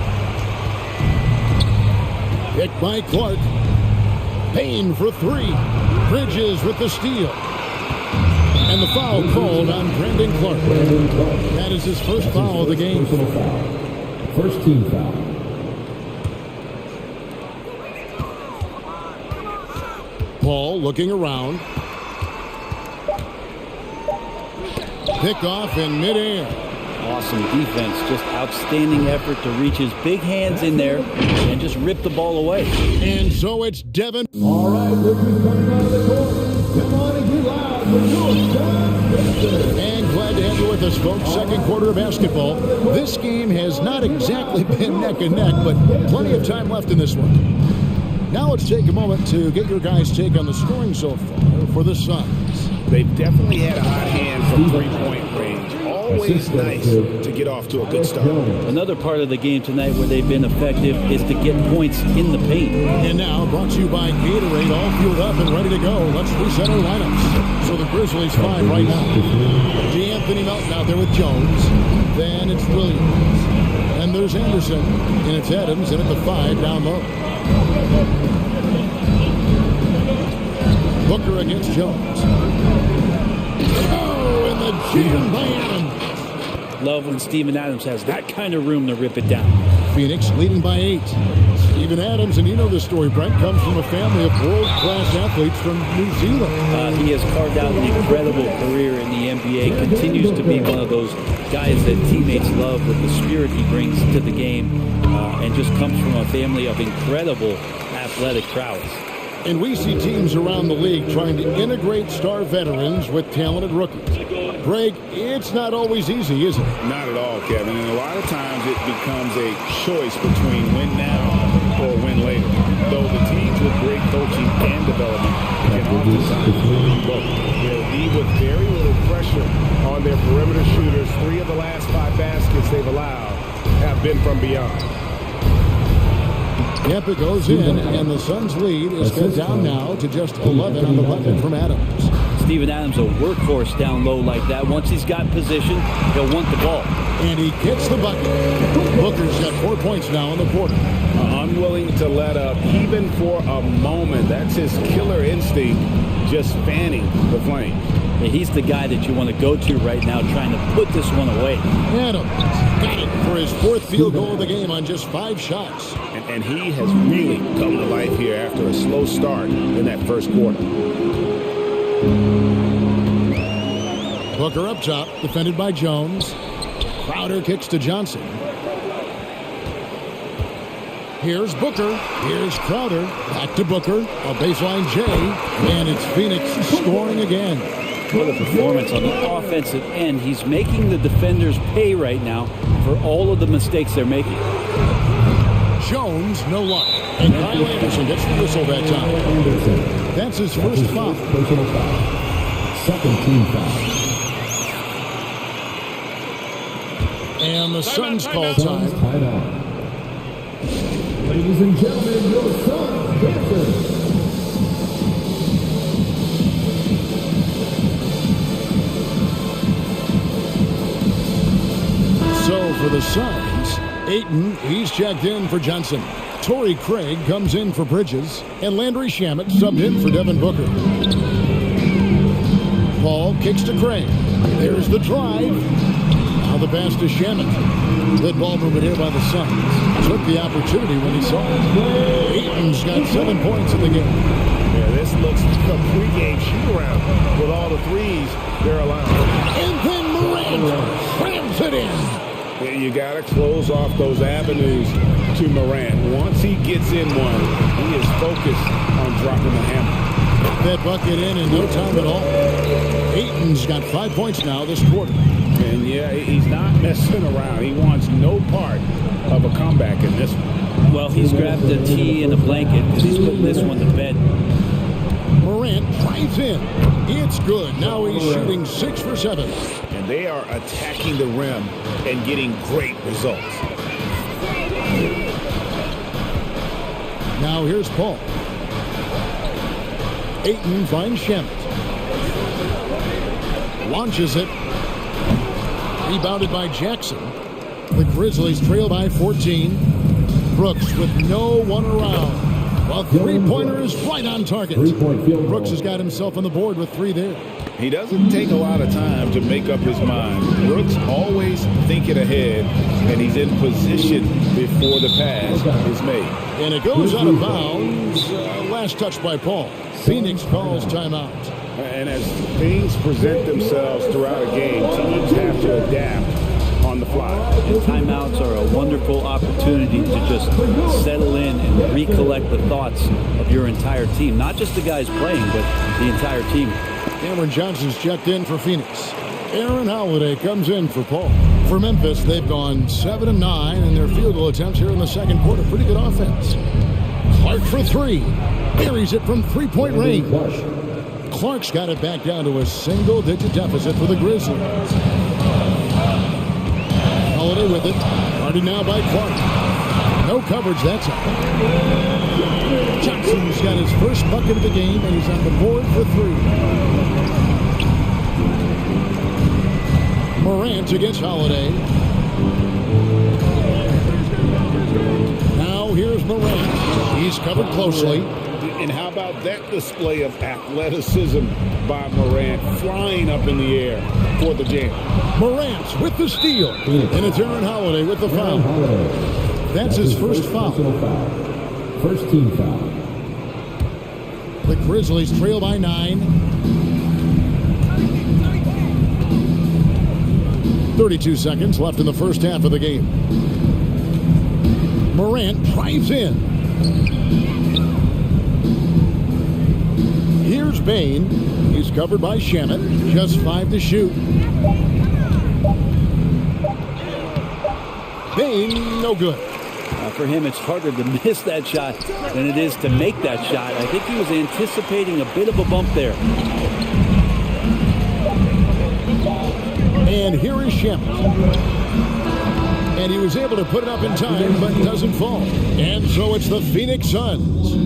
Picked by Clark. Payne for three. Bridges with the steal. And the foul called on Brandon Clark. That is his first foul of the game. First team foul. Paul looking around. Pick off in midair. Awesome defense, just outstanding effort to reach his big hands in there and just rip the ball away. And so it's Devin. All right, rookies coming out of the court. Come on and get loud for your time. And glad to have you with us, folks. Second quarter of basketball. This game has not exactly been neck and neck, but plenty of time left in this one. Now let's take a moment to get your guys' take on the scoring so far for the Suns. They've definitely had a hot hand from three-point range. Always nice to get off to a good start. Another part of the game tonight where they've been effective is to get points in the paint. And now, brought to you by Gatorade, all fueled up and ready to go. Let's reset our lineups. So the Grizzlies 5 right now. D'Anthony Melton out there with Jones. Then it's Williams. And there's Anderson. And it's Adams, and at the 5 down low. Booker against Jones. Oh, and the jam by Adams. Love when Steven Adams has that kind of room to rip it down. Phoenix leading by 8. Steven Adams, and you know this story, Brent, comes from a family of world-class athletes from New Zealand. He has carved out an incredible career in the NBA, continues to be one of those guys that teammates love with the spirit he brings to the game, and just comes from a family of incredible athletic prowess. And we see teams around the league trying to integrate star veterans with talented rookies. Greg, it's not always easy, is it? Not at all, Kevin. And a lot of times it becomes a choice between win now or win later. Though the teams with great coaching and development can oftentimes do both. They'll lead with very little pressure on their perimeter shooters. 3 of the last 5 baskets they've allowed have been from beyond. Yep, it goes in, and the Suns' lead is cut down now to just 11 on the bucket from Adams. Steven Adams, a workhorse down low like that. Once he's got position, he'll want the ball. And he gets the bucket. Booker's got 4 points now in the quarter. Unwilling to let up, even for a moment. That's his killer instinct, just fanning the flame. Yeah, he's the guy that you want to go to right now, trying to put this one away. Adams got it for his 4th field goal of the game on just 5 shots. And he has really come to life here after a slow start in that first quarter. Booker up top, defended by Jones. Crowder kicks to Johnson. Here's Booker. Here's Crowder. Back to Booker. A baseline J. And it's Phoenix scoring again. What a performance on the offensive end. He's making the defenders pay right now for all of the mistakes they're making. Jones, no luck. And Kyle Anderson gets the whistle that time. That's his first foul. Personal foul. Second team foul. And the Suns call time. Tied on. Ladies and gentlemen, your Suns dancers. So for the Suns, Ayton, he's checked in for Johnson. Torrey Craig comes in for Bridges. And Landry Shamet subbed in for Devin Booker. Paul kicks to Craig. There's the drive. Now the pass to Shamet. Good ball movement here by the Suns. Took the opportunity when he saw it. Ayton's got 7 points in the game. Yeah, this looks like a pregame shoot-around with all the threes they're allowing. And then Morant slams it in. Yeah, you got to close off those avenues to Morant. Once he gets in one, he is focused on dropping the hammer. That bucket in no time at all. Ayton's got 5 points now this quarter. And yeah, he's not messing around. He wants no part of a comeback in this one. Well, he's grabbed a tee and a blanket because he's putting this one to bed. Morant drives in. It's good. Now he's shooting 6 for 7. And they are attacking the rim and getting great results. Now here's Paul. Ayton finds Shamet. Launches it. Rebounded by Jackson. The Grizzlies trail by 14. Brooks with no one around. Well, three-pointer is right on target. Brooks has got himself on the board with 3 there. He doesn't take a lot of time to make up his mind. Brooks always thinking ahead, and he's in position before the pass is made. And it goes out of bounds. Last touch by Paul. Phoenix calls timeout. And as things present themselves throughout a game, teams have to adapt on the fly. And timeouts are a wonderful opportunity to just settle in and recollect the thoughts of your entire team. Not just the guys playing, but the entire team. Cameron Johnson's checked in for Phoenix. Aaron Holiday comes in for Paul. For Memphis, they've gone 7-9 in their field goal attempts here in the second quarter. Pretty good offense. Clark for 3. Buries it from 3-point range. Clark's got it back down to a single-digit deficit for the Grizzlies. Holiday with it. Guarded now by Clark. No coverage that time. Johnson's got his first bucket of the game, and he's on the board for 3. Morant against Holiday. Now here's Morant. He's covered closely. And how about that display of athleticism by Morant, flying up in the air for the jam. Morant with the steal. And it's Aaron Holiday with the foul. That's his first foul. First team foul. The Grizzlies trail by 9. 32 seconds left in the first half of the game. Morant drives in. Here's Bain. He's covered by Shamet. Just 5 to shoot. Bain, no good. For him, it's harder to miss that shot than it is to make that shot. I think he was anticipating a bit of a bump there. And here is Shamet. And he was able to put it up in time, but doesn't fall. And so it's the Phoenix Suns.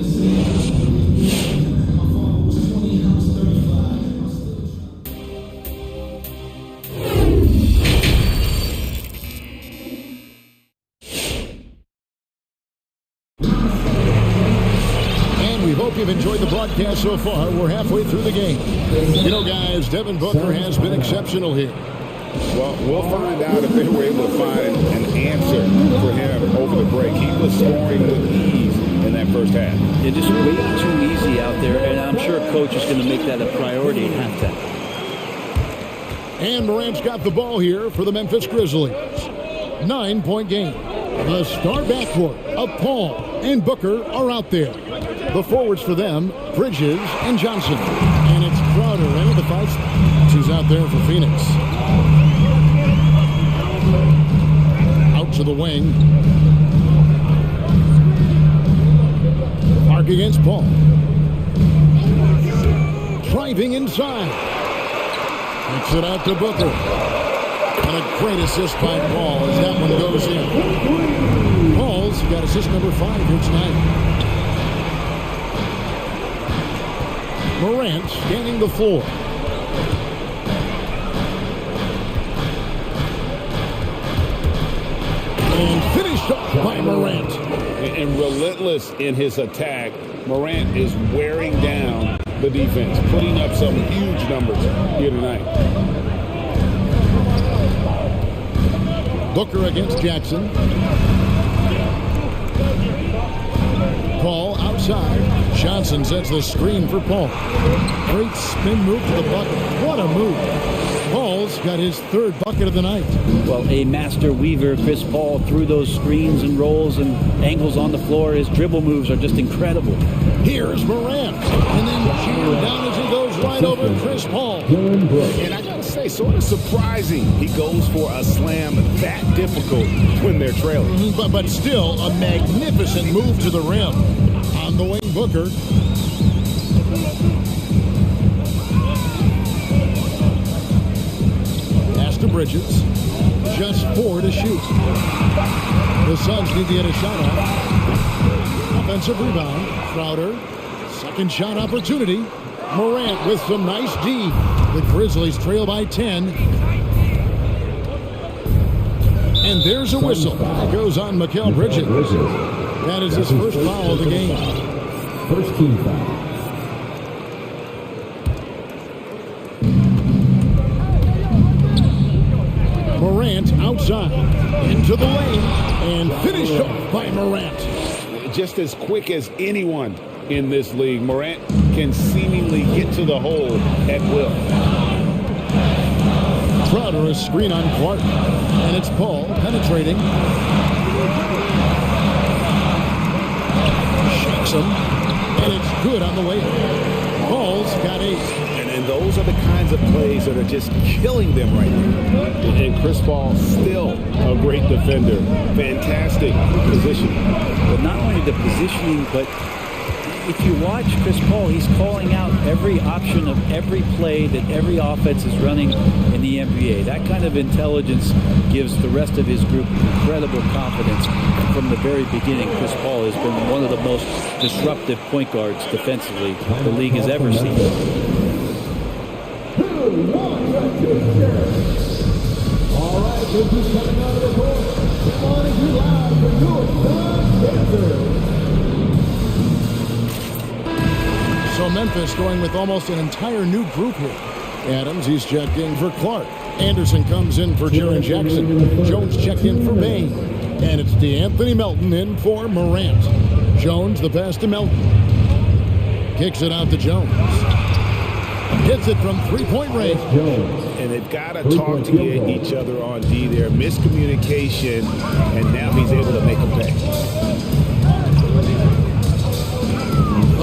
Hope you've enjoyed the broadcast so far. We're halfway through the game. You know, guys, Devin Booker has been exceptional here. Well, we'll find out if they were able to find an answer for him over the break. He was scoring with ease in that first half. Yeah, just way too easy out there, and I'm sure Coach is going to make that a priority at halftime. And Morant's got the ball here for the Memphis Grizzlies. 9-point game. The star backcourt of Paul and Booker are out there. The forwards for them, Bridges and Johnson. And it's Crowder into the 5 spot. He's out there for Phoenix. Out to the wing. Clark against Paul. Driving inside. Takes it out to Booker. And a great assist by Paul as that one goes in. Paul's got assist number 5 here tonight. Morant scanning the floor. And finished off by Morant. And relentless in his attack, Morant is wearing down the defense, putting up some huge numbers here tonight. Booker against Jackson. Paul outside. Johnson sets the screen for Paul. Great spin move to the bucket. What a move. Paul's got his third bucket of the night. Well, a master weaver, Chris Paul, through those screens and rolls and angles on the floor. His dribble moves are just incredible. Here's Morant. And then cheered down as he goes right over Chris Paul. And I gotta say, sort of surprising he goes for a slam that difficult when they're trailing. But still a magnificent move to the rim. On the wing, Booker. Pass to Bridges. Just 4 to shoot. The Suns need to get a shot off. Offensive rebound. Crowder. Second shot opportunity. Morant with some nice D. The Grizzlies trail by 10. And there's a whistle. That goes on Mikal Bridges. That is his first foul of the game. First team foul. Morant outside. Into the lane. And finished off by Morant. Just as quick as anyone in this league, Morant can seemingly get to the hole at will. Crowder, a screen on Clark. And it's Paul penetrating. Shakes him. And it's good on the way. Paul's got 8. And those are the kinds of plays that are just killing them right now. And Chris Paul, still a great defender. Fantastic positioning. But not only the positioning, but if you watch Chris Paul, he's calling out every option of every play that every offense is running in the NBA. That kind of intelligence gives the rest of his group incredible confidence. From the very beginning, Chris Paul has been one of the most disruptive point guards defensively the league has ever seen. All right, this is coming out of the court. Come on and be loud for your answer. So Memphis going with almost an entire new group here. Adams, he's checked in for Clark. Anderson comes in for Jaren Jackson. Jones checked in for Bain. And it's DeAnthony Melton in for Morant. Jones, the pass to Melton. Kicks it out to Jones. Gets it from three-point range. And they've got to talk to each other on D there. Miscommunication, and now he's able to make a pay.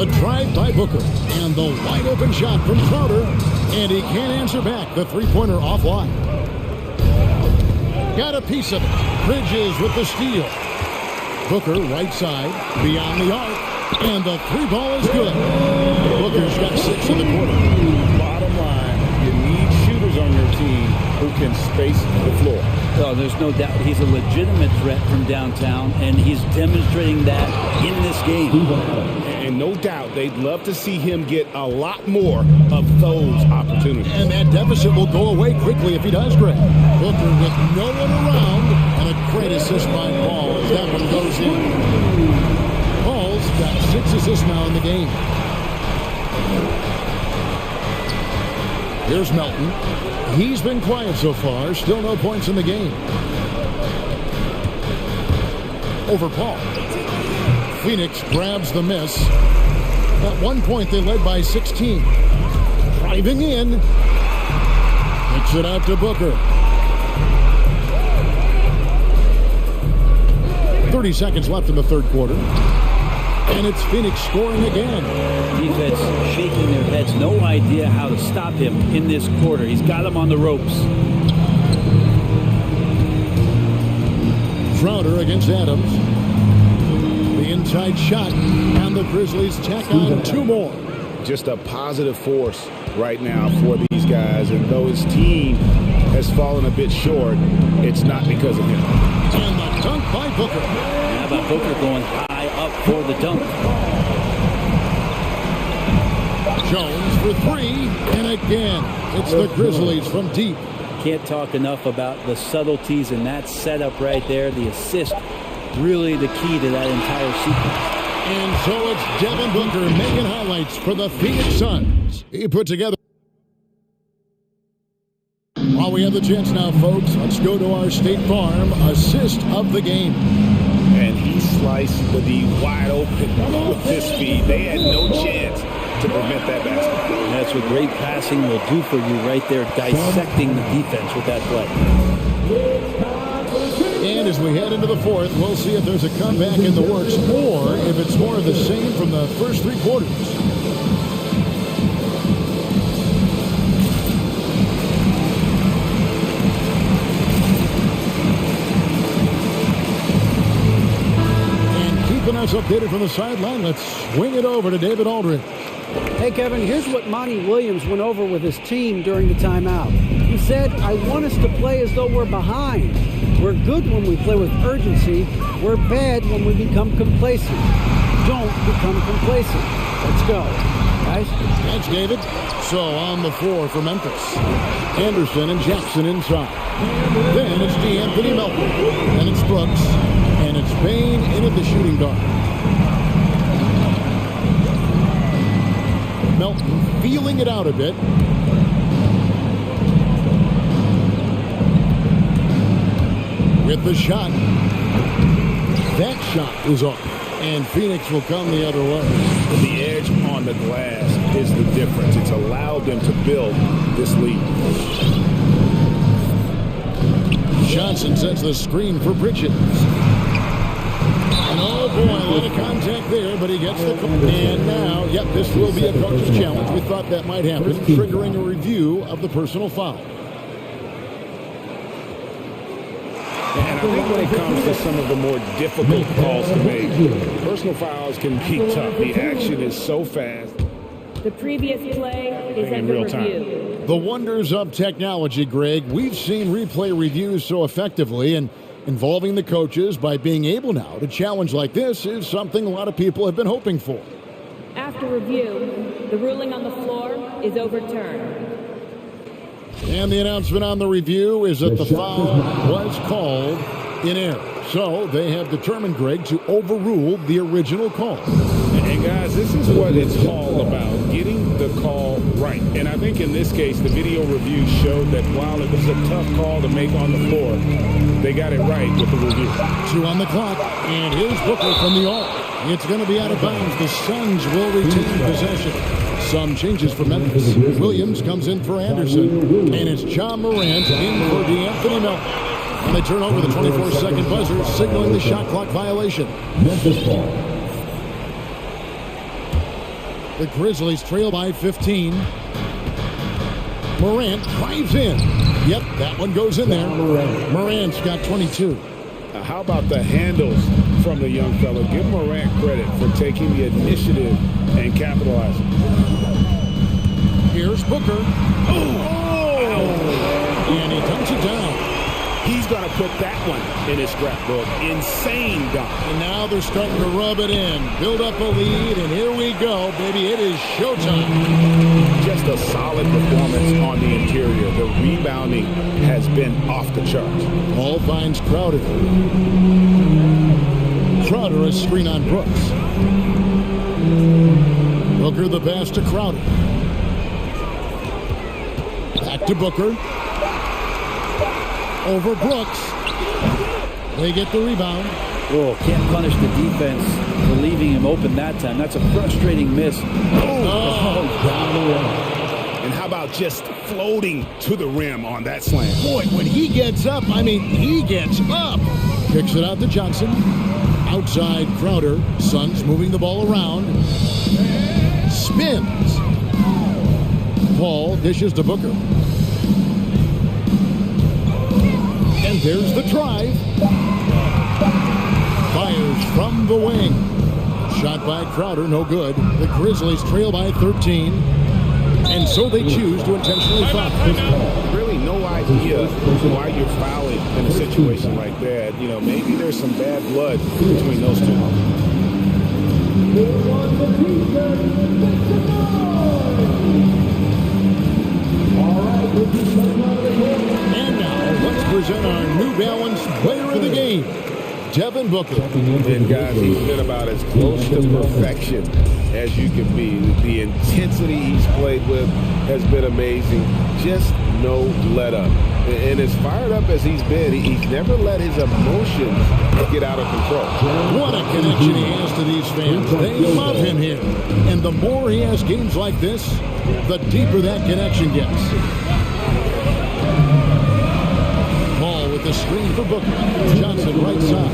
A drive by Booker. And the wide-open shot from Crowder. And he can't answer back. The three-pointer offline. Got a piece of it. Bridges with the steal. Booker, right side, beyond the arc. And the three ball is good. Booker's got 6 in the quarter. Bottom line, you need shooters on your team who can space the floor. Oh, there's no doubt he's a legitimate threat from downtown, and he's demonstrating that in this game. And no doubt they'd love to see him get a lot more of those opportunities. And that deficit will go away quickly if he does, Greg. Booker with no one around, and a great assist by Paul as that one goes in. Paul's got 6 assists now in the game. Here's Melton. He's been quiet so far. Still no points in the game. Over Paul. Phoenix grabs the miss. At one point, they led by 16. Driving in. Kicks it out to Booker. 30 seconds left in the third quarter. And it's Phoenix scoring again. Defense shaking their heads. No idea how to stop him in this quarter. He's got him on the ropes. Crowder against Adams. The inside shot. And the Grizzlies tack on 2 more. Just a positive force right now for these guys. And though his team has fallen a bit short, it's not because of him. And the dunk by Booker. How about Booker going high up for the dunk? Jones for 3. And again, it's the Grizzlies from deep. Can't talk enough about the subtleties in that setup right there. The assist, really the key to that entire sequence. And so it's Devin Booker making highlights for the Phoenix Suns. He put together While we have the chance now, folks, let's go to our State Farm assist of the game. And he sliced the D wide open with this feed. They had no chance to prevent that basket. That's what great passing will do for you right there, dissecting the defense with that play. And as we head into the fourth, we'll see if there's a comeback in the works or if it's more of the same from the first three quarters. And keeping us updated from the sideline, let's swing it over to David Aldridge. Hey, Kevin, here's what Monty Williams went over with his team during the timeout. He said, I want us to play as though we're behind. We're good when we play with urgency. We're bad when we become complacent. Don't become complacent. Let's go. Guys? Thanks, David. So on the floor for Memphis, Anderson and Jackson inside. Then it's D'Anthony Melton. Then it's Brooks. And it's Bain in at the shooting guard. Melton feeling it out a bit. With the shot. That shot is off. And Phoenix will come the other way. The edge on the glass is the difference. It's allowed them to build this lead. Johnson sets the screen for Bridges. And oh boy, a lot of contact there, but he gets the... And now, yep, this will be a coach's challenge. We thought that might happen, triggering a review of the personal foul. And I think when it comes to some of the more difficult calls to make, personal fouls can be tough. The action is so fast. The previous play is In under real review. time. The wonders of technology, Greg. We've seen replay reviews so effectively, and involving the coaches by being able now to challenge like this is something a lot of people have been hoping for. After review, the ruling on the floor is overturned. And the announcement on the review is that the foul was called in error. So they have determined, Greg, to overrule the original call. And guys, this is what it's all about, getting the call right. And I think in this case, the video review showed that while it was a tough call to make on the floor, they got it right with the review. 2 on the clock, and here's Booker from the arc. It's going to be out of bounds. The Suns will retain possession. Some changes for Memphis. Williams comes in for Anderson, and it's John Morant in for D'Anthony Melton. And they turn over the 24-second buzzer, signaling the shot clock violation. Memphis ball. The Grizzlies trail by 15. Morant drives in. Yep, that one goes in there. Morant's got 22. How about the handles from the young fella? Give Morant credit for taking the initiative and capitalizing. Here's Booker. And he dumps it down. He's going to put that one in his scrapbook. Insane dunk. And now they're starting to rub it in. Build up a lead, and here we go, baby. It is showtime. Just a solid performance on the interior. The rebounding has been off the charts. Paul finds Crowder. Crowder a screen on Brooks. Booker the pass to Crowder. Back to Booker. Over Brooks. They get the rebound. Oh, can't punish the defense for leaving him open that time. That's a frustrating miss. Down the rim. And how about just floating to the rim on that slam? Boy, when he gets up, I mean, he gets up. Kicks it out to Johnson. Outside Crowder. Suns moving the ball around. Spins. Paul dishes to Booker. And there's the drive. Fires from the wing. Shot by Crowder, no good. The Grizzlies trail by 13. And so they choose to intentionally foul. Really no idea why you're fouling in a situation like that. You know, maybe there's some bad blood between those two. And now, let's present our New Balance player of the game, Devin Booker. And guys, he's been about as close to perfection as you can be. The intensity he's played with has been amazing. Just no let up. And as fired up as he's been, he's never let his emotions get out of control. What a connection he has to these fans. They love him here. And the more he has games like this, the deeper that connection gets. Ball with the screen for Booker. Johnson right side.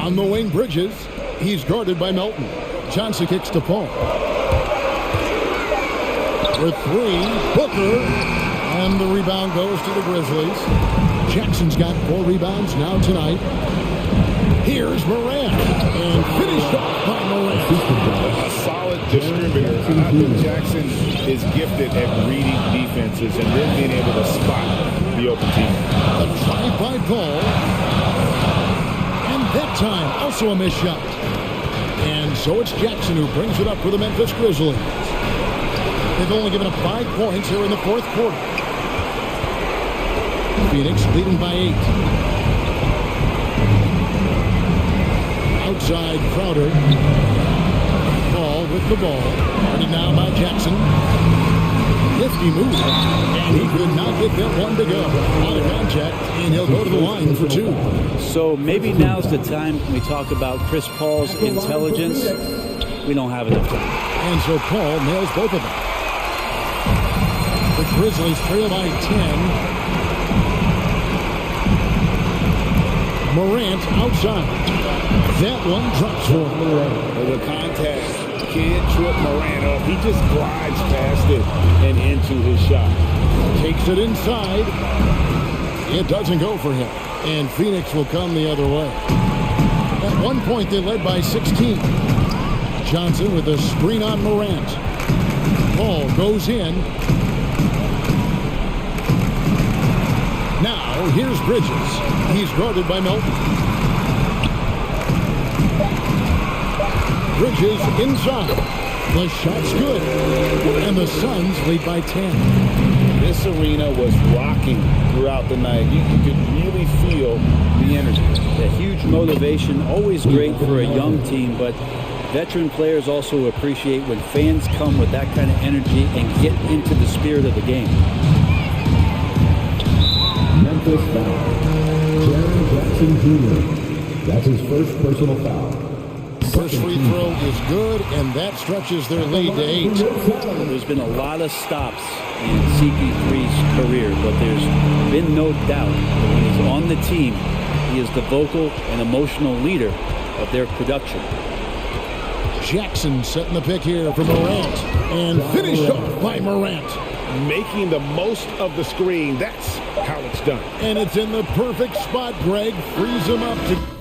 On the wing, Bridges. He's guarded by Melton. Johnson kicks to Paul. For three, Booker. And the rebound goes to the Grizzlies. Jackson's got 4 rebounds now tonight. Here's Morant. And finished off by Morant. A solid distributor. I think Jackson is gifted at reading defenses and then being able to spot the open team. A drive by Paul. And that time, also a missed shot. And so it's Jackson who brings it up for the Memphis Grizzlies. They've only given up 5 points here in the fourth quarter. Phoenix leading by 8. Outside Crowder. Ball with the ball. Guarded now by Jackson. Nifty move. And he could not get that one to go. Out of contact, and he'll go to the line for 2. So maybe now's the time we talk about Chris Paul's intelligence. We don't have enough time. And so Paul nails both of them. The Grizzlies trail by 10. Morant outside. That one drops for him. The contact can't trip Morant up. He just glides past it and into his shot. Takes it inside. It doesn't go for him. And Phoenix will come the other way. At one point, they led by 16. Johnson with a screen on Morant. Ball goes in. Now, here's Bridges. He's guarded by Melton. Bridges inside. The shot's good. And the Suns lead by 10. This arena was rocking throughout the night. You could really feel the energy. A huge motivation, always great for a young team, but veteran players also appreciate when fans come with that kind of energy and get into the spirit of the game. Memphis foul. Jaren Jackson Jr. That's his first personal foul. First free throw is good, and that stretches their lead to 8. There's been a lot of stops in CP3's career, but there's been no doubt that when he's on the team, he is the vocal and emotional leader of their production. Jackson setting the pick here for Morant, and finished off by Morant. Making the most of the screen. That's how it's done. And it's in the perfect spot. Greg frees him up to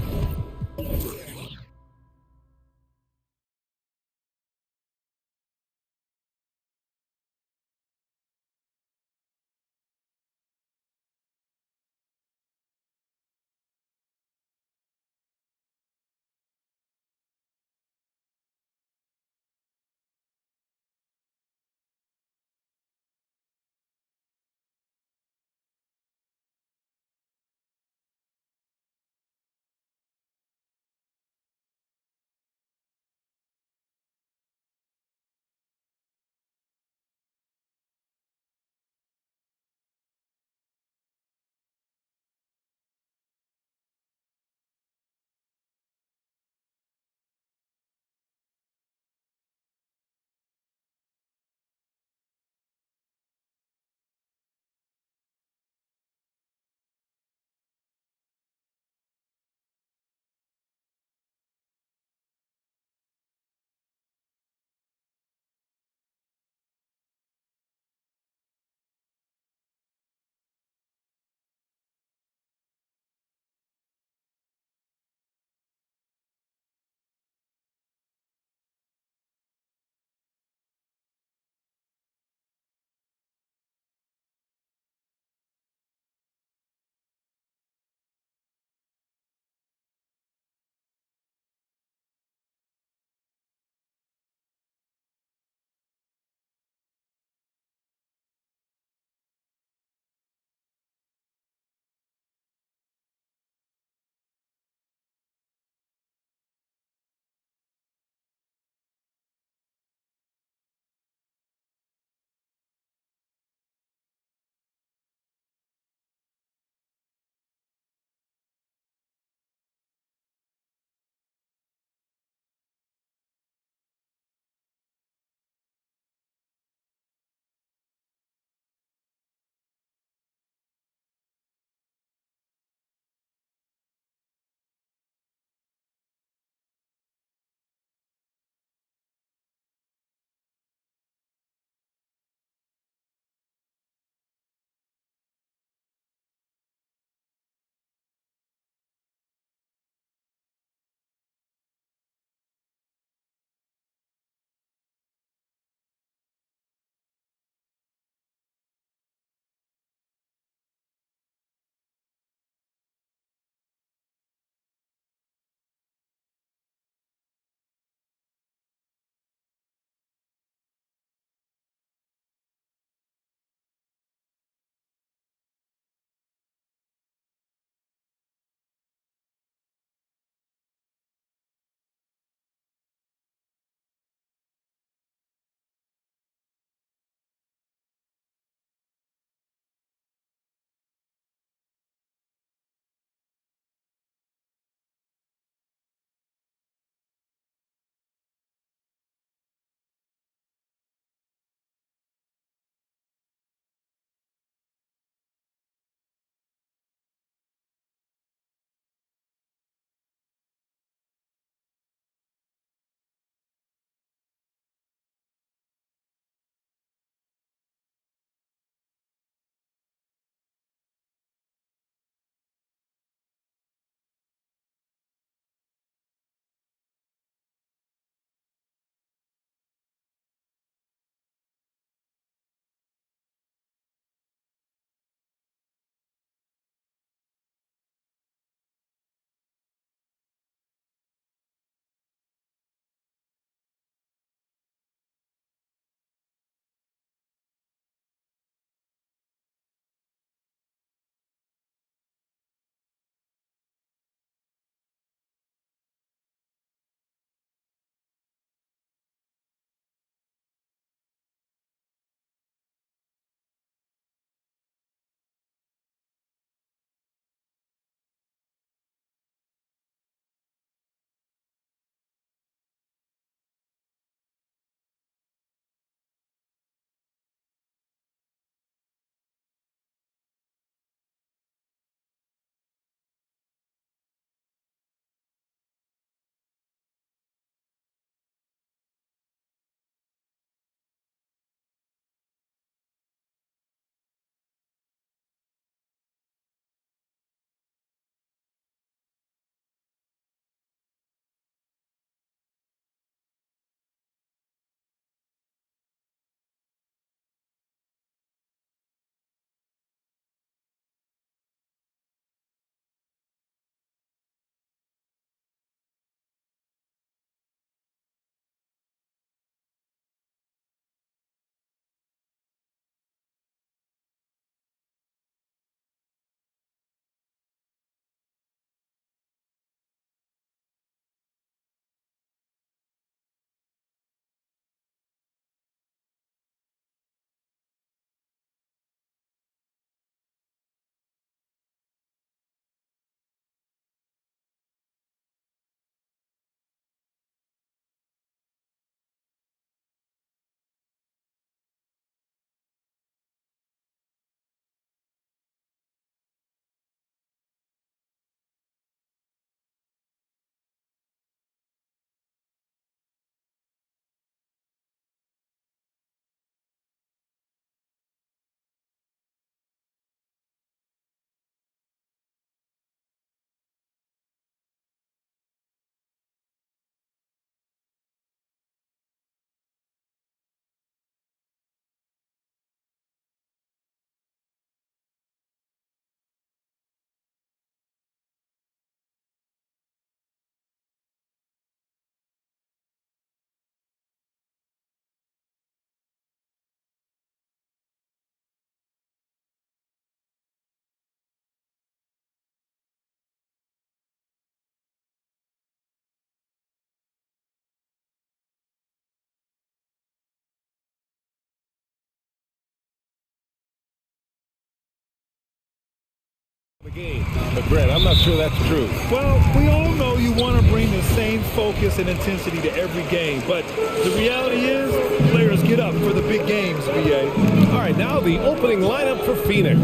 game. But Brett, I'm not sure that's true. Well, we all know you want to bring the same focus and intensity to every game, but the reality is players get up for the big games, BA. All right, now the opening lineup for Phoenix.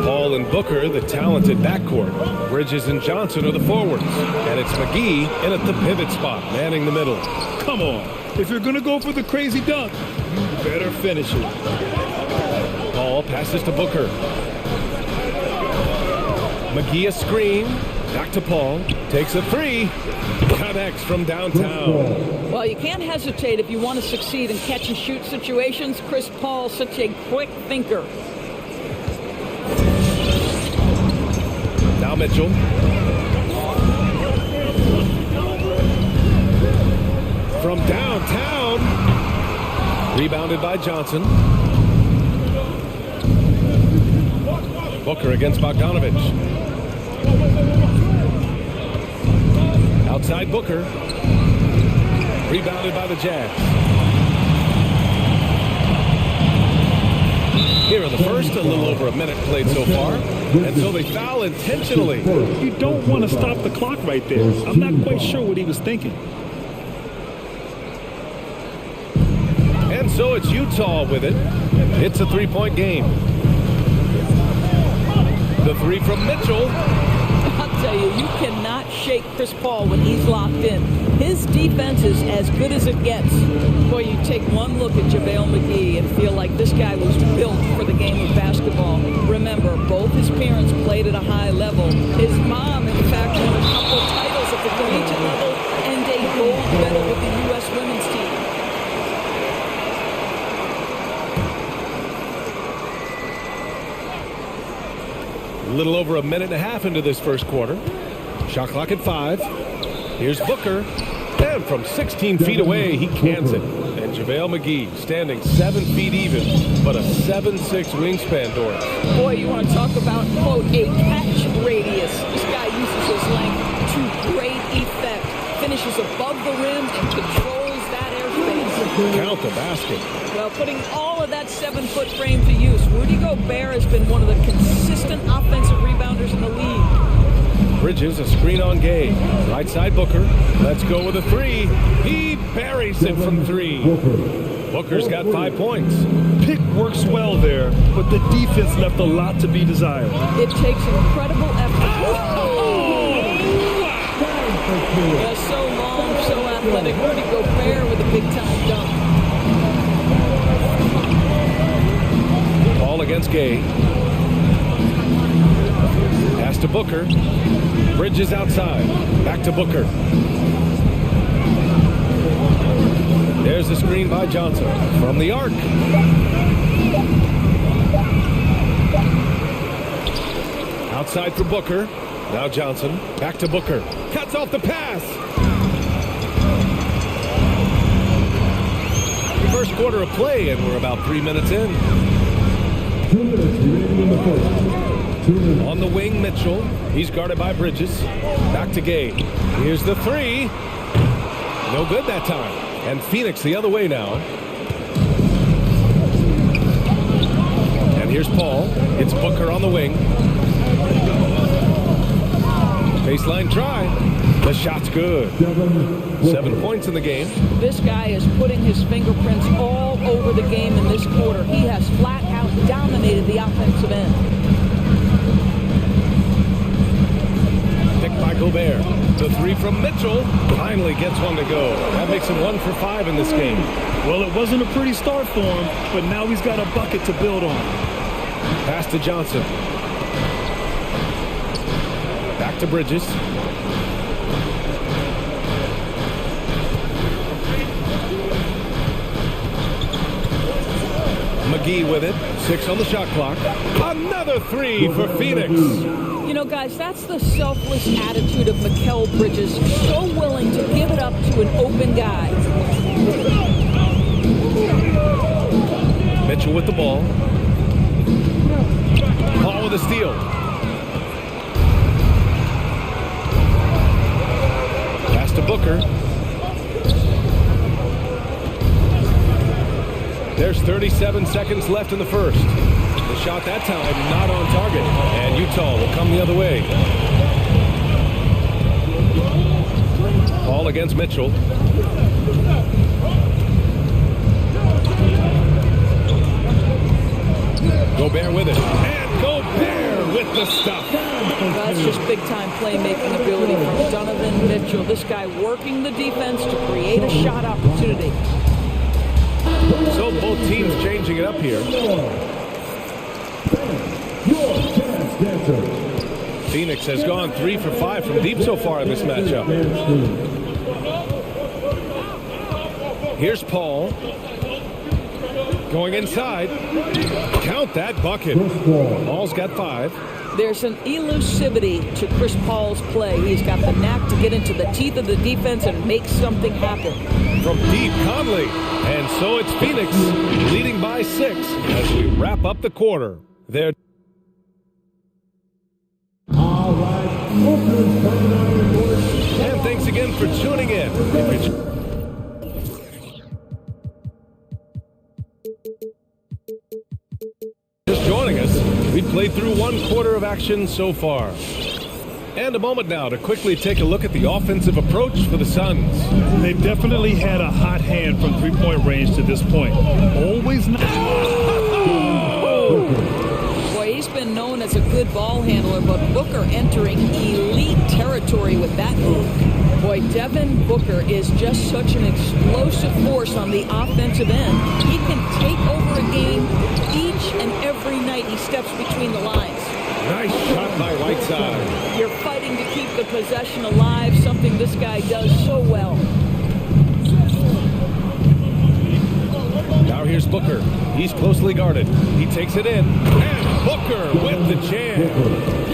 Paul and Booker, the talented backcourt. Bridges and Johnson are the forwards. And it's McGee in at the pivot spot, manning the middle. Come on. If you're going to go for the crazy dunk, you better finish it. Paul passes to Booker. McGee a screen. Back to Paul. Takes a three. Connects from downtown. Well, you can't hesitate if you want to succeed in catch-and-shoot situations. Chris Paul, such a quick thinker. Now Mitchell. From downtown. Rebounded by Johnson. Booker against Bogdanovich. Outside Booker. Rebounded by the Jazz. Here in the first, a little over a minute played so far. And so they foul intentionally. You don't want to stop the clock right there. I'm not quite sure what he was thinking. And so it's Utah with it. It's a three-point game. The three from Mitchell. I'll tell you, you cannot shake Chris Paul when he's locked in. His defense is as good as it gets. Boy, you take one look at JaVale McGee and feel like this guy was built for the game of basketball. Remember, both his parents played at a high level. His mom, in fact, won a couple of titles at the collegiate level and a gold medal with the U.S. women's team. A little over a minute and a half into this first quarter. Shot clock at 5. Here's Booker. And from 16 feet away, he cans it. And JaVale McGee standing 7 feet even, but a 7'6" wingspan, Doris. Boy, you want to talk about, quote, a catch radius. This guy uses his length to great effect. Finishes above the rim and controls that airspace. Count the basket. Well, putting all of that 7-foot frame to use, Rudy Gobert has been one of the consistent offensive rebounders in the league. Bridges, a screen on Gay. Right side Booker. Let's go with a three. He buries it from 3. Booker's got 5 points. Pick works well there, but the defense left a lot to be desired. It takes incredible effort. Yeah, so long, so athletic. Rudy Gobert with a big-time dunk. Ball against Gay. Pass to Booker. Bridges outside. Back to Booker. There's the screen by Johnson from the arc. Outside for Booker. Now Johnson. Back to Booker. Cuts off the pass. First quarter of play, and we're about 3 minutes in. 2 minutes remaining in the first. 2 minutes. On the wing, Mitchell. He's guarded by Bridges. Back to Gay. Here's the three. No good that time. And Phoenix the other way now. And here's Paul. It's Booker on the wing. Baseline try. The shot's good. 7 points in the game. This guy is putting his fingerprints all over the game in this quarter. He has flat out dominated the offensive end. Picked by Gobert. The three from Mitchell finally gets one to go. That makes him 1 for 5 in this game. Well, it wasn't a pretty start for him, but now he's got a bucket to build on. Pass to Johnson. Back to Bridges. McGee with it. 6 on the shot clock. Another three for Phoenix. You know, guys, that's the selfless attitude of Mikal Bridges. So willing to give it up to an open guy. Mitchell with the ball. Paul with a steal. Pass to Booker. There's 37 seconds left in the first. The shot that time not on target. And Utah will come the other way. Ball against Mitchell. Gobert with it. And Gobert with the stuff. That's just big-time playmaking ability from Donovan Mitchell. This guy working the defense to create a shot opportunity. So both teams changing it up here. Phoenix has gone 3 for 5 from deep so far in this matchup. Here's Paul. Going inside. Count that bucket. Paul's got 5. There's an elusivity to Chris Paul's play. He's got the knack to get into the teeth of the defense and make something happen. From deep, Conley. And so it's Phoenix leading by 6 as we wrap up the quarter. They're All right. And thanks again for tuning in. Just joining us, we've played through 1 quarter of action so far. And a moment now to quickly take a look at the offensive approach for the Suns. They've definitely had a hot hand from three-point range to this point. Always not. Boy, he's been known as a good ball handler, but Booker entering elite territory with that move. Boy, Devin Booker is just such an explosive force on the offensive end. He can take over a game each and every night he steps between the lines. Nice shot by Whiteside. You're fighting to keep the possession alive, something this guy does so well. Now here's Booker. He's closely guarded. He takes it in. And Booker with the jam.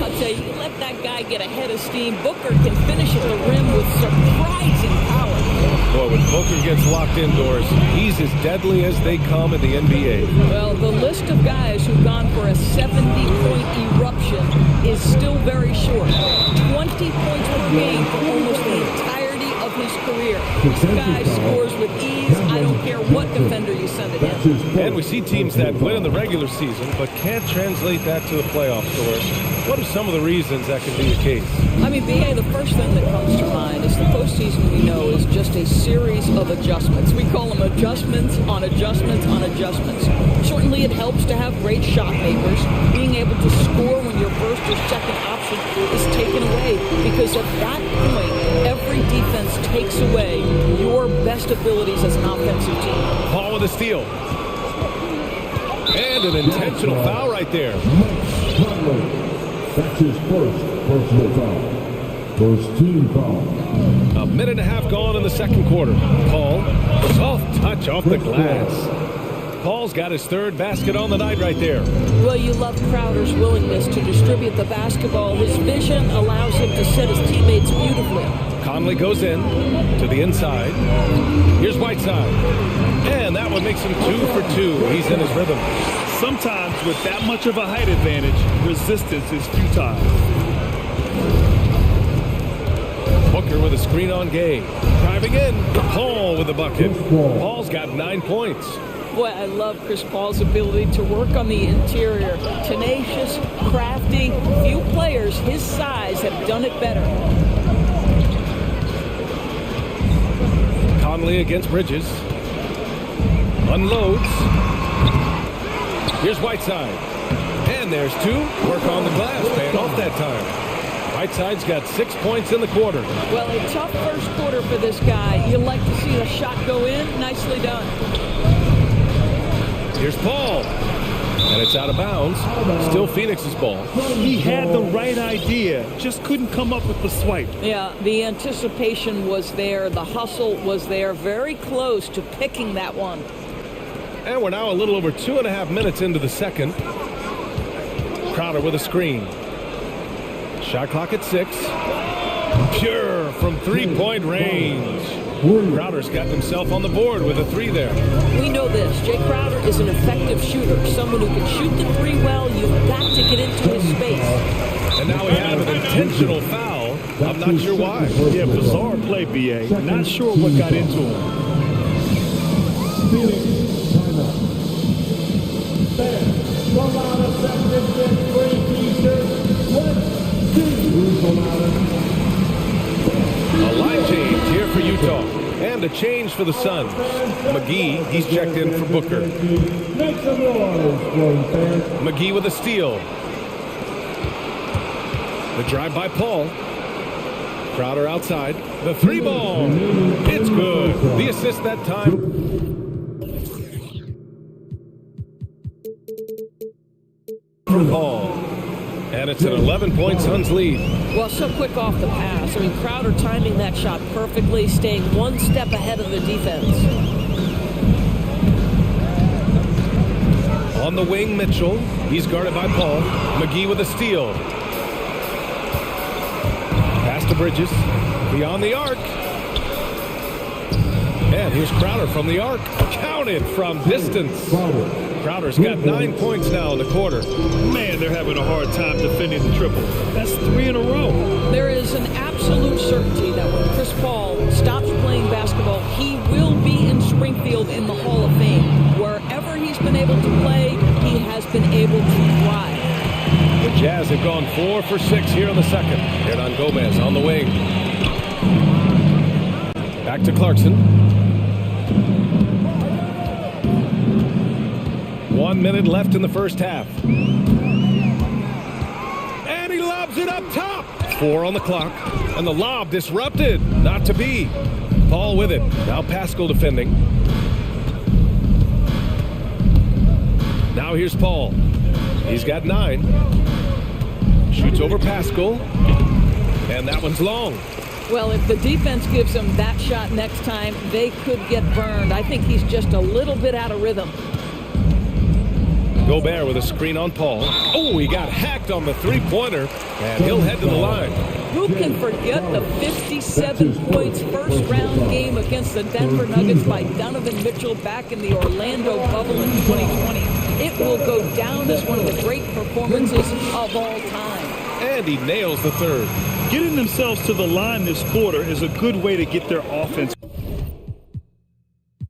I'll tell you, let that guy get ahead of steam. Booker can finish at the rim with surprising power. Boy, when Booker gets locked indoors, he's as deadly as they come in the NBA. Well, the list of guys who've gone for a 70-point eruption is still very short. 20 points per game for almost the entirety of his career. This guy scores with ease. I don't care what defender you send at him. And we see teams that win in the regular season but can't translate that to the playoffs. What are some of the reasons that could be the case? I mean, BA, the first thing that comes to mind is the postseason, we know, is just a series of adjustments. We call them adjustments on adjustments on adjustments. Certainly it helps to have great shot makers. Being able to score when your first or second option is taken away, because at that point, every defense takes away your best abilities as an offensive team. Paul with a steal. And an intentional foul right there. That's his first personal foul. First team foul. A minute and a half gone in the second quarter. Paul, soft touch off the glass. Paul's got his 3rd basket on the night right there. Well, you love Crowder's willingness to distribute the basketball. His vision allows him to set his teammates beautifully. Conley goes in to the inside. Here's Whiteside. And that one makes him 2 for 2. He's in his rhythm. Sometimes with that much of a height advantage, resistance is futile. Booker with a screen on Gay. Driving in. Paul with the bucket. Paul's got 9 points. Boy, I love Chris Paul's ability to work on the interior. Tenacious, crafty. Few players his size have done it better. Conley against Bridges. Unloads. Here's Whiteside. And there's 2. Work on the glass. Paying off that time. Whiteside's got 6 points in the quarter. Well, a tough first quarter for this guy. You like to see the shot go in. Nicely done. Here's Paul. And it's out of bounds. Still Phoenix's ball. He had the right idea, just couldn't come up with the swipe. Yeah, the anticipation was there. The hustle was there. Very close to picking that one. And we're now a little over 2.5 minutes into the second. Crowder with a screen. Shot clock at 6. Pure from 3-point range. Crowder's got himself on the board with a 3 there. We know this. Jay Crowder is an effective shooter. Someone who can shoot the 3 well. You've got to get into his space. And now we have an intentional foul. I'm not sure why. Yeah, bizarre play, BA. Not sure what got into him. Phoenix, timeout. Utah. And a change for the Suns. McGee, he's checked in for Booker. Make some noise for the fans. McGee with a steal. The drive by Paul. Crowder outside. The three ball. It's good. The assist that time. From Paul. And it's an 11-point Suns lead. Well, so quick off the pass. I mean, Crowder timing that shot perfectly, staying one step ahead of the defense. On the wing, Mitchell. He's guarded by Paul. McGee with a steal. Pass to Bridges. Beyond the arc. And here's Crowder from the arc. Counted from distance. Crowder's got 9 points now in the quarter. Man, they're having a hard time defending the triple. That's 3 in a row. There is an absolute certainty that when Chris Paul stops playing basketball, he will be in Springfield in the Hall of Fame. Wherever he's been able to play, he has been able to thrive. The Jazz have gone 4 for 6 here in the second. Hernan Gomez on the wing. Back to Clarkson. 1 minute left in the first half. And he lobs it up top. 4 on the clock. And the lob disrupted. Not to be. Paul with it. Now Pascal defending. Now here's Paul. He's got 9. Shoots over Pascal. And that one's long. Well, if the defense gives him that shot next time, they could get burned. I think he's just a little bit out of rhythm. Gobert with a screen on Paul. Oh, he got hacked on the three-pointer, and he'll head to the line. Who can forget the 57 points first-round game against the Denver Nuggets by Donovan Mitchell back in the Orlando bubble in 2020? It will go down as one of the great performances of all time. And he nails the third. Getting themselves to the line this quarter is a good way to get their offense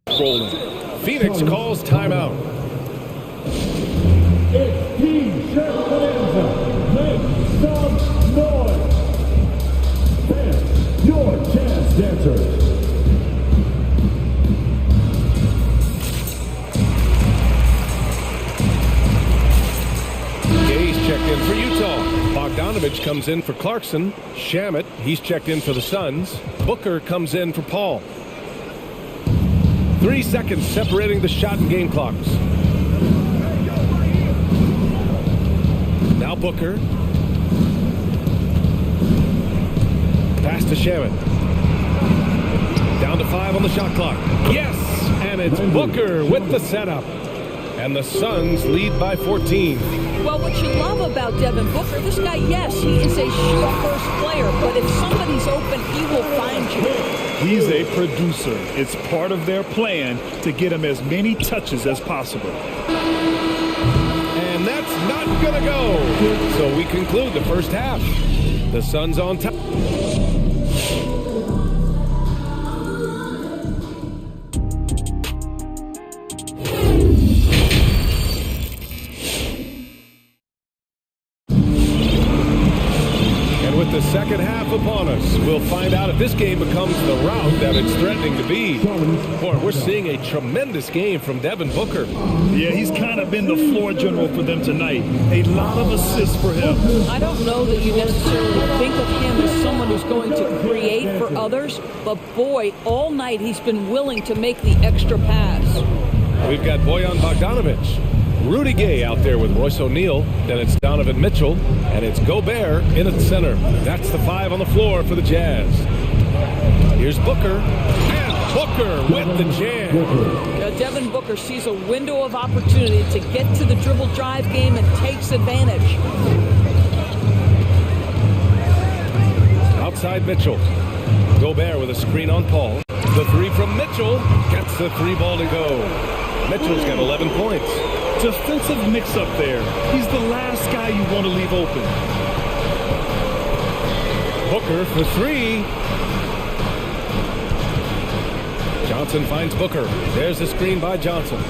rolling. Phoenix calls timeout. It's Team Shirt Bonanza. Make some noise. Fans, your chance dancers. Gay's checked in for Utah. Bogdanovich comes in for Clarkson. Shamet, he's checked in for the Suns. Booker comes in for Paul. 3 seconds separating the shot and game clocks. Now Booker. Pass to Shamet. Down to 5 on the shot clock. Yes! And it's Booker with the setup. And the Suns lead by 14. Well, what you love about Devin Booker, this guy, yes, he is a shoot-first player, but if somebody's open, he will find you. He's a producer. It's part of their plan to get him as many touches as possible. And that's not gonna go. So we conclude the first half. The Suns on top. The second half upon us. We'll find out if this game becomes the rout that it's threatening to be. Boy, we're seeing a tremendous game from Devin Booker. Yeah, he's kind of been the floor general for them tonight. A lot of assists for him. I don't know that you necessarily think of him as someone who's going to create for others, but boy, all night he's been willing to make the extra pass. We've got Bojan Bogdanović. Rudy Gay out there with Royce O'Neal. Then it's Donovan Mitchell. And it's Gobert in at the center. That's the 5 on the floor for the Jazz. Here's Booker. And Booker with the jam. Devin Booker sees a window of opportunity to get to the dribble drive game and takes advantage. Outside Mitchell. Gobert with a screen on Paul. The 3 from Mitchell. Gets the 3 ball to go. Mitchell's got 11 points. Defensive mix-up there. He's the last guy you want to leave open. Booker for 3. Johnson finds Booker. There's the screen by Johnson.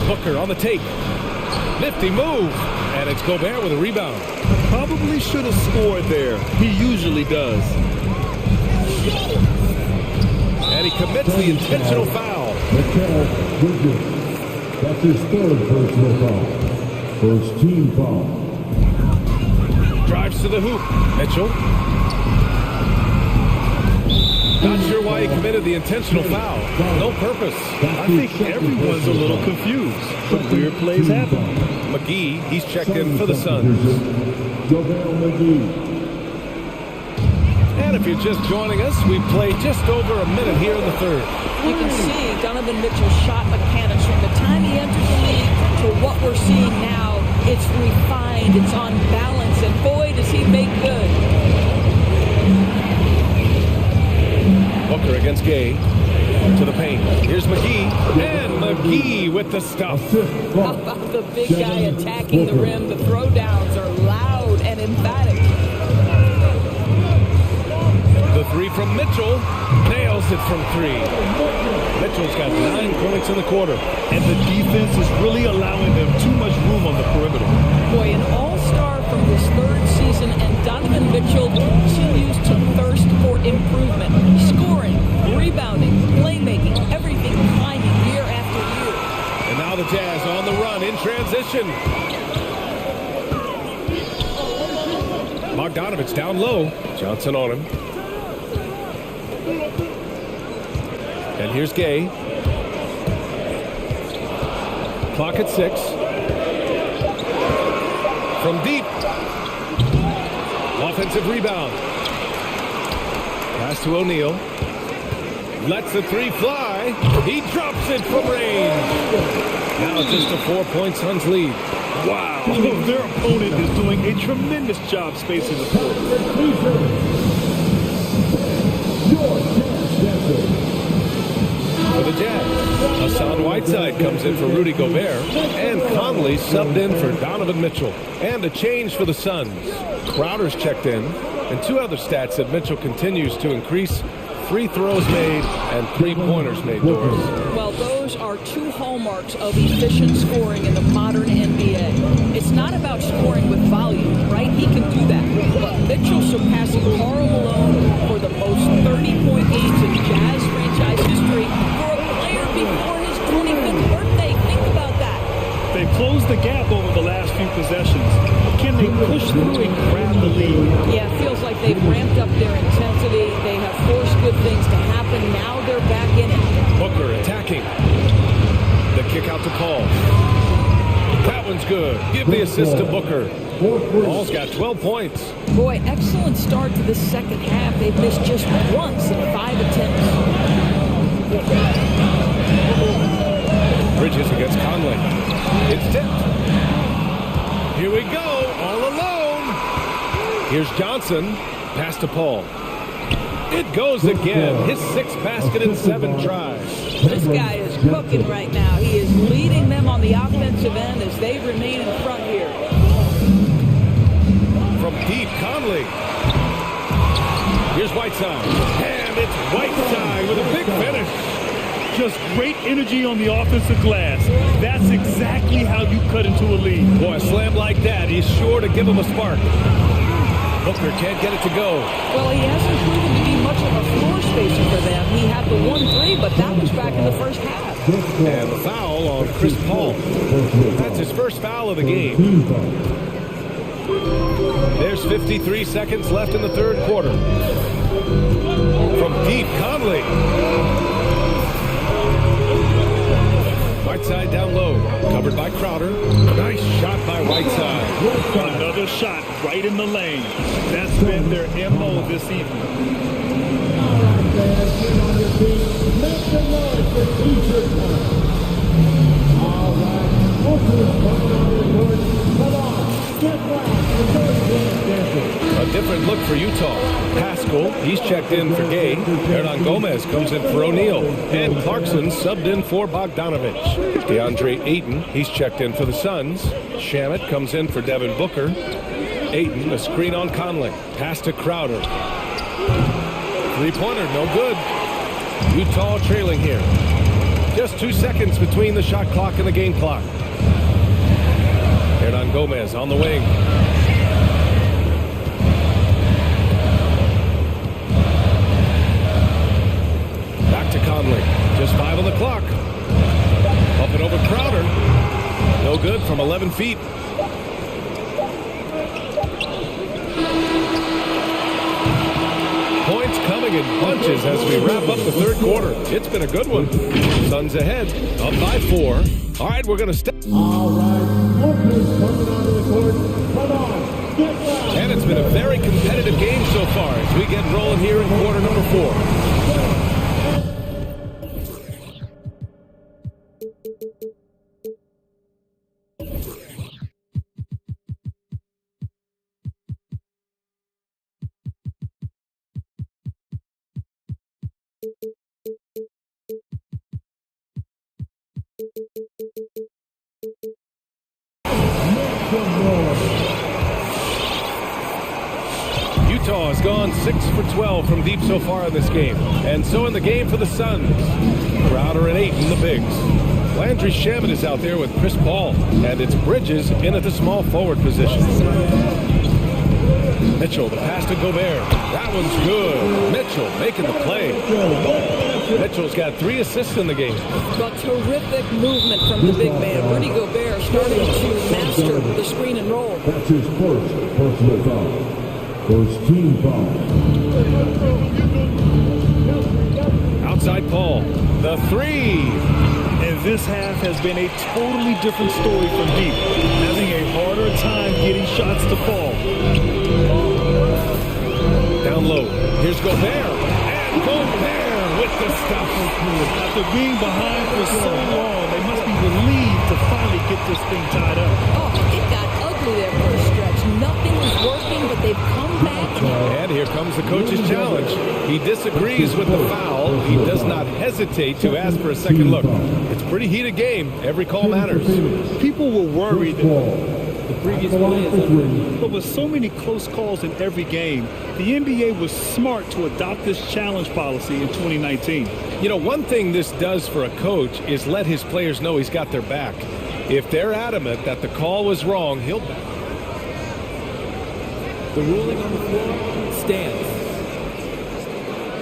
Booker on the take. Nifty move. And it's Gobert with a rebound. Probably should have scored there. He usually does. And he commits the intentional foul. That's his third personal foul. First team foul. Drives to the hoop. Mitchell. Not sure why he committed the intentional foul. No purpose. I think everyone's a little confused, but weird plays happen. McGee, he's checked in for the Suns. And if you're just joining us, we've played just over a minute here in the third. You can see Donovan Mitchell's shot mechanics from the time he entered the league to what we're seeing now. It's refined, it's on balance, and boy, does he make good. Booker against Gay. To the paint. Here's McGee. And McGee with the stuff. How about the big guy attacking the rim? The throwdowns are loud and emphatic. The three from Mitchell. Nails it from three. Mitchell's got 9 points in the quarter. And the defense is really allowing them too much room on the perimeter. Boy, an all-star from his third season, and Donovan Mitchell continues to thirst for improvement. Scoring, rebounding, playmaking, everything climbing year after year. And now the Jazz on the run in transition. Bogdanovich down low. Johnson on him. And here's Gay. Clock at 6. From deep. Offensive rebound. Pass to O'Neal. Lets the three fly. He drops it from range. Now just a 4-point Suns lead. Wow. Their opponent is doing a tremendous job spacing the floor. For the Jazz, Hassan Whiteside comes in for Rudy Gobert, and Conley subbed in for Donovan Mitchell. And a change for the Suns. Crowder's checked in, and 2 other stats that Mitchell continues to increase: free throws made and 3-pointers made, Doris. Well, those are 2 hallmarks of efficient scoring in the modern NBA. It's not about scoring with volume, right? He can do that. But Mitchell surpassing Karl Malone for the most 30-point games in Jazz franchise history for a player before his 25th birthday. Think about that. They've closed the gap over the last few possessions. Can they push through and grab the lead? Yeah, it feels like they've ramped up their intensity. They have forced good things to happen. Now they're back in it. Booker attacking. The kick out to Paul. That one's good. Give the assist to Booker. Paul's got 12 points. Boy, excellent start to the second half. They've missed just once in 5 attempts. Bridges against Conley. It's tipped. Here we go, all alone. Here's Johnson. Pass to Paul. It goes again. His 6th basket in 7 tries. This guy is cooking right now. He is leading them on the offensive end as they remain in front here. From deep, Conley. Here's Whiteside. And it's Whiteside with a big finish. Just great energy on the offensive glass. That's exactly how you cut into a lead. Boy, a slam like that, he's sure to give him a spark. Booker can't get it to go. Well, he hasn't proven to be much of a floor spacer for them. He had the 1-3, but that was back in the first half. And the foul on Chris Paul. That's his first foul of the game. There's 53 seconds left in the third quarter. From deep, Conley. Whiteside down low, covered by Crowder. Nice shot by Whiteside. Another shot right in the lane. That's been their MO this evening. A different look for Utah. Pascal, he's checked in for Gay. Hernan Gomez comes in for O'Neal. And Clarkson subbed in for Bogdanovich. DeAndre Ayton, he's checked in for the Suns. Shamet comes in for Devin Booker. Ayton, a screen on Conley. Pass to Crowder. 3-pointer, no good. Utah trailing here. Just 2 seconds between the shot clock and the game clock. Hernan Gomez on the wing. Back to Conley. Just 5 on the clock. Up and over Crowder. No good from 11 feet. Points coming in bunches as we wrap up the third quarter. It's been a good one. Suns ahead, up by 4. All right, we're going to step. All right, Oakland's coming onto the court. Come on, get loud. And it's been a very competitive game so far as we get rolling here in quarter number 4. Utah has gone 6 for 12 from deep so far in this game. And so in the game for the Suns. Crowder and 8 in the bigs. Landry Shamet is out there with Chris Paul. And it's Bridges in at the small forward position. Mitchell, the pass to Gobert. That one's good. Mitchell making the play. Mitchell's got 3 assists in the game. But terrific movement from the big man. Rudy Gobert starting to master the screen and roll. That's his first personal foul. First team foul. Outside Paul. The 3. And this half has been a totally different story from deep. Having a harder time getting shots to fall. Down low. Here's Gobert. And Gobert with the stop. After being behind for so long, they must be relieved to finally get this thing tied up. Oh, it got ugly there for a stretch. Nothing was working, but they've come back. And here comes the coach's challenge. He disagrees with the foul. He does not hesitate to ask for a second look. It's a pretty heated game. Every call matters. People were worried the previous play is over. But with so many close calls in every game, the NBA was smart to adopt this challenge policy in 2019. You know, one thing this does for a coach is let his players know he's got their back. If they're adamant that the call was wrong, he'll back. The ruling on the floor stands.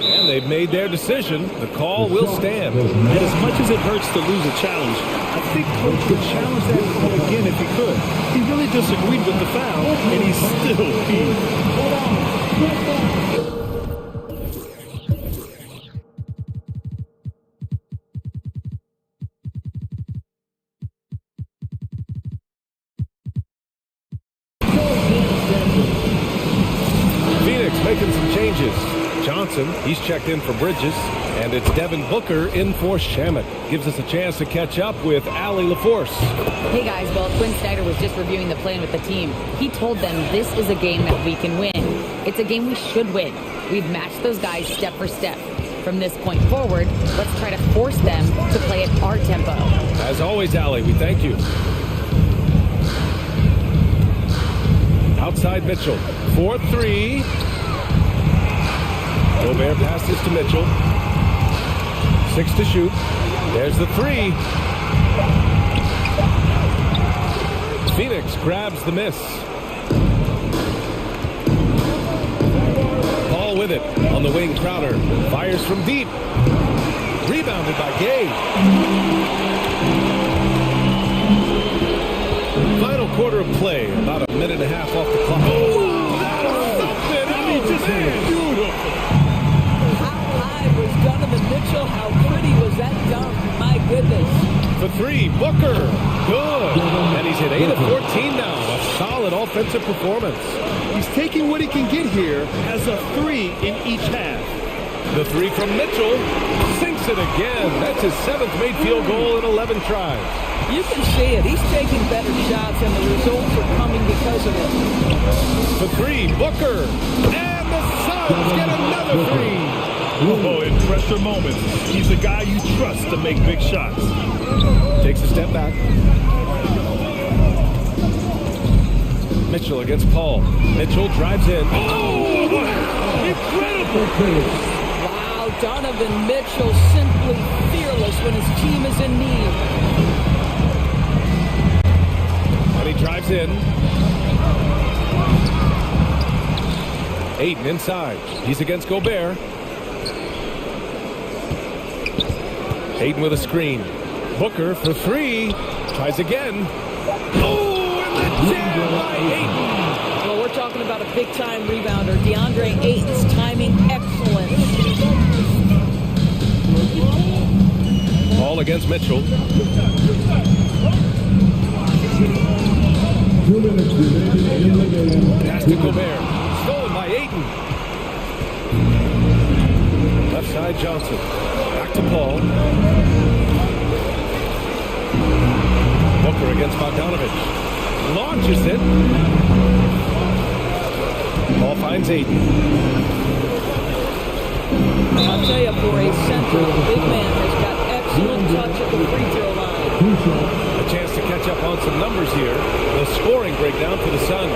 And they've made their decision. The call will stand. And as much as it hurts to lose a challenge, I think Coach would challenge that call again if he could. He really disagreed with the foul, and he's still peeved. Making some changes. Johnson, he's checked in for Bridges, and it's Devin Booker in for Shamet. Gives us a chance to catch up with Allie LaForce. Hey guys, well, Quinn Snyder was just reviewing the plan with the team. He told them this is a game that we can win. It's a game we should win. We've matched those guys step for step. From this point forward, let's try to force them to play at our tempo. As always, Allie, we thank you. Outside Mitchell. 4-3. Gobert passes to Mitchell. 6 to shoot. There's the 3. Phoenix grabs the miss. Paul with it. On the wing, Crowder. Fires from deep. Rebounded by Gay. Final quarter of play. About a minute and a half off the clock. Oh, that was something. I mean, just beautiful. Donovan Mitchell, how pretty was that dunk? My goodness. For 3, Booker. Good. And he's at 8 of 14 now. A solid offensive performance. He's taking what he can get here as a 3 in each half. The 3 from Mitchell. Sinks it again. That's his 7th made field goal in 11 tries. You can see it. He's taking better shots, and the results are coming because of it. For 3, Booker. And the Suns get another 3. Oh, in pressure moments, he's the guy you trust to make big shots. Takes a step back. Mitchell against Paul. Mitchell drives in. Oh, incredible! Wow, Donovan Mitchell simply fearless when his team is in need. And he drives in. Ayton inside. He's against Gobert. Hayden with a screen. Booker for three. Tries again. Oh, and the jam by Hayden. Well, we're talking about a big-time rebounder. DeAndre Ayton's timing excellent. Ball against Mitchell. 2 minutes remaining in the game. Pass to Gobert. Stolen by Ayton. Left side Johnson. Back to Paul. Booker against Bogdanovich. Launches it. Ball finds Ayton. I'll tell you, for a center, the big man has got excellent touch at the free throw line. A chance to catch up on some numbers here. The scoring breakdown for the Suns.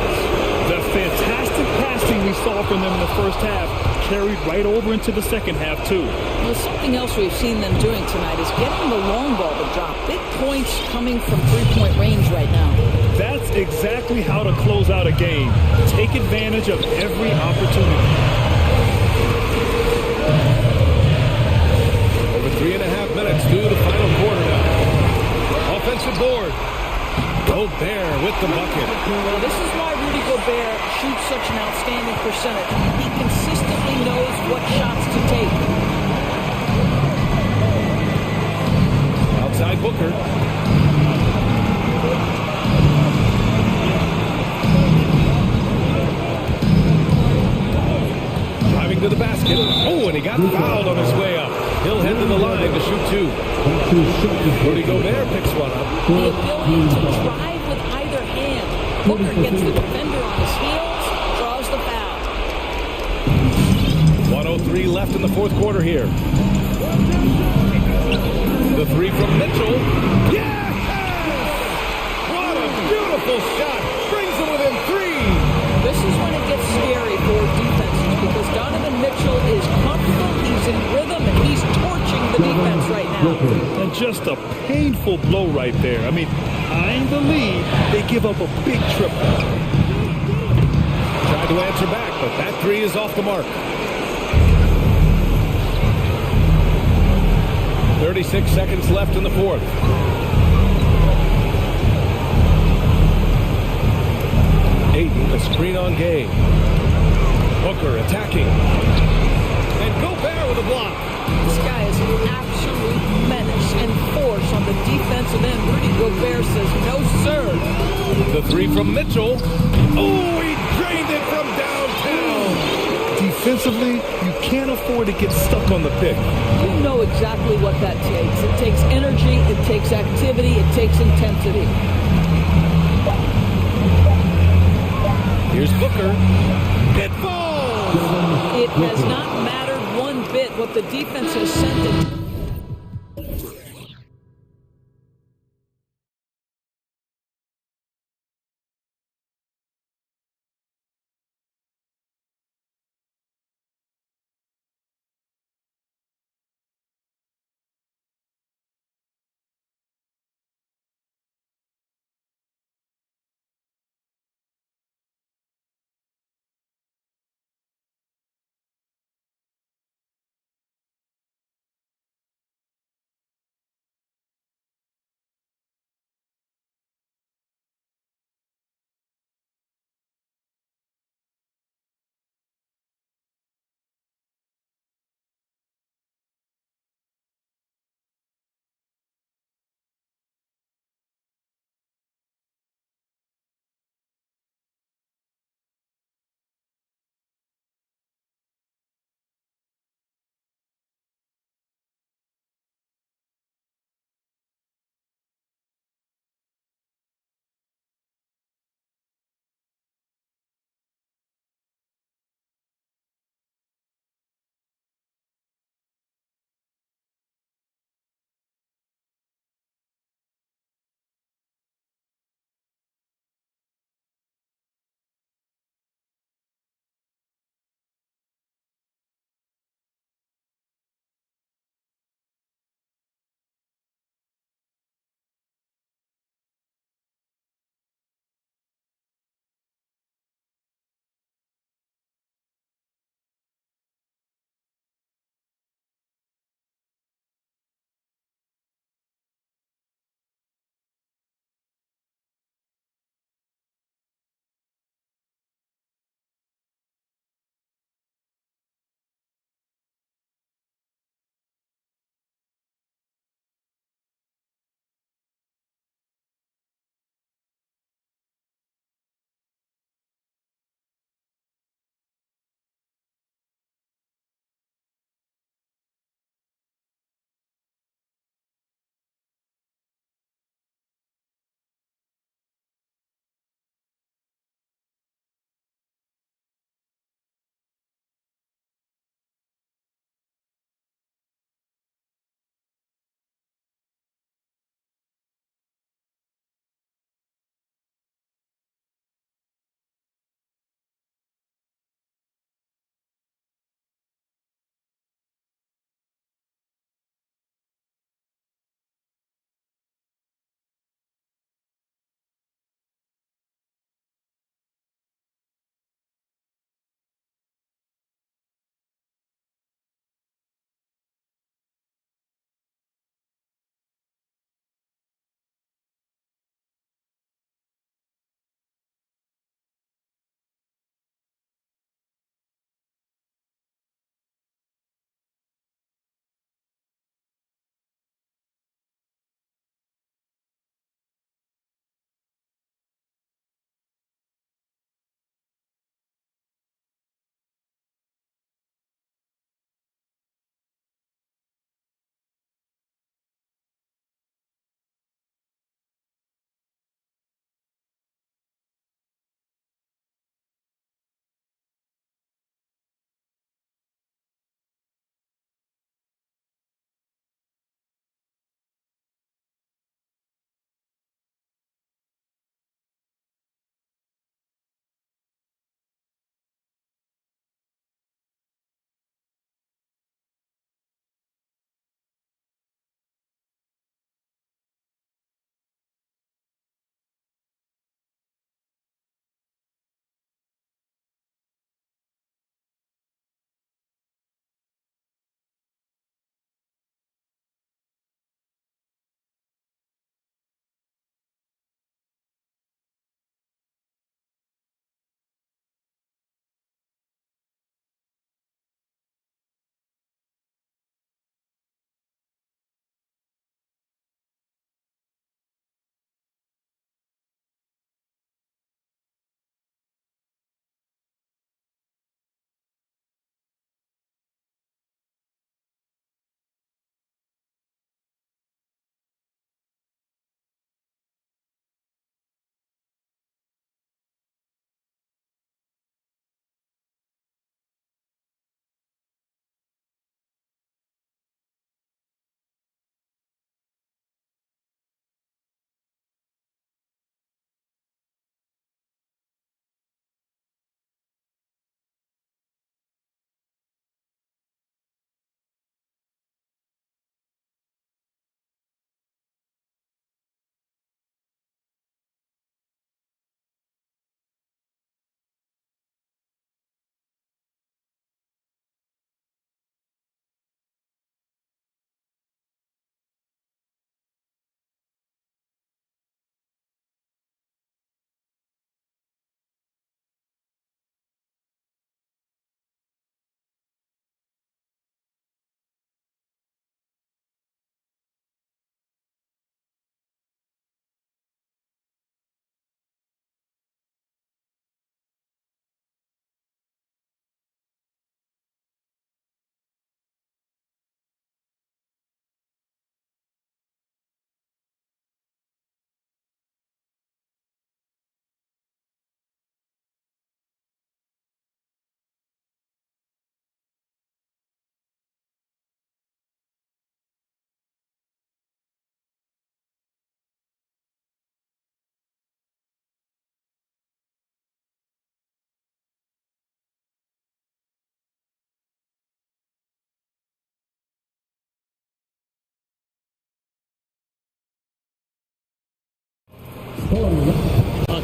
The fantastic passing we saw from them in the first half carried right over into the second half, too. Well, something else we've seen them doing tonight is getting the long ball to drop. Big points coming from three-point range right now. That's exactly how to close out a game. Take advantage of every opportunity. Over 3.5 minutes through the final quarter now. Offensive board. Gobert with the bucket. Well, this is why Rudy Gobert shoots such an outstanding percentage. He consistently knows what shots to take. Outside Booker. Driving to the basket. Oh, and he got fouled on his way up. He'll head to the line to shoot two. Rudy Gobert picks one up. The ability to drive with either hand. Booker gets the defender on his heels, draws the foul. 1:03 left in the fourth quarter here. The three from Mitchell. Yes! What a beautiful shot. Brings them within three. This is when it gets scary for defenses because Donovan Mitchell is comfortable, he's in rhythm, and he's torching the defense right now. And just a painful blow right there. I mean, eyeing the lead, they give up a big triple. Tried to answer back, but that three is off the mark. 36 seconds left in the fourth. Ayton, a screen on game. Booker attacking. And Gobert with a block. This guy is an absolute menace and force on the defensive end. Rudy Gobert says, no, sir. The three from Mitchell. Oh, he drained it from downtown. Defensively, you can't afford to get stuck on the pick. You know exactly what that takes. It takes energy, it takes activity, it takes intensity. Here's Booker. It falls! It has not mattered one bit what the defense has sent it.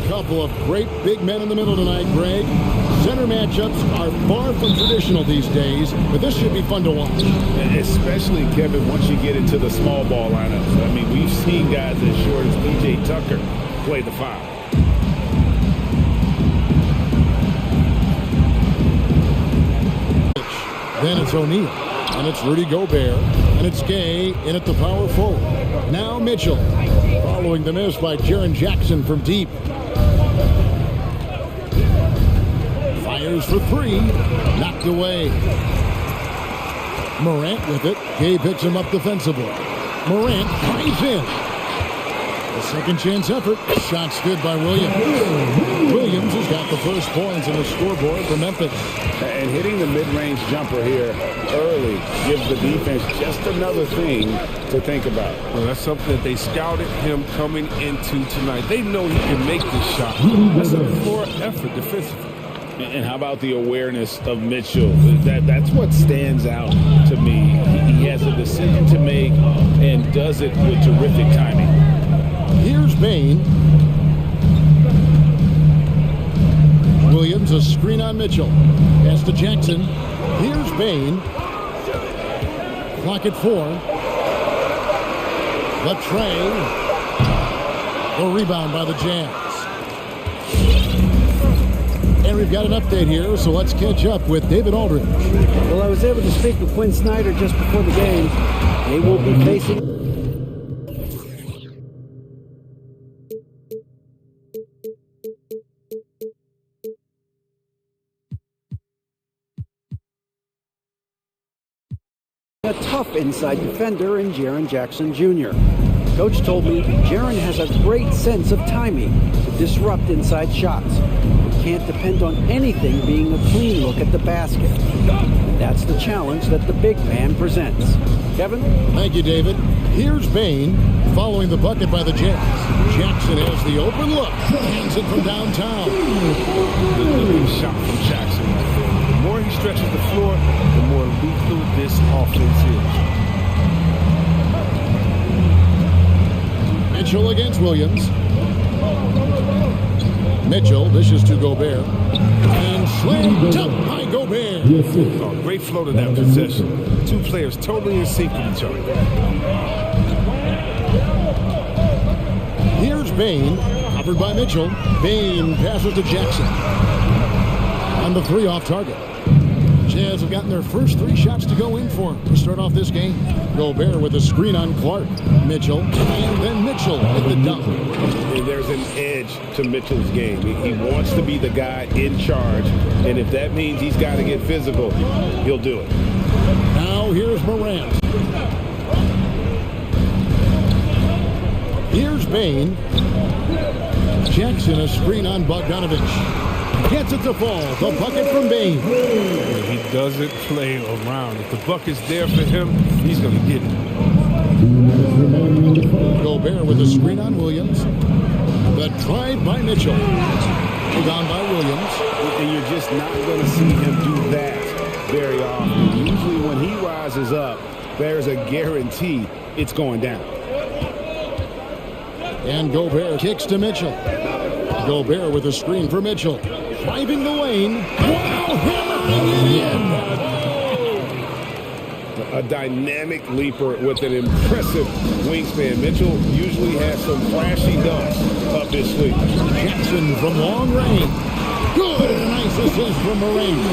couple of great big men in the middle tonight, Greg. Center matchups are far from traditional these days, but this should be fun to watch. Especially, Kevin, once you get into the small ball lineups. I mean, we've seen guys as short as P.J. Tucker play the 5. Then it's O'Neal, and it's Rudy Gobert, and it's Gay in at the power forward. Now Mitchell, following the miss by Jaren Jackson from deep. Fires for 3, knocked away. Morant with it. Gay picks him up defensively. Morant drives in. A second chance effort. Shot's good by Williams. Williams has got the first points in the scoreboard for Memphis. And hitting the mid-range jumper here early gives the defense just another thing to think about. Well, that's something that they scouted him coming into tonight. They know he can make this shot. That's a poor effort defensively. And how about the awareness of Mitchell? That's what stands out to me. He has a decision to make and does it with terrific timing. Here's Bain. Williams, a screen on Mitchell. Pass to Jackson. Here's Bain. Clock at 4. The tray. The rebound by the Jazz. And we've got an update here, so let's catch up with David Aldridge. Well, I was able to speak with Quinn Snyder just before the game. They will be facing... a tough inside defender in Jaren Jackson Jr. Coach told me Jaren has a great sense of timing to disrupt inside shots. You can't depend on anything being a clean look at the basket. And that's the challenge that the big man presents. Kevin? Thank you, David. Here's Bain following the bucket by the Jazz. Jackson has the open look. Hands it from downtown. Good shot from Jackson right there. The more he stretches the floor, the more lethal this offense is. Mitchell against Williams. Mitchell dishes to Gobert. And slam dunk by Gobert. Oh, great flow to that possession. Two players totally in sync with each other. Here's Bain, covered by Mitchell. Bain passes to Jackson. On the 3 off target. Jazz have gotten their first 3 shots to go in for to start off this game. Gobert with a screen on Clark. Mitchell, and then Mitchell with the dunk. And there's an edge to Mitchell's game. He wants to be the guy in charge, and if that means he's got to get physical, he'll do it. Now here's Morant. Here's Bain. Jackson, a screen on Bogdanovich. Gets it to fall. The bucket from Bain. He doesn't play around. If the bucket's there for him, he's going to get it. Gobert with a screen on Williams. The drive by Mitchell. Down by Williams. And you're just not going to see him do that very often. Usually when he rises up, there's a guarantee it's going down. And Gobert kicks to Mitchell. Gobert with a screen for Mitchell. Driving the lane. Wow, hammering it in. A dynamic leaper with an impressive wingspan. Mitchell usually has some flashy dunks up his sleeve. Jackson from long range. Good, and a nice assist from Morant.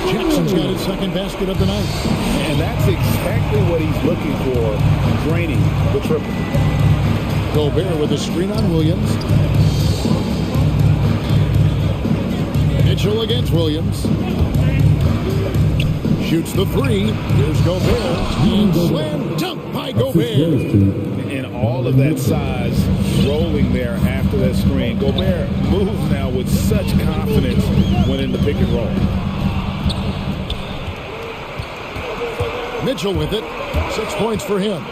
Jackson's got his second basket of the night. And that's exactly what he's looking for, draining the triple. Gobert with a screen on Williams. Mitchell against Williams. Shoots the 3. Here's Gobert. And slam dunk by Gobert. And all of that size rolling there after that screen. Gobert moves now with such confidence when in the pick and roll. Mitchell with it. 6 points for him.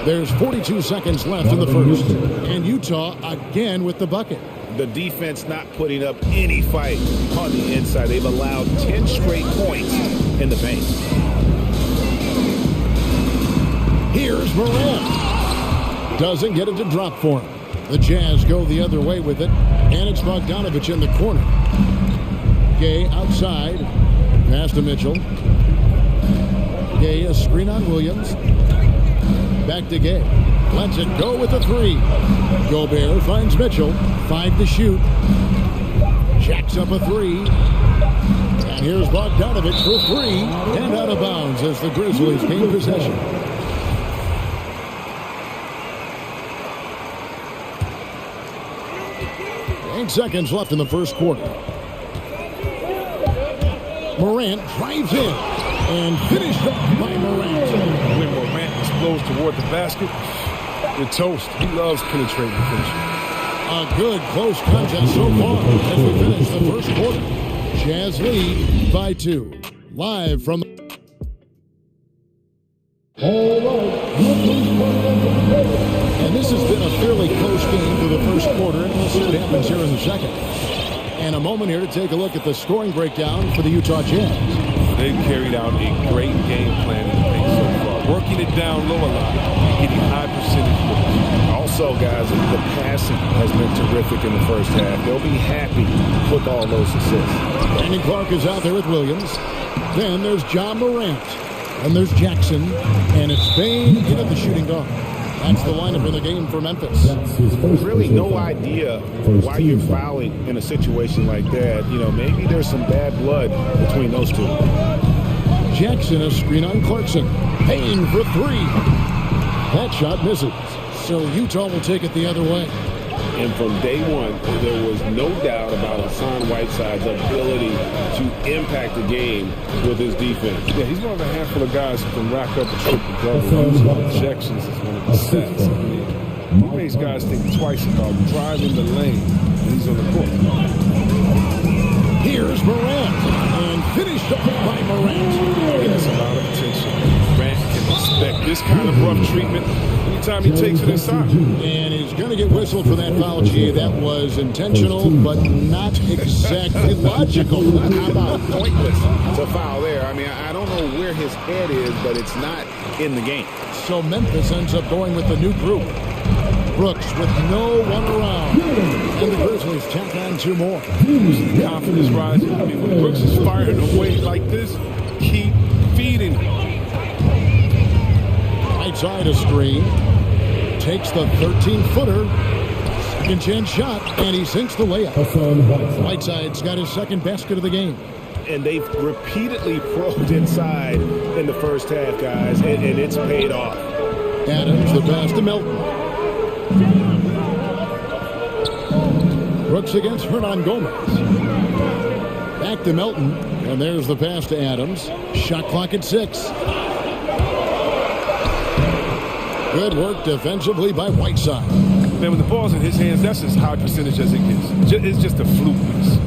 There's 42 seconds left in the first. And Utah again with the bucket. The defense not putting up any fight on the inside. They've allowed 10 straight points in the paint. Here's Morant. Doesn't get it to drop for him. The Jazz go the other way with it, and it's Bogdanovich in the corner. Gay outside. Pass to Mitchell. Gay, a screen on Williams. Back to Gay. Lets it go with the three. Gobert finds Mitchell. 5 to shoot. Jacks up a three. And here's Bogdanovich for three. And out of bounds as the Grizzlies gain possession. Eight seconds left in the first quarter. Morant drives in and finished off by Morant. When Morant explodes toward the basket, you're toast. He loves penetrating the finishing. A good close contest so far as we finish the first quarter. Jazz lead by 2. Live from the... And this has been a fairly close game for the first quarter, and we'll see what happens here in the second. And a moment here to take a look at the scoring breakdown for the Utah Jazz. They've carried out a great game plan in the paint so far. Working it down low a lot, getting high percentage looks. Also, guys, the passing has been terrific in the first half. They'll be happy with all those assists. Brandon Clark is out there with Williams. Then there's John Morant. And there's Jackson. And it's Bane in at the shooting guard. That's the lineup in the game for Memphis. Really no idea why you're fouling in a situation like that. You know, maybe there's some bad blood between those two. Jackson, a screen on Clarkson. Payne for three. That shot misses. So Utah will take it the other way. And from day one, there was no doubt about Hassan Whiteside's ability to impact the game with his defense. Yeah, he's one of a handful of guys who can rack up a triple-double. Using objections is one of his stats. I mean, he makes guys think twice about driving the lane when he's on the court. Here's Morant, and finished up by Morant. That's a lot of attention. Morant can expect this kind of rough treatment anytime he takes it inside. And he's going to get whistled for that foul, G. That was intentional, but not exactly logical. How about pointless to foul there? I mean, I don't know where his head is, but it's not in the game. So Memphis ends up going with the new group. Brooks with no one around. And the Grizzlies tack on 2 more. Confidence rising. I mean, when Brooks is firing away like this, keep feeding him. Right side a screen. Takes the 13-footer. Second chance shot, and he sinks the layup. Whiteside's got his second basket of the game. And they've repeatedly probed inside in the first half, guys, and it's paid off. Adams, the pass to Melton. Brooks against Hernan Gomez. Back to Melton, and there's the pass to Adams. Shot clock at 6. Good work defensively by Whiteside. Man, when the ball's in his hands, that's as high percentage as it gets. It's just a fluke miss.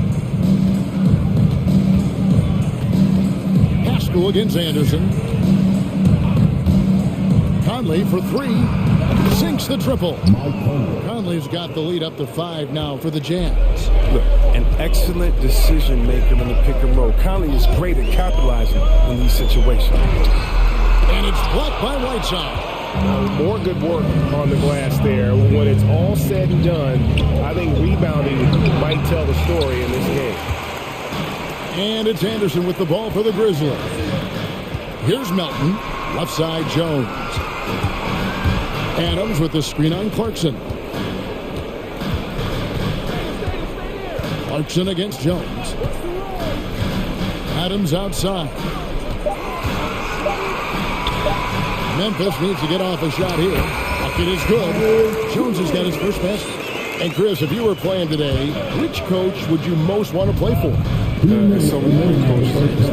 Haskell against Anderson. Conley for 3. Sinks the triple. Conley's got the lead up to 5 now for the Jazz. Look, an excellent decision maker in the pick and roll. Conley is great at capitalizing in these situations. And it's blocked by Whiteside. More good work on the glass there. When it's all said and done, I think rebounding might tell the story in this game. And it's Anderson with the ball for the Grizzlies. Here's Melton. Left side, Jones. Adams with the screen on Clarkson. Clarkson against Jones. Adams outside. Memphis needs to get off a shot here. Bucket is good. Jones has got his first basket. And Chris, if you were playing today, which coach would you most want to play for? There's so many great coaches.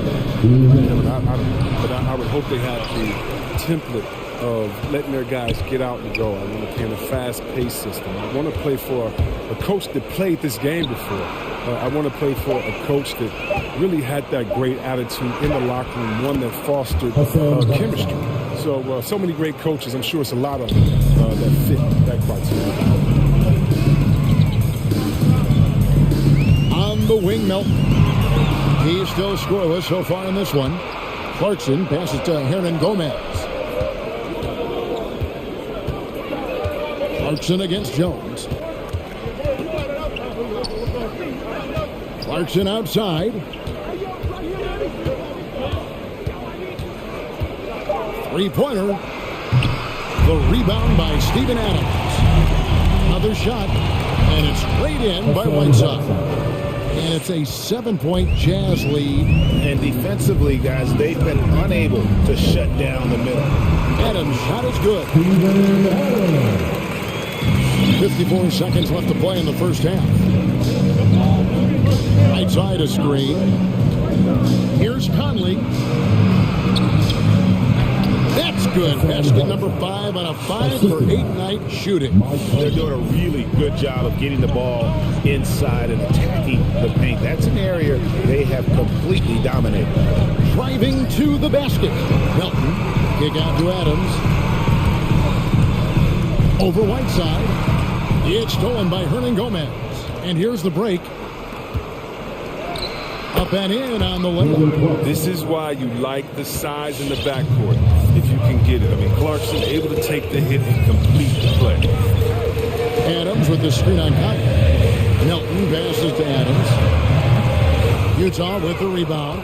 But I would hope they have the template of letting their guys get out and go. I want to play in a fast-paced system. I want to play for a coach that played this game before. I want to play for a coach that really had that great attitude in the locker room, one that fostered chemistry. So many great coaches. I'm sure it's a lot of them that fit that criteria. On the wing, Melton. He's still scoreless so far in this one. Clarkson passes to Hernan Gomez. Clarkson against Jones. Clarkson outside. Three-pointer. The rebound by Steven Adams. Another shot, and it's straight in by Whiteside. And it's a 7-point Jazz lead. And defensively, guys, they've been unable to shut down the middle. Adams' shot is good. 54 seconds left to play in the first half. Right side a screen. Here's Conley. That's good. Basket number 5 on a 5-for-8 night shooting. They're doing a really good job of getting the ball inside and attacking the paint. That's an area they have completely dominated. Driving to the basket. Melton. Kick out to Adams. Over Whiteside. It's stolen by Hernan Gomez. And here's the break. Up and in on the layup. This is why you like the size in the backcourt, if you can get it. I mean, Clarkson able to take the hit and complete the play. Adams with the screen on Conley. Melton passes to Adams. Utah with the rebound.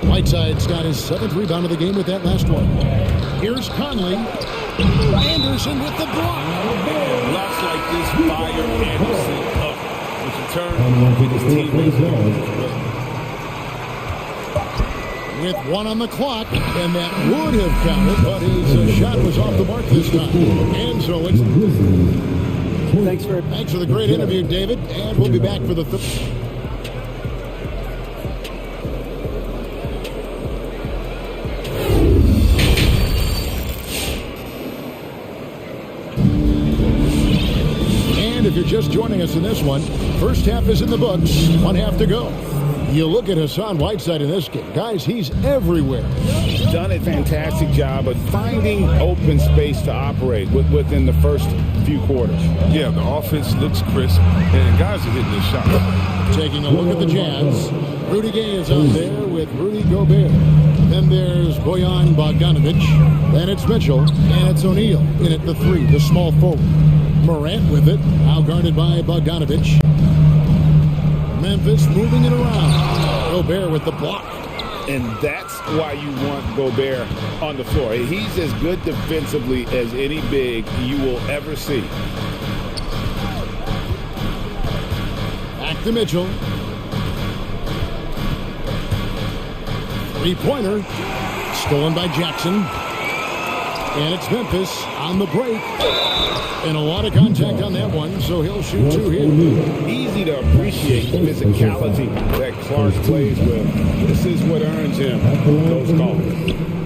Whiteside's got his 7th rebound of the game with that last one. Here's Conley. Anderson with the block. Blocks like this fire Anderson up, which in turn with his teammates. With 1 on the clock, and that would have counted, but his shot was off the mark this time. And so it's... Thanks for the great interview, David, and we'll be back for the third. And if you're just joining us in this one, first half is in the books, 1 half to go. You look at Hassan Whiteside in this game. Guys, he's everywhere. Done a fantastic job of finding open space to operate within the first few quarters. Yeah, the offense looks crisp, and guys are hitting their shots. Taking a look at the Jazz. Rudy Gay is out there with Rudy Gobert. Then there's Bojan Bogdanovic. Then it's Mitchell, and it's O'Neal in at the 3, the small forward. Morant with it, out guarded by Bogdanovic. Memphis moving it around. Gobert with the block. And that's why you want Gobert on the floor. He's as good defensively as any big you will ever see. Back to Mitchell. Three-pointer. Stolen by Jackson. And it's Memphis on the break. And a lot of contact on that one, so he'll shoot 2 here. Easy to appreciate the physicality that Clark plays with. This is what earns him those calls.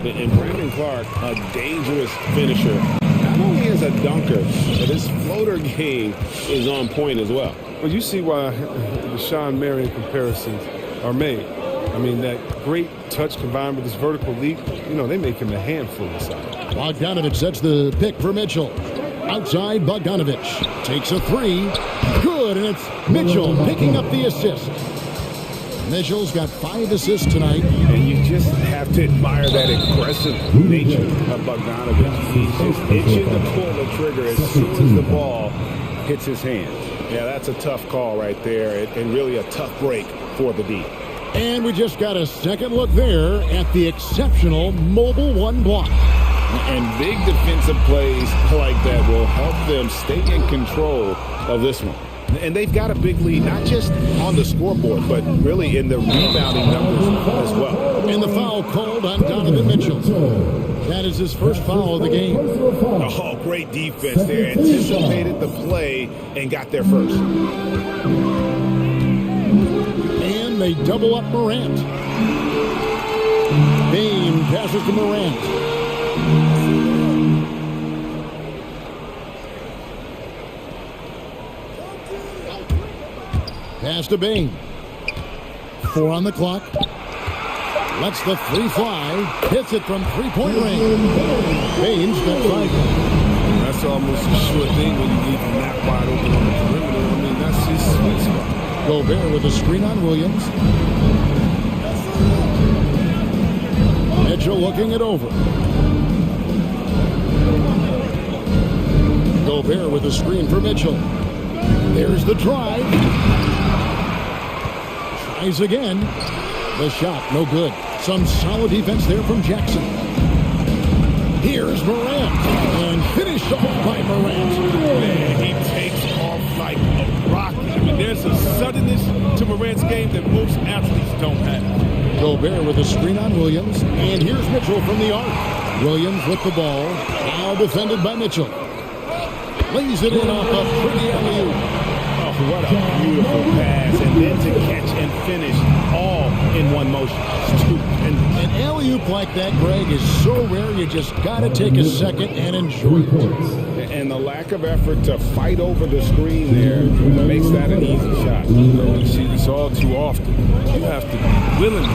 And Brandon Clark, a dangerous finisher. Not only is a dunker, but his floater game is on point as well. Well, you see why the Sean Marion comparisons are made. I mean, that great touch combined with this vertical leap, you know, they make him a handful inside. Bogdanovic sets the pick for Mitchell. Outside, Bogdanovic takes a 3. Good, and it's Mitchell picking up the assist. Mitchell's got 5 assists tonight. And you just have to admire that aggressive nature of Bogdanovic. He's just itching to pull the trigger as soon as the ball hits his hands. Yeah, that's a tough call right there, and really a tough break for the D. And we just got a second look there at the exceptional mobile 1 block. And big defensive plays like that will help them stay in control of this one. And they've got a big lead, not just on the scoreboard, but really in the rebounding numbers as well. And the foul called on Donovan Mitchell. That is his first foul of the game. Oh, great defense there. Anticipated the play and got there first. And they double up Morant. Bane passes to Morant. Pass to Bane. 4 on the clock. Lets the 3 fly. Hits it from 3-point range. Bane's got 5. That's almost a sure thing when you leave him that wide open on the perimeter. I mean, that's his sweet spot. Gobert with a screen on Williams. Mitchell looking it over. Gobert with a screen for Mitchell. There's the drive. Tries again. The shot, no good. Some solid defense there from Jackson. Here's Morant. And finished off by Morant. Man, he takes off like a rocket. I mean, there's a suddenness to Morant's game that most athletes don't have. Gobert with a screen on Williams. And here's Mitchell from the arc. Williams with the ball. Now defended by Mitchell. Lays it in off a pretty alley-oop. Oh, what a beautiful pass. And then to catch and finish all in one motion. An alley-oop like that, Greg, is so rare. You just got to take a second and enjoy it. And the lack of effort to fight over the screen there makes that an easy shot. You see this all too often. You have to be willing to.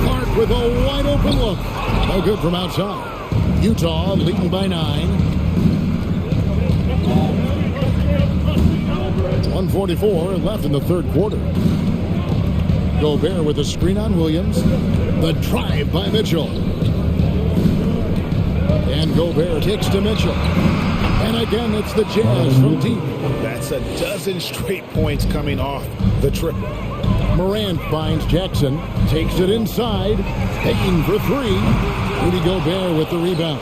Clark with a wide-open look. No good from outside. Utah leading by 9. 1:44 left in the third quarter. Gobert with a screen on Williams. The drive by Mitchell. And Gobert takes to Mitchell. And again, it's the Jazz from deep. That's a dozen straight points coming off the triple. Morant finds Jackson. Takes it inside. Payton for 3. Rudy Gobert with the rebound.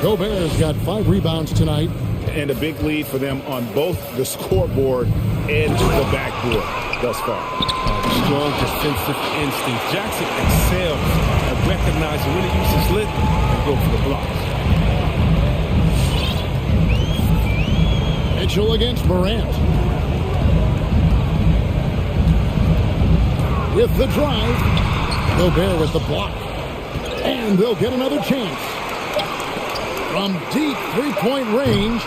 Gobert's got 5 rebounds tonight. And a big lead for them on both the scoreboard and the backboard thus far. Strong defensive instinct. Jackson excels at recognizing when to use his length and go for the blocks. Mitchell against Morant. With the drive. Gobert with the block. And they'll get another chance. From deep three-point range.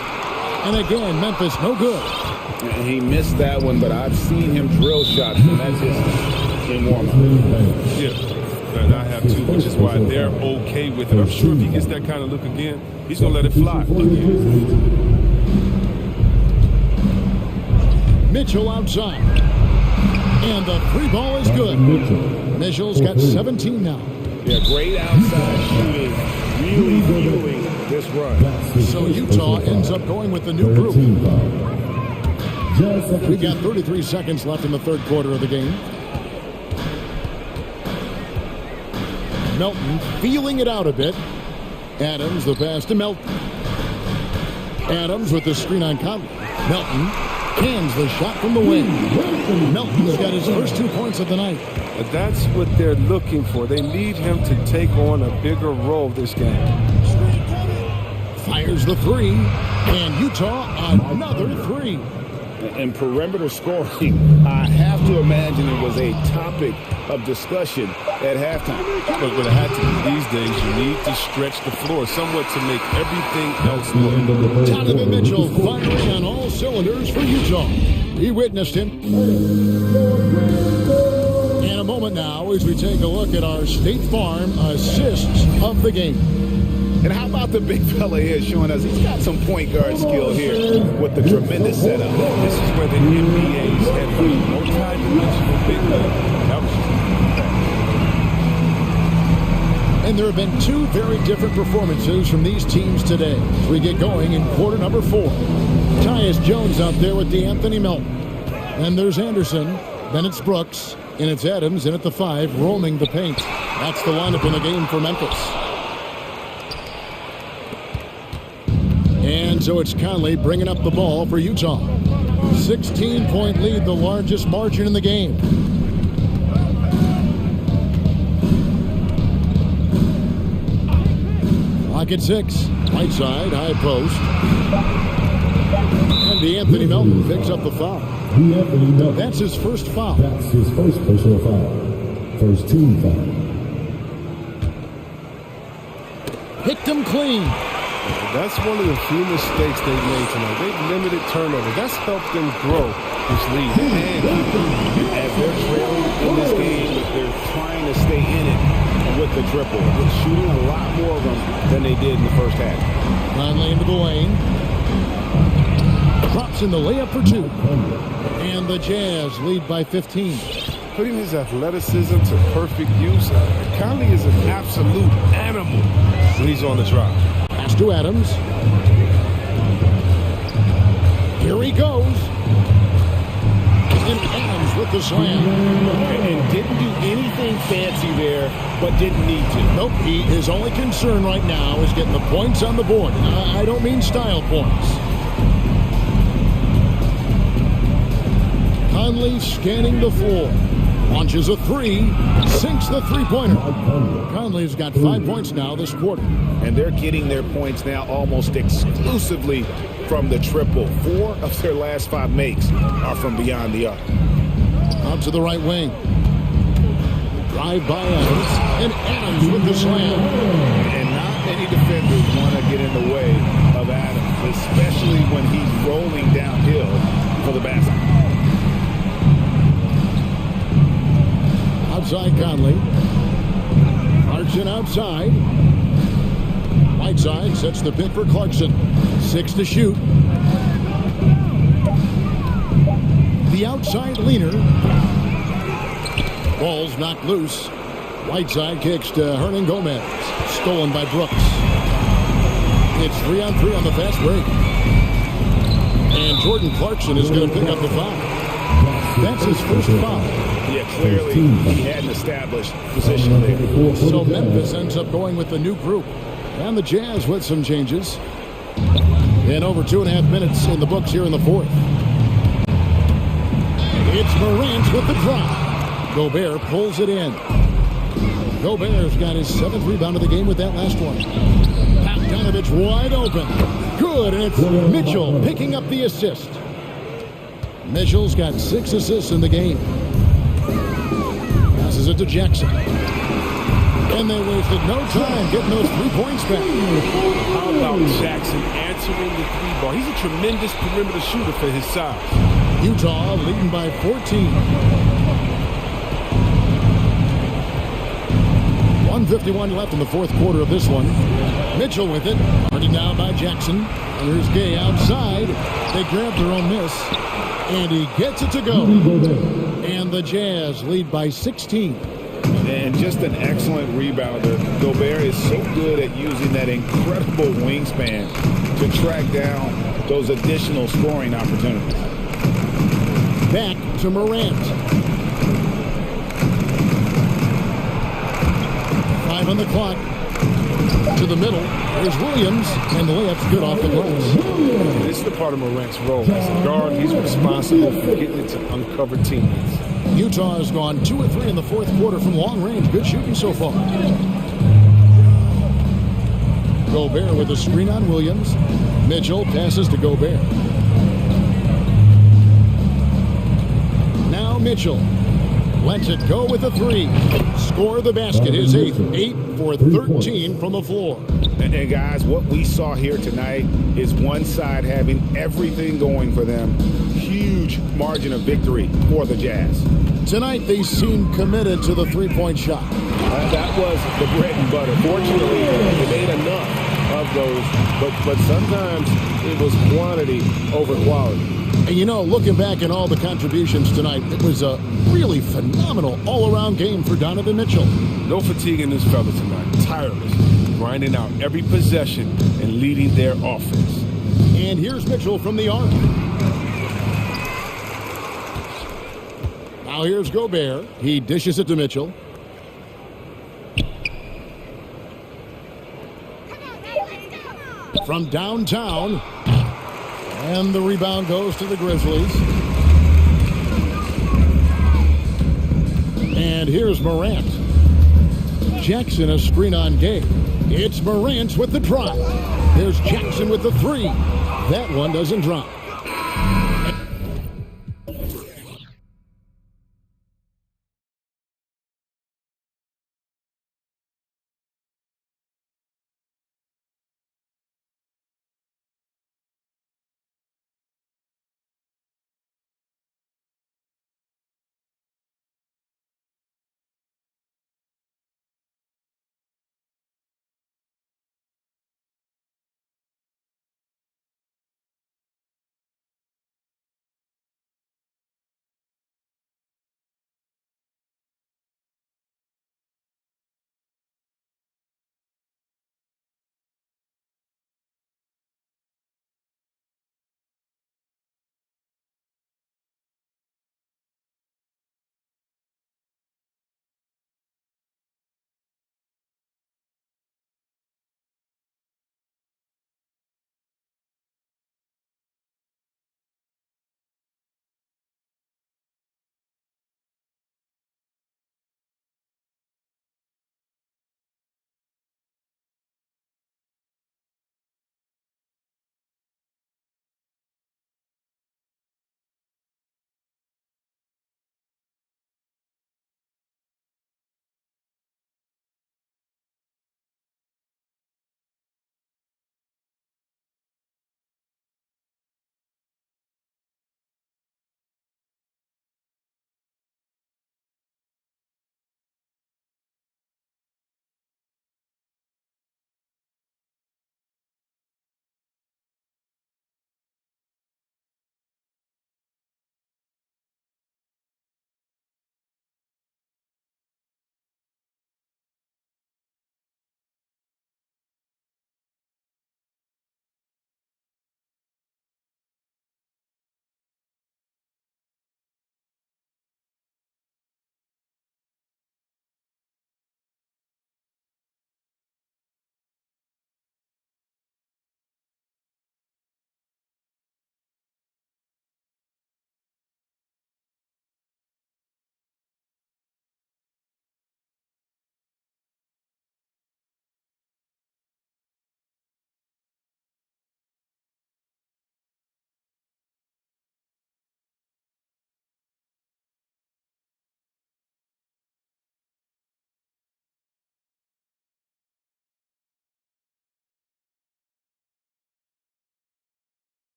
And again, Memphis no good. And he missed that one, but I've seen him drill shots from that distance in warm-up. Yeah, and I have too, which is why they're okay with it. I'm sure if he gets that kind of look again, he's going to let it fly again. Mitchell outside. And the 3 ball is good. Mitchell's got 17 now. Yeah, great outside shooting. Really fueling this run. So Utah ends up going with the new group. We've got 33 seconds left in the third quarter of the game. Melton feeling it out a bit. Adams, the pass to Melton. Adams with the screen on Conley. Melton cans the shot from the wing. Melton's got his first 2 points of the night. But that's what they're looking for. They need him to take on a bigger role this game. Fires the 3. And Utah another 3. And perimeter scoring, I have to imagine it was a topic of discussion at halftime. But what it had to be these days, you need to stretch the floor somewhat to make everything else work. Donovan Mitchell firing on all cylinders for Utah. He witnessed him. In a moment now, as we take a look at our State Farm assists of the game. And how about the big fella here showing us he's got some point guard skill here with the tremendous setup. This is where the NBA's head multi-dimensional big man. And there have been 2 very different performances from these teams today as we get going in quarter number 4. Tyus Jones out there with DeAnthony Melton. And there's Anderson, then it's Brooks, and it's Adams in at the 5, roaming the paint. That's the lineup in the game for Memphis. And so it's Conley bringing up the ball for Utah. 16-point lead, the largest margin in the game. Clock at 6. Right side, high post. And DeAnthony Melton picks up the foul. That's his first foul. That's his first personal foul. First team foul. Picked him clean. That's one of the few mistakes they've made tonight. They've limited turnover. That's helped them grow this lead. And as they're trailing in this game, they're trying to stay in it with the triple. They're shooting a lot more of them than they did in the first half. Conley into the lane. Drops in the layup for 2. And the Jazz lead by 15. Putting his athleticism to perfect use, Conley is an absolute animal when he's on the drive. Pass to Adams. Here he goes. And Adams with the slam. And didn't do anything fancy there, but didn't need to. Nope, his only concern right now is getting the points on the board. I don't mean style points. Conley scanning the floor. Launches a three, sinks the three-pointer. Conley's got 5 points now this quarter. And they're getting their points now almost exclusively from the triple. 4 of their last 5 makes are from beyond the arc. Out to the right wing. Drive by Adams, and Adams with the slam. And not many defenders want to get in the way of Adams, especially when he's rolling downhill for the basket. Outside Conley. Clarkson outside. Whiteside sets the pick for Clarkson. 6 to shoot. The outside leaner. Ball's knocked loose. Whiteside kicks to Hernan Gomez. Stolen by Brooks. It's 3-on-3 on the fast break. And Jordan Clarkson is going to pick up the foul. That's his first foul. Yeah, clearly he had an established position there. So Memphis ends up going with the new group. And the Jazz with some changes. And over 2.5 minutes in the books here in the fourth. It's Morant with the drop. Gobert pulls it in. Gobert's got his 7th rebound of the game with that last one. Bogdanovich wide open. Good, and it's Mitchell picking up the assist. Mitchell's got 6 assists in the game. Passes it to Jackson. And they wasted no time getting those 3 points back. How about Jackson answering the 3-ball? He's a tremendous perimeter shooter for his size. Utah leading by 14. 1:51 left in the fourth quarter of this one. Mitchell with it. Running down by Jackson. And here's Gay outside. They grabbed their own miss. And he gets it to go. And the Jazz lead by 16. And just an excellent rebounder. Gobert is so good at using that incredible wingspan to track down those additional scoring opportunities. Back to Morant. 5 on the clock. To the middle. There's Williams. And the layup's good off the glass. This is the part of Morant's role. As a guard, he's responsible for getting it to uncover teammates. Utah has gone 2 of 3 in the fourth quarter from long range. Good shooting so far. Gobert with a screen on Williams. Mitchell passes to Gobert. Now Mitchell lets it go with a 3. Score the basket. His 8th. 8 for 13 from the floor. And guys, what we saw here tonight is one side having everything going for them. Huge margin of victory for the Jazz. Tonight they seem committed to the 3-point shot. That was the bread and butter. Fortunately, they made enough of those, but sometimes it was quantity over quality. And you know, looking back at all the contributions tonight, it was a really phenomenal all-around game for Donovan Mitchell. No fatigue in this fella tonight. Tireless. Grinding out every possession and leading their offense. And here's Mitchell from the arc. Now here's Gobert. He dishes it to Mitchell. From downtown. And the rebound goes to the Grizzlies. And here's Morant. Jackson a screen on Gay. It's Morant with the drive. There's Jackson with the 3. That one doesn't drop.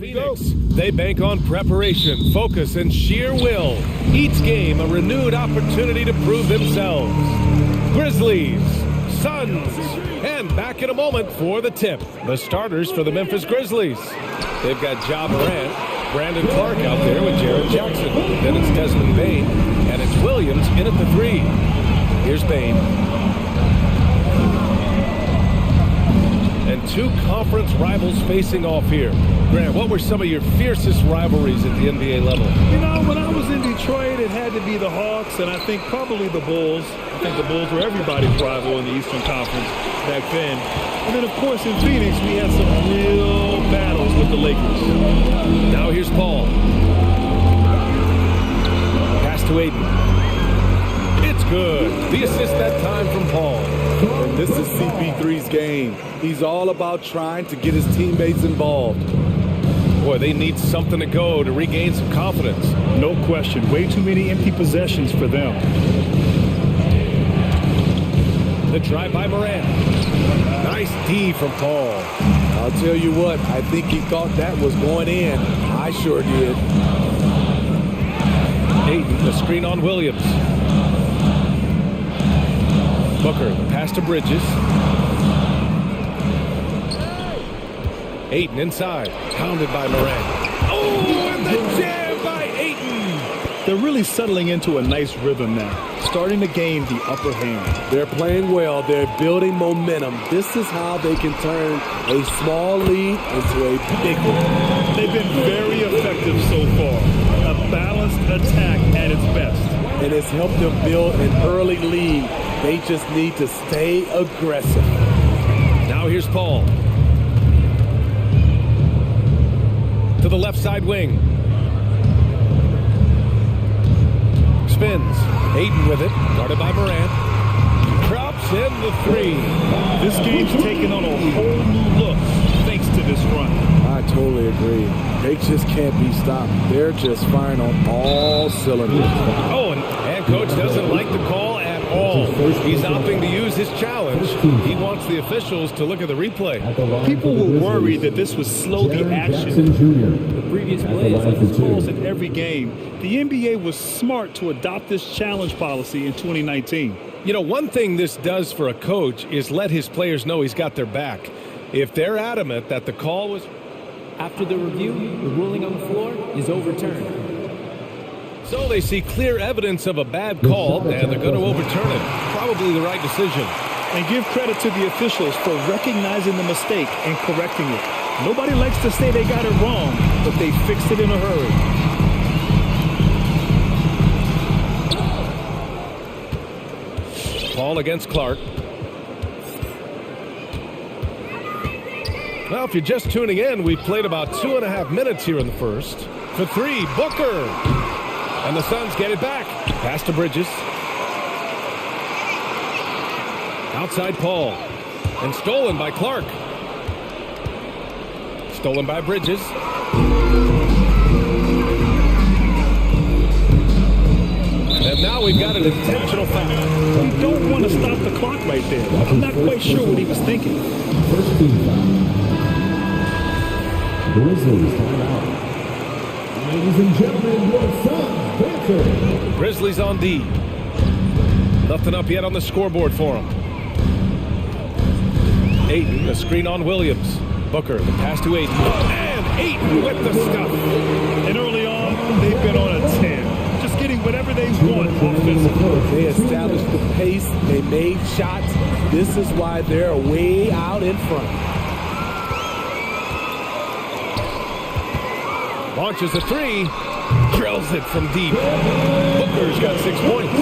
Phoenix, they bank on preparation, focus, and sheer will. Each game a renewed opportunity to prove themselves. Grizzlies, Suns, and back in a moment for the tip. The starters for the Memphis Grizzlies. They've got Ja Morant, Brandon Clark out there with Jared Jackson. Then it's Desmond Bane, and it's Williams in at the 3. Here's Bane. And two conference rivals facing off here. Grant, what were some of your fiercest rivalries at the NBA level? You know, when I was in Detroit, it had to be the Hawks, and I think probably the Bulls. I think the Bulls were everybody's rival in the Eastern Conference back then. And then, of course, in Phoenix, we had some real battles with the Lakers. Now here's Paul. Pass to Aiden. It's good. The assist that time from Paul. And this is CP3's game. He's all about trying to get his teammates involved. Boy, they need something to go to regain some confidence. No question. Way too many empty possessions for them. The drive by Morant. Nice D from Paul. I'll tell you what, I think he thought that was going in. I sure did. Aiden, the screen on Williams. Booker, the pass to Bridges. Aiden inside, pounded by Morant. Oh, and the jam by Aiden! They're really settling into a nice rhythm now, starting to gain the upper hand. They're playing well. They're building momentum. This is how they can turn a small lead into a big one. They've been very effective so far. A balanced attack at its best. And it's helped them build an early lead. They just need to stay aggressive. Now here's Paul. To the left side wing. Spins. Aiden with it. Guarded by Morant. Drops in the 3. This game's taken on a whole new look thanks to this run. I totally agree. They just can't be stopped. They're just firing on all cylinders. Oh, and coach doesn't like the call at all. He's opting to use his challenge. He wants the officials to look at the replay. People were worried that this would slow the action. The previous plays like this calls in every game. The NBA was smart to adopt this challenge policy in 2019. You know, one thing this does for a coach is let his players know he's got their back. If they're adamant that the call was... After the review, the ruling on the floor is overturned. So they see clear evidence of a bad call, and they're going to overturn it. Probably the right decision. And give credit to the officials for recognizing the mistake and correcting it. Nobody likes to say they got it wrong, but they fixed it in a hurry. Paul against Clark. Well, if you're just tuning in, we've played about 2.5 minutes here in the first. For 3, Booker. And the Suns get it back. Pass to Bridges. Outside Paul. And stolen by Clark. Stolen by Bridges. And now we've got an intentional foul. You don't want to stop the clock right there. I'm not quite sure what he was thinking. First team foul. Grizzlies timeout. Ladies and gentlemen, your Suns dancer. Grizzlies on D. Nothing up yet on the scoreboard for them. Aiden, the screen on Williams. Booker, the pass to Aiden. And Aiden with the stuff. And early on, they've been on a 10. Just getting whatever they want offensively. They established the pace. They made shots. This is why they're way out in front. Launches a 3. Drills it from deep. Booker's got 6 points.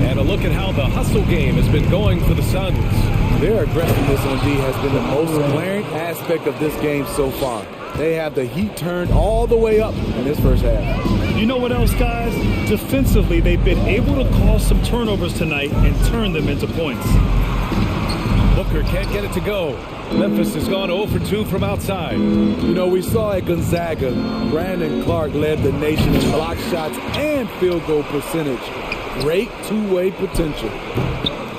And a look at how the hustle game has been going for the Suns. Their aggressiveness on D has been the most glaring aspect of this game so far. They have the heat turned all the way up in this first half. You know what else, guys? Defensively, they've been able to cause some turnovers tonight and turn them into points. Booker can't get it to go. Memphis has gone 0 for 2 from outside. You know, we saw at Gonzaga, Brandon Clark led the nation in block shots and field goal percentage. Great two-way potential.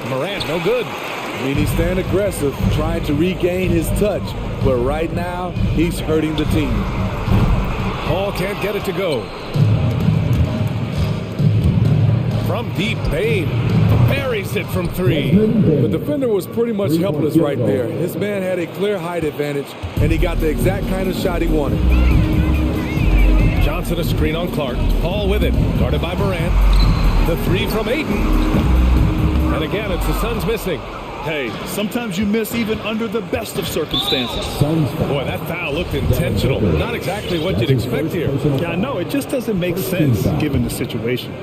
Morant, no good. I mean, he's staying aggressive, trying to regain his touch. but right now, he's hurting the team. Ball can't get it to go. From deep, Bain buries it from three. The defender was pretty much helpless right there. His man had a clear height advantage, and he got the exact kind of shot he wanted. Johnson a screen on Clark. Paul with it, guarded by Morant. The three from Ayton. And again, it's the Suns missing. Hey, sometimes you miss even under the best of circumstances. Boy, that foul looked intentional. Not exactly what you'd expect here. Yeah, I know. It just doesn't make sense given the situation.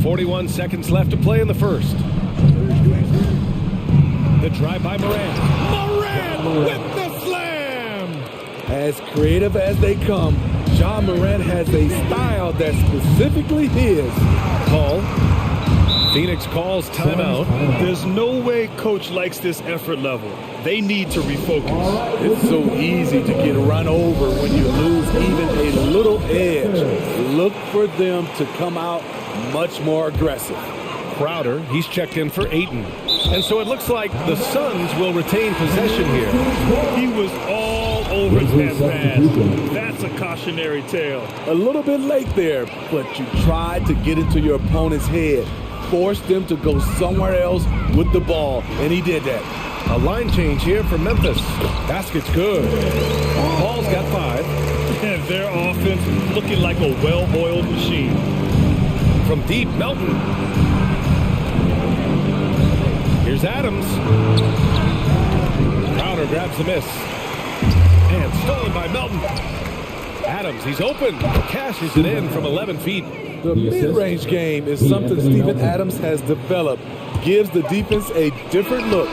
41 seconds left to play in the first. The drive by Morant. Morant with the slam! As creative as they come, John Morant has a style that's specifically his. Call. Phoenix calls timeout. There's no way coach likes this effort level. They need to refocus. It's so easy to get run over when you lose even a little edge. Look for them to come out much more aggressive. Crowder, he's checked in for Ayton. And so it looks like the Suns will retain possession here. He was all over that pass. That's a cautionary tale. A little bit late there, but you tried to get into your opponent's head. Forced them to go somewhere else with the ball, and he did that. A line change here for Memphis. Basket's good. Paul's got 5. And their offense looking like a well-oiled machine. From deep, Melton. Here's Adams. Crowder grabs the miss. And stolen by Melton. Adams, he's open. Cashes it in from 11 feet. The mid-range game is something Steven Adams has developed. Gives the defense a different look.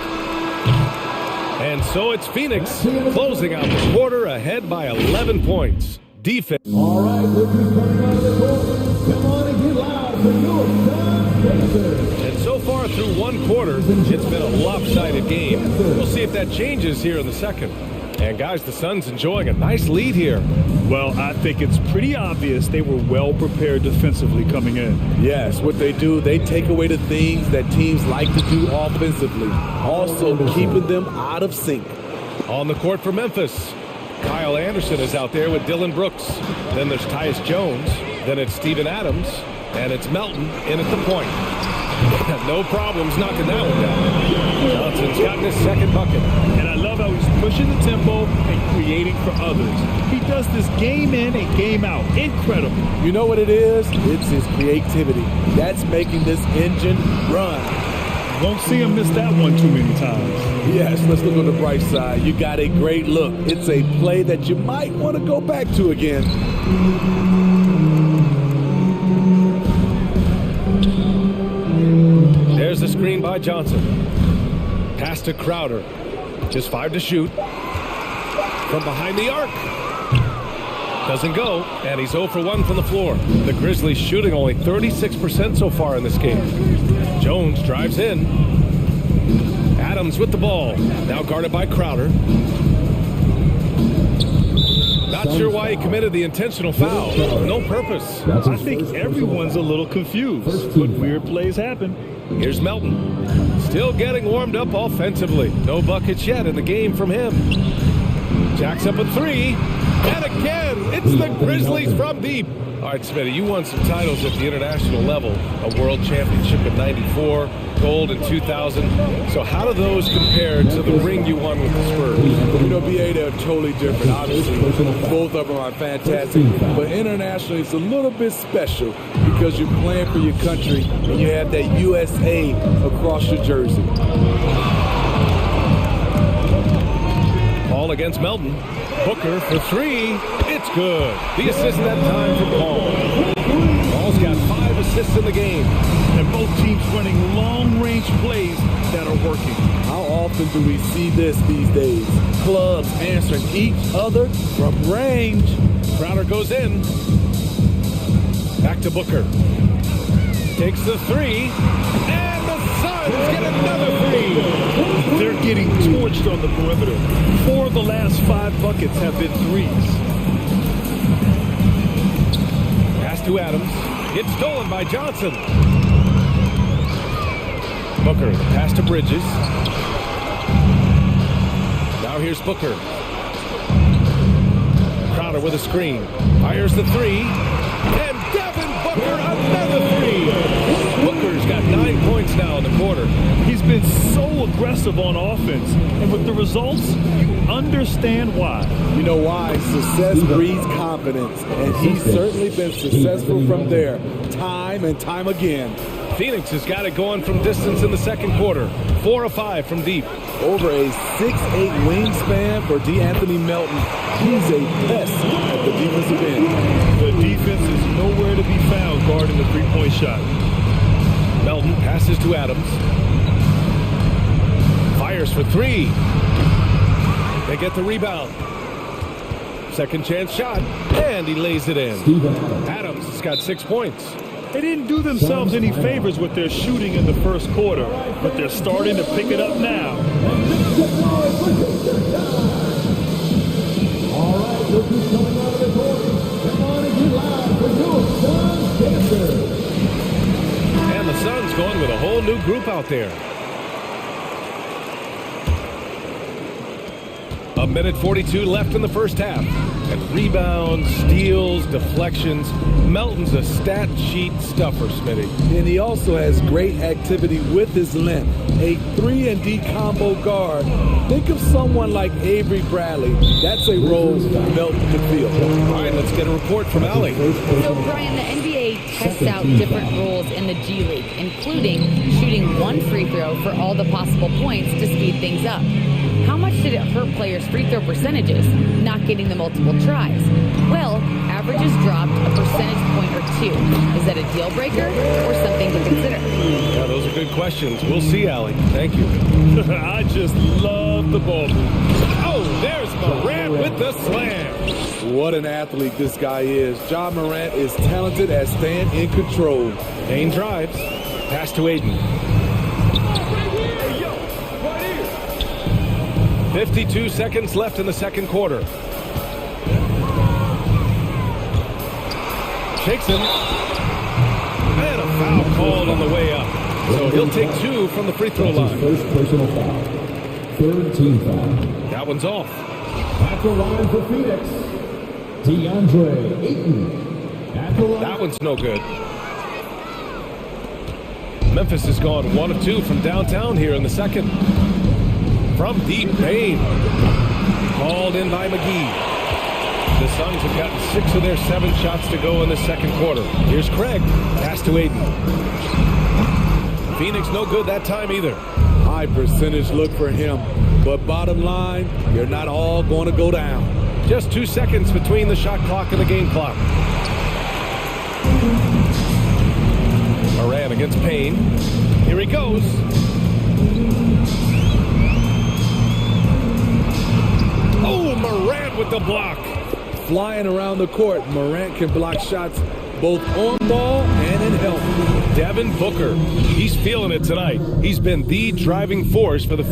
And so it's Phoenix closing out the quarter ahead by 11 points. Defense. All right, this is coming out of the court. Come on and get loud for your Suns Pacers. And so far through one quarter, it's been a lopsided game. We'll see if that changes here in the second. And guys, the Suns enjoying a nice lead here. Well, I think it's pretty obvious they were well prepared defensively coming in. Yes, what they do, they take away the things that teams like to do offensively. Also keeping them out of sync. On the court for Memphis, Kyle Anderson is out there with Dylan Brooks. Then there's Tyus Jones. Then it's Steven Adams. And it's Melton in at the point. No problems knocking that one down. Johnson's gotten his second bucket. And I love how he's pushing the tempo and creating for others. He does this game in and game out. Incredible. You know what it is? It's his creativity. That's making this engine run. Won't see him miss that one too many times. Yes, let's look on the bright side. You got a great look. It's a play that you might want to go back to again. There's the screen by Johnson. Pass to Crowder. Just 5 to shoot. From behind the arc. Doesn't go, and he's 0 for 1 from the floor. The Grizzlies shooting only 36% so far in this game. Jones drives in. Adams with the ball. Now guarded by Crowder. Not sure why he committed the intentional foul. No purpose. I think everyone's a little confused, but weird plays happen. Here's Melton. Still getting warmed up offensively. No buckets yet in the game from him. Jacks up a 3. And again, it's the Grizzlies from deep. All right, Smitty, you won some titles at the international level. A world championship in '94, gold in 2000. So how do those compare to the ring you won with the Spurs? You know, BA, they're totally different. Obviously, both of them are fantastic. But internationally, it's a little bit special because you're playing for your country and you have that USA across your jersey. Paul against Melton. Booker for 3. It's good. The assist that time from Paul. Paul's got 5 assists in the game. And both teams running long-range plays that are working. How often do we see this these days? Clubs answering each other from range. Crowder goes in. Back to Booker. Takes the 3. And the Suns get another 3. They're getting torched on the perimeter. 4 of the last 5 buckets have been 3s. Pass to Adams. It's stolen by Johnson. Booker, pass to Bridges. Now Now here's Booker. Crowder with a screen. Fires the three. And Devin Booker, another three. Booker's got 9 points now in the quarter. He's been so aggressive on offense, and with the results, you understand why. You know why? Success breeds confidence, and he's certainly been successful from there, time and time again. Phoenix has got it going from distance in the second quarter. 4 of 5 from deep. Over a 6'8" wingspan for DeAnthony Melton. He's a pest at the defensive end. The defense is nowhere to be found guarding the three-point shot. Melton passes to Adams. Fires for three. They get the rebound. Second chance shot, and he lays it in. Adams has got 6 points. They didn't do themselves any favors with their shooting in the first quarter, but they're starting to pick it up now. All right, look who's coming out of the court. Come on and get loud for your Suns dancers. And the Suns going with a whole new group out there. A minute 42 left in the first half. And rebounds, steals, deflections. Melton's a stat sheet stuffer, Smitty. And he also has great activity with his length. A 3-and-D combo guard. Think of someone like Avery Bradley. That's a role Melton could fill. All right, let's get a report from Allie. So, Brian, the NBA tests out different rules in the G League, including shooting 1 free throw for all the possible points to speed things up. How much did it hurt players' free throw percentages, not getting the multiple tries? Well, averages dropped a percentage point or 2. Is that a deal breaker or something to consider? Yeah, those are good questions. We'll see, Allie. Thank you. I just love the ball move. Oh, there's Morant with the slam. What an athlete this guy is. Ja Morant is talented at staying in control. Payne drives. Pass to Aiden. 52 seconds left in the second quarter. Takes him. And a foul called on the way up. So he'll take 2 from the free throw line. First personal foul. Third team foul. That one's off. At the line for Phoenix, DeAndre Ayton. At the line. That one's no good. Memphis has gone 1 of 2 from downtown here in the second. From deep, Payne. Called in by McGee. The Suns have gotten 6 of their 7 shots to go in the second quarter. Here's Craig. Pass to Aiden. Phoenix no good that time either. High percentage look for him. But bottom line, you're not all going to go down. Just 2 seconds between the shot clock and the game clock. Moran against Payne. Here he goes. Oh, Morant with the block. Flying around the court, Morant can block shots both on ball and in help. Devin Booker, he's feeling it tonight. He's been the driving force for the...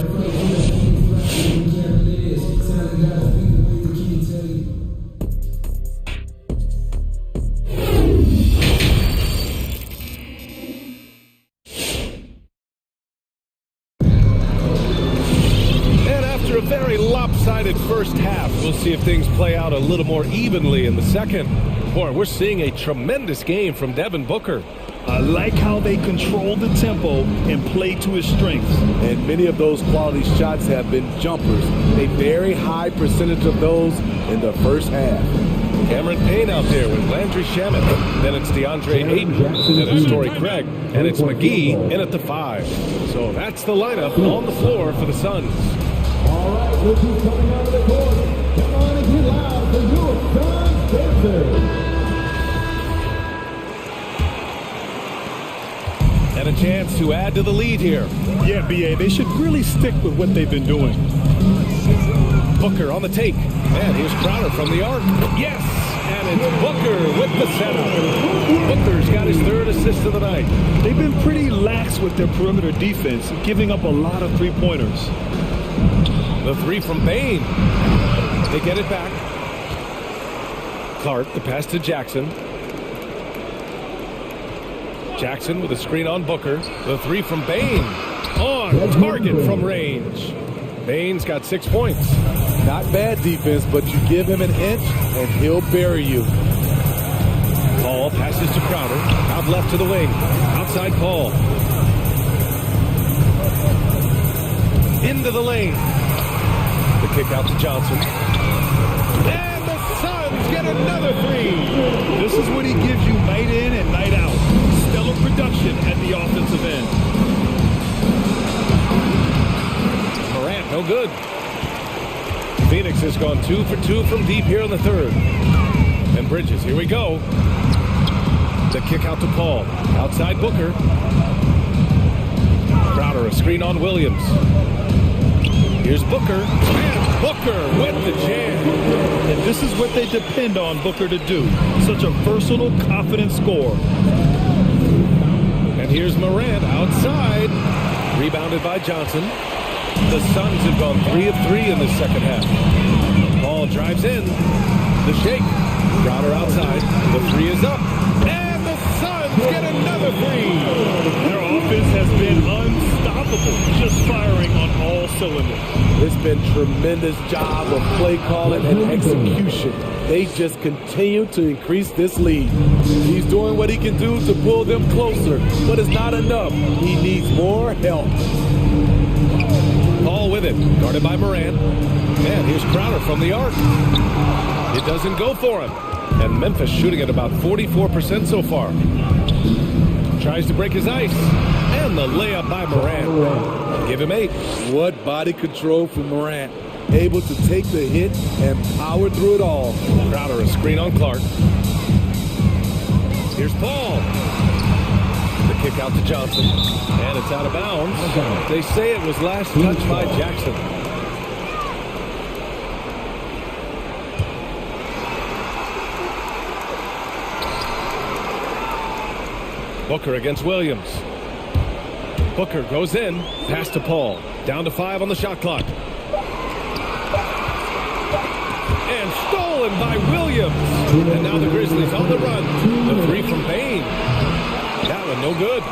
A very lopsided first half. We'll see if things play out a little more evenly in the second. Boy, we're seeing a tremendous game from Devin Booker. I like how they control the tempo and play to his strengths. And many of those quality shots have been jumpers. A very high percentage of those in the first half. Cameron Payne out there with Landry Shamet. Then it's DeAndre Ayton. Then it's Torrey Craig. And it's McGee in at the 5. So that's the lineup on the floor for the Suns. All right, look who's coming out of the court. Come on and get loud for your Suns dancers. And a chance to add to the lead here. Yeah, B.A., they should really stick with what they've been doing. Booker on the take. And here's Crowder from the arc. Yes! And it's Booker with the setup. Booker's got his 3rd assist of the night. They've been pretty lax with their perimeter defense, giving up a lot of three-pointers. The 3 from Payne. They get it back. Clark, the pass to Jackson. Jackson with a screen on Booker. The 3 from Payne. On target from range. Bain's got 6 points. Not bad defense, but you give him an inch and he'll bury you. Paul passes to Crowder. Out left to the wing. Outside Paul. Into the lane. The kick out to Johnson. And the Suns get another three. This is what he gives you night in and night out. Stellar production at the offensive end. Morant, no good. Phoenix has gone 2 for 2 from deep here in the third. And Bridges, here we go. The kick out to Paul. Outside Booker. Crowder, a screen on Williams. Here's Booker. And Booker with the jam. And this is what they depend on Booker to do. Such a versatile, confident scorer. And here's Morant outside. Rebounded by Johnson. The Suns have gone 3 of 3 in the second half. Paul drives in. The shake. Crowder outside. The three is up. And the Suns get another three. Their offense has been unstoppable. Just firing on all cylinders. It's been tremendous job of play calling and execution. They just continue to increase this lead. He's doing what he can do to pull them closer, but it's not enough. He needs more help. Paul with it, guarded by Morant. And here's Crowder from the arc. It doesn't go for him. And Memphis shooting at about 44% so far. Tries to break his ice. And the layup by Morant. Give him 8. What body control from Morant. Able to take the hit and power through it all. Crowder, a screen on Clark. Here's Paul. The kick out to Johnson. And it's out of bounds. They say it was last touched by Jackson. Booker against Williams. Booker goes in. Pass to Paul. Down to 5 on the shot clock. And stolen by Williams. And now the Grizzlies on the run. The three from Bain. That one no good.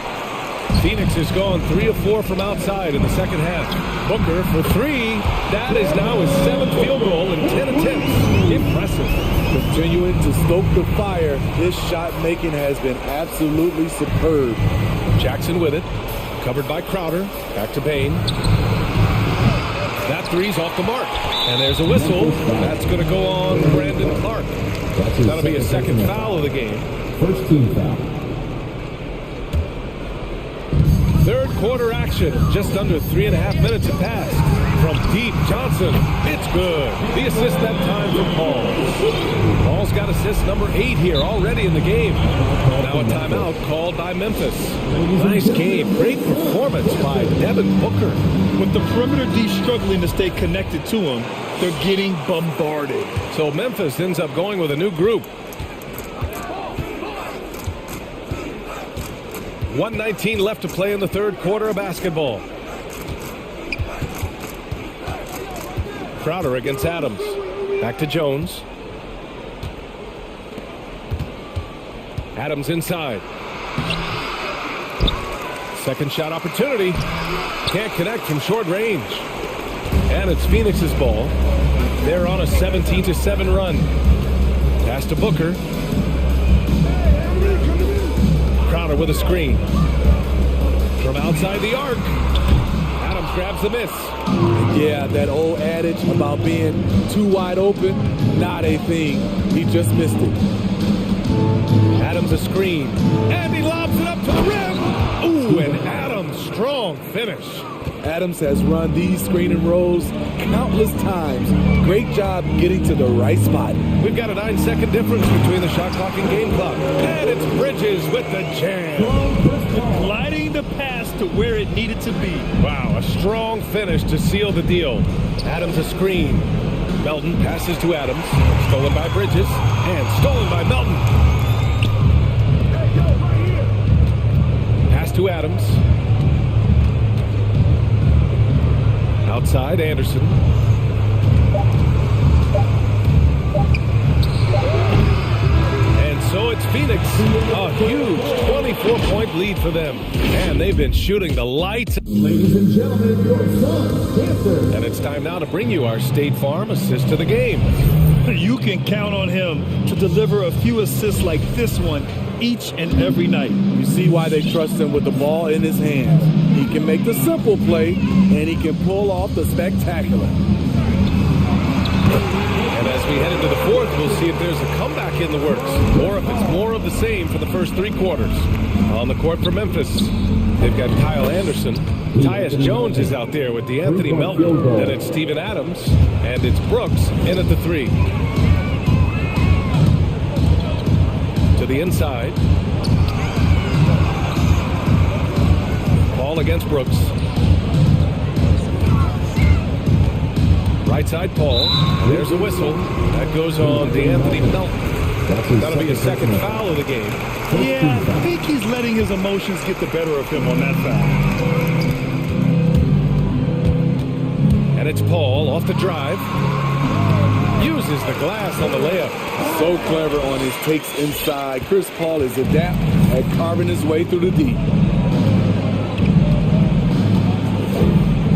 Phoenix has gone 3 of 4 from outside in the second half. Booker for 3. That is now his 7th field goal in 10 attempts. Impressive. Continuing to stoke the fire, his shot making has been absolutely superb. Jackson with it. Covered by Crowder. Back to Bain. That three's off the mark. And there's a whistle. That's going to go on Brandon Clark. That'll be a second foul of the game. First team foul. Third quarter action. Just under 3.5 minutes have passed. From deep, Johnson. It's good. The assist that time from Paul. Paul's got assist number 8 here already in the game. Now a timeout called by Memphis. Nice game. Great performance by Devin Booker. With the perimeter D struggling to stay connected to him, they're getting bombarded. So Memphis ends up going with a new group. 1:19 left to play in the third quarter of basketball. Crowder against Adams. Back to Jones. Adams inside. Second shot opportunity. Can't connect from short range. And it's Phoenix's ball. They're on a 17-7 run. Pass to Booker. Crowder with a screen. From outside the arc. Adams grabs the miss. Yeah, that old adage about being too wide open, not a thing. He just missed it. Adams a screen. And he lobs it up to the rim. Ooh, and Adams, strong finish. Adams has run these screen and rolls countless times. Great job getting to the right spot. We've got a 9-second difference between the shot clock and game clock. And it's Bridges with the jam. Gliding the pass to where it needed to be. Wow, a strong finish to seal the deal. Adams a screen. Melton passes to Adams. Stolen by Bridges. And stolen by Melton. Pass to Adams. Outside, Anderson. And so it's Phoenix. A huge 4-point lead for them. And they've been shooting the lights. Ladies and gentlemen, your Suns Panthers. And it's time now to bring you our State Farm assist to the game. You can count on him to deliver a few assists like this one each and every night. You see why they trust him with the ball in his hands. He can make the simple play, and he can pull off the spectacular. And as we head into the fourth, we'll see if there's a comeback in the works, or if it's more of the same for the first 3 quarters. On the court for Memphis, they've got Kyle Anderson. Tyus Jones is out there with DeAnthony Melton. Then it's Steven Adams, and it's Brooks in at the 3. To the inside. Ball against Brooks. Right side, Paul. There's a whistle. That goes on DeAnthony Melton. That'll be his second foul of the game. Yeah, I think he's letting his emotions get the better of him on that foul. And it's Paul off the drive. Uses the glass on the layup. So clever on his takes inside. Chris Paul is adept at carving his way through the deep.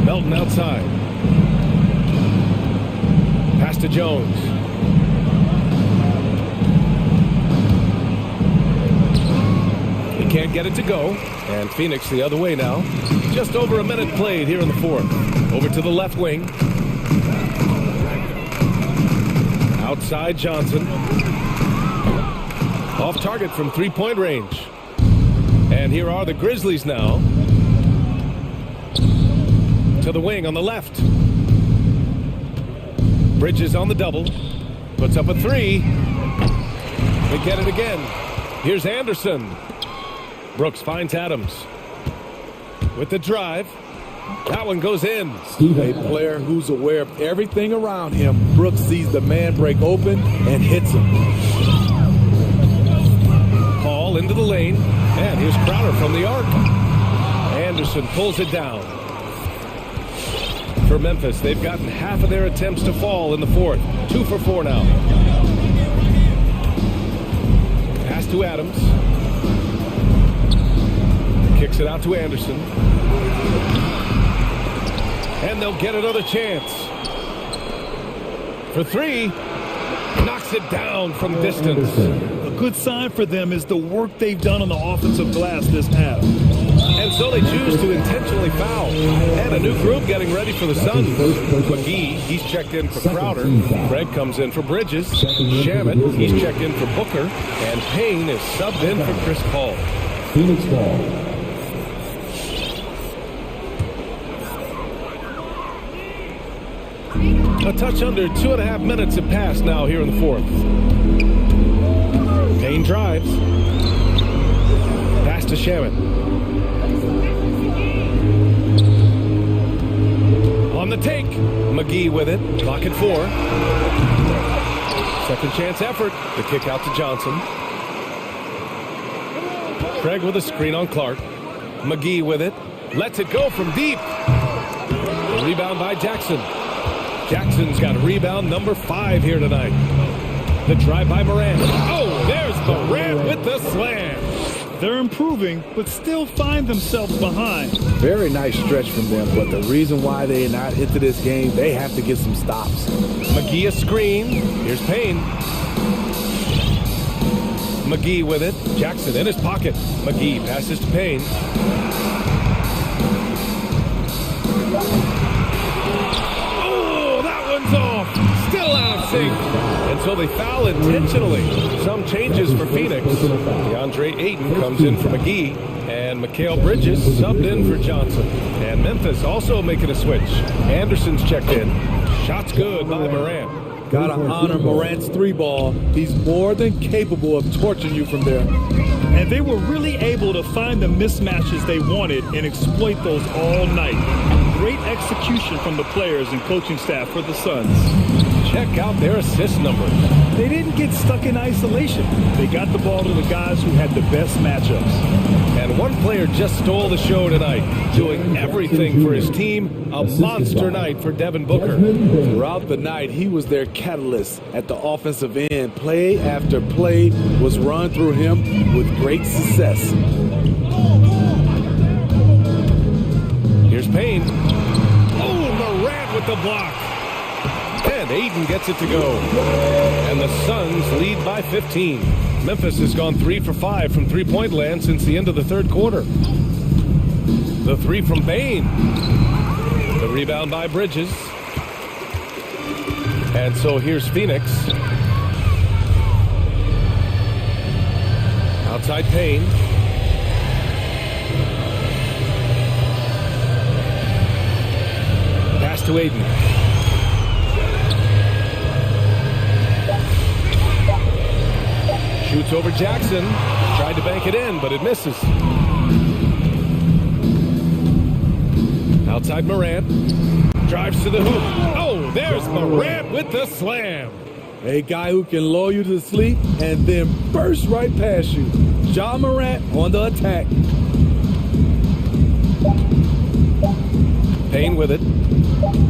Melton outside. Pass to Jones. He can't get it to go. And Phoenix the other way now. Just over a minute played here in the fourth. Over to the left wing. Outside Johnson. Off target from 3-point range. And here are the Grizzlies now. To the wing on the left. Bridges on the double. Puts up a 3. They get it again. Here's Anderson. Brooks finds Adams. With the drive. That one goes in. A player who's aware of everything around him. Brooks sees the man break open and hits him. Paul into the lane. And here's Crowder from the arc. Anderson pulls it down. For Memphis, they've gotten half of their attempts to fall in the fourth. 2 for 4 now. Pass to Adams. Kicks it out to Anderson. And they'll get another chance. For 3. Knocks it down from distance. A good sign for them is the work they've done on the offensive glass this half. And so they choose to intentionally foul. And a new group getting ready for the Suns. McGee, he's checked in for Crowder. Craig comes in for Bridges. Shamet, he's checked in for Booker. And Payne is subbed in for Chris Paul. Phoenix ball. A touch under 2.5 minutes have passed now here in the fourth. Payne drives. Pass to Shamet. On the take. McGee with it. Clock at 4. Second chance effort. The kick out to Johnson. Craig with a screen on Clark. McGee with it. Lets it go from deep. The rebound by Jackson. Jackson's got rebound number 5 here tonight. The drive by Morant. Oh, there's Morant with the slam. They're improving, but still find themselves behind. Very nice stretch from them, but the reason why they're not into this game, they have to get some stops. McGee a screen. Here's Payne. McGee with it. Jackson in his pocket. McGee passes to Payne. Off, still out of sync, and so they foul intentionally. Some changes for Phoenix. DeAndre Ayton comes in for McGee, and Mikal Bridges subbed in for Johnson. And Memphis also making a switch. Anderson's checked in. Shot's good by Morant. Gotta honor Morant's 3-ball. He's more than capable of torching you from there. And they were really able to find the mismatches they wanted and exploit those all night. Great execution from the players and coaching staff for the Suns. check out their assist numbers. They didn't get stuck in isolation. They got the ball to the guys who had the best matchups. And one player just stole the show tonight, doing everything for his team. A monster night for Devin Booker. Throughout the night, he was their catalyst at the offensive end. Play after play was run through him with great success. Here's Payne. Oh, Morant with the block. And Ayton gets it to go. And the Suns lead by 15. Memphis has gone 3 for 5 from three-point land since the end of the third quarter. The three from Payne. The rebound by Bridges. And so here's Phoenix. Outside Payne. Pass to Ayton. Shoots over Jackson. Tried to bank it in, but it misses. Outside Morant. Drives to the hoop. Oh, there's Morant with the slam. A guy who can lull you to sleep and then burst right past you. Ja Morant on the attack. Payne with it.